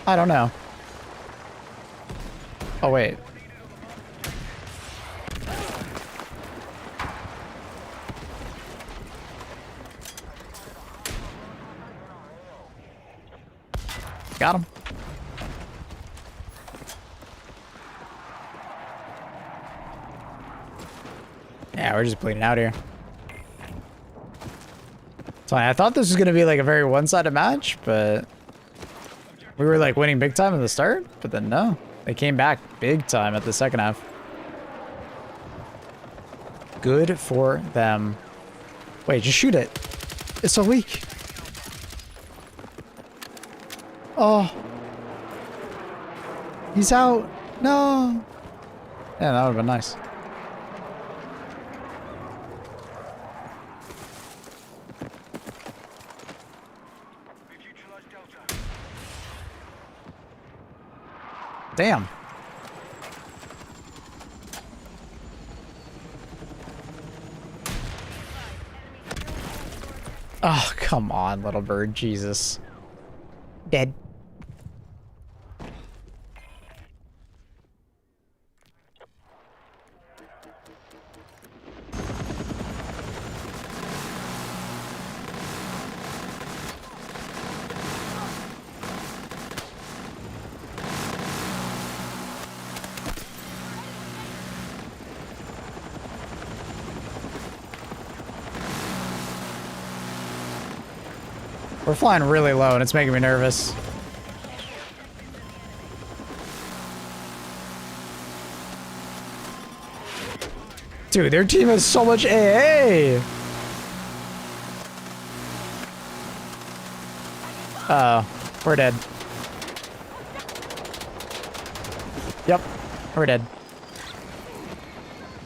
I don't know. Oh, wait. Got him. Yeah, we're just bleeding out here. So I thought this was going to be like a very one-sided match, but we were like winning big time at the start, but then no. They came back big time at the second half. Good for them. Wait, just shoot it. It's so weak. Oh. He's out. No. Yeah, that would have been nice. Damn. Oh, come on, little bird. Jesus. Dead. We're flying really low and it's making me nervous. Dude, their team has so much AA. Uh-oh, we're dead. Yep, we're dead.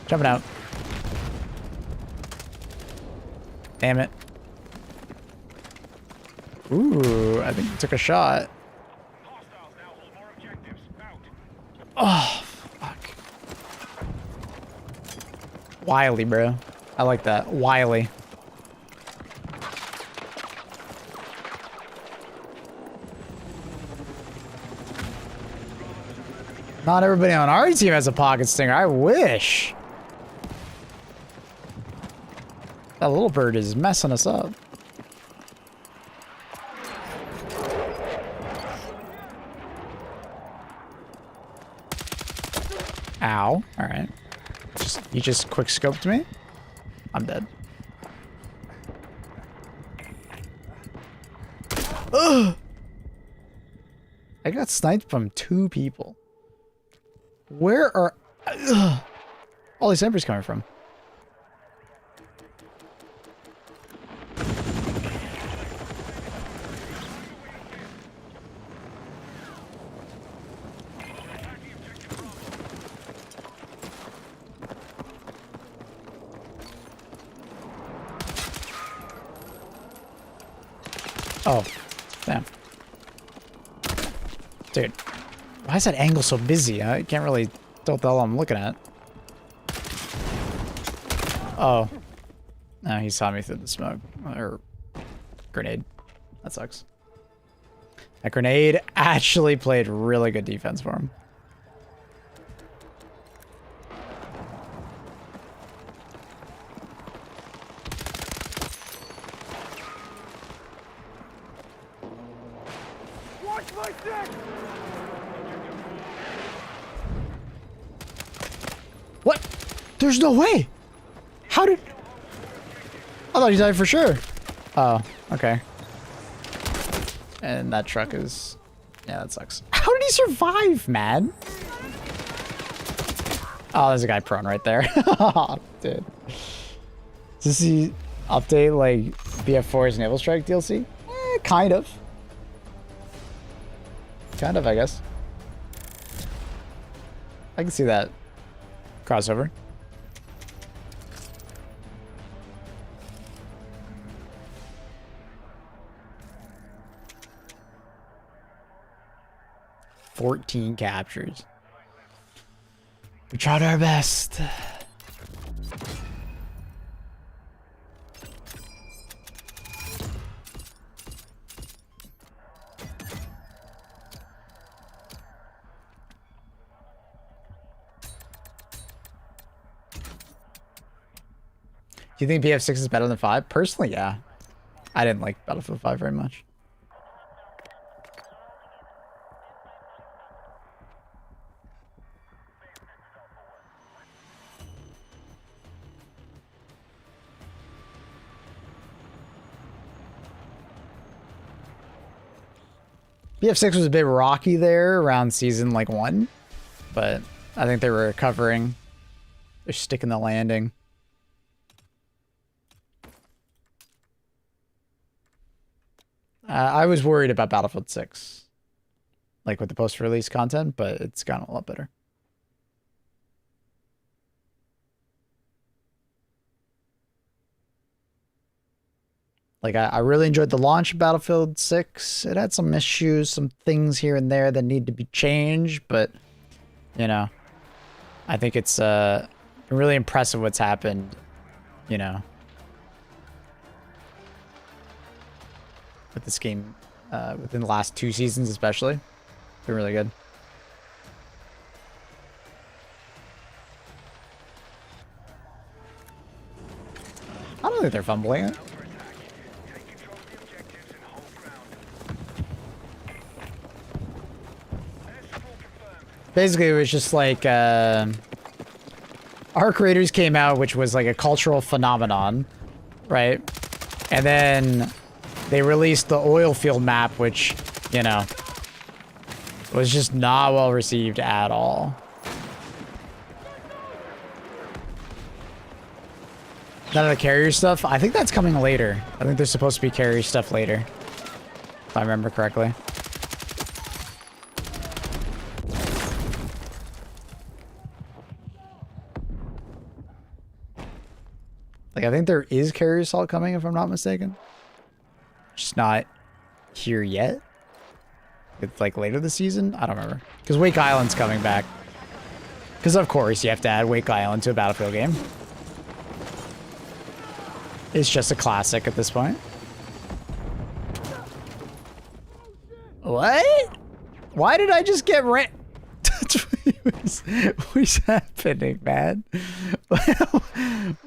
Jumping out. Damn it. Ooh, I think he took a shot. Oh, fuck. Wily, bro. I like that. Wily. Not everybody on our team has a pocket stinger. I wish. That little bird is messing us up. Ow. Alright. You just quick scoped me? I'm dead. Ugh! I got sniped from 2 people. Where are all these snipers coming from? Oh, damn. Dude, why is that angle so busy? I can't really tell what the hell I'm looking at. Oh. No, he saw me through the smoke. Or grenade. That sucks. That grenade actually played really good defense for him. What? There's no way. How did... I thought he died for sure. Oh, okay. And that truck is... Yeah, that sucks. How did he survive, man? Oh, there's a guy prone right there. Dude. Does he update, like, BF4's Naval Strike DLC? Kind of. Kind of, I guess. I can see that crossover. "14 captures. We tried our best." Do you think BF6 is better than 5? Personally, yeah. I didn't like Battlefield 5 very much. BF6 was a bit rocky there around season like 1, but I think they were recovering. They're sticking the landing. I was worried about Battlefield 6, like with the post-release content, but it's gotten a lot better. Like, I really enjoyed the launch of Battlefield 6. It had some issues, some things here and there that need to be changed, but, you know, I think it's really impressive what's happened, you know, with this game within the last 2 seasons especially. They're really good. I don't think they're fumbling it. Basically, it was just like Arc Raiders came out, which was like a cultural phenomenon, right? And then they released the oil field map, which, you know, was just not well received at all. None of the carrier stuff? I think that's coming later. I think there's supposed to be carrier stuff later, if I remember correctly. Like, I think there is carrier assault coming, if I'm not mistaken. Just not here yet. It's like later this season? I don't remember. Because Wake Island's coming back. Because of course you have to add Wake Island to a Battlefield game. It's just a classic at this point. What? Why did I just get ran? What's happening, man?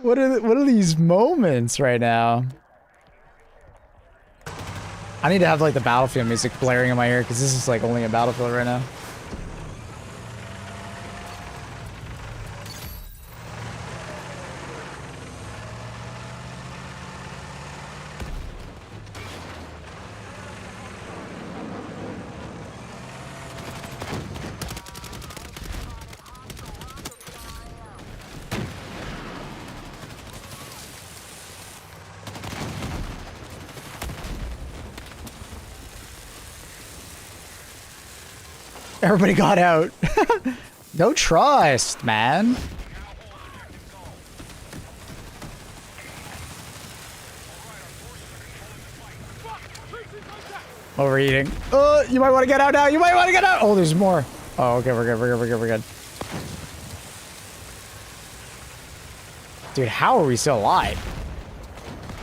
What are these moments right now? I need to have like the Battlefield music blaring in my ear because this is like only a Battlefield right now. Everybody got out. No trust, man. Overeating. You might want to get out now. You might want to get out. Oh, there's more. Oh, okay, we're good. We're good. We're good. We're good. Dude, how are we still alive?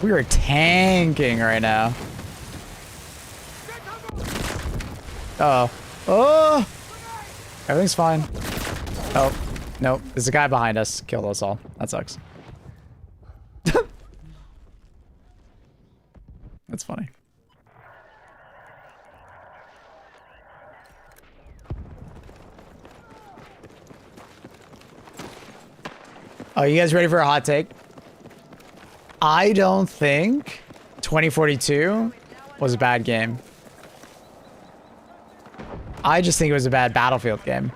We are tanking right now. Uh-oh. Oh! Everything's fine. Oh, nope. There's a guy behind us. Killed us all. That sucks. That's funny. Oh, you guys ready for a hot take? I don't think 2042 was a bad game. I just think it was a bad Battlefield game.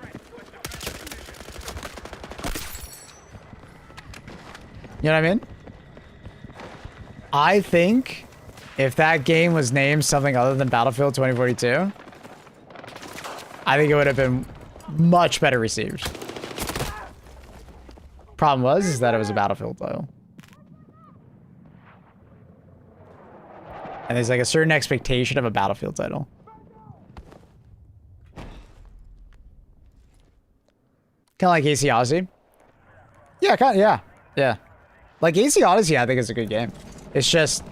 You know what I mean? I think if that game was named something other than Battlefield 2042, I think it would have been much better received. Problem was is that it was a Battlefield title. And there's like a certain expectation of a Battlefield title. Kind of like AC Odyssey. Yeah, yeah. Like AC Odyssey, I think is a good game. It's just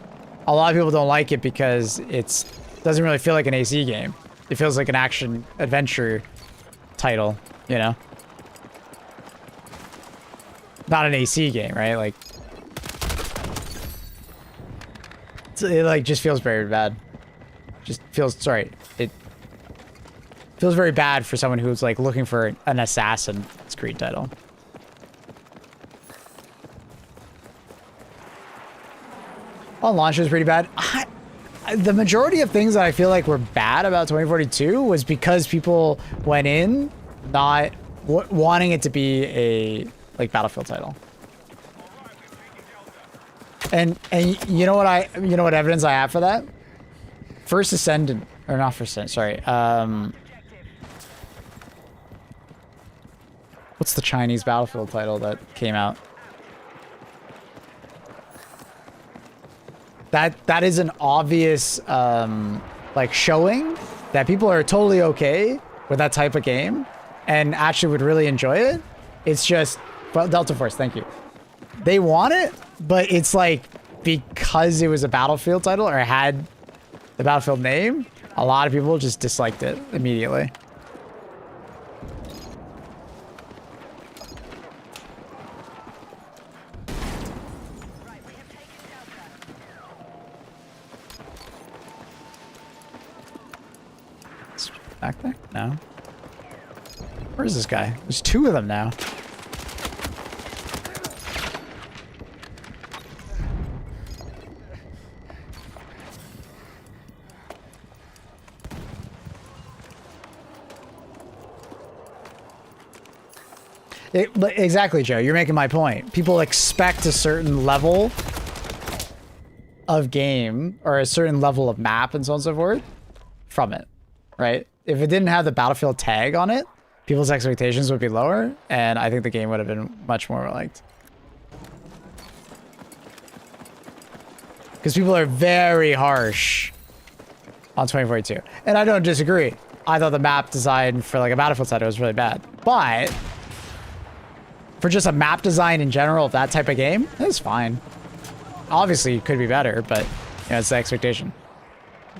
a lot of people don't like it because it doesn't really feel like an AC game. It feels like an action adventure title, you know? Not an AC game, right? Like, it like just feels very bad. Just feels, sorry, it feels very bad for someone who's like looking for an Assassin's Creed title. On launch was pretty bad. The majority of things that I feel like were bad about 2042 was because people went in not wanting it to be a like Battlefield title. And you know what evidence I have for that? First Ascendant, or not First Ascendant, sorry. What's the Chinese Battlefield title that came out? That is an obvious like showing that people are totally okay with that type of game and actually would really enjoy it. It's just, well, Delta Force, thank you. They want it, but it's like because it was a Battlefield title or had the Battlefield name, a lot of people just disliked it immediately. Back there? No. Where is this guy? There's two of them now. Exactly, Joe. You're making my point. People expect a certain level of game or a certain level of map and so on and so forth from it, right? If it didn't have the Battlefield tag on it, people's expectations would be lower, and I think the game would have been much more liked. Because people are very harsh on 2042. And I don't disagree. I thought the map design for like a Battlefield title was really bad. But for just a map design in general of that type of game, it's fine. Obviously, it could be better, but you know, it's the expectation.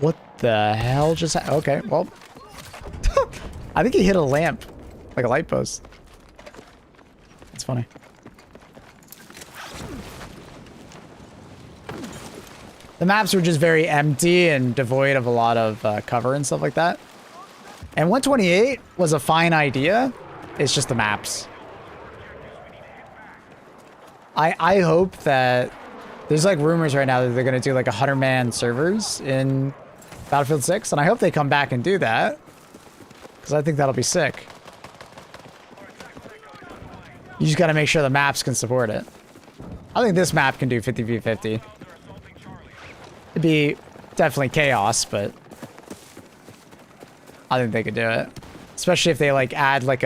What the hell just happened? Okay, well. I think he hit a lamp, like a light post. It's funny. The maps were just very empty and devoid of a lot of cover and stuff like that. And 128 was a fine idea. It's just the maps. I hope that there's like rumors right now that they're going to do like 100-man servers in Battlefield 6. And I hope they come back and do that. Because I think that'll be sick. You just got to make sure the maps can support it. I think this map can do 50v50. It'd be definitely chaos, but I think they could do it. Especially if they like add like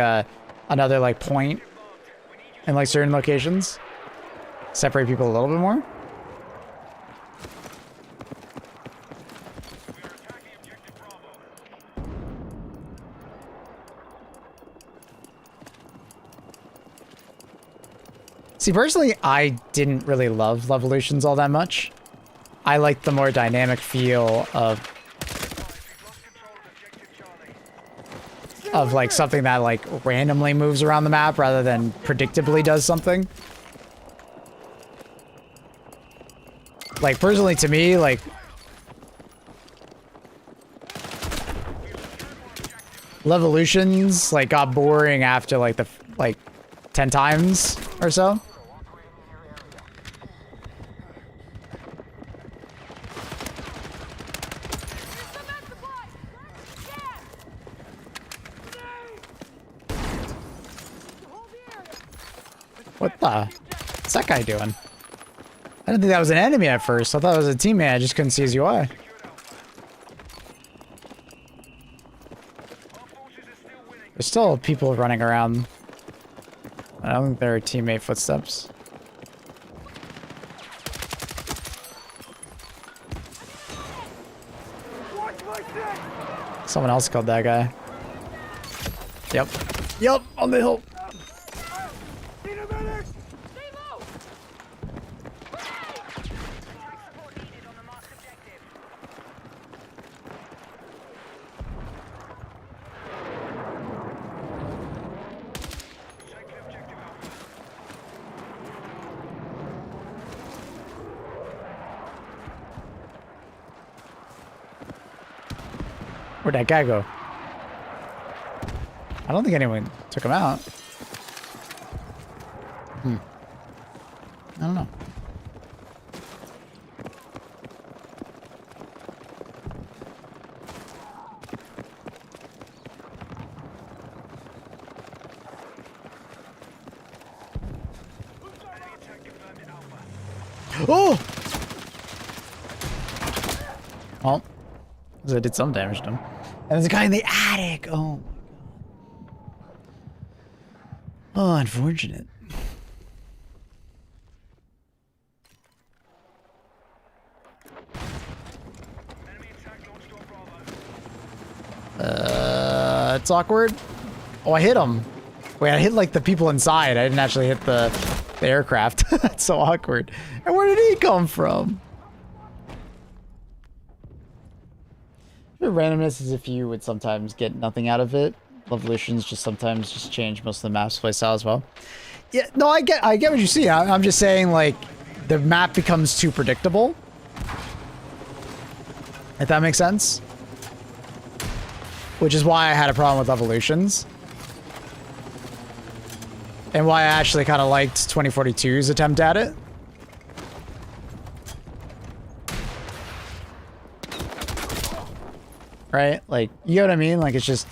another like point in like certain locations. Separate people a little bit more. See, personally, I didn't really love Levolutions all that much. I liked the more dynamic feel of like something that like randomly moves around the map rather than predictably does something. Like personally to me, like Levolutions like got boring after like the 10 times or so. What the? What's that guy doing? I didn't think that was an enemy at first. I thought it was a teammate. I just couldn't see his UI. There's still people running around. I don't think they're teammate footsteps.
Watch my six!
Someone else killed that guy. Yep. Yep, on the hill.
Need a medic!
Support needed on the marked objective.
Where'd that guy go? I don't think anyone took him out. I don't know. Oh! Well, so I did some damage to him. And there's a guy in the attic! Oh my god. Oh, unfortunate. It's awkward. Oh, I hit him. Wait, I hit like the people inside. I didn't actually hit the aircraft. That's so awkward. And where did he come from? The randomness is if you would sometimes get nothing out of it. Evolutions just sometimes just change most of the map's playstyle as well. Yeah, no, I get what you see. I'm just saying, like, the map becomes too predictable. If that makes sense. Which is why I had a problem with Evolutions. And why I actually kind of liked 2042's attempt at it. Right? Like, you know what I mean? Like, it's just...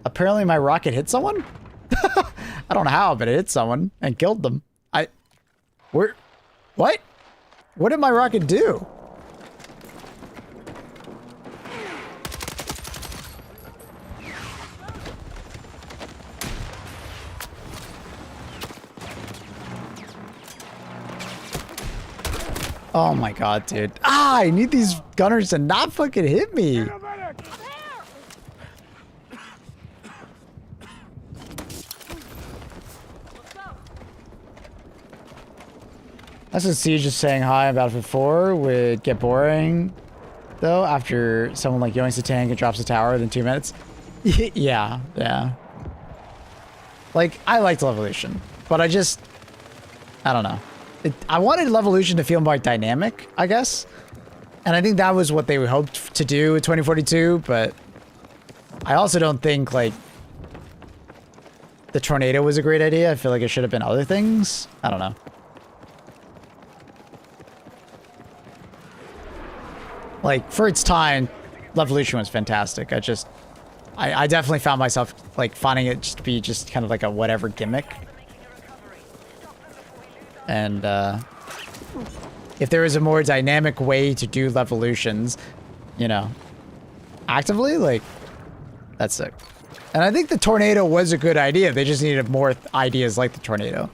Apparently my rocket hit someone? I don't know how, but it hit someone and killed them. What? What did my rocket do? Oh my god, dude. Ah, I need these gunners to not fucking hit me.
Need a medic!
That's what Siege is saying hi on Battlefield 4 would get boring, though, after someone like yoinks a tank and drops a tower within 2 minutes. Yeah. Like, I liked Levolution, but I don't know. I wanted Levolution to feel more dynamic, I guess. And I think that was what they hoped to do with 2042, but I also don't think, like, the tornado was a great idea. I feel like it should have been other things. I don't know. Like, for its time, Levolution was fantastic. I definitely found myself, like, finding it just to be just kind of like a whatever gimmick. And, if there was a more dynamic way to do Levolutions, you know, actively, like, that's sick. And I think the tornado was a good idea. They just needed more ideas like the tornado.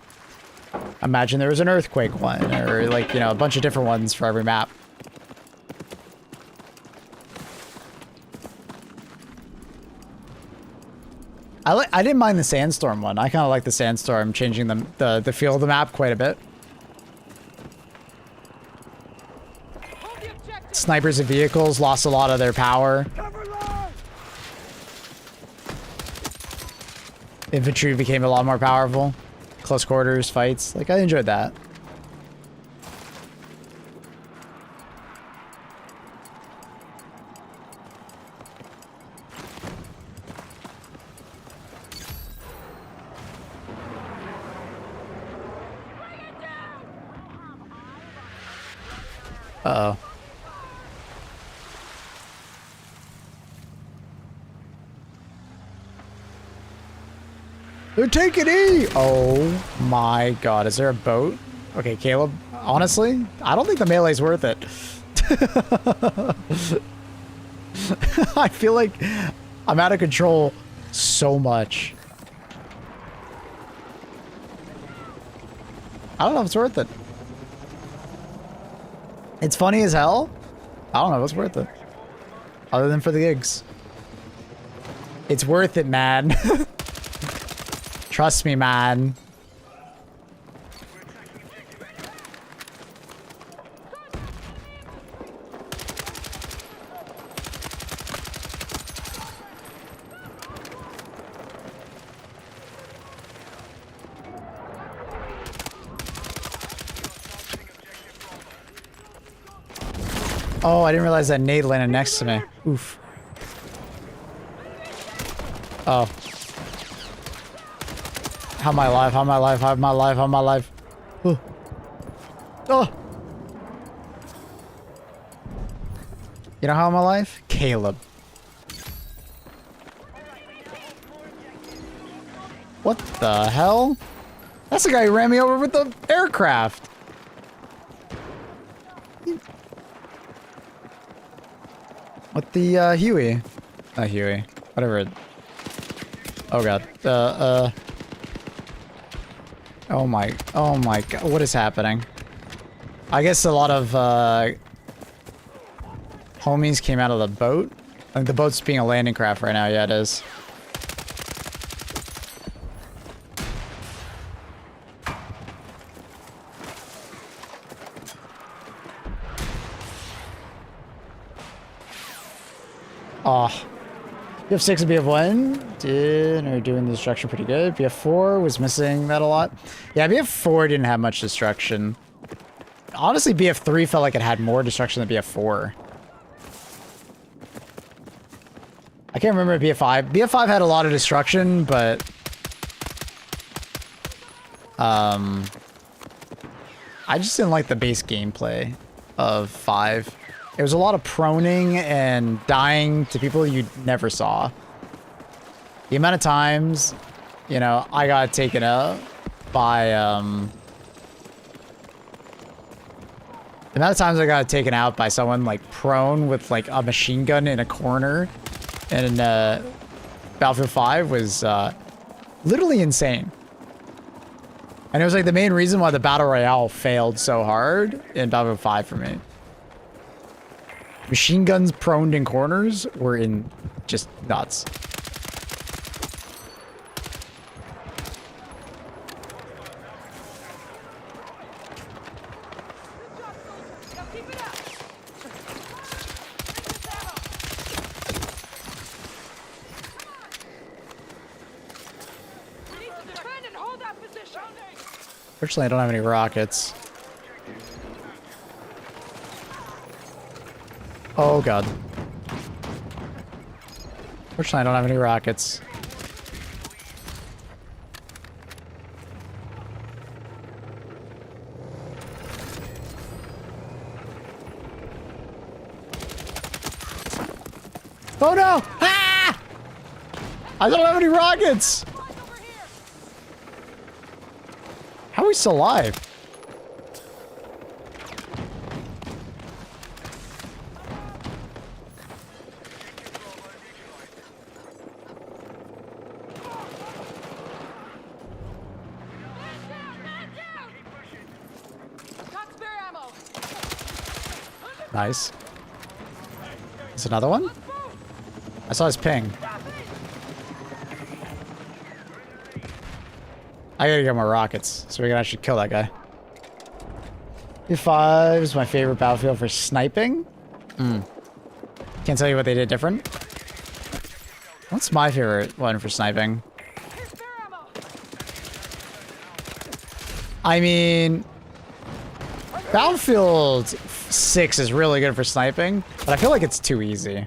Imagine there was an earthquake one, or, like, you know, a bunch of different ones for every map. I didn't mind the sandstorm one. I kind of like the sandstorm, changing the feel of the map quite a bit. Snipers and vehicles lost a lot of their power.
Cover line!
Infantry became a lot more powerful. Close quarters fights. Like, I enjoyed that. Uh-oh. They're taking E! Oh my god, is there a boat? Okay, Caleb, honestly, I don't think the melee's worth it. I feel like I'm out of control so much. I don't know if it's worth it. It's funny as hell. I don't know if it's worth it. Other than for the gigs. It's worth it, man. Trust me, man. Oh, I didn't realize that nade landed next to me. Oof. Oh. How am I alive? How am I alive? How am I alive? How am I alive? Oh. Oh. You know how I'm alive? Caleb. What the hell? That's the guy who ran me over with the aircraft. With the Huey. Not Huey. Whatever. Oh god. Oh my god. What is happening? I guess a lot of homies came out of the boat. I think the boat's being a landing craft right now. Yeah, it is. Oh. BF6 and BF1 are doing the destruction pretty good. BF4 was missing that a lot. Yeah, BF4 didn't have much destruction. Honestly, BF3 felt like it had more destruction than BF4. I can't remember BF5. BF5 had a lot of destruction, but... I just didn't like the base gameplay of 5. There was a lot of proning and dying to people you never saw. The amount of times, you know, I got taken out by, the amount of times I got taken out by someone, like, prone with, like, a machine gun in a corner in, Battlefield 5 was, literally insane. And it was, like, the main reason why the Battle Royale failed so hard in Battlefield 5 for me. Machine guns proned in corners were in just nuts. Fortunately, I don't have any rockets. Oh god. Fortunately, I don't have any rockets. Oh no! Ah! I don't have any rockets! How are we still alive? Nice. There's another one? I saw his ping. I gotta get more rockets so we can actually kill that guy. B5 is my favorite battlefield for sniping. Can't tell you what they did different. What's my favorite one for sniping? I mean, Battlefield 6 is really good for sniping, but I feel like it's too easy.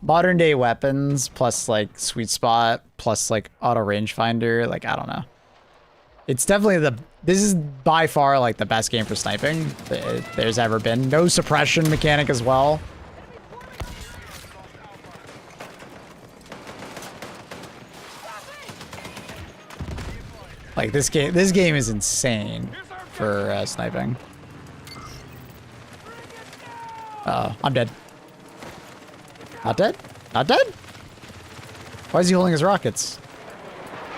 Modern day weapons plus like sweet spot plus like auto rangefinder, like I don't know. It's definitely this is by far like the best game for sniping there's ever been. No suppression mechanic as well. Like this game is insane for sniping. I'm dead. Not dead? Not dead? Why is he holding his rockets?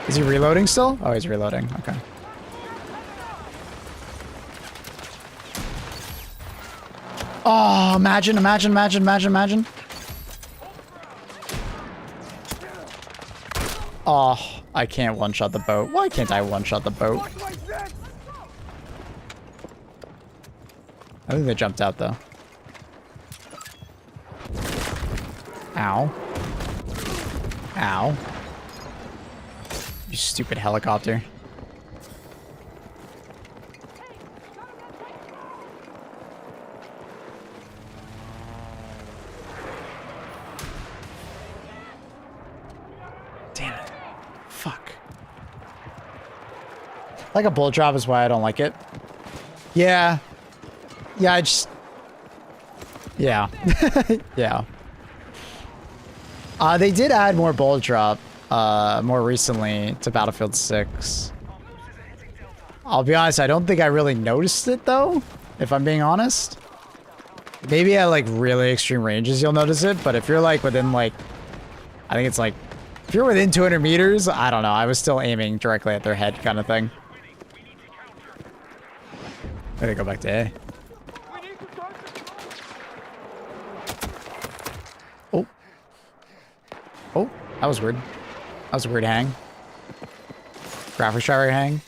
Is he reloading still? Oh, he's reloading. Okay. Oh, imagine. Oh, I can't one-shot the boat. Why can't I one-shot the boat?
Watch my six!
I think they jumped out, though. Ow. Ow. You stupid helicopter. Damn it. Fuck. Like a bullet drop is why I don't like it. Yeah. Yeah, I just... Yeah. Yeah. They did add more bullet drop more recently to Battlefield 6. I'll be honest, I don't think I really noticed it though, if I'm being honest. Maybe at like really extreme ranges you'll notice it, but if you're like within like, I think it's like, if you're within 200 meters, I don't know, I was still aiming directly at their head kind of thing. I'm gonna go back to A. Oh. Oh, that was weird. That was a weird hang. Graphics driver hang.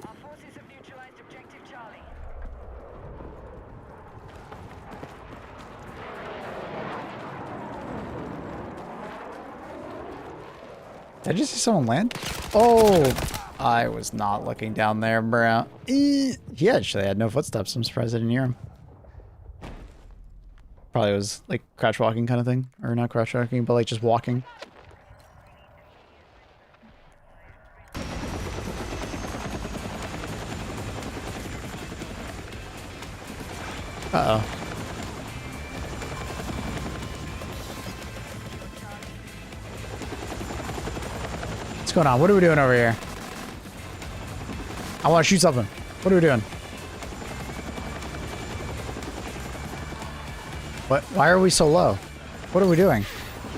Our forces have neutralized objective Charlie.
Did I just see someone land? Oh, I was not looking down there, bro. He actually had no footsteps. I'm surprised I didn't hear him. Probably was like crouch walking kind of thing. Or not crouch walking, but like just walking. Uh-oh. What's going on? What are we doing over here? I want to shoot something. What are we doing? What? Why are we so low? What are we doing?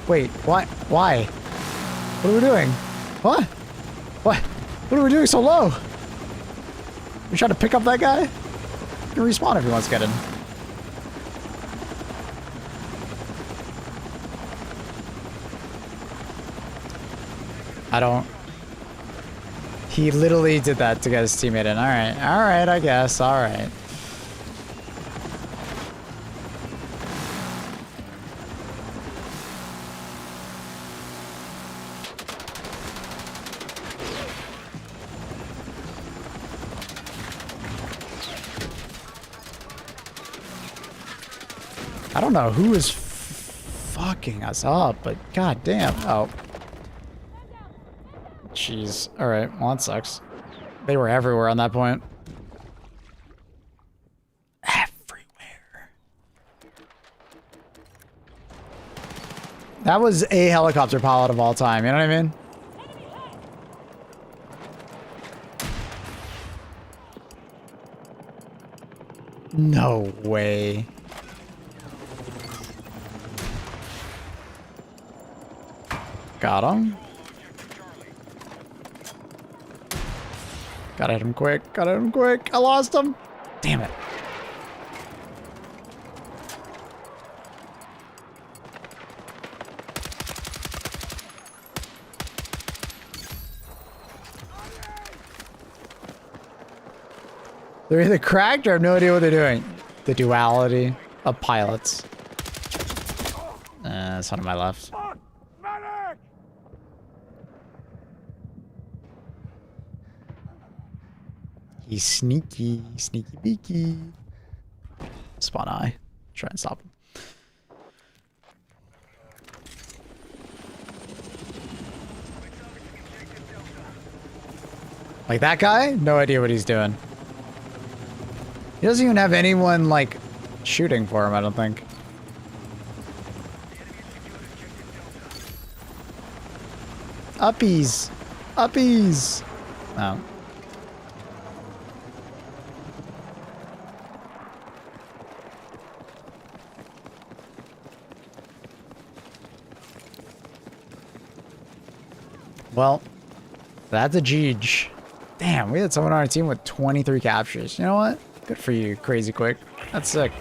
Wait, why? Why? What are we doing? What? What? What are we doing so low? We trying to pick up that guy? He can respawn if he wants to get in. I don't... He literally did that to get his teammate in. Alright, I guess. Alright. I don't know who is fucking us up, but goddamn. Oh. Jeez. Alright, well that sucks. They were everywhere on that point. Everywhere. That was a helicopter pilot of all time, you know what I mean? No way. Got him. Gotta hit him quick. Gotta hit him quick. I lost him. Damn it. They're either cracked or I have no idea what they're doing. The duality of pilots. That's one on my left.
Fuck! Medic!
He's sneaky, sneaky beaky. Spawn eye. Try and stop him. Like that guy? No idea what he's doing. He doesn't even have anyone like shooting for him, I don't think. Uppies. Uppies. Oh. Well, that's a Jeej. Damn, we had someone on our team with 23 captures. You know what? Good for you, Crazy Quick. That's sick.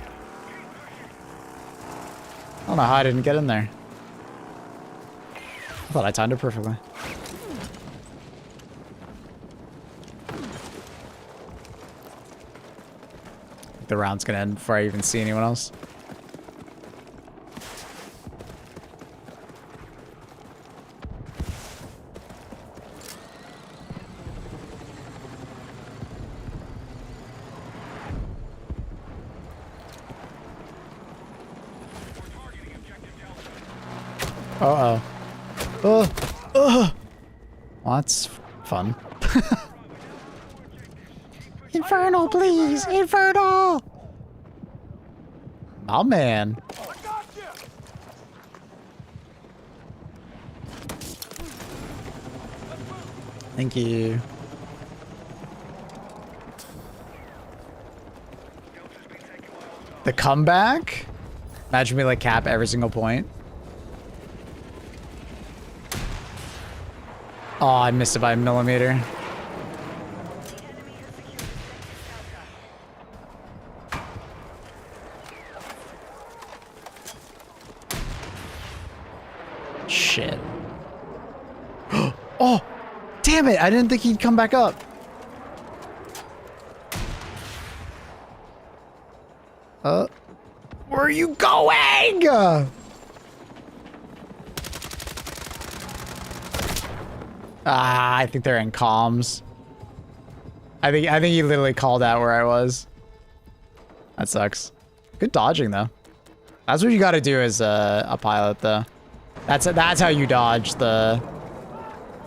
I don't know how I didn't get in there. I thought I timed it perfectly. The round's gonna end before I even see anyone else. Uh-oh. Well, that's fun. Inferno, please! Inferno! Oh, man. Thank you. The comeback? Imagine me like cap every single point. Oh, I missed it by a millimeter. Shit. Oh, damn it. I didn't think he'd come back up. Where are you going? I think they're in comms. I think he literally called out where I was. That sucks. Good dodging though. That's what you got to do as a pilot though. That's how you dodge the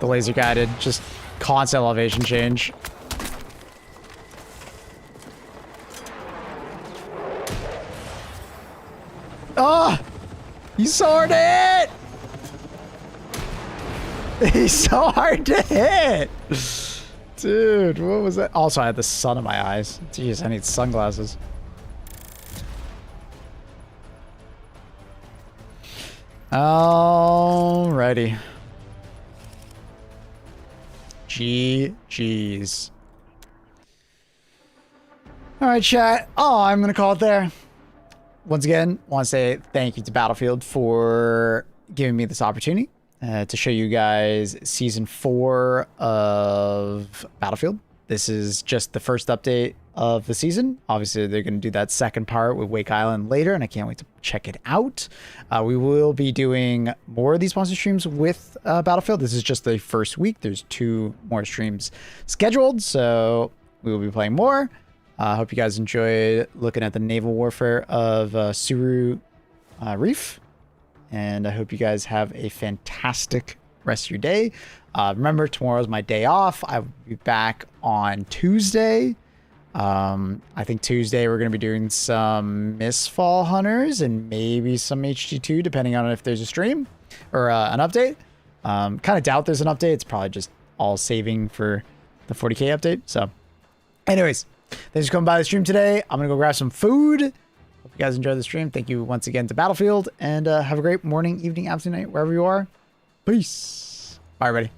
laser guided, just constant elevation change. Oh, he's so hard to hit. He's so hard to hit. Dude, what was that? Also, I had the sun in my eyes. Jeez, I need sunglasses. Alrighty. GG's. Alright, chat. Oh, I'm gonna call it there. Once again, want to say thank you to Battlefield for giving me this opportunity to show you guys Season 4 of Battlefield. This is just the first update of the season. Obviously, they're going to do that second part with Wake Island later, and I can't wait to check it out. We will be doing more of these monster streams with Battlefield. This is just the first week. There's 2 more streams scheduled, so we will be playing more. I hope you guys enjoyed looking at the naval warfare of Suru Reef. And I hope you guys have a fantastic rest of your day. Remember, tomorrow's my day off. I will be back on Tuesday. I think Tuesday we're going to be doing some Mistfall Hunters and maybe some HG2, depending on if there's a stream or an update. Kind of doubt there's an update. It's probably just all saving for the 40K update. So anyways, thanks for coming by the stream today. I'm going to go grab some food. Hope you guys enjoyed the stream. Thank you once again to Battlefield, and have a great morning, evening, afternoon, night, wherever you are. Peace. Bye, everybody.